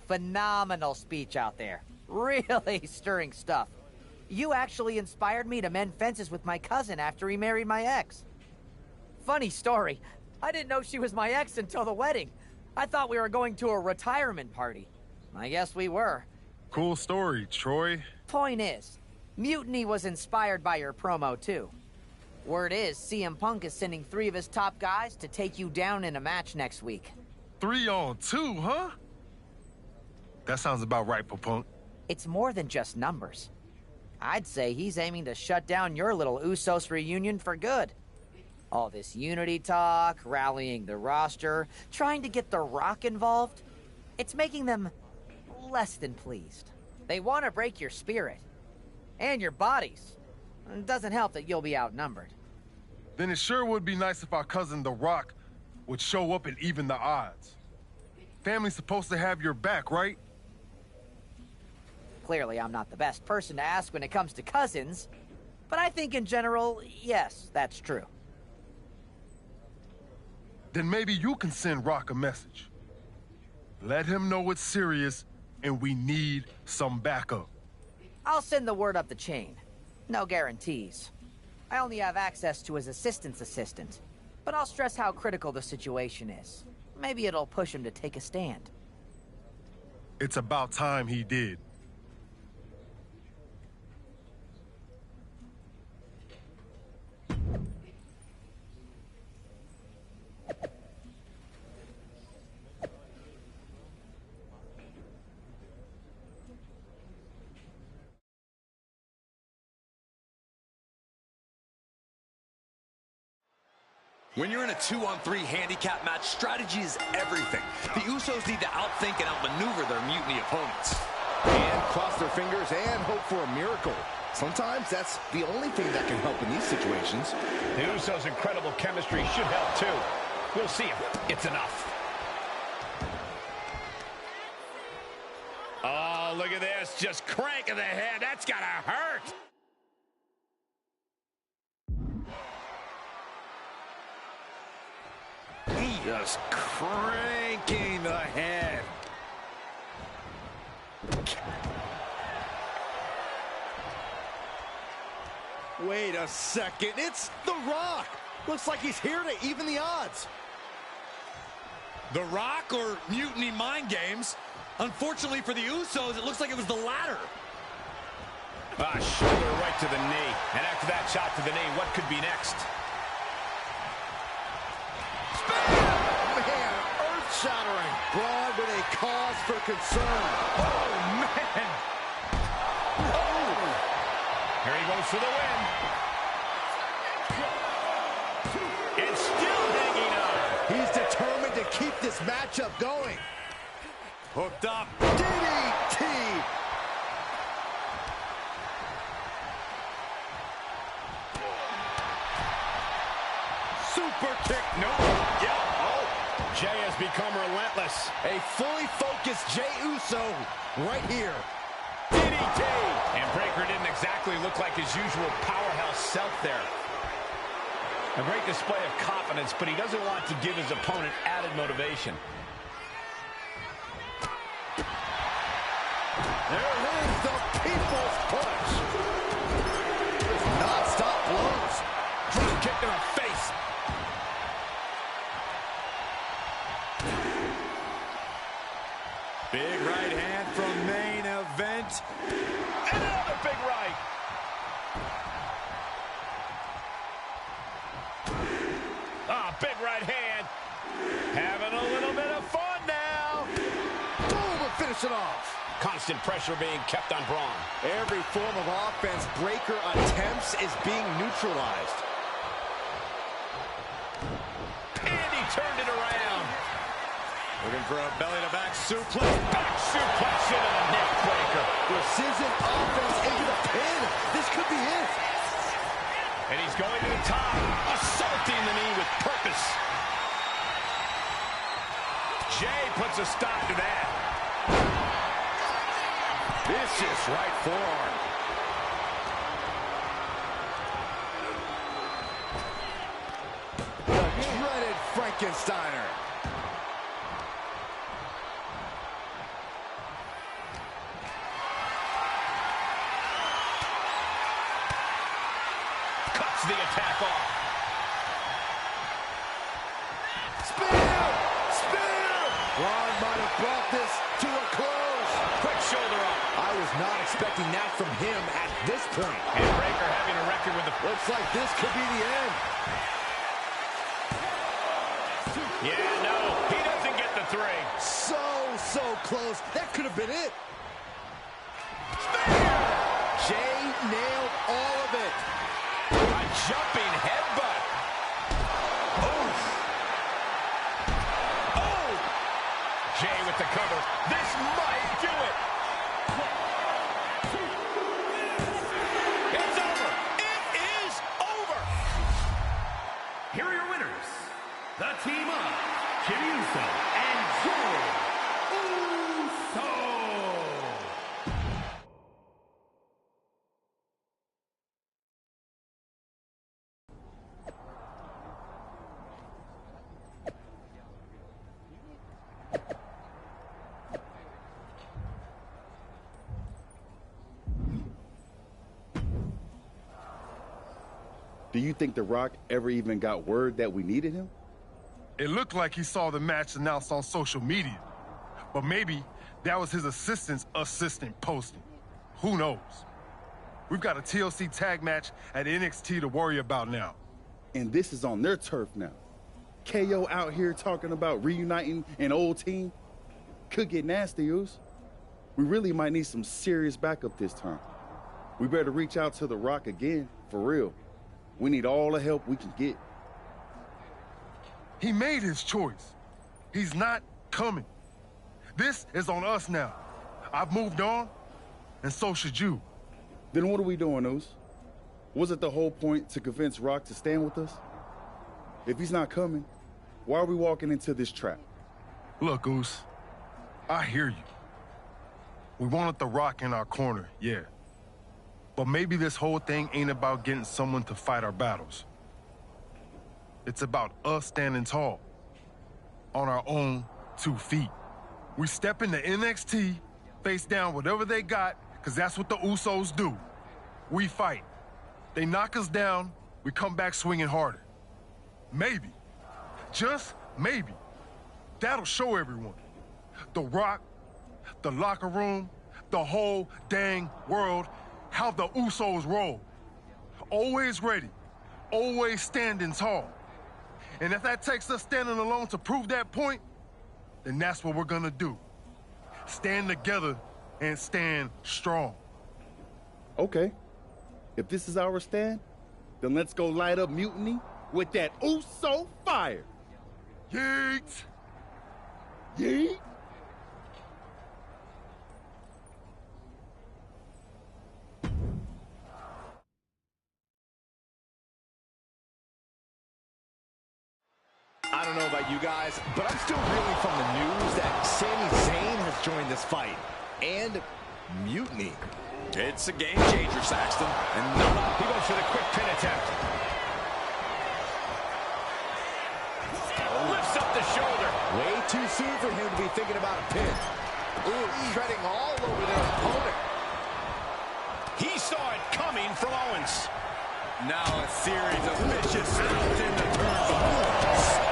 phenomenal speech out there. Really stirring stuff. You actually inspired me to mend fences with my cousin after he married my ex. Funny story, I didn't know she was my ex until the wedding. I thought we were going to a retirement party. I guess we were. Cool story, Troy. Point is, Mutiny was inspired by your promo too. Word is, CM Punk is sending 3 of his top guys to take you down in a match next week. 3 on 2, huh? That sounds about right, Punk. It's more than just numbers. I'd say he's aiming to shut down your little Usos reunion for good. All this unity talk, rallying the roster, trying to get The Rock involved, it's making them less than pleased. They want to break your spirit. And your bodies. It doesn't help that you'll be outnumbered. Then it sure would be nice if our cousin The Rock would show up and even the odds. Family's supposed to have your back, right? Clearly, I'm not the best person to ask when it comes to cousins, but I think in general, yes, that's true. Then maybe you can send Rock a message. Let him know it's serious and we need some backup. I'll send the word up the chain. No guarantees. I only have access to his assistant's assistant, but I'll stress how critical the situation is. Maybe it'll push him to take a stand. It's about time he did. When you're in a 2-on-3 handicap match, strategy is everything. The Usos need to outthink and outmaneuver their Mutiny opponents. And cross their fingers and hope for a miracle. Sometimes that's the only thing that can help in these situations. The Usos' incredible chemistry should help too. We'll see if it's enough. Oh, look at this. Just cranking the head. That's gotta hurt. Just cranking the head. Wait a second, it's The Rock. Looks like he's here to even the odds. The Rock or Mutiny mind games? Unfortunately for the Usos, it looks like it was the latter. Shoulder right to the knee. And after that shot to the knee, what could be next? Man, earth-shattering. Broad with a cause for concern. Oh, man. Oh. Here he goes for the win. It's still hanging on. He's determined to keep this matchup going. Hooked up. DDT. super kick. Nope. Yeah. Oh. Jay has become relentless. A fully focused Jey Uso right here. DDT. And Breaker didn't exactly look like his usual powerhouse self there. A great display of confidence, but he doesn't want to give his opponent added motivation. There it is, the people's punch. Non-stop blows. Drop kick to the face. Big right hand from main event. And another big right. Big right hand. Having a little bit of fun now. Boom, and finish it off. Constant pressure being kept on Braun. Every form of offense Breaker attempts is being neutralized. And he turned it around. Looking for a belly-to-back suplex. Back suplex into the neck breaker. Precision offense into the pin. This could be it. And he's going to the top, assaulting the knee with purpose. Jay puts a stop to that. Vicious right forearm. The dreaded Frankensteiner. Cuts the attack off. Spear! Spear! Braun might have brought this to a close. Quick shoulder up. I was not expecting that from him at this point. And Breaker having a record with the... Looks like this could be the end. Yeah, no, he doesn't get the three. So close. That could have been it. Spear! Jay nailed all of it. A jumping headbutt. Oof. Oh! Jay with the cover. This might do it. It's over. It is over. Here are your winners. The team of Jimmy Uso and Jey Uso. Do you think The Rock ever even got word that we needed him? It looked like he saw the match announced on social media. But maybe that was his assistant posting. Who knows? We've got a TLC tag match at NXT to worry about now. And this is on their turf now. KO out here talking about reuniting an old team. Could get nasty, Us. We really might need some serious backup this time. We better reach out to The Rock again, for real. We need all the help we can get. He made his choice. He's not coming. This is on us now. I've moved on, and so should you. Then what are we doing, Us? Was it the whole point to convince Rock to stand with us? If he's not coming, why are we walking into this trap? Look, Us, I hear you. We wanted The Rock in our corner, yeah. But maybe this whole thing ain't about getting someone to fight our battles. It's about us standing tall, on our own 2 feet. We step into NXT, face down whatever they got, because that's what the Usos do. We fight. They knock us down, we come back swinging harder. Maybe, just maybe, that'll show everyone. The Rock, the locker room, the whole dang world, how the Usos roll. Always ready, always standing tall. And if that takes us standing alone to prove that point, then that's what we're gonna do. Stand together and stand strong. Okay. If this is our stand, then let's go light up Mutiny with that Uso fire. Yeet! Yeet! I don't know about you guys, but I'm still reeling from the news that Sami Zayn has joined this fight. And Mutiny. It's a game changer, Saxton. And he goes for the quick pin attempt. Lifts up the shoulder. Way too soon for him to be thinking about a pin. Ooh, treading all over their opponent. He saw it coming from Owens. Now a series of vicious stomps in the turnbuckle.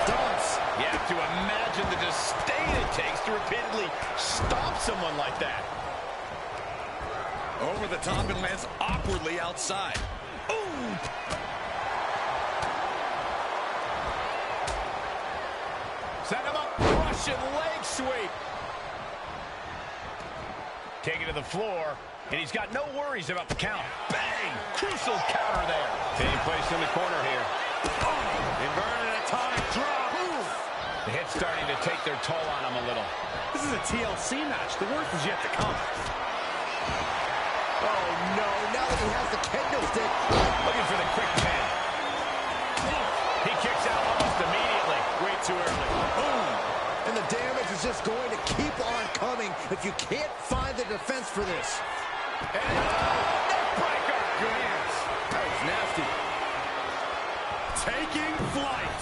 Stomps. You have to imagine the disdain it takes to repeatedly stomp someone like that. Over the top and lands awkwardly outside. Ooh! Set him up. Russian leg sweep. Taken to the floor. And he's got no worries about the count. Bang! Crucial counter there. Taking place in the corner here. Inverted atomic drop. Ooh. The hit's starting to take their toll on him a little. This is a TLC match. The worst is yet to come. Oh, no. Now that he has the kendo stick. Looking for the quick pin. He kicks out almost immediately. Way too early. Boom. And the damage is just going to keep on coming if you can't find the defense for this. And neckbreaker. Good hands. That was nasty. Taking flight.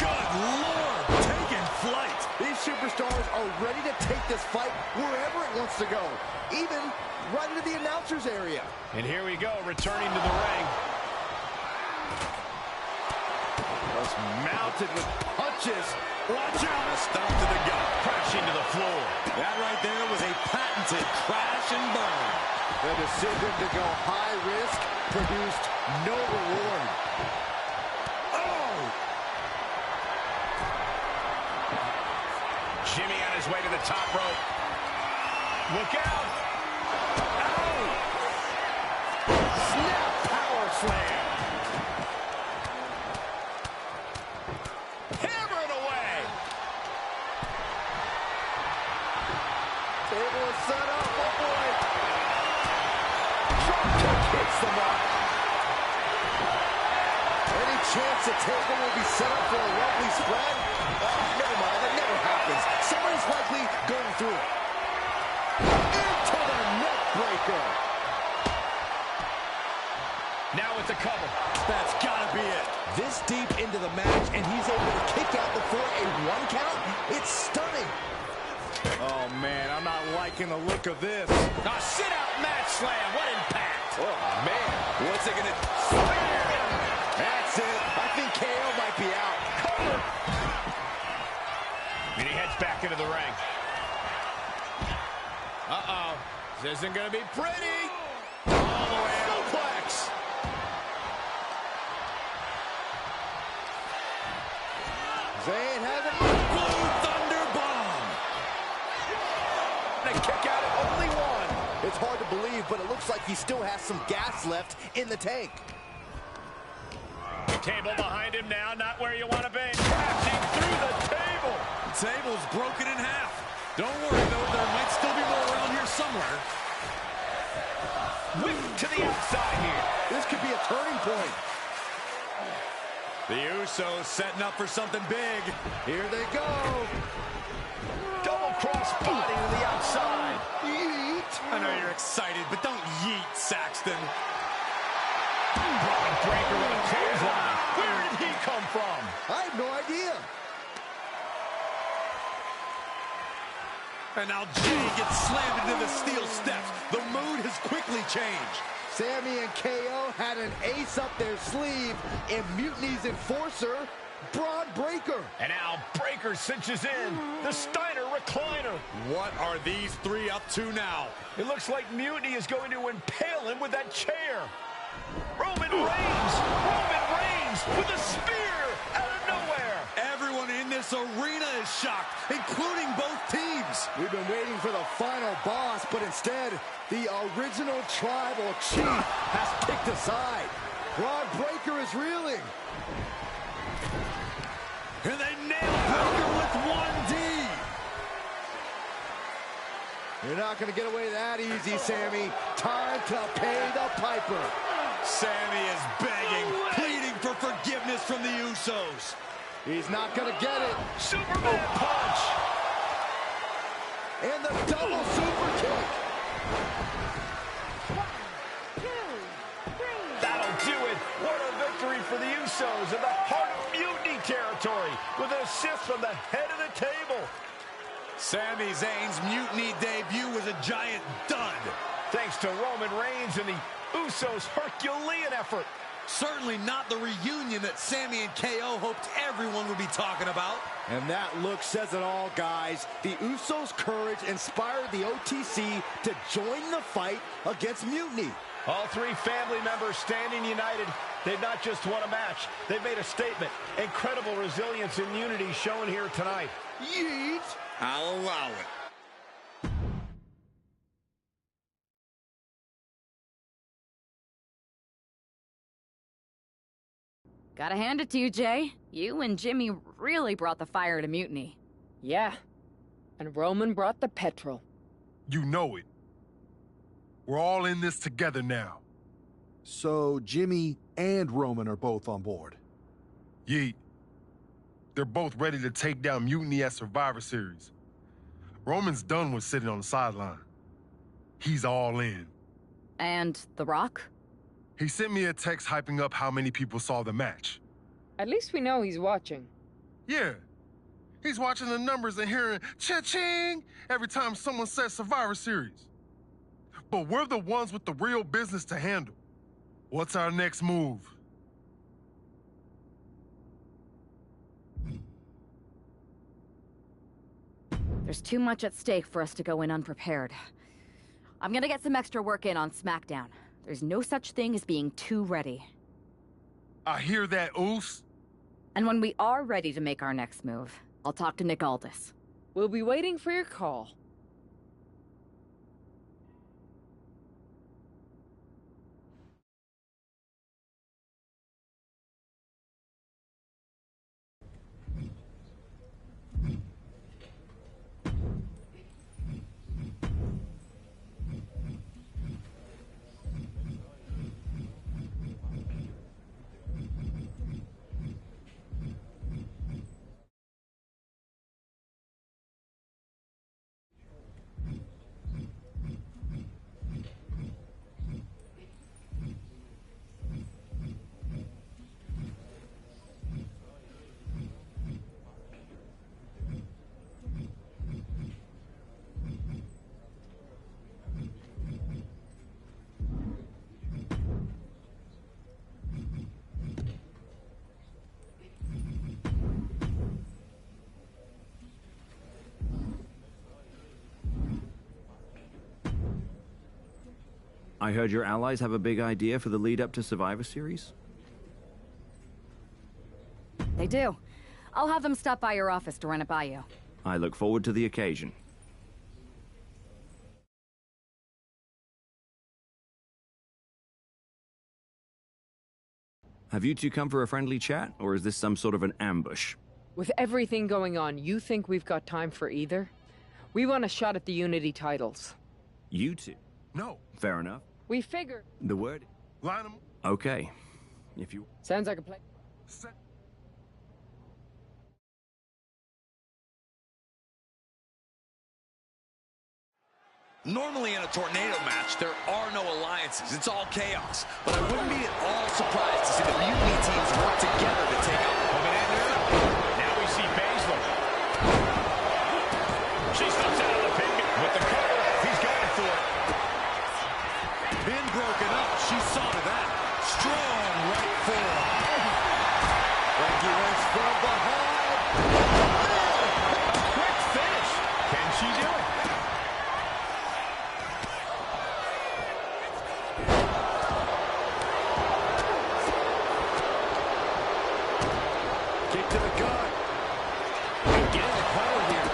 Good Lord. Taking flight. These superstars are ready to take this fight wherever it wants to go. Even right into the announcer's area. And here we go, returning to the ring. Just mounted with punches. Watch out. A stomp to the gut. Crashing to the floor. That right there was a patented crash and burn. The decision to go high risk produced no reward. Oh! Jimmy on his way to the top rope. Look out! Oh! Snap power slam. Hammer it away. Table is set up. Oh boy. Drop kick hits the mark. Any chance the table will be set up for a lovely spread? Oh, never mind. That never happens. Someone's likely going through it. Into the neck breaker. Now it's a cover. That's gotta be it. This deep into the match, and he's able to kick out before a 1 count? It's stunning. Oh, man, I'm not liking the look of this. A sit-out match slam. What impact? Oh, man. What's it gonna... That's it. I think KO might be out. Cover. And he heads back into the ring. Uh-oh. This isn't gonna be pretty. All the way out. Suplex. Zayn has it. Blue Thunder Bomb. And a kick out at only 1. It's hard to believe, but it looks like he still has some gas left in the tank. Table behind him now, not where you want to be. Crashing through the table. The table's broken in half. Don't worry, though, there might still be more around here somewhere. Whip to the outside here. This could be a turning point. The Usos setting up for something big. Here they go. Double cross body to the outside. Yeet. I know you're excited, but don't yeet, Saxton. Braun Breaker with a clothesline. Where did he come from? I have no idea. And now Jay gets slammed into the steel steps. The mood has quickly changed. Sami and KO had an ace up their sleeve in Mutiny's enforcer, Braun Breaker. And now Breaker cinches in. The Steiner recliner. What are these three up to now? It looks like Mutiny is going to impale him with that chair. Roman Reigns with a spear out of nowhere. Everyone in this arena is shocked, including both teams. We've been waiting for the final boss, but instead, the original tribal chief has kicked aside. Braun Breaker is reeling. And they nail Breaker with 1D. You're not going to get away that easy, Sami. Time to pay the piper. Sami is begging, pleading for forgiveness from the Usos. He's not gonna get it. Superman punch. And the double super kick. 1, 2, 3. That'll do it. What a victory for the Usos in the heart of Mutiny territory with an assist from the head of the table. Sami Zayn's Mutiny debut was a giant dud. Thanks to Roman Reigns and the Usos' Herculean effort. Certainly not the reunion that Sami and KO hoped everyone would be talking about. And that look says it all, guys. The Usos' courage inspired the OTC to join the fight against Mutiny. All three family members standing united. They've not just won a match, they've made a statement. Incredible resilience and unity shown here tonight. Yeet! I'll allow it. Gotta hand it to you, Jay. You and Jimmy really brought the fire to Mutiny. Yeah. And Roman brought the petrol. You know it. We're all in this together now. So Jimmy and Roman are both on board. Yeet. They're both ready to take down Mutiny at Survivor Series. Roman's done with sitting on the sideline. He's all in. And The Rock? He sent me a text hyping up how many people saw the match. At least we know he's watching. Yeah. He's watching the numbers and hearing cha-ching every time someone says Survivor Series. But we're the ones with the real business to handle. What's our next move? There's too much at stake for us to go in unprepared. I'm gonna get some extra work in on SmackDown. There's no such thing as being too ready. I hear that, Oos. And when we are ready to make our next move, I'll talk to Nick Aldis. We'll be waiting for your call. I heard your allies have a big idea for the lead-up to Survivor Series? They do. I'll have them stop by your office to run it by you. I look forward to the occasion. Have you two come for a friendly chat, or is this some sort of an ambush? With everything going on, you think we've got time for either? We want a shot at the Unity titles. You two? No. Fair enough. We figure. The word? Line 'em. Okay. If you... Sounds like a plan. Normally in a tornado match, there are no alliances. It's all chaos. But I wouldn't be at all surprised to see the Mutiny teams work together to take out Roman. Now we see Baszler. She steps out of the pin with the cover. He's going for it. Pin broken up. She saw to that. Strong right forearm. Frankie Lynch from behind. A quick finish. Can she do it? Kick to the gut. Get in the corner here.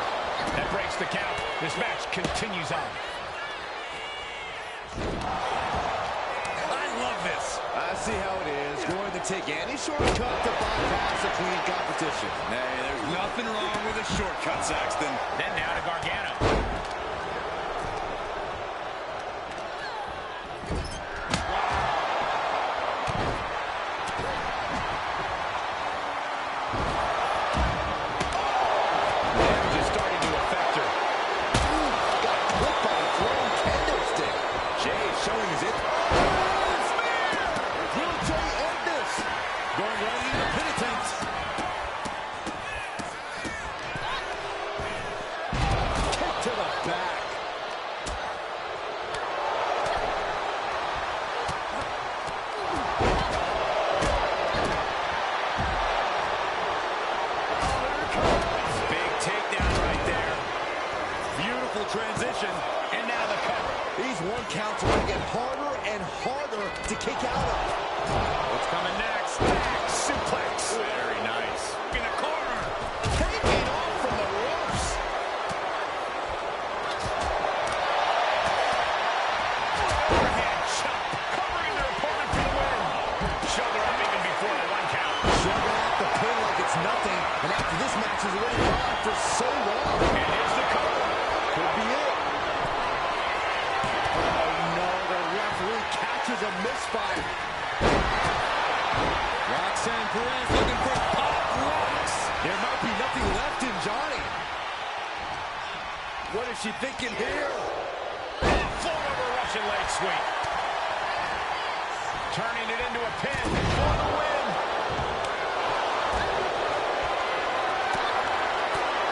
That breaks the count. This match continues on. I love this. I see how it is. Going to take any shortcut to bypass a clean competition. Hey, there's nothing wrong with a shortcut, Saxton. Then now to Gargano. nothing, and after this match is already gone for so long. And here's the cover. Could be it. Oh no, the referee catches a misfire. Roxanne Perez looking for Pop Rocks. There might be nothing left in Johnny. What is she thinking here? Full over Russian leg sweep. Turning it into a pin for the win.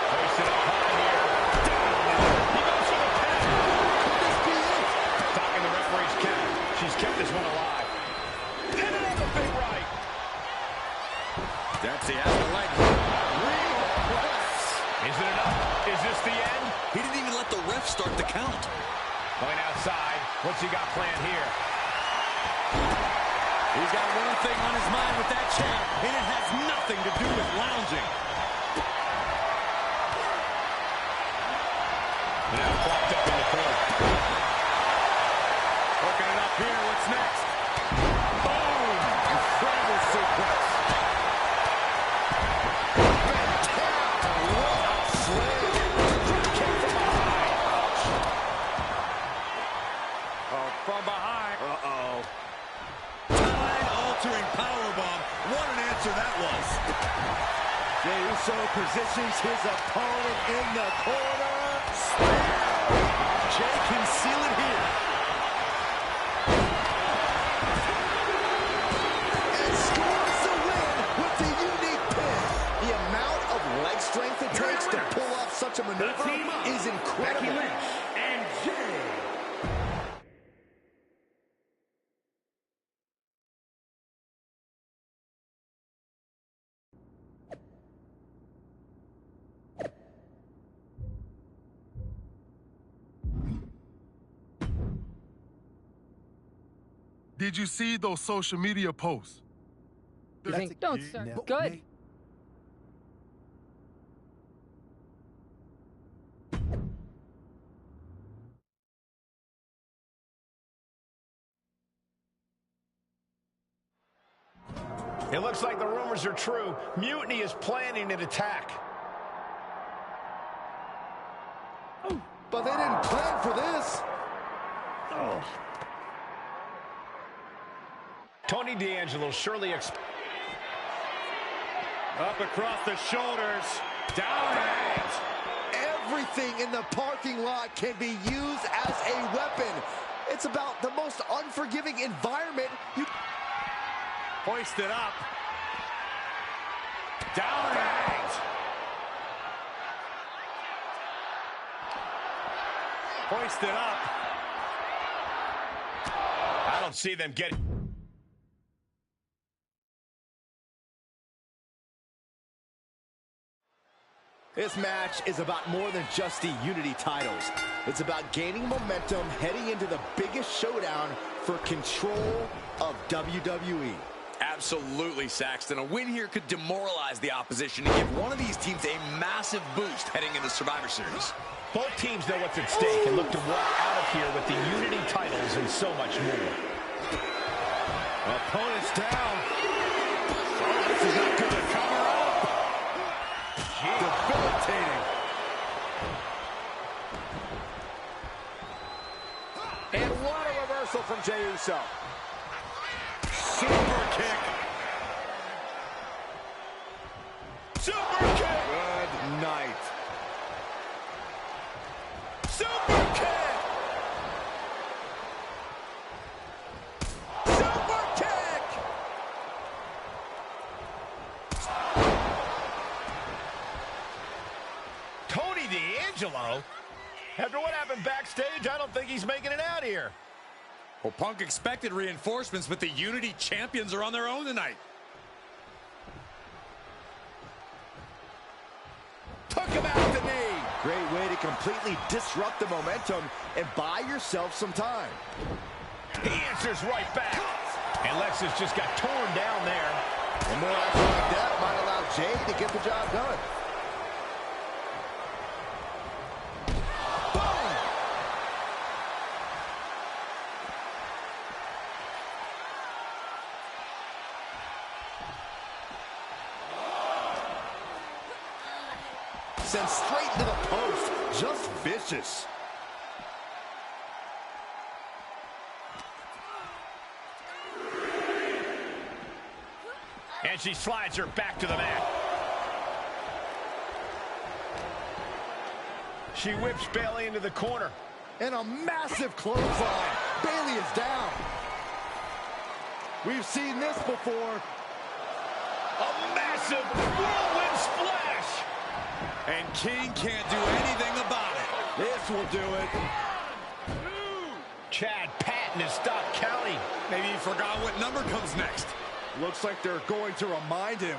Hoist it up high here. Down. He goes for the pin. Could this be it? Talking the referee's count. She's kept this one alive. And another big right. That's the after leg. Is it enough? Is this the end? He didn't even let the ref start the count. Going outside. What's he got planned here? He's got one thing on his mind with that chair, and it has nothing to do with lounging. Now propped up in the corner. Hooking it up here. What's next? Boom! Incredible suplex. From behind. Uh-oh. Time-altering powerbomb. What an answer that was. Jey Uso positions his opponent in the corner. Jey can seal it here. And scores the win with the unique pin. The amount of leg strength it takes to pull off such a maneuver is incredible. Becky Lynch and Jey. Did you see those social media posts? You think, don't start good. It looks like the rumors are true. Mutiny is planning an attack. But they didn't plan for this. Tony D'Angelo surely Up across the shoulders. Down and out. Everything in the parking lot can be used as a weapon. It's about the most unforgiving environment you... Hoist it up. Down and out. Hoist it up. I don't see them getting... This match is about more than just the Unity titles. It's about gaining momentum heading into the biggest showdown for control of WWE. Absolutely, Saxton. A win here could demoralize the opposition and give one of these teams a massive boost heading into Survivor Series. Both teams know what's at stake and look to walk out of here with the Unity titles and so much more. Opponent's down. Oh, this is not good to cover up. Debilitating. And what a reversal from Jey Uso. Super kick. Super kick. Good night. Super kick. Super kick. Tony D'Angelo? After what happened backstage, I don't think he's making it out here. Well, Punk expected reinforcements, but the Unity champions are on their own tonight. Took him out the knee. Great way to completely disrupt the momentum and buy yourself some time. He answers right back. And Lexus just got torn down there. And more action like that might allow Jey to get the job done. sent straight into the post. Just vicious. And she slides her back to the mat. She whips Bayley into the corner. And a massive clothesline. Bayley is down. We've seen this before. A massive whirlwind splash. And King can't do anything about it. This will do it. Chad Patton has stopped counting. Maybe he forgot what number comes next. Looks like they're going to remind him.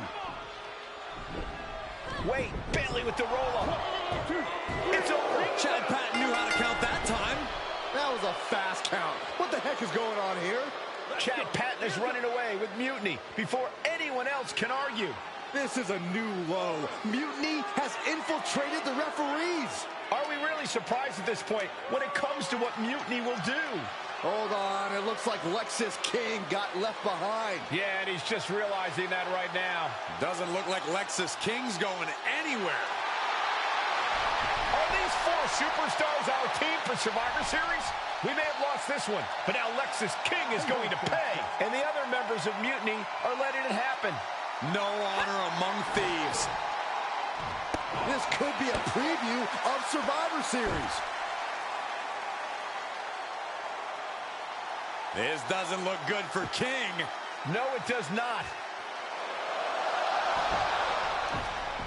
Wait, Bayley with the roll-up. It's over. Chad Patton knew how to count that time. That was a fast count. What the heck is going on here? Chad Patton is running away with Mutiny before anyone else can argue. This is a new low. Mutiny has infiltrated the referees. Are we really surprised at this point when it comes to what Mutiny will do? Hold on, it looks like Lexis King got left behind. Yeah, and he's just realizing that right now. Doesn't look like Lexis King's going anywhere. Are these four superstars our team for Survivor Series? We may have lost this one, but now Lexis King is going to pay. And the other members of Mutiny are letting it happen. No honor among thieves. This could be a preview of Survivor Series. This doesn't look good for King. No, it does not.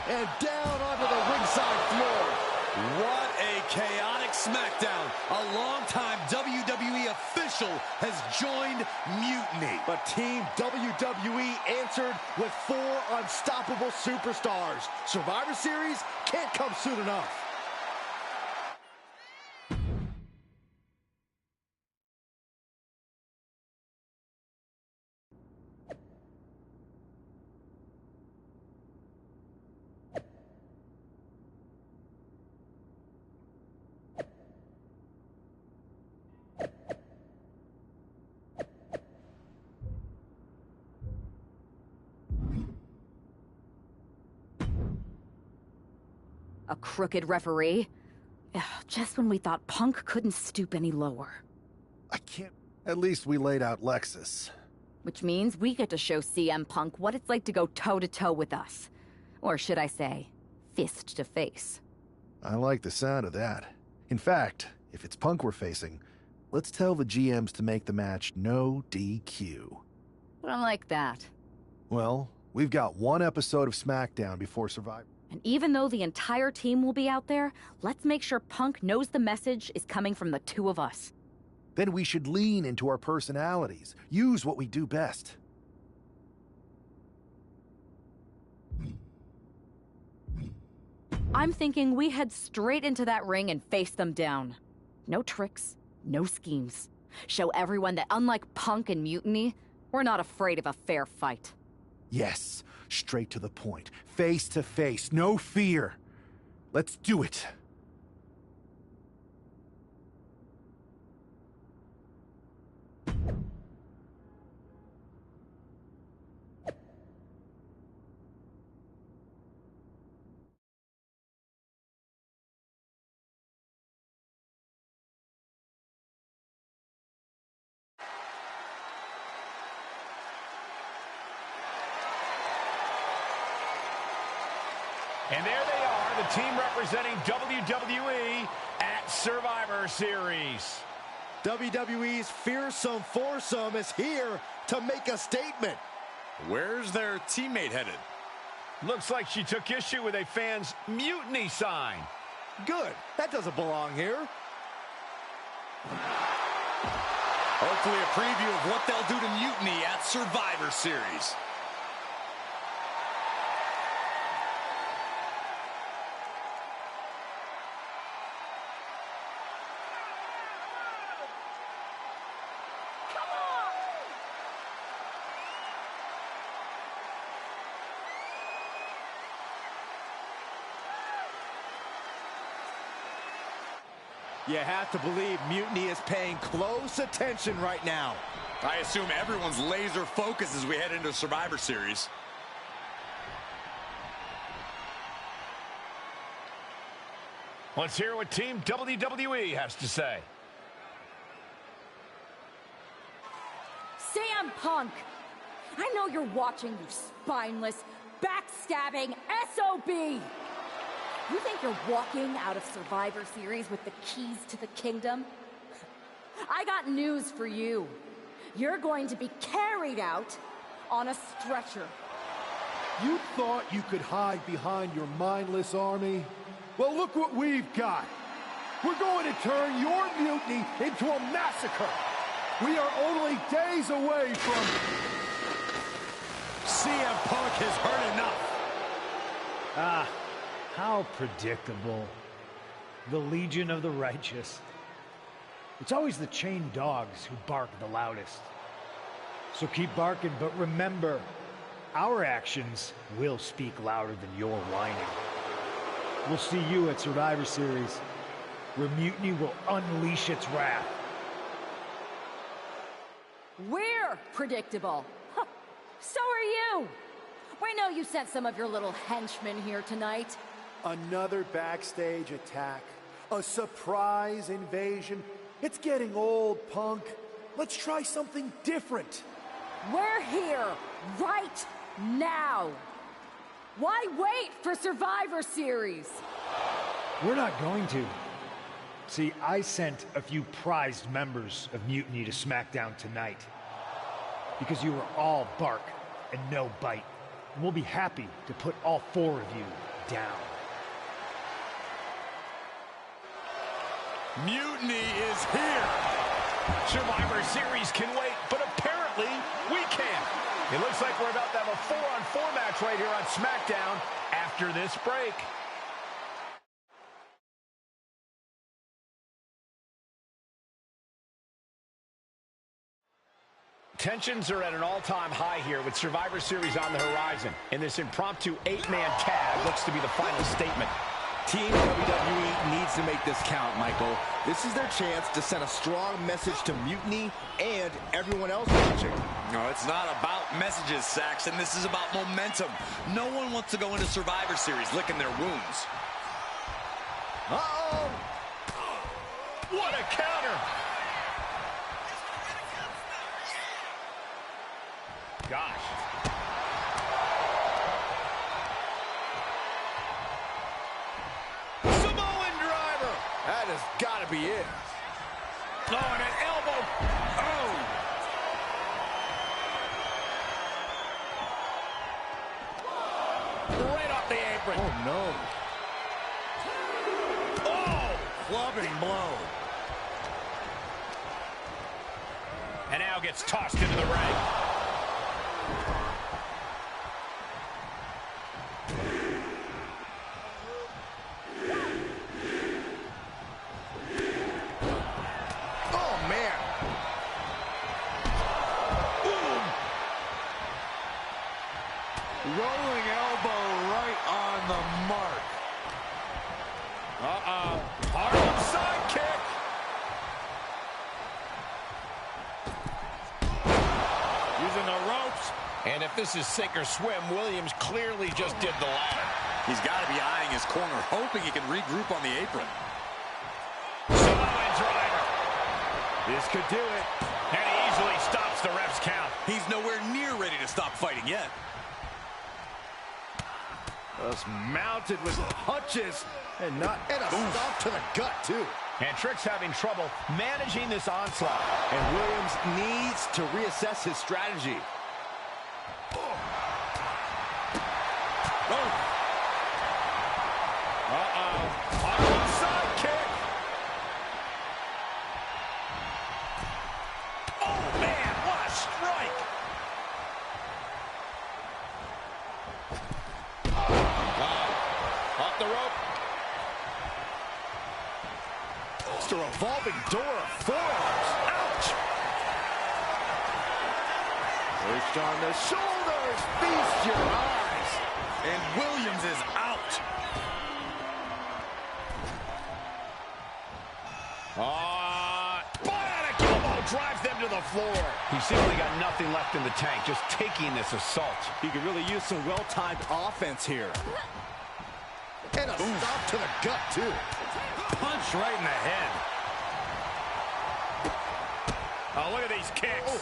And down onto the ringside floor. What a chaotic SmackDown. A longtime WWE official has joined Mutiny. But Team WWE answered with 4 unstoppable superstars. Survivor Series can't come soon enough. A crooked referee? Ugh, just when we thought Punk couldn't stoop any lower. I can't... At least we laid out Lexus. Which means we get to show CM Punk what it's like to go toe-to-toe with us. Or should I say, fist to face. I like the sound of that. In fact, if it's Punk we're facing, let's tell the GMs to make the match no DQ. I like that. Well, we've got one episode of SmackDown before Survivor. And even though the entire team will be out there, let's make sure Punk knows the message is coming from the two of us. Then we should lean into our personalities, use what we do best. I'm thinking we head straight into that ring and face them down. No tricks, no schemes. Show everyone that unlike Punk and Mutiny, we're not afraid of a fair fight. Yes, straight to the point, face to face, no fear. Let's do it. And there they are, the team representing WWE at Survivor Series. WWE's fearsome foursome is here to make a statement. Where's their teammate headed? Looks like she took issue with a fan's mutiny sign. Good. That doesn't belong here. Hopefully a preview of what they'll do to Mutiny at Survivor Series. You have to believe Mutiny is paying close attention right now. I assume everyone's laser focused as we head into Survivor Series. Let's hear what Team WWE has to say. CM Punk! I know you're watching, you spineless, backstabbing SOB! You think you're walking out of Survivor Series with the keys to the kingdom? I got news for you. You're going to be carried out on a stretcher. You thought you could hide behind your mindless army? Well, look what we've got. We're going to turn your mutiny into a massacre. We are only days away from... CM Punk has heard enough. Ah, how predictable. The Legion of the Righteous. It's always the chained dogs who bark the loudest. So keep barking, but remember, our actions will speak louder than your whining. We'll see you at Survivor Series, where Mutiny will unleash its wrath. We're predictable. Huh. So are you. We know you sent some of your little henchmen here tonight. Another backstage attack. A surprise invasion. It's getting old, Punk. Let's try something different. We're here right now. Why wait for Survivor Series? We're not going to. See, I sent a few prized members of Mutiny to SmackDown tonight. Because you were all bark and no bite. And we'll be happy to put all 4 of you down. Mutiny is here. Survivor Series can wait, but apparently we can't. It looks like we're about to have a 4-on-4 match right here on SmackDown after this break. Tensions are at an all-time high here with Survivor Series on the horizon. And this impromptu 8-man tag looks to be the final statement. Team WWE needs to make this count, Michael. This is their chance to send a strong message to Mutiny and everyone else watching. No, it's not about messages, Saxon. This is about momentum. No one wants to go into Survivor Series licking their wounds. Uh-oh! What a counter! Gosh. Samoan driver! That has got to be it. Oh, and an elbow. Oh! Right off the apron. Oh, no. Oh! Clubbing blow. And now gets tossed into the ring. Rolling elbow right on the mark. Uh-oh. Harlem side kick. Using the ropes. And if this is sink or swim, Williams clearly just did the latter. He's got to be eyeing his corner, hoping he can regroup on the apron. Samoan driver. This could do it. And he easily stops the ref's count. He's nowhere near ready to stop fighting yet. Just mounted with punches and a stop to the gut, too. And Trick's having trouble managing this onslaught. And Williams needs to reassess his strategy. Harlem side kick. Oh, man, what a strike. Off the rope. It's a revolving door of forearms. Ouch! Pushed on the shoulders. Feast your eyes. And Williams is out. Bionic elbow drives them to the floor. He's simply got nothing left in the tank, just taking this assault. He could really use some well-timed offense here. And a stop to the gut, too. punch right in the head. Oh, look at these kicks. Oh.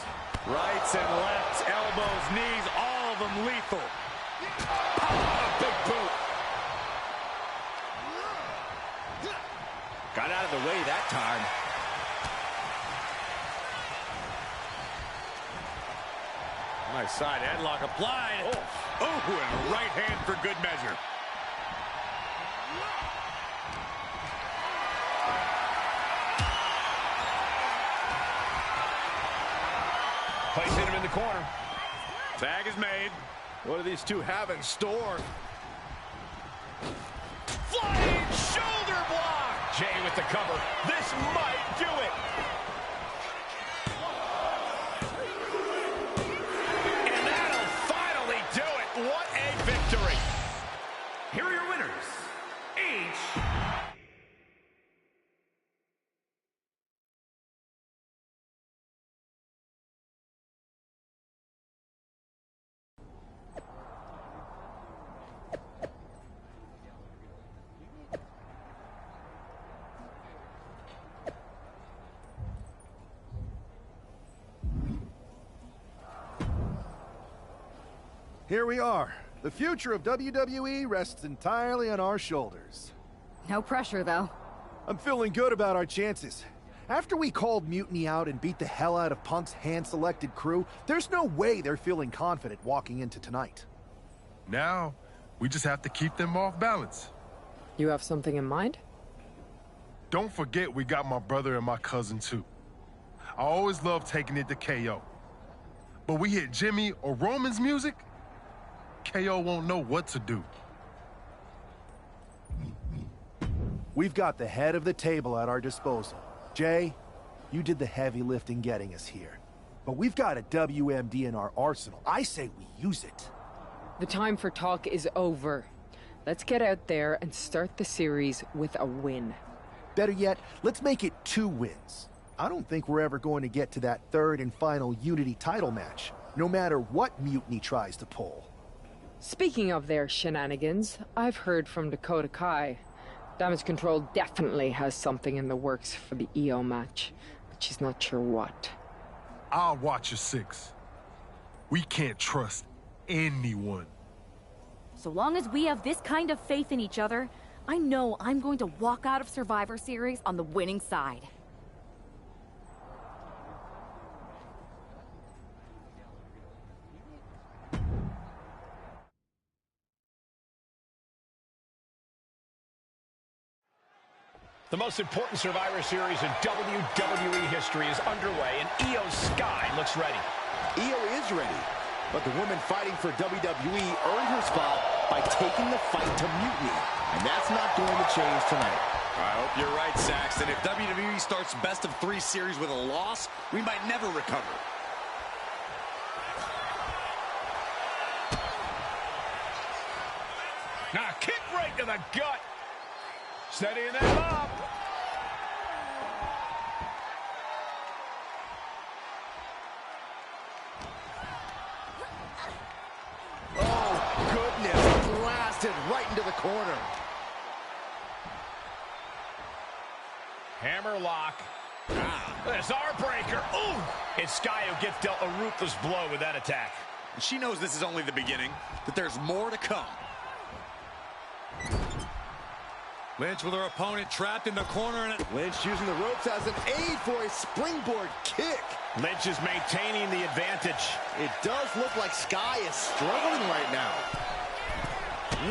Rights and lefts, elbows, knees, all of them lethal. Oh, big boot. Got out of the way that time. Nice side headlock applied. Oh, and a right hand for good measure. Placing him in the corner. Tag is made. What do these two have in store? Flying shoulder block. Jay with the cover. This might do it. And that'll finally do it. What a victory. Here are your winners. Here we are. The future of WWE rests entirely on our shoulders. No pressure, though. I'm feeling good about our chances. After we called Mutiny out and beat the hell out of Punk's hand-selected crew, there's no way they're feeling confident walking into tonight. Now, we just have to keep them off balance. You have something in mind? Don't forget we got my brother and my cousin, too. I always love taking it to KO. But we hit Jimmy or Roman's music, KO won't know what to do. We've got the head of the table at our disposal. Jay, you did the heavy lifting getting us here. But we've got a WMD in our arsenal. I say we use it. The time for talk is over. Let's get out there and start the series with a win. Better yet, let's make it 2 wins. I don't think we're ever going to get to that 3rd and final Unity title match, no matter what Mutiny tries to pull. Speaking of their shenanigans, I've heard from Dakota Kai. Damage Control definitely has something in the works for the EO match, but she's not sure what. I'll watch your 6. We can't trust anyone. So long as we have this kind of faith in each other, I know I'm going to walk out of Survivor Series on the winning side. The most important Survivor Series in WWE history is underway, and Io Sky looks ready. Io is ready, but the woman fighting for WWE earned her spot by taking the fight to Mutiny, and that's not going to change tonight. I hope you're right, Saxton. If WWE starts best-of-3 series with a loss, we might never recover. Now, kick right to the gut. Setting that up. Oh, goodness. Blasted right into the corner. Hammerlock. This arm breaker. Ooh! It's Sky who gets dealt a ruthless blow with that attack. She knows this is only the beginning, that there's more to come. Lynch with her opponent trapped in the corner. And Lynch using the ropes as an aid for a springboard kick. Lynch is maintaining the advantage. It does look like Sky is struggling right now.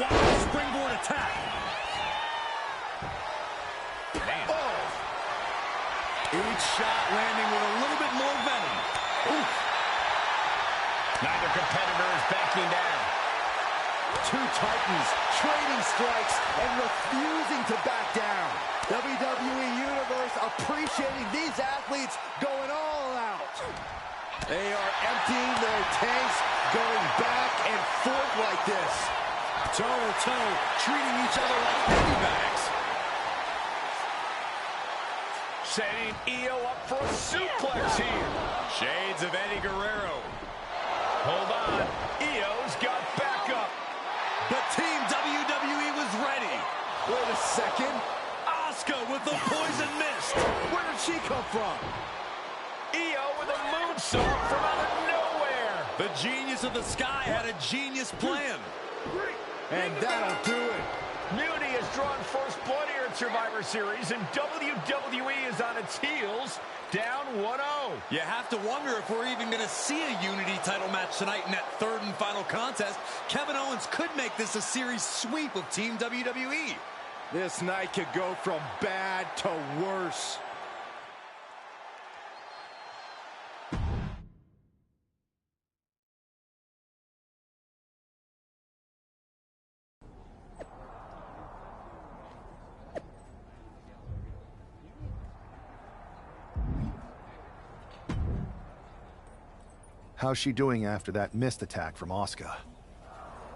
Wow, springboard attack. Man. Oh. Each shot landing with a little bit more venom. Oof. Neither competitor is backing down. 2 Titans trading strikes and refusing to back down. WWE Universe appreciating these athletes going all out. They are emptying their tanks, going back and forth like this. Toe-to-toe, treating each other like penny bags. Setting Io up for a suplex here. Shades of Eddie Guerrero. Hold on. Io's got backup. But Team WWE was ready. Wait a second. A Asuka with the poison mist. Where did she come from? Io with a moonsault from out of nowhere. The genius of the sky had a genius plan. And that'll do it. Mutiny has drawn first blood here at Survivor Series, and WWE is on its heels, down 1-0. You have to wonder if we're even going to see a Unity title match tonight in that third and final contest. Kevin Owens could make this a series sweep of Team WWE. This night could go from bad to worse. How's she doing after that missed attack from Asuka?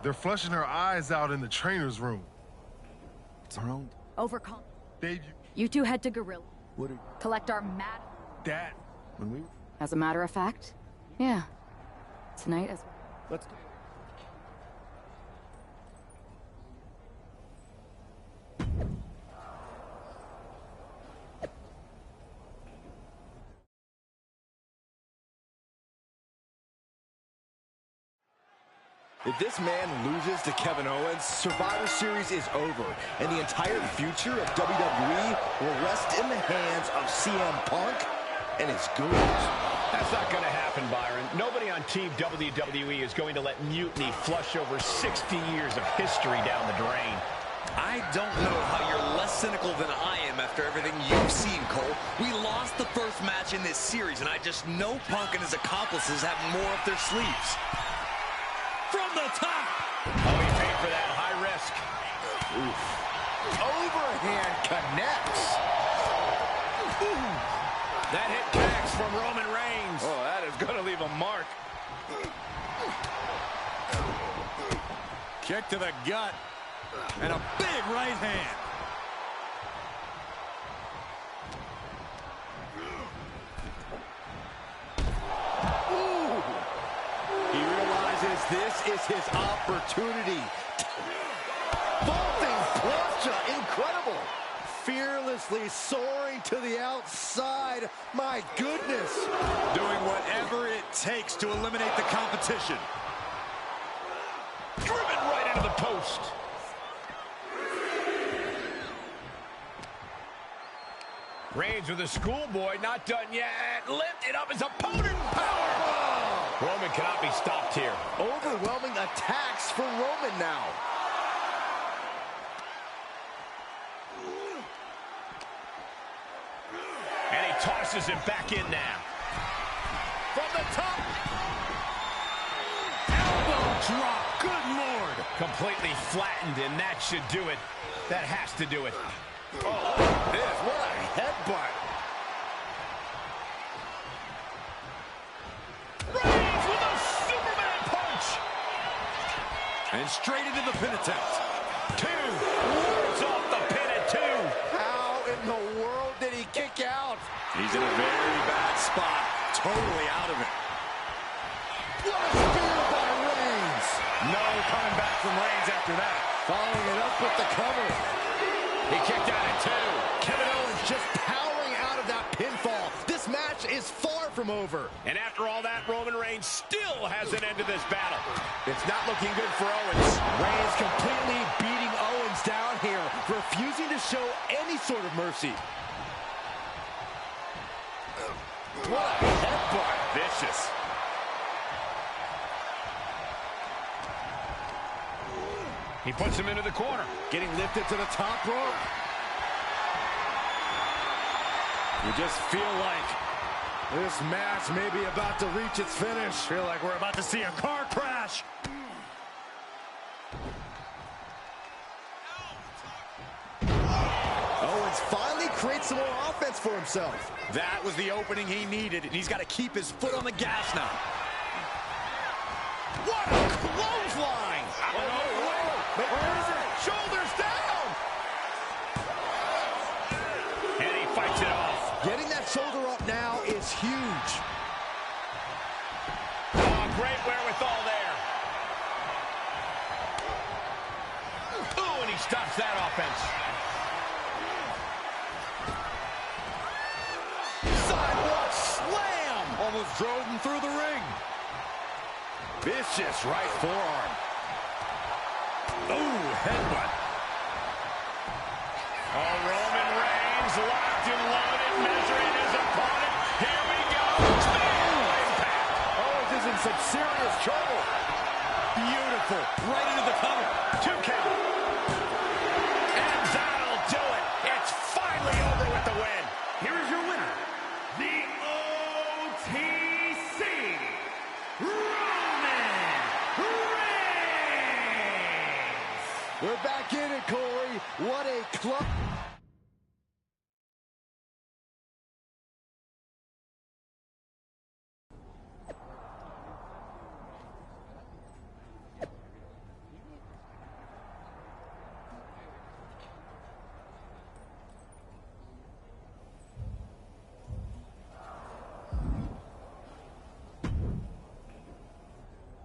They're flushing her eyes out in the trainer's room. What's wrong? Overcome. Dave, You two head to Gorilla. What are Collect our mad... Dad. when we... As a matter of fact, yeah. Tonight as... Let's go. If this man loses to Kevin Owens, Survivor Series is over, and the entire future of WWE will rest in the hands of CM Punk and his goons. That's not going to happen, Byron. Nobody on Team WWE is going to let Mutiny flush over 60 years of history down the drain. I don't know how you're less cynical than I am after everything you've seen, Cole. We lost the first match in this series, and I just know Punk and his accomplices have more up their sleeves. From the top! Oh, he paid for that. High risk. Oof. Overhand connects. Ooh. That hit connects from Roman Reigns. Oh, that is going to leave a mark. Kick to the gut. And a big right hand. He realizes this is his opportunity. Vaulting plancha, incredible. Fearlessly soaring to the outside. My goodness. Doing whatever it takes to eliminate the competition. Driven right into the post. Reigns with a schoolboy, not done yet. Lifted up his opponent. Powerbomb. Roman cannot be stopped here. Overwhelming attacks for Roman now. And he tosses him back in now. From the top. Elbow drop. Good Lord. Completely flattened, and that should do it. That has to do it. Oh, this, what a headbutt. Reigns with a Superman punch. And straight into the pin attempt. Two. Wards off the pin at two. How in the world did he kick out? He's in a very bad spot. Totally out of it. What a spear by Reigns. No coming back from Reigns after that. Following it up with the cover. He kicked out at two. Kevin Owens just powering out of that pinfall. This match is far from over. And after all that, Roman Reigns still has an end to this battle. It's not looking good for Owens. Reigns completely beating Owens down here, refusing to show any sort of mercy. What a headbutt. Vicious. He puts him into the corner. Getting lifted to the top rope. You just feel like this match may be about to reach its finish. Feel like we're about to see a car crash. Owens finally creates some more offense for himself. That was the opening he needed, and he's got to keep his foot on the gas now. What a clothesline! Where is it? Shoulders down! And he fights it off. Getting that shoulder up now is huge. Oh, great wherewithal there. Oh, and he stops that offense. Vicious right forearm. Ooh, headbutt. Oh, Roman Reigns locked and loaded, measuring his opponent. Here we go. Impact. Owens is in some serious trouble. Beautiful. Right into the cover. 2 count. And that'll do it. It's finally over with the win. Here is your winner, the OTC, Roman Reigns. We're back in it, Corey. What a club.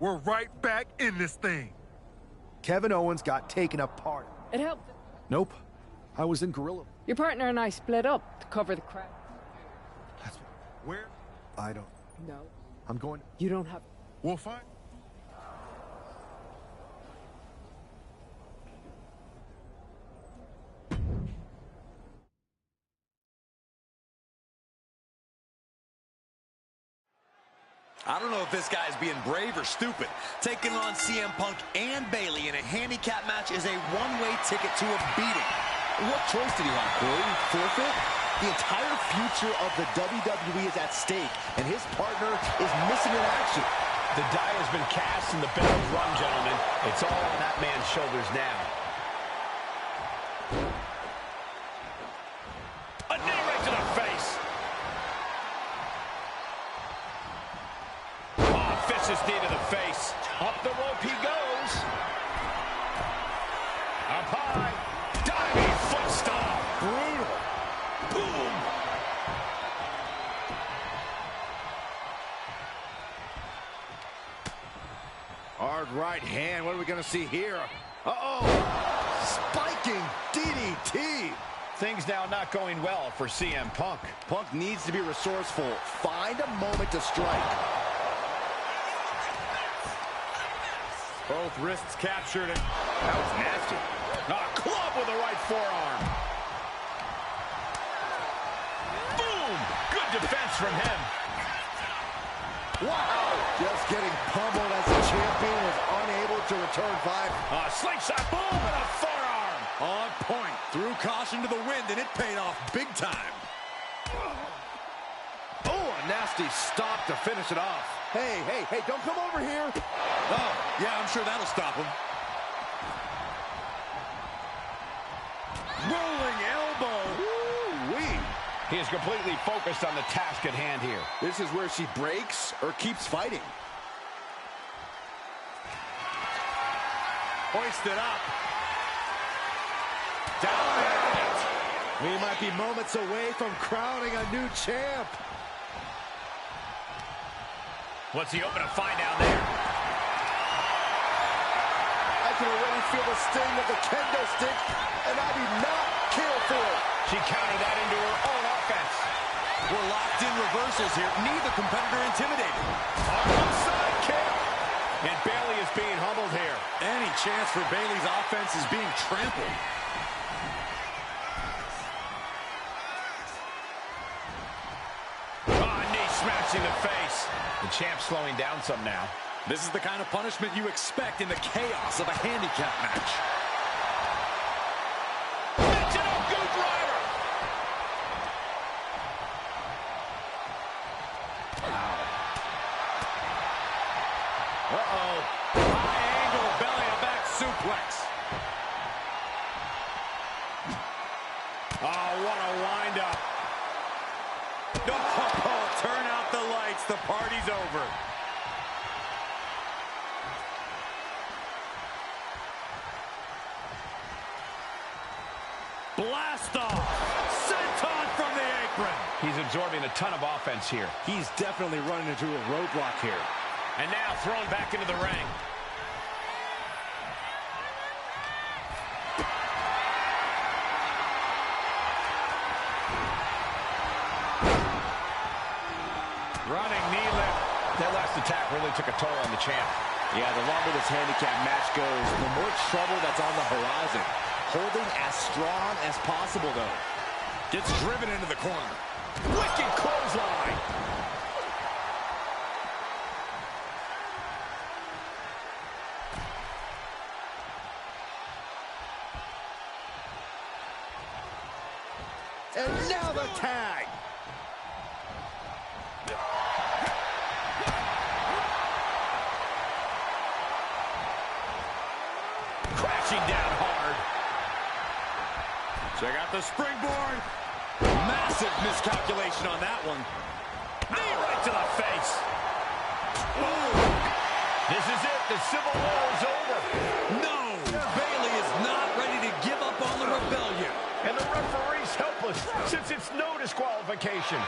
We're right back in this thing. Kevin Owens got taken apart. It helped. Nope. I was in Gorilla. Your partner and I split up to cover the crowd. Where? I don't. No. I'm going. You don't have. We'll find. I don't know if this guy's being brave or stupid. Taking on CM Punk and Bayley in a handicap match is a one-way ticket to a beating. What choice did he have, Corey? Forfeit? The entire future of the WWE is at stake, and his partner is missing in action. The die has been cast and the bell is rung, gentlemen. It's all on that man's shoulders now. A knee right to the face. Oh, vicious knee to the face. Up the rope he goes. Up high. Diving foot stomp. Brutal. Boom. Hard right hand. What are we going to see here? Uh-oh. Spiking DDT. Things now not going well for CM Punk. Punk needs to be resourceful. Find a moment to strike. Both wrists captured. That was nasty. A club with the right forearm. Boom! Good defense from him. Wow! Just getting pummeled as the champion was unable to return five. Slingshot boom and a forearm. On point. Threw caution to the wind, and it paid off big time. Oh, a nasty stop to finish it off. Hey, hey, hey, don't come over here. Oh, yeah, I'm sure that'll stop him. Rolling elbow. Woo-wee. He is completely focused on the task at hand here. This is where she breaks or keeps fighting. Hoisted up. Down and out. We might be moments away from crowning a new champ. What's he open to find down there? I can already feel the sting of the kendo stick, and I do not care for it. She countered that into her own offense. We're locked in reversals here. Neither competitor intimidated. Arm side kick. And Bayley is being humbled here. Any chance for Bayley's offense is being trampled. Knee smashing the face. The champ slowing down some now. This is the kind of punishment you expect in the chaos of a handicap match. Digital Goo Driver. Uh-oh. High angle belly-to-back suplex. Oh, what a wind-up. Oh, turn out the lights. The party's over. Blast off. Senton from the apron. He's absorbing a ton of offense here. He's definitely running into a roadblock here. And now thrown back into the ring. Running knee lift. That last attack really took a toll on the champ. Yeah, the longer this handicap match goes, the more trouble that's on the horizon. Holding as strong as possible, though. Gets driven into the corner. Wicked clothesline. And now the tag. Crashing down hard. Check out the springboard. Massive miscalculation on that one. Knee right to the face. Ooh. This is it. The Civil War is over. No! Bayley is not ready to give up on the rebellion. And the referee's helpless since it's no disqualification.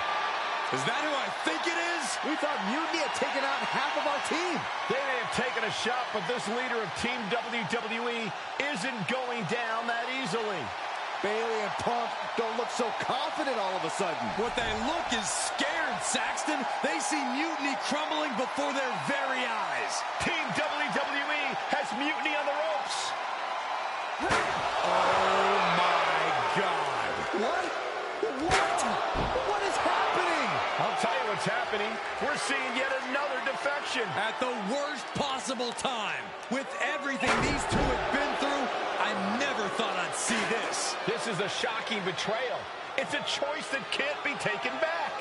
Is that who I think it is? We thought Mutiny had taken out half of our team. They may have taken a shot, but this leader of Team WWE isn't going down that easily. Bayley and Punk don't look so confident all of a sudden. What they look is scared, Saxton. They see Mutiny crumbling before their very eyes. Team WWE has Mutiny on the ropes. Oh, my God. What? What is happening? I'll tell you what's happening. We're seeing yet another defection. At the worst possible time. With everything these two have been through, I never thought I'd see this. This is a shocking betrayal. It's a choice that can't be taken back.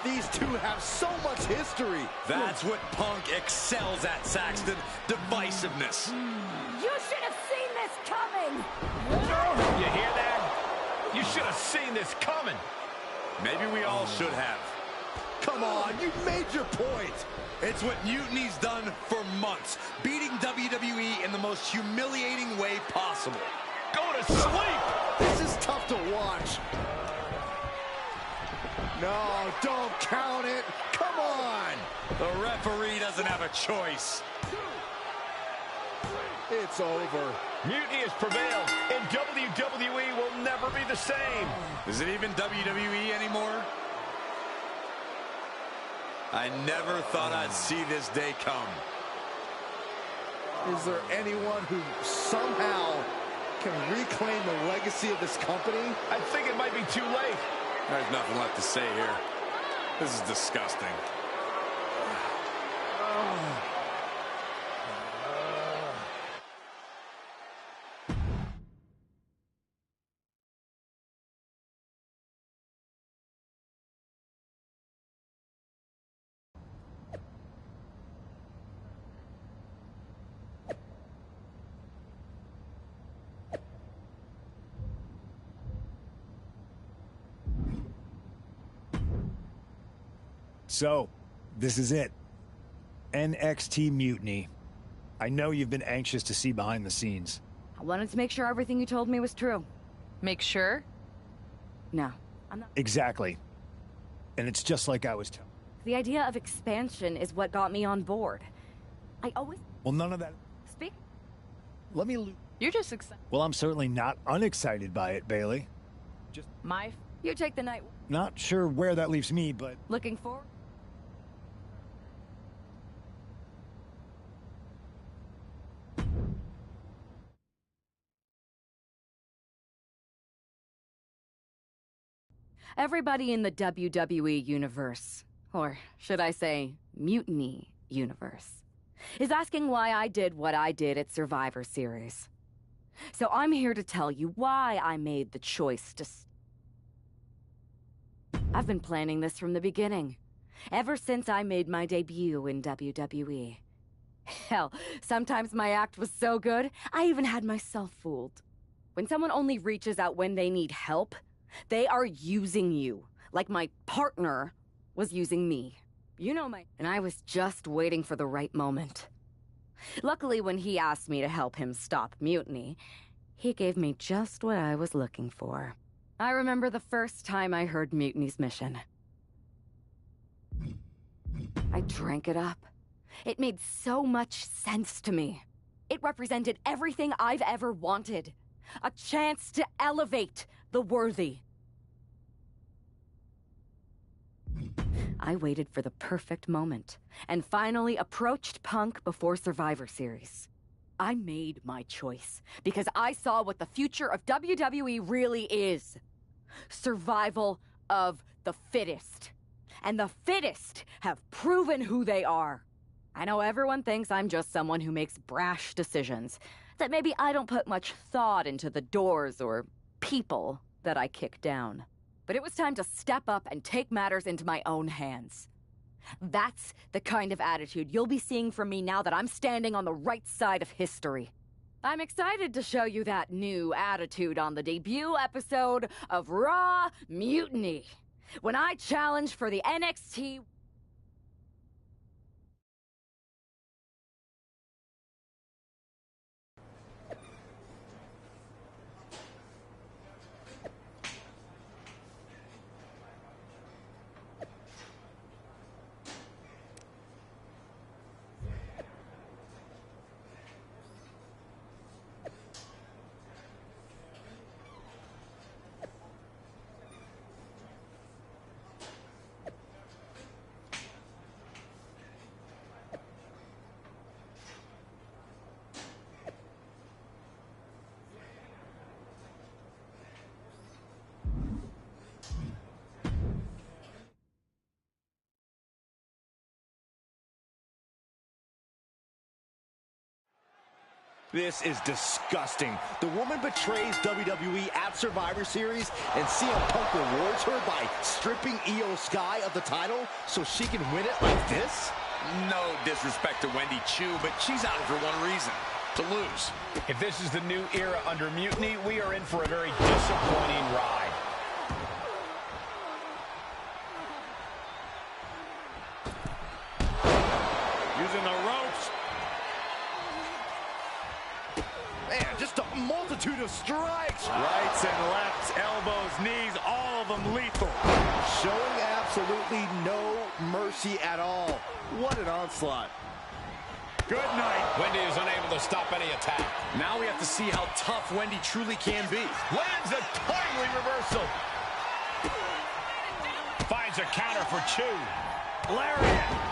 These two have so much history. That's what Punk excels at, Saxton. Divisiveness. You should have seen this coming! You hear that? You should have seen this coming. Maybe we all should have. Come on, you made your point. It's what Mutiny's done for months, beating WWE in the most humiliating way possible. Go to sleep! This is tough to watch. No, don't count it. Come on. The referee doesn't have a choice. It's over. Mutiny has prevailed, and WWE will never be the same. Is it even WWE anymore? I never thought I'd see this day come. Is there anyone who somehow can reclaim the legacy of this company? I think it might be too late. There's nothing left to say here. This is disgusting. So, this is it. NXT Mutiny. I know you've been anxious to see behind the scenes. I wanted to make sure everything you told me was true. Make sure? No, I'm not. Exactly. And it's just like I was telling. The idea of expansion is what got me on board. I always... Well, none of that... Speak? Let me... You're just excited. Well, I'm certainly not unexcited by it, Bayley. Just... You take the night... Not sure where that leaves me, but... Looking forward? Everybody in the WWE universe, or should I say, Mutiny universe, is asking why I did what I did at Survivor Series. So I'm here to tell you why I made the choice to... I've been planning this from the beginning, ever since I made my debut in WWE. Hell, sometimes my act was so good, I even had myself fooled. When someone only reaches out when they need help, they are using you, like my partner was using me. You know and I was just waiting for the right moment. Luckily, when he asked me to help him stop Mutiny, he gave me just what I was looking for. I remember the first time I heard Mutiny's mission. I drank it up. It made so much sense to me. It represented everything I've ever wanted. A chance to elevate the worthy. I waited for the perfect moment, and finally approached Punk before Survivor Series. I made my choice, because I saw what the future of WWE really is. Survival of the fittest. And the fittest have proven who they are. I know everyone thinks I'm just someone who makes brash decisions, that maybe I don't put much thought into the doors or people that I kick down. But it was time to step up and take matters into my own hands. That's the kind of attitude you'll be seeing from me now that I'm standing on the right side of history. I'm excited to show you that new attitude on the debut episode of Raw Mutiny, when I challenge for the NXT... This is disgusting. The woman betrays WWE at Survivor Series, and CM Punk rewards her by stripping Io Sky of the title so she can win it like this? No disrespect to Wendy Chu, but she's out for one reason: to lose. If this is the new era under Mutiny, we are in for a very disappointing ride. Using the ropes. Man, just a multitude of strikes. Rights and lefts, elbows, knees, all of them lethal. Showing absolutely no mercy at all. What an onslaught. Good night. Wendy is unable to stop any attack. Now we have to see how tough Wendy truly can be. Lands a timely reversal. Finds a counter for Chu. Lariat.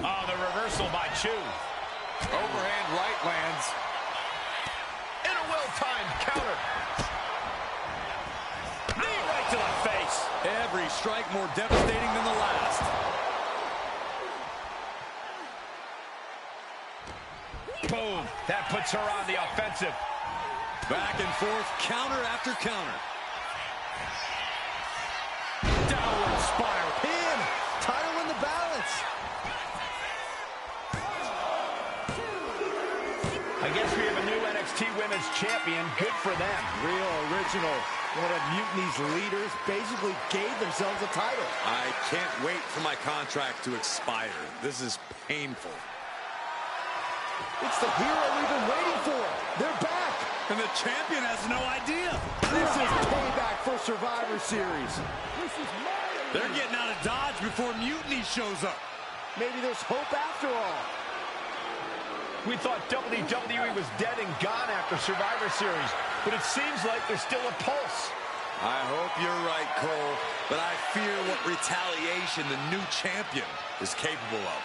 Oh, the reversal by Chu. Overhand right lands. In a well-timed counter. Knee right to the face. Every strike more devastating than the last. Boom. That puts her on the offensive. Back and forth, counter after counter. Downward spiral. Pin. Title in the balance. I guess we have a new NXT Women's Champion. Good for them. Real original. One of Mutiny's leaders basically gave themselves a title. I can't wait for my contract to expire. This is painful. It's the hero we've been waiting for. They're back. And the champion has no idea. This is payback for Survivor Series. They're getting out of Dodge before Mutiny shows up. Maybe there's hope after all. We thought WWE was dead and gone after Survivor Series, but it seems like there's still a pulse. I hope you're right, Cole, but I fear what retaliation the new champion is capable of.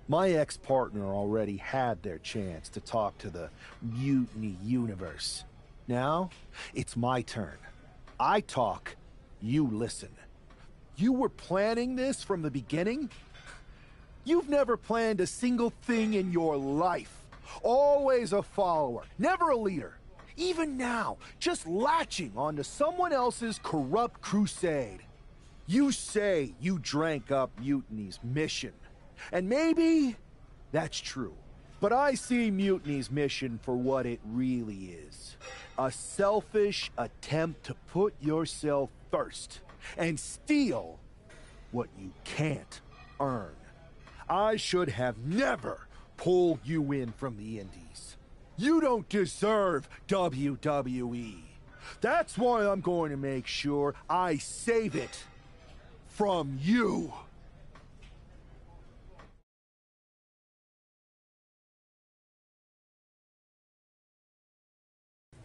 My ex-partner already had their chance to talk to the Mutiny Universe. Now, it's my turn. I talk, you listen. You were planning this from the beginning? You've never planned a single thing in your life. Always a follower, never a leader. Even now, just latching onto someone else's corrupt crusade. You say you drank up Mutiny's mission. And maybe that's true. But I see Mutiny's mission for what it really is. A selfish attempt to put yourself first and steal what you can't earn. I should have never pulled you in from the Indies. You don't deserve WWE. That's why I'm going to make sure I save it from you.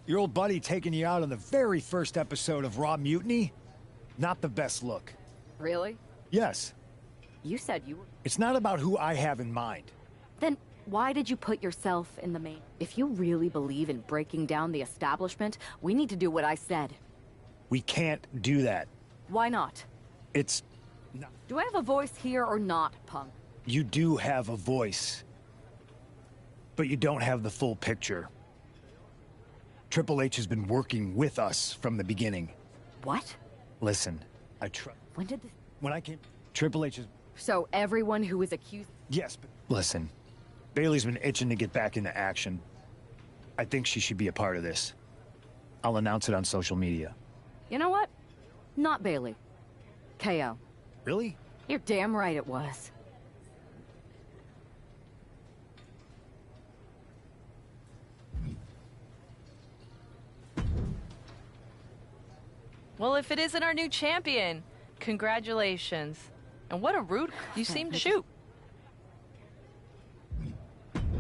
Your old buddy taking you out on the very first episode of Raw Mutiny? Not the best look. Really? Yes. You said you were... It's not about who I have in mind. Then why did you put yourself in the main? If you really believe in breaking down the establishment, we need to do what I said. We can't do that. Why not? It's... Do I have a voice here or not, Punk? You do have a voice. But you don't have the full picture. Triple H has been working with us from the beginning. What? Listen, When did this... When I came... Triple H is... So everyone who was accused... Yes, but... Listen. Bailey's been itching to get back into action. I think she should be a part of this. I'll announce it on social media. You know what? Not Bailey. KO. Really? You're damn right it was. Well, if it isn't our new champion, congratulations. And what a rude you seem to shoot.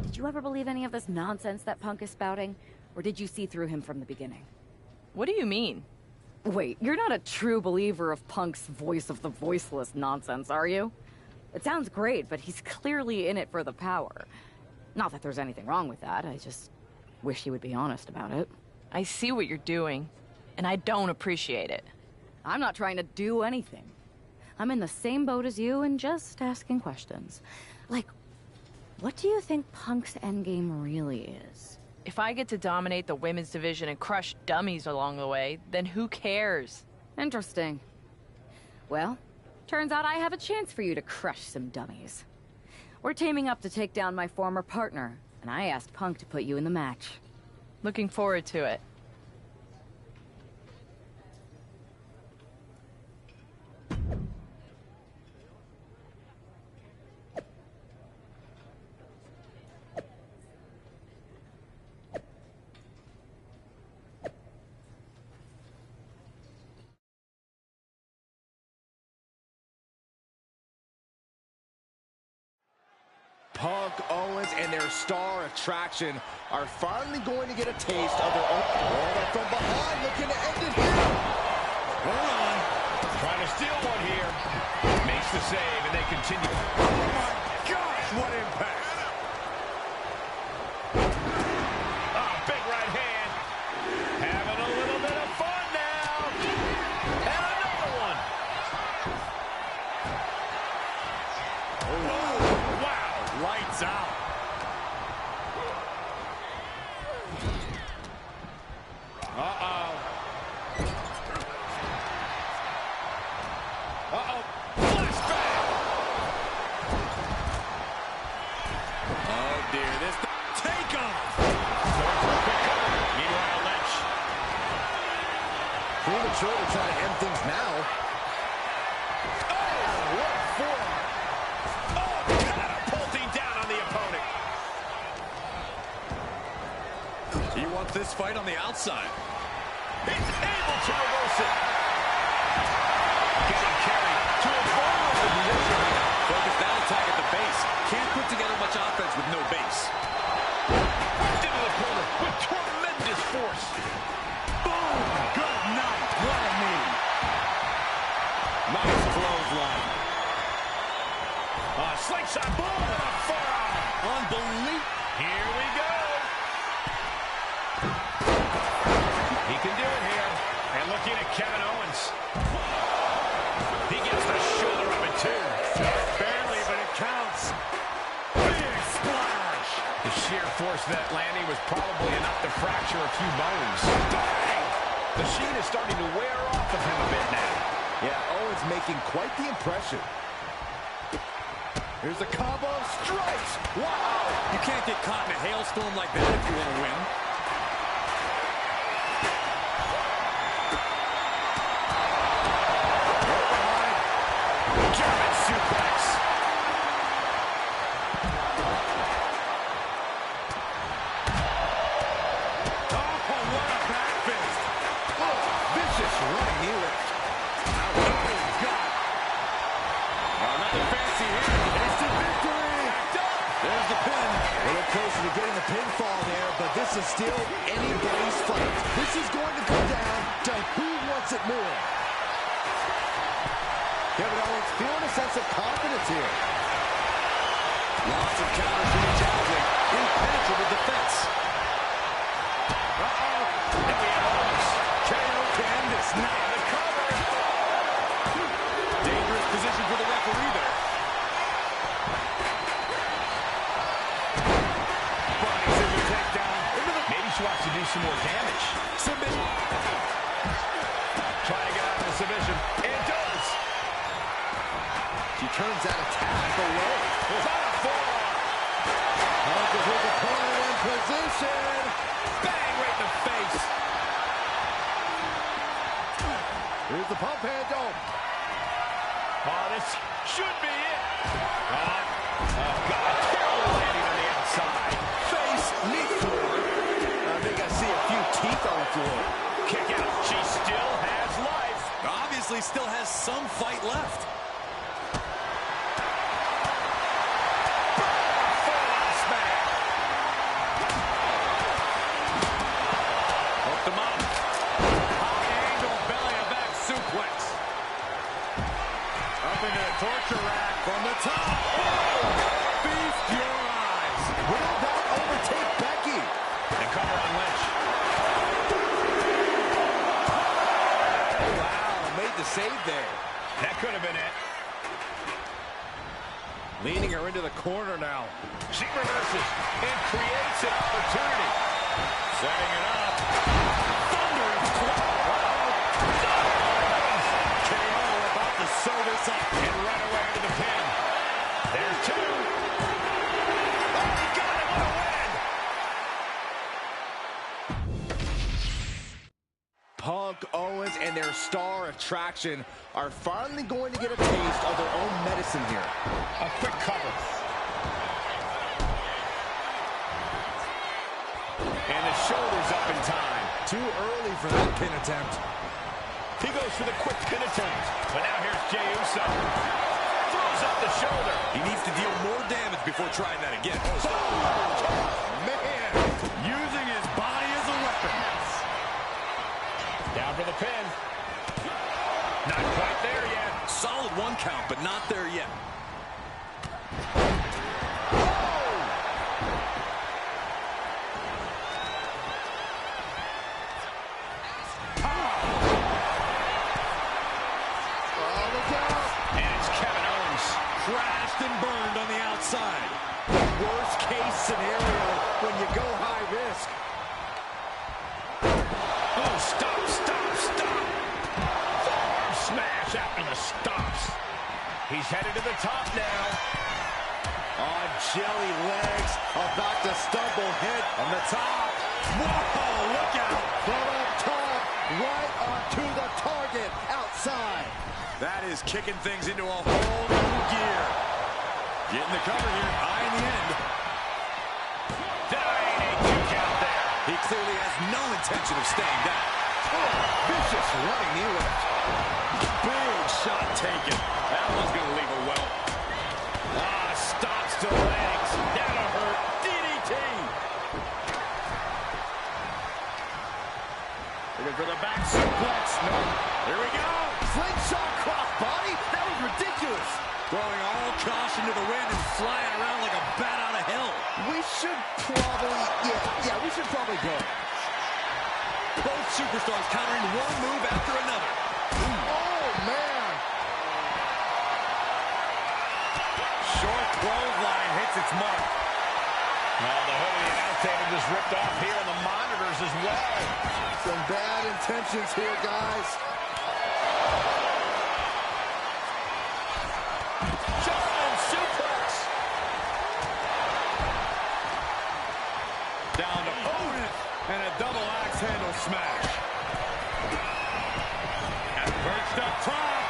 Did you ever believe any of this nonsense that Punk is spouting? Or did you see through him from the beginning? What do you mean? Wait, you're not a true believer of Punk's voice of the voiceless nonsense, are you? It sounds great, but he's clearly in it for the power. Not that there's anything wrong with that, I just wish he would be honest about it. I see what you're doing, and I don't appreciate it. I'm not trying to do anything. I'm in the same boat as you and just asking questions. Like, what do you think Punk's endgame really is? If I get to dominate the women's division and crush dummies along the way, then who cares? Interesting. Well, turns out I have a chance for you to crush some dummies. We're teaming up to take down my former partner, and I asked Punk to put you in the match. Looking forward to it. Punk, Owens, and their star attraction are finally going to get a taste of their own. Oh, but from behind, looking to end it here. Hold on. Trying to steal one here. Makes the save, and they continue. Oh, my gosh, what impact. Oh, big right hand. Having a little bit of fun now. And another one. Oh, wow. Lights out. Uh-oh. Uh-oh. Flashback. Oh, dear. This take off. Meanwhile, Lynch. Premature to try to end things now. Oh, what a forearm. Oh, catapulting down on the opponent. You want this fight on the outside. He's able to reverse it. Getting carried to a vulnerable position. Focus that attack at the base. Can't put together much offense with no base. Into the corner with tremendous force. Boom! Good night. What a knee. Nice clothesline. Slingshot boom and a forearm. Unbelievable. Here we go. He can do it here. And looking at Kevin Owens. He gets the shoulder up in two. Barely, but it counts. Big splash. The sheer force of that landing was probably enough to fracture a few bones. Bang! The sheen is starting to wear off of him a bit now. Yeah, Owens making quite the impression. Here's the combo of strikes. Wow! You can't get caught in a hailstorm like that if you want to win. German suplex. Oh, what a back fist. Oh, vicious running knee lift. Oh, God. Another fancy hit. Instant victory. There's the pin. A little closer to getting the pinfall there, but this is anybody's fight. This is going to come down to who wants it more. Kevin Owens feeling a sense of confidence here. Lots of counters from the challenging. Impenetrable defense. Uh-oh. And we have Owens. KO Candice. Now the cover. Dangerous position for the referee there. Running scissor takedown. Maybe she wants to do some more damage. Submission. Trying to get out of the submission. It does. She turns that attack away. It's on a forearm. Punches his opponent in position. Bang, right in the face. Here's the pump handle. Oh, this should be it. Oh, God. Terrible landing on the outside. Face, knee forward. I think I see a few teeth on the floor. Kick out. She still has life. Obviously still has some fight left. Torture rack from the top. Oh! Feast your eyes. Will that overtake Becky? And cover on Lynch. Wow, made the save there. That could have been it. Leading her into the corner now. She reverses and creates an opportunity. Setting it up. Thunderous 12. KO about to sew this up and run away to the pin. There's two. Oh, he got it. What a win. Punk, Owens, and their star attraction are finally going to get a taste of their own medicine here. A quick cover. And the shoulders up in time. Too early for that pin attempt. He goes for the quick pin attempt. But now here's Jey Uso. Throws up the shoulder. He needs to deal more damage before trying that again. Oh, man. Using his body as a weapon. Down for the pin. Not quite there yet. Solid one count, but not there yet. Crashed and burned on the outside. Worst case scenario when you go high risk. Oh, stop, stop, stop. Forearm smash after the stops. He's headed to the top now. On jelly legs, about to stumble, hit on the top. Whoa, look out. From up top, right onto the target, outside. That is kicking things into a whole new gear. Getting the cover here, eye in the end. Denying a 2 count there. He clearly has no intention of staying down. Oh, vicious running knee lift. Big shot taken. That one's going to leave a welt. Ah, stops to legs. That'll hurt. DDT. Looking for the back suplex. No. Here we go. Slingshot crossbody? That was ridiculous. Throwing all caution to the wind and flying around like a bat out of hell. We should probably, we should probably go. Both superstars countering one move after another. Oh, man. Short clothesline hits its mark. Well, the hood of the announce table just ripped off here on the monitors as well. Some bad intentions here, guys. Down to Owen and a double axe handle smash. And perched up top.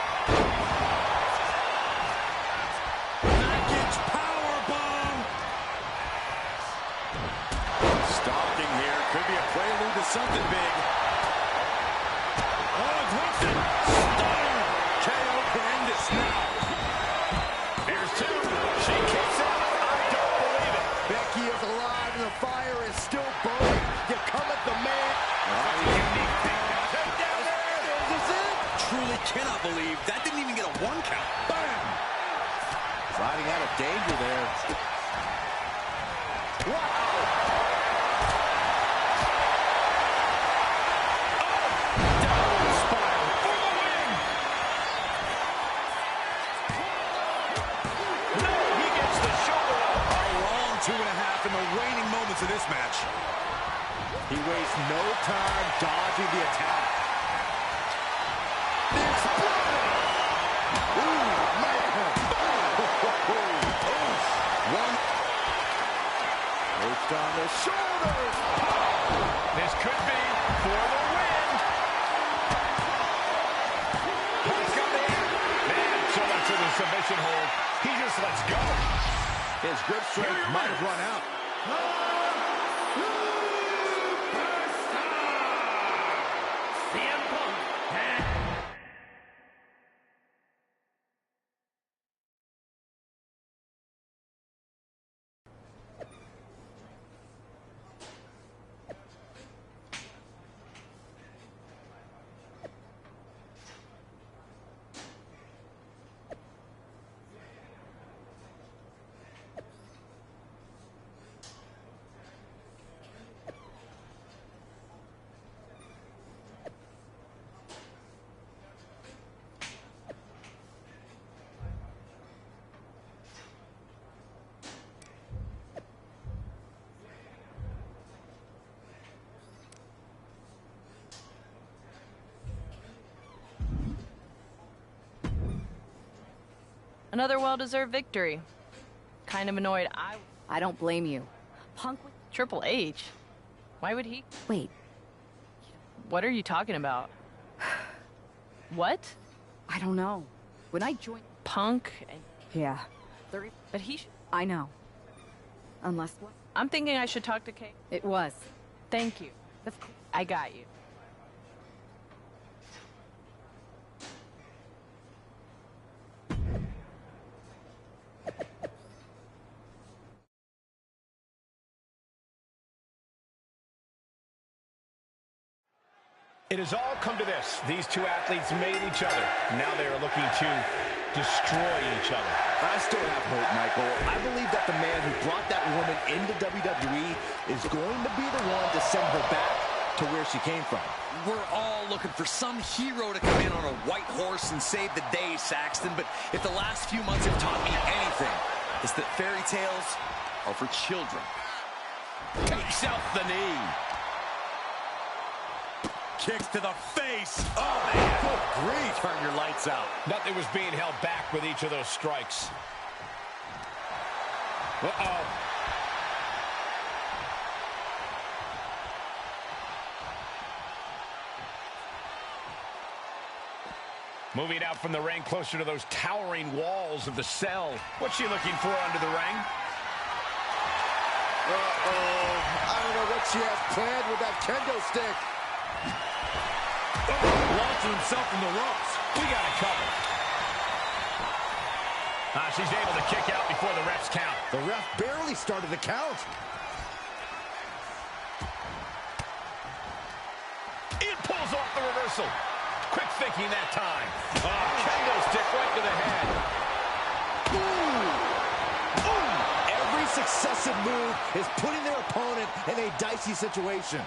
Package powerbomb. Stalking here. Could be a prelude to something big. Owens hooks it. Stunner. KO Candice now. Here's two. She kicks out. I don't believe it. Becky is alive and the fire is still burning. You come at cannot believe that didn't even get a 1 count. Bam! Riding out of danger there. Wow! In the waning moments of this match. He wastes no time dodging the attack. The explosion! Ooh, man! One. Perched on the shoulders. This could be for the win. He's got it. Man, so much for the submission hold. He just lets go. His grip strength might have run out. Another well-deserved victory. Kind of annoyed I don't blame you. Punk with Triple H. Why would he? Wait. What are you talking about? What? I don't know. When I joined Punk and yeah. But he should... I know. Unless what? I'm thinking I should talk to Kay. It was. Thank you. I got you. It has all come to this. These two athletes made each other. Now they are looking to destroy each other. I still have hope, Michael. I believe that the man who brought that woman into WWE is going to be the one to send her back to where she came from. We're all looking for some hero to come in on a white horse and save the day, Saxton. But if the last few months have taught me anything, it's that fairy tales are for children. Takes out the knee. Kicks to the face. Oh, man. Good grief. Turn your lights out. Nothing was being held back with each of those strikes. Uh-oh. Moving out from the ring closer to those towering walls of the cell. What's she looking for under the ring? Uh-oh. I don't know what she has planned with that kendo stick. Launching himself in the ropes. We got it covered. She's able to kick out before the refs count. The ref barely started the count. It pulls off the reversal. Quick thinking that time. Kendo stick right to the head. Ooh. Ooh. Every successive move is putting their opponent in a dicey situation.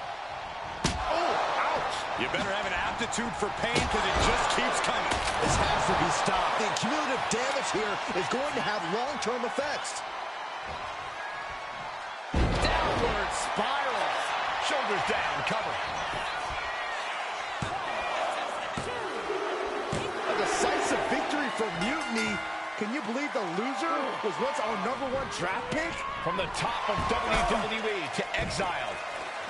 You better have an aptitude for pain because it just keeps coming. This has to be stopped. The cumulative damage here is going to have long-term effects. Downward spiral. Shoulders down, cover. A decisive victory for Mutiny. Can you believe the loser was once our #1 draft pick? From the top of WWE to exiled.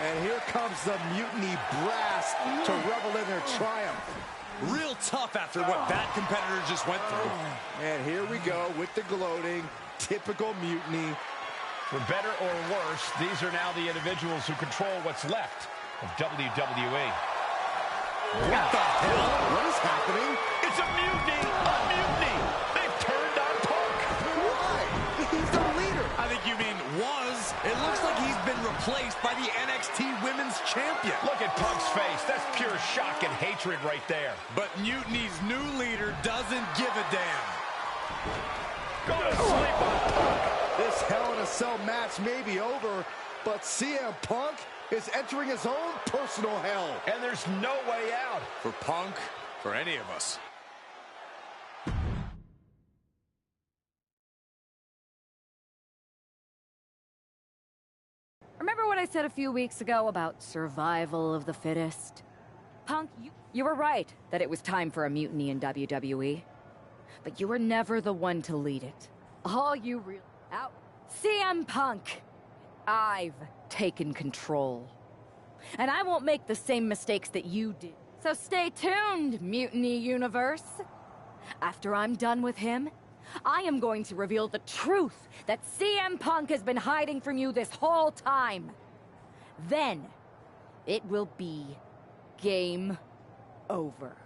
And here comes the Mutiny brass to revel in their triumph. Real tough after what that competitor just went through. And here we go with the gloating. Typical Mutiny. For better or worse, these are now the individuals who control what's left of WWE. What the hell? What is happening? It's a mutiny! A mutiny! They've turned on Punk! Why? He's the leader. I think you mean was. It looks like he's been replaced by the NXT Women's Champion. Look at Punk's face. That's pure shock and hatred. hatred right there. But Mutiny's new leader doesn't give a damn. Go to sleep on Punk. This Hell in a Cell match may be over, but CM Punk is entering his own personal hell. And there's no way out. For Punk, for any of us. Remember what I said a few weeks ago about survival of the fittest? Punk, you were right that it was time for a mutiny in WWE. But you were never the one to lead it. All you really... Out. CM Punk! I've taken control. And I won't make the same mistakes that you did. So stay tuned, Mutiny Universe. After I'm done with him, I am going to reveal the truth that CM Punk has been hiding from you this whole time. Then, it will be game over.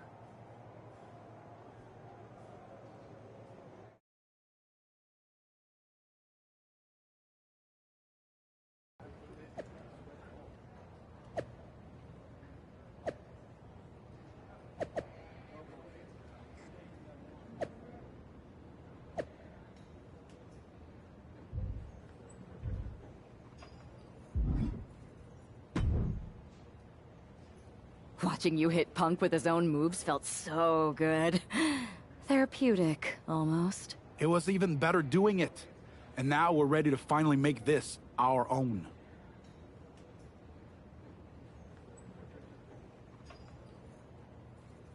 Watching you hit Punk with his own moves felt so good. Therapeutic, almost. It was even better doing it. And now we're ready to finally make this our own.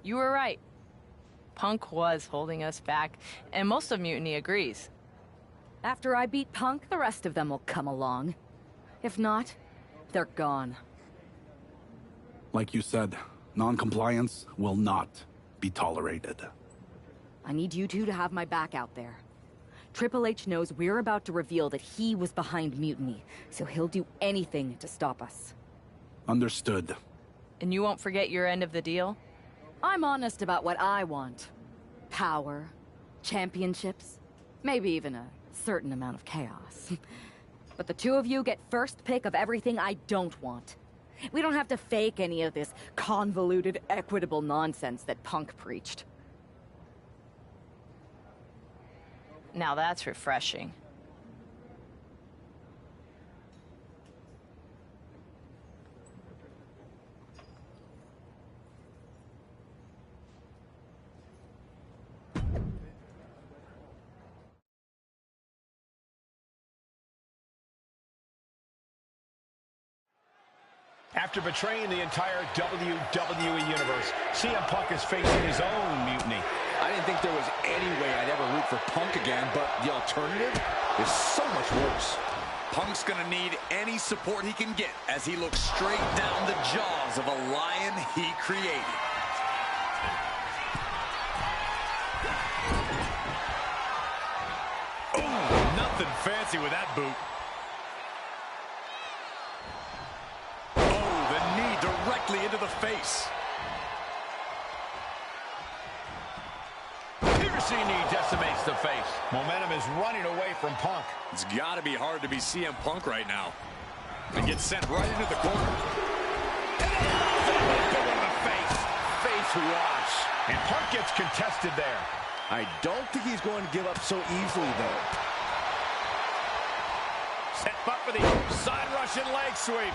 You were right. Punk was holding us back, and most of Mutiny agrees. After I beat Punk, the rest of them will come along. If not, they're gone. Like you said, non-compliance will not be tolerated. I need you two to have my back out there. Triple H knows we're about to reveal that he was behind Mutiny, so he'll do anything to stop us. Understood. And you won't forget your end of the deal? I'm honest about what I want. Power, championships, maybe even a certain amount of chaos. But the two of you get first pick of everything I don't want. We don't have to fake any of this convoluted, equitable nonsense that Punk preached. Now that's refreshing. After betraying the entire WWE Universe, CM Punk is facing his own mutiny. I didn't think there was any way I'd ever root for Punk again, but the alternative is so much worse. Punk's gonna need any support he can get as he looks straight down the jaws of a lion he created. Oh, nothing fancy with that boot. Oh, the knee directly into the face. Piercing knee decimates the face. Momentum is running away from Punk. It's got to be hard to be CM Punk right now. And gets sent right into the corner. And then in the face. Face wash. And Punk gets contested there. I don't think he's going to give up so easily, though. Set up for the side Russian leg sweep.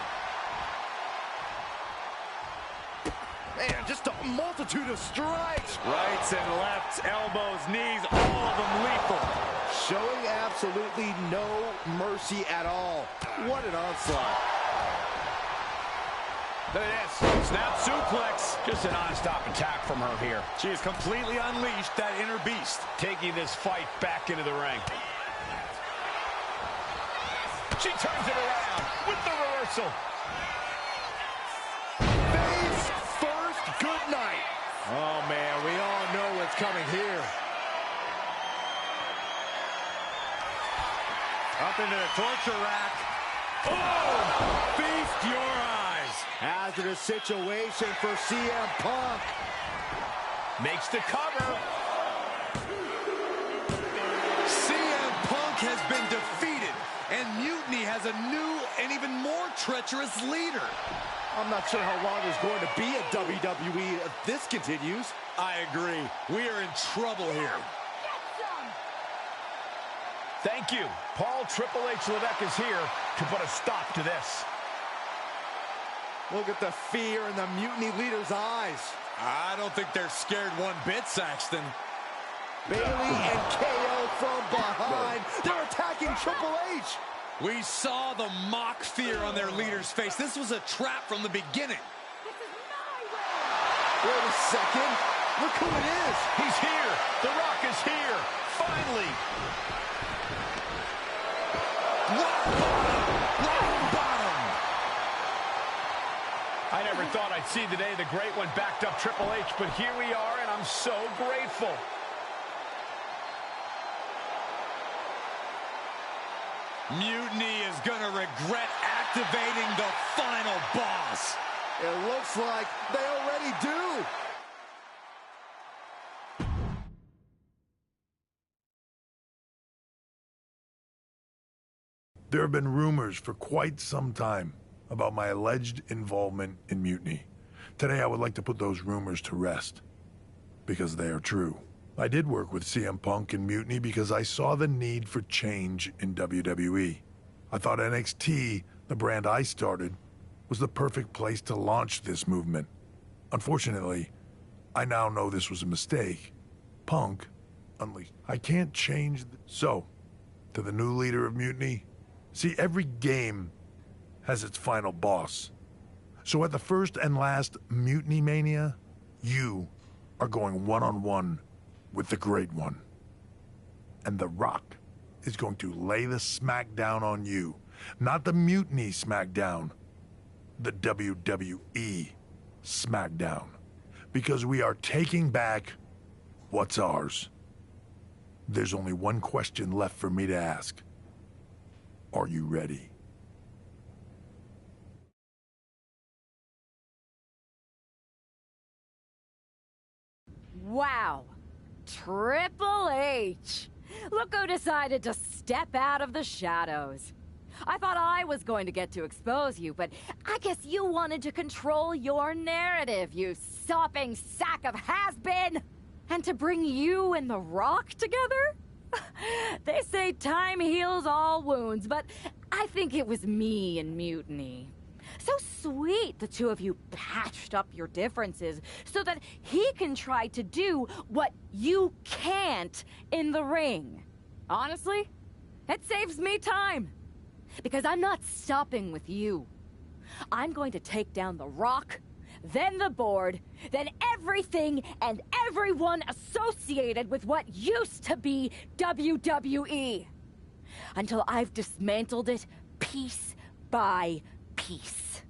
Man, just a multitude of strikes. Rights and lefts, elbows, knees, all of them lethal. Showing absolutely no mercy at all. What an onslaught. Look at this. Snap suplex. Just a non-stop attack from her here. She has completely unleashed that inner beast. Taking this fight back into the ring. She turns it around with the reversal. Face first, good night. Oh, man, we all know what's coming here. Up into the torture rack. Oh! Feast your eyes. Hazardous situation for CM Punk. Makes the cover. CM Punk has been defeated, and Mutiny has a new and even more treacherous leader. I'm not sure how long there's going to be at WWE if this continues. I agree. We are in trouble here. Thank you. Paul Triple H Levesque is here to put a stop to this. Look at the fear in the Mutiny leader's eyes. I don't think they're scared one bit, Saxton. Bailey and KO from behind. They're attacking Triple H. We saw the mock fear on their leader's face. This was a trap from the beginning. Wait a second. Look who it is. He's here. The Rock is here. Finally. Rock bottom. I never thought I'd see the day the great one backed up Triple H, but here we are, and I'm so grateful. Mutiny is going to regret activating the final boss. It looks like they already do. There have been rumors for quite some time about my alleged involvement in Mutiny. Today I would like to put those rumors to rest, because they are true. I did work with CM Punk in Mutiny because I saw the need for change in WWE. I thought NXT, the brand I started, was the perfect place to launch this movement. Unfortunately, I now know this was a mistake. Punk unleashed. I can't change So, to the new leader of Mutiny, see, every game has its final boss. So at the first and last Mutiny Mania, you are going one-on-one with the Great One. And The Rock is going to lay the smackdown on you. Not the Mutiny smackdown, the WWE smackdown. Because we are taking back what's ours. There's only one question left for me to ask. Are you ready? Wow. Triple H. Look who decided to step out of the shadows. I thought I was going to get to expose you, but I guess you wanted to control your narrative, you sopping sack of has-been. And to bring you and The Rock together? They say time heals all wounds, but I think it was me and Mutiny. So sweet the two of you patched up your differences so that he can try to do what you can't in the ring. Honestly, it saves me time. Because I'm not stopping with you. I'm going to take down The Rock, then the board, then everything and everyone associated with what used to be WWE. Until I've dismantled it piece by piece.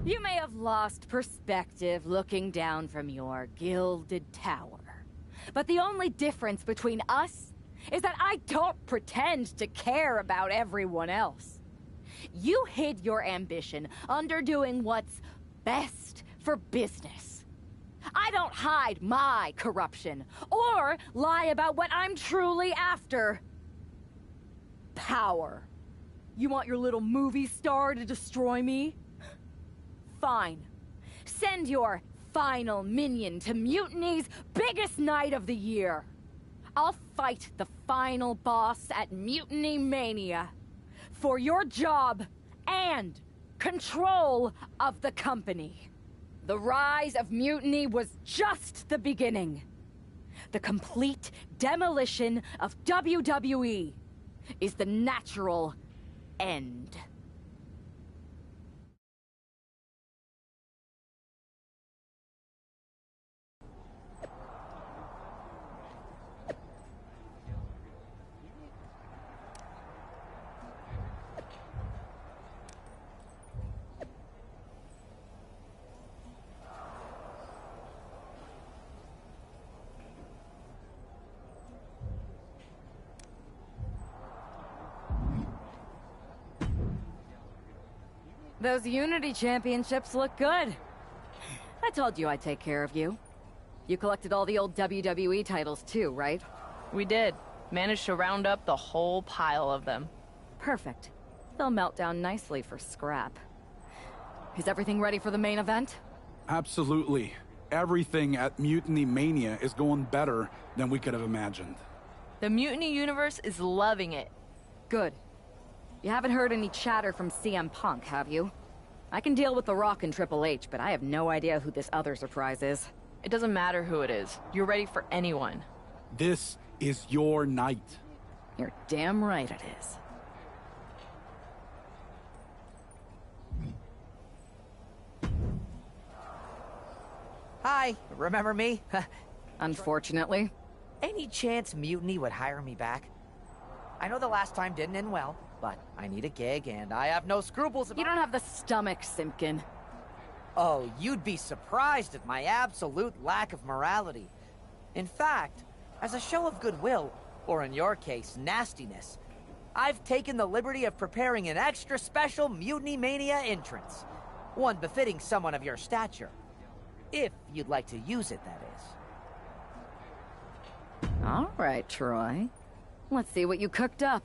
You may have lost perspective looking down from your gilded tower. But the only difference between us is that I don't pretend to care about everyone else. You hid your ambition under doing what's best for business. I don't hide my corruption or lie about what I'm truly after. Power. You want your little movie star to destroy me? Fine. Send your final minion to Mutiny's biggest night of the year. I'll fight the final boss at Mutiny Mania for your job and control of the company. The rise of Mutiny was just the beginning. The complete demolition of WWE is the natural end. Those Unity Championships look good. I told you I'd take care of you. You collected all the old WWE titles too, right? We did. Managed to round up the whole pile of them. Perfect. They'll melt down nicely for scrap. Is everything ready for the main event? Absolutely. Everything at Mutiny Mania is going better than we could have imagined. The Mutiny Universe is loving it. Good. You haven't heard any chatter from CM Punk, have you? I can deal with The Rock and Triple H, but I have no idea who this other surprise is. It doesn't matter who it is. You're ready for anyone. This is your night. You're damn right it is. Hi, remember me? Unfortunately. Any chance Mutiny would hire me back? I know the last time didn't end well, but I need a gig and I have no scruples about— You don't have the stomach, Simpkin. Oh, you'd be surprised at my absolute lack of morality. In fact, as a show of goodwill, or in your case, nastiness, I've taken the liberty of preparing an extra special Mutiny Mania entrance. One befitting someone of your stature. If you'd like to use it, that is. All right, Troy. Let's see what you cooked up.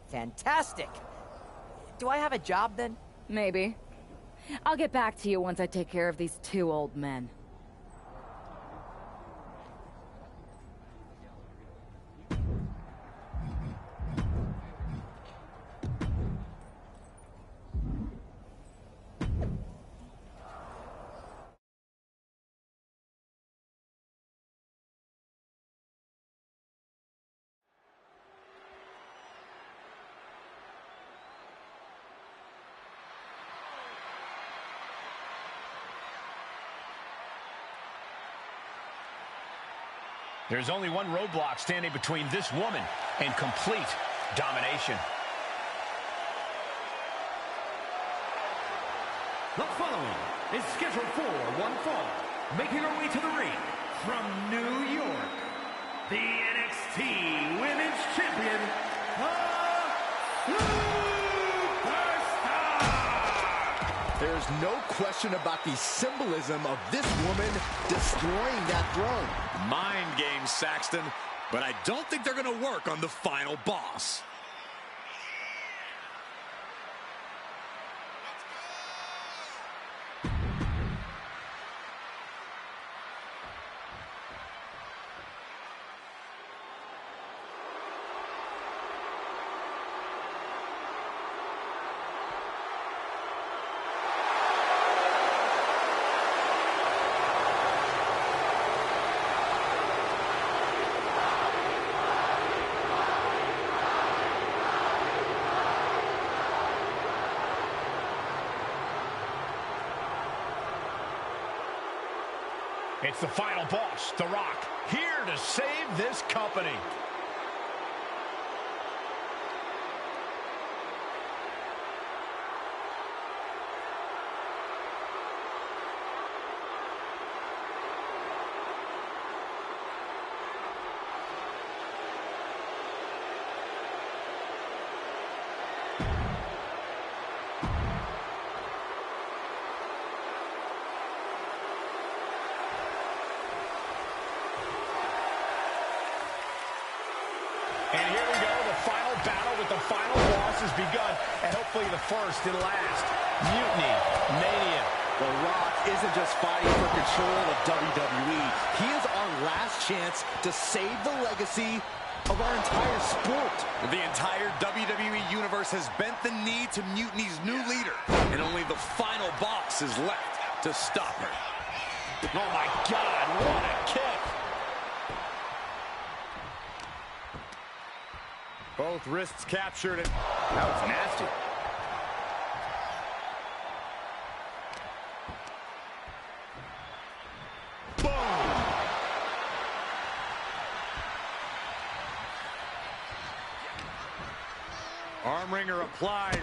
Fantastic! Do I have a job, then? Maybe. I'll get back to you once I take care of these two old men. There's only one roadblock standing between this woman and complete domination. The following is scheduled for one fall, making her way to the ring from New York, the NXT Women's Champion, There's no question about the symbolism of this woman destroying that throne. Mind game, Saxton, but I don't think they're going to work on the final boss. It's the final boss, The Rock, here to save this company. And here we go, the final battle with the final boss has begun, and hopefully the first and last. Mutiny Mania. The Rock isn't just fighting for control of WWE. He is our last chance to save the legacy of our entire sport. The entire WWE Universe has bent the knee to Mutiny's new leader, and only the final boss is left to stop her. Oh my God, what a kick! Both wrists captured, and that was nasty. Boom! Arm wringer applied.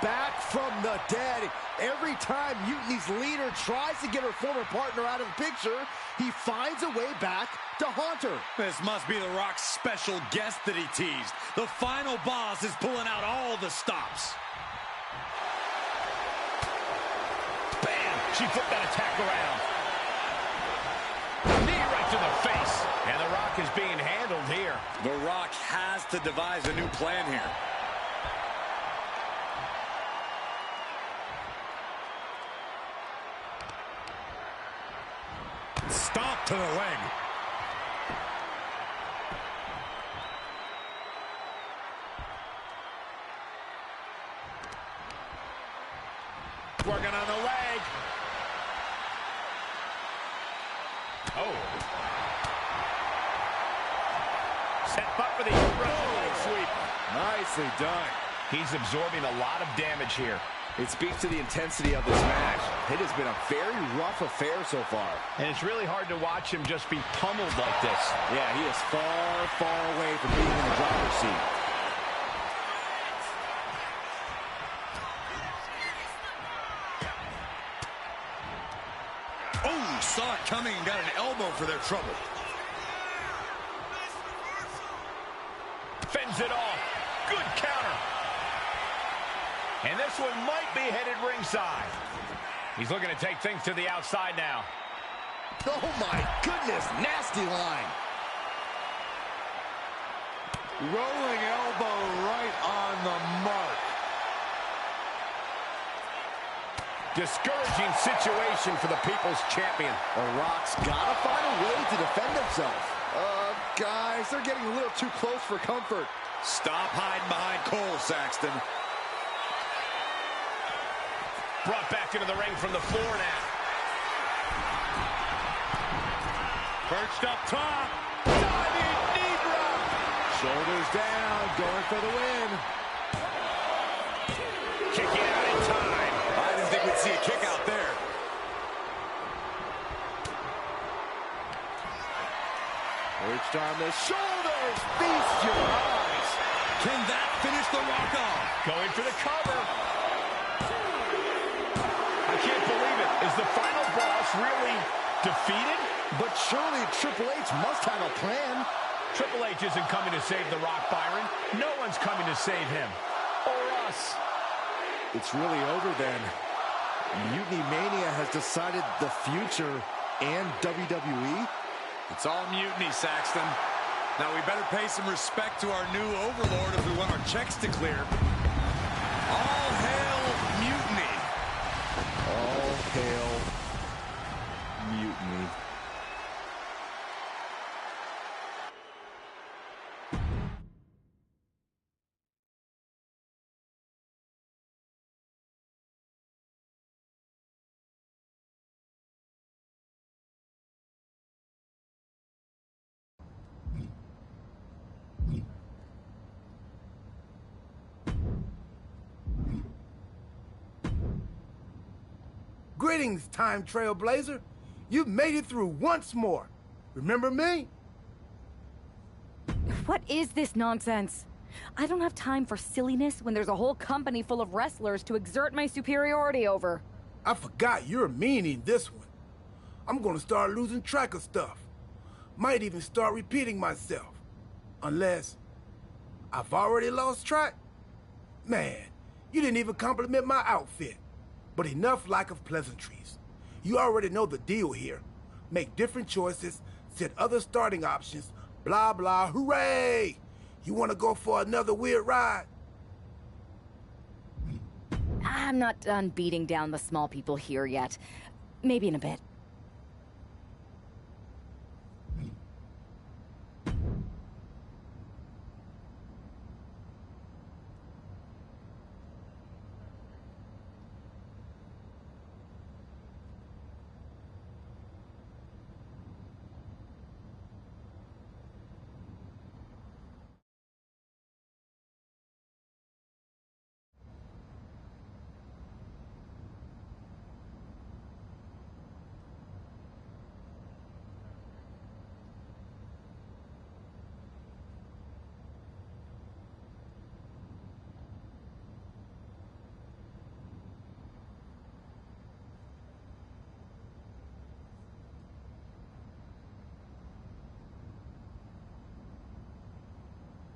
Back from the dead. Every time Mutiny's leader tries to get her former partner out of the picture, he finds a way back to haunt her. This must be The Rock's special guest that he teased. The final boss is pulling out all the stops. Bam! She flipped that attack around. Knee right to the face. And The Rock is being handled here. The Rock has to devise a new plan here. Stop to the leg. Working on the leg. Oh. Set up for the Russian leg sweep. Nicely done. He's absorbing a lot of damage here. It speaks to the intensity of this match. It has been a very rough affair so far. And it's really hard to watch him just be pummeled like this. Yeah, he is far, far away from being in the driver's seat. Oh, saw it coming and got an elbow for their trouble. Fends it off. Good counter. And this one might be headed ringside. He's looking to take things to the outside now. Oh my goodness, nasty line. Rolling elbow right on the mark. Discouraging situation for the People's Champion. The Rock's gotta find a way to defend himself. Guys, they're getting a little too close for comfort. Stop hiding behind Cole, Saxton. Brought back into the ring from the floor now. Perched up top. Diving knee drop. Shoulders down, going for the win. Kicking out in time. I didn't think we'd see a kick out there. Perched on the shoulders. Feast your eyes. Can that finish the Rock off? Going for the cover. I can't believe it. Is the final boss really defeated? But surely Triple H must have a plan. Triple H isn't coming to save The Rock, Byron. No one's coming to save him. Or us. It's really over then. Mutiny Mania has decided the future and WWE. It's all mutiny, Saxton. Now we better pay some respect to our new overlord if we want our checks to clear. All hail mutiny. All hail mutiny. Greetings, Time Trailblazer. You've made it through once more. Remember me? What is this nonsense? I don't have time for silliness when there's a whole company full of wrestlers to exert my superiority over. I forgot you're meaning this one. I'm gonna start losing track of stuff. Might even start repeating myself. Unless I've already lost track. Man, you didn't even compliment my outfit. But enough lack of pleasantries. You already know the deal here. Make different choices, set other starting options, blah, blah, hooray! You want to go for another weird ride? I'm not done beating down the small people here yet. Maybe in a bit.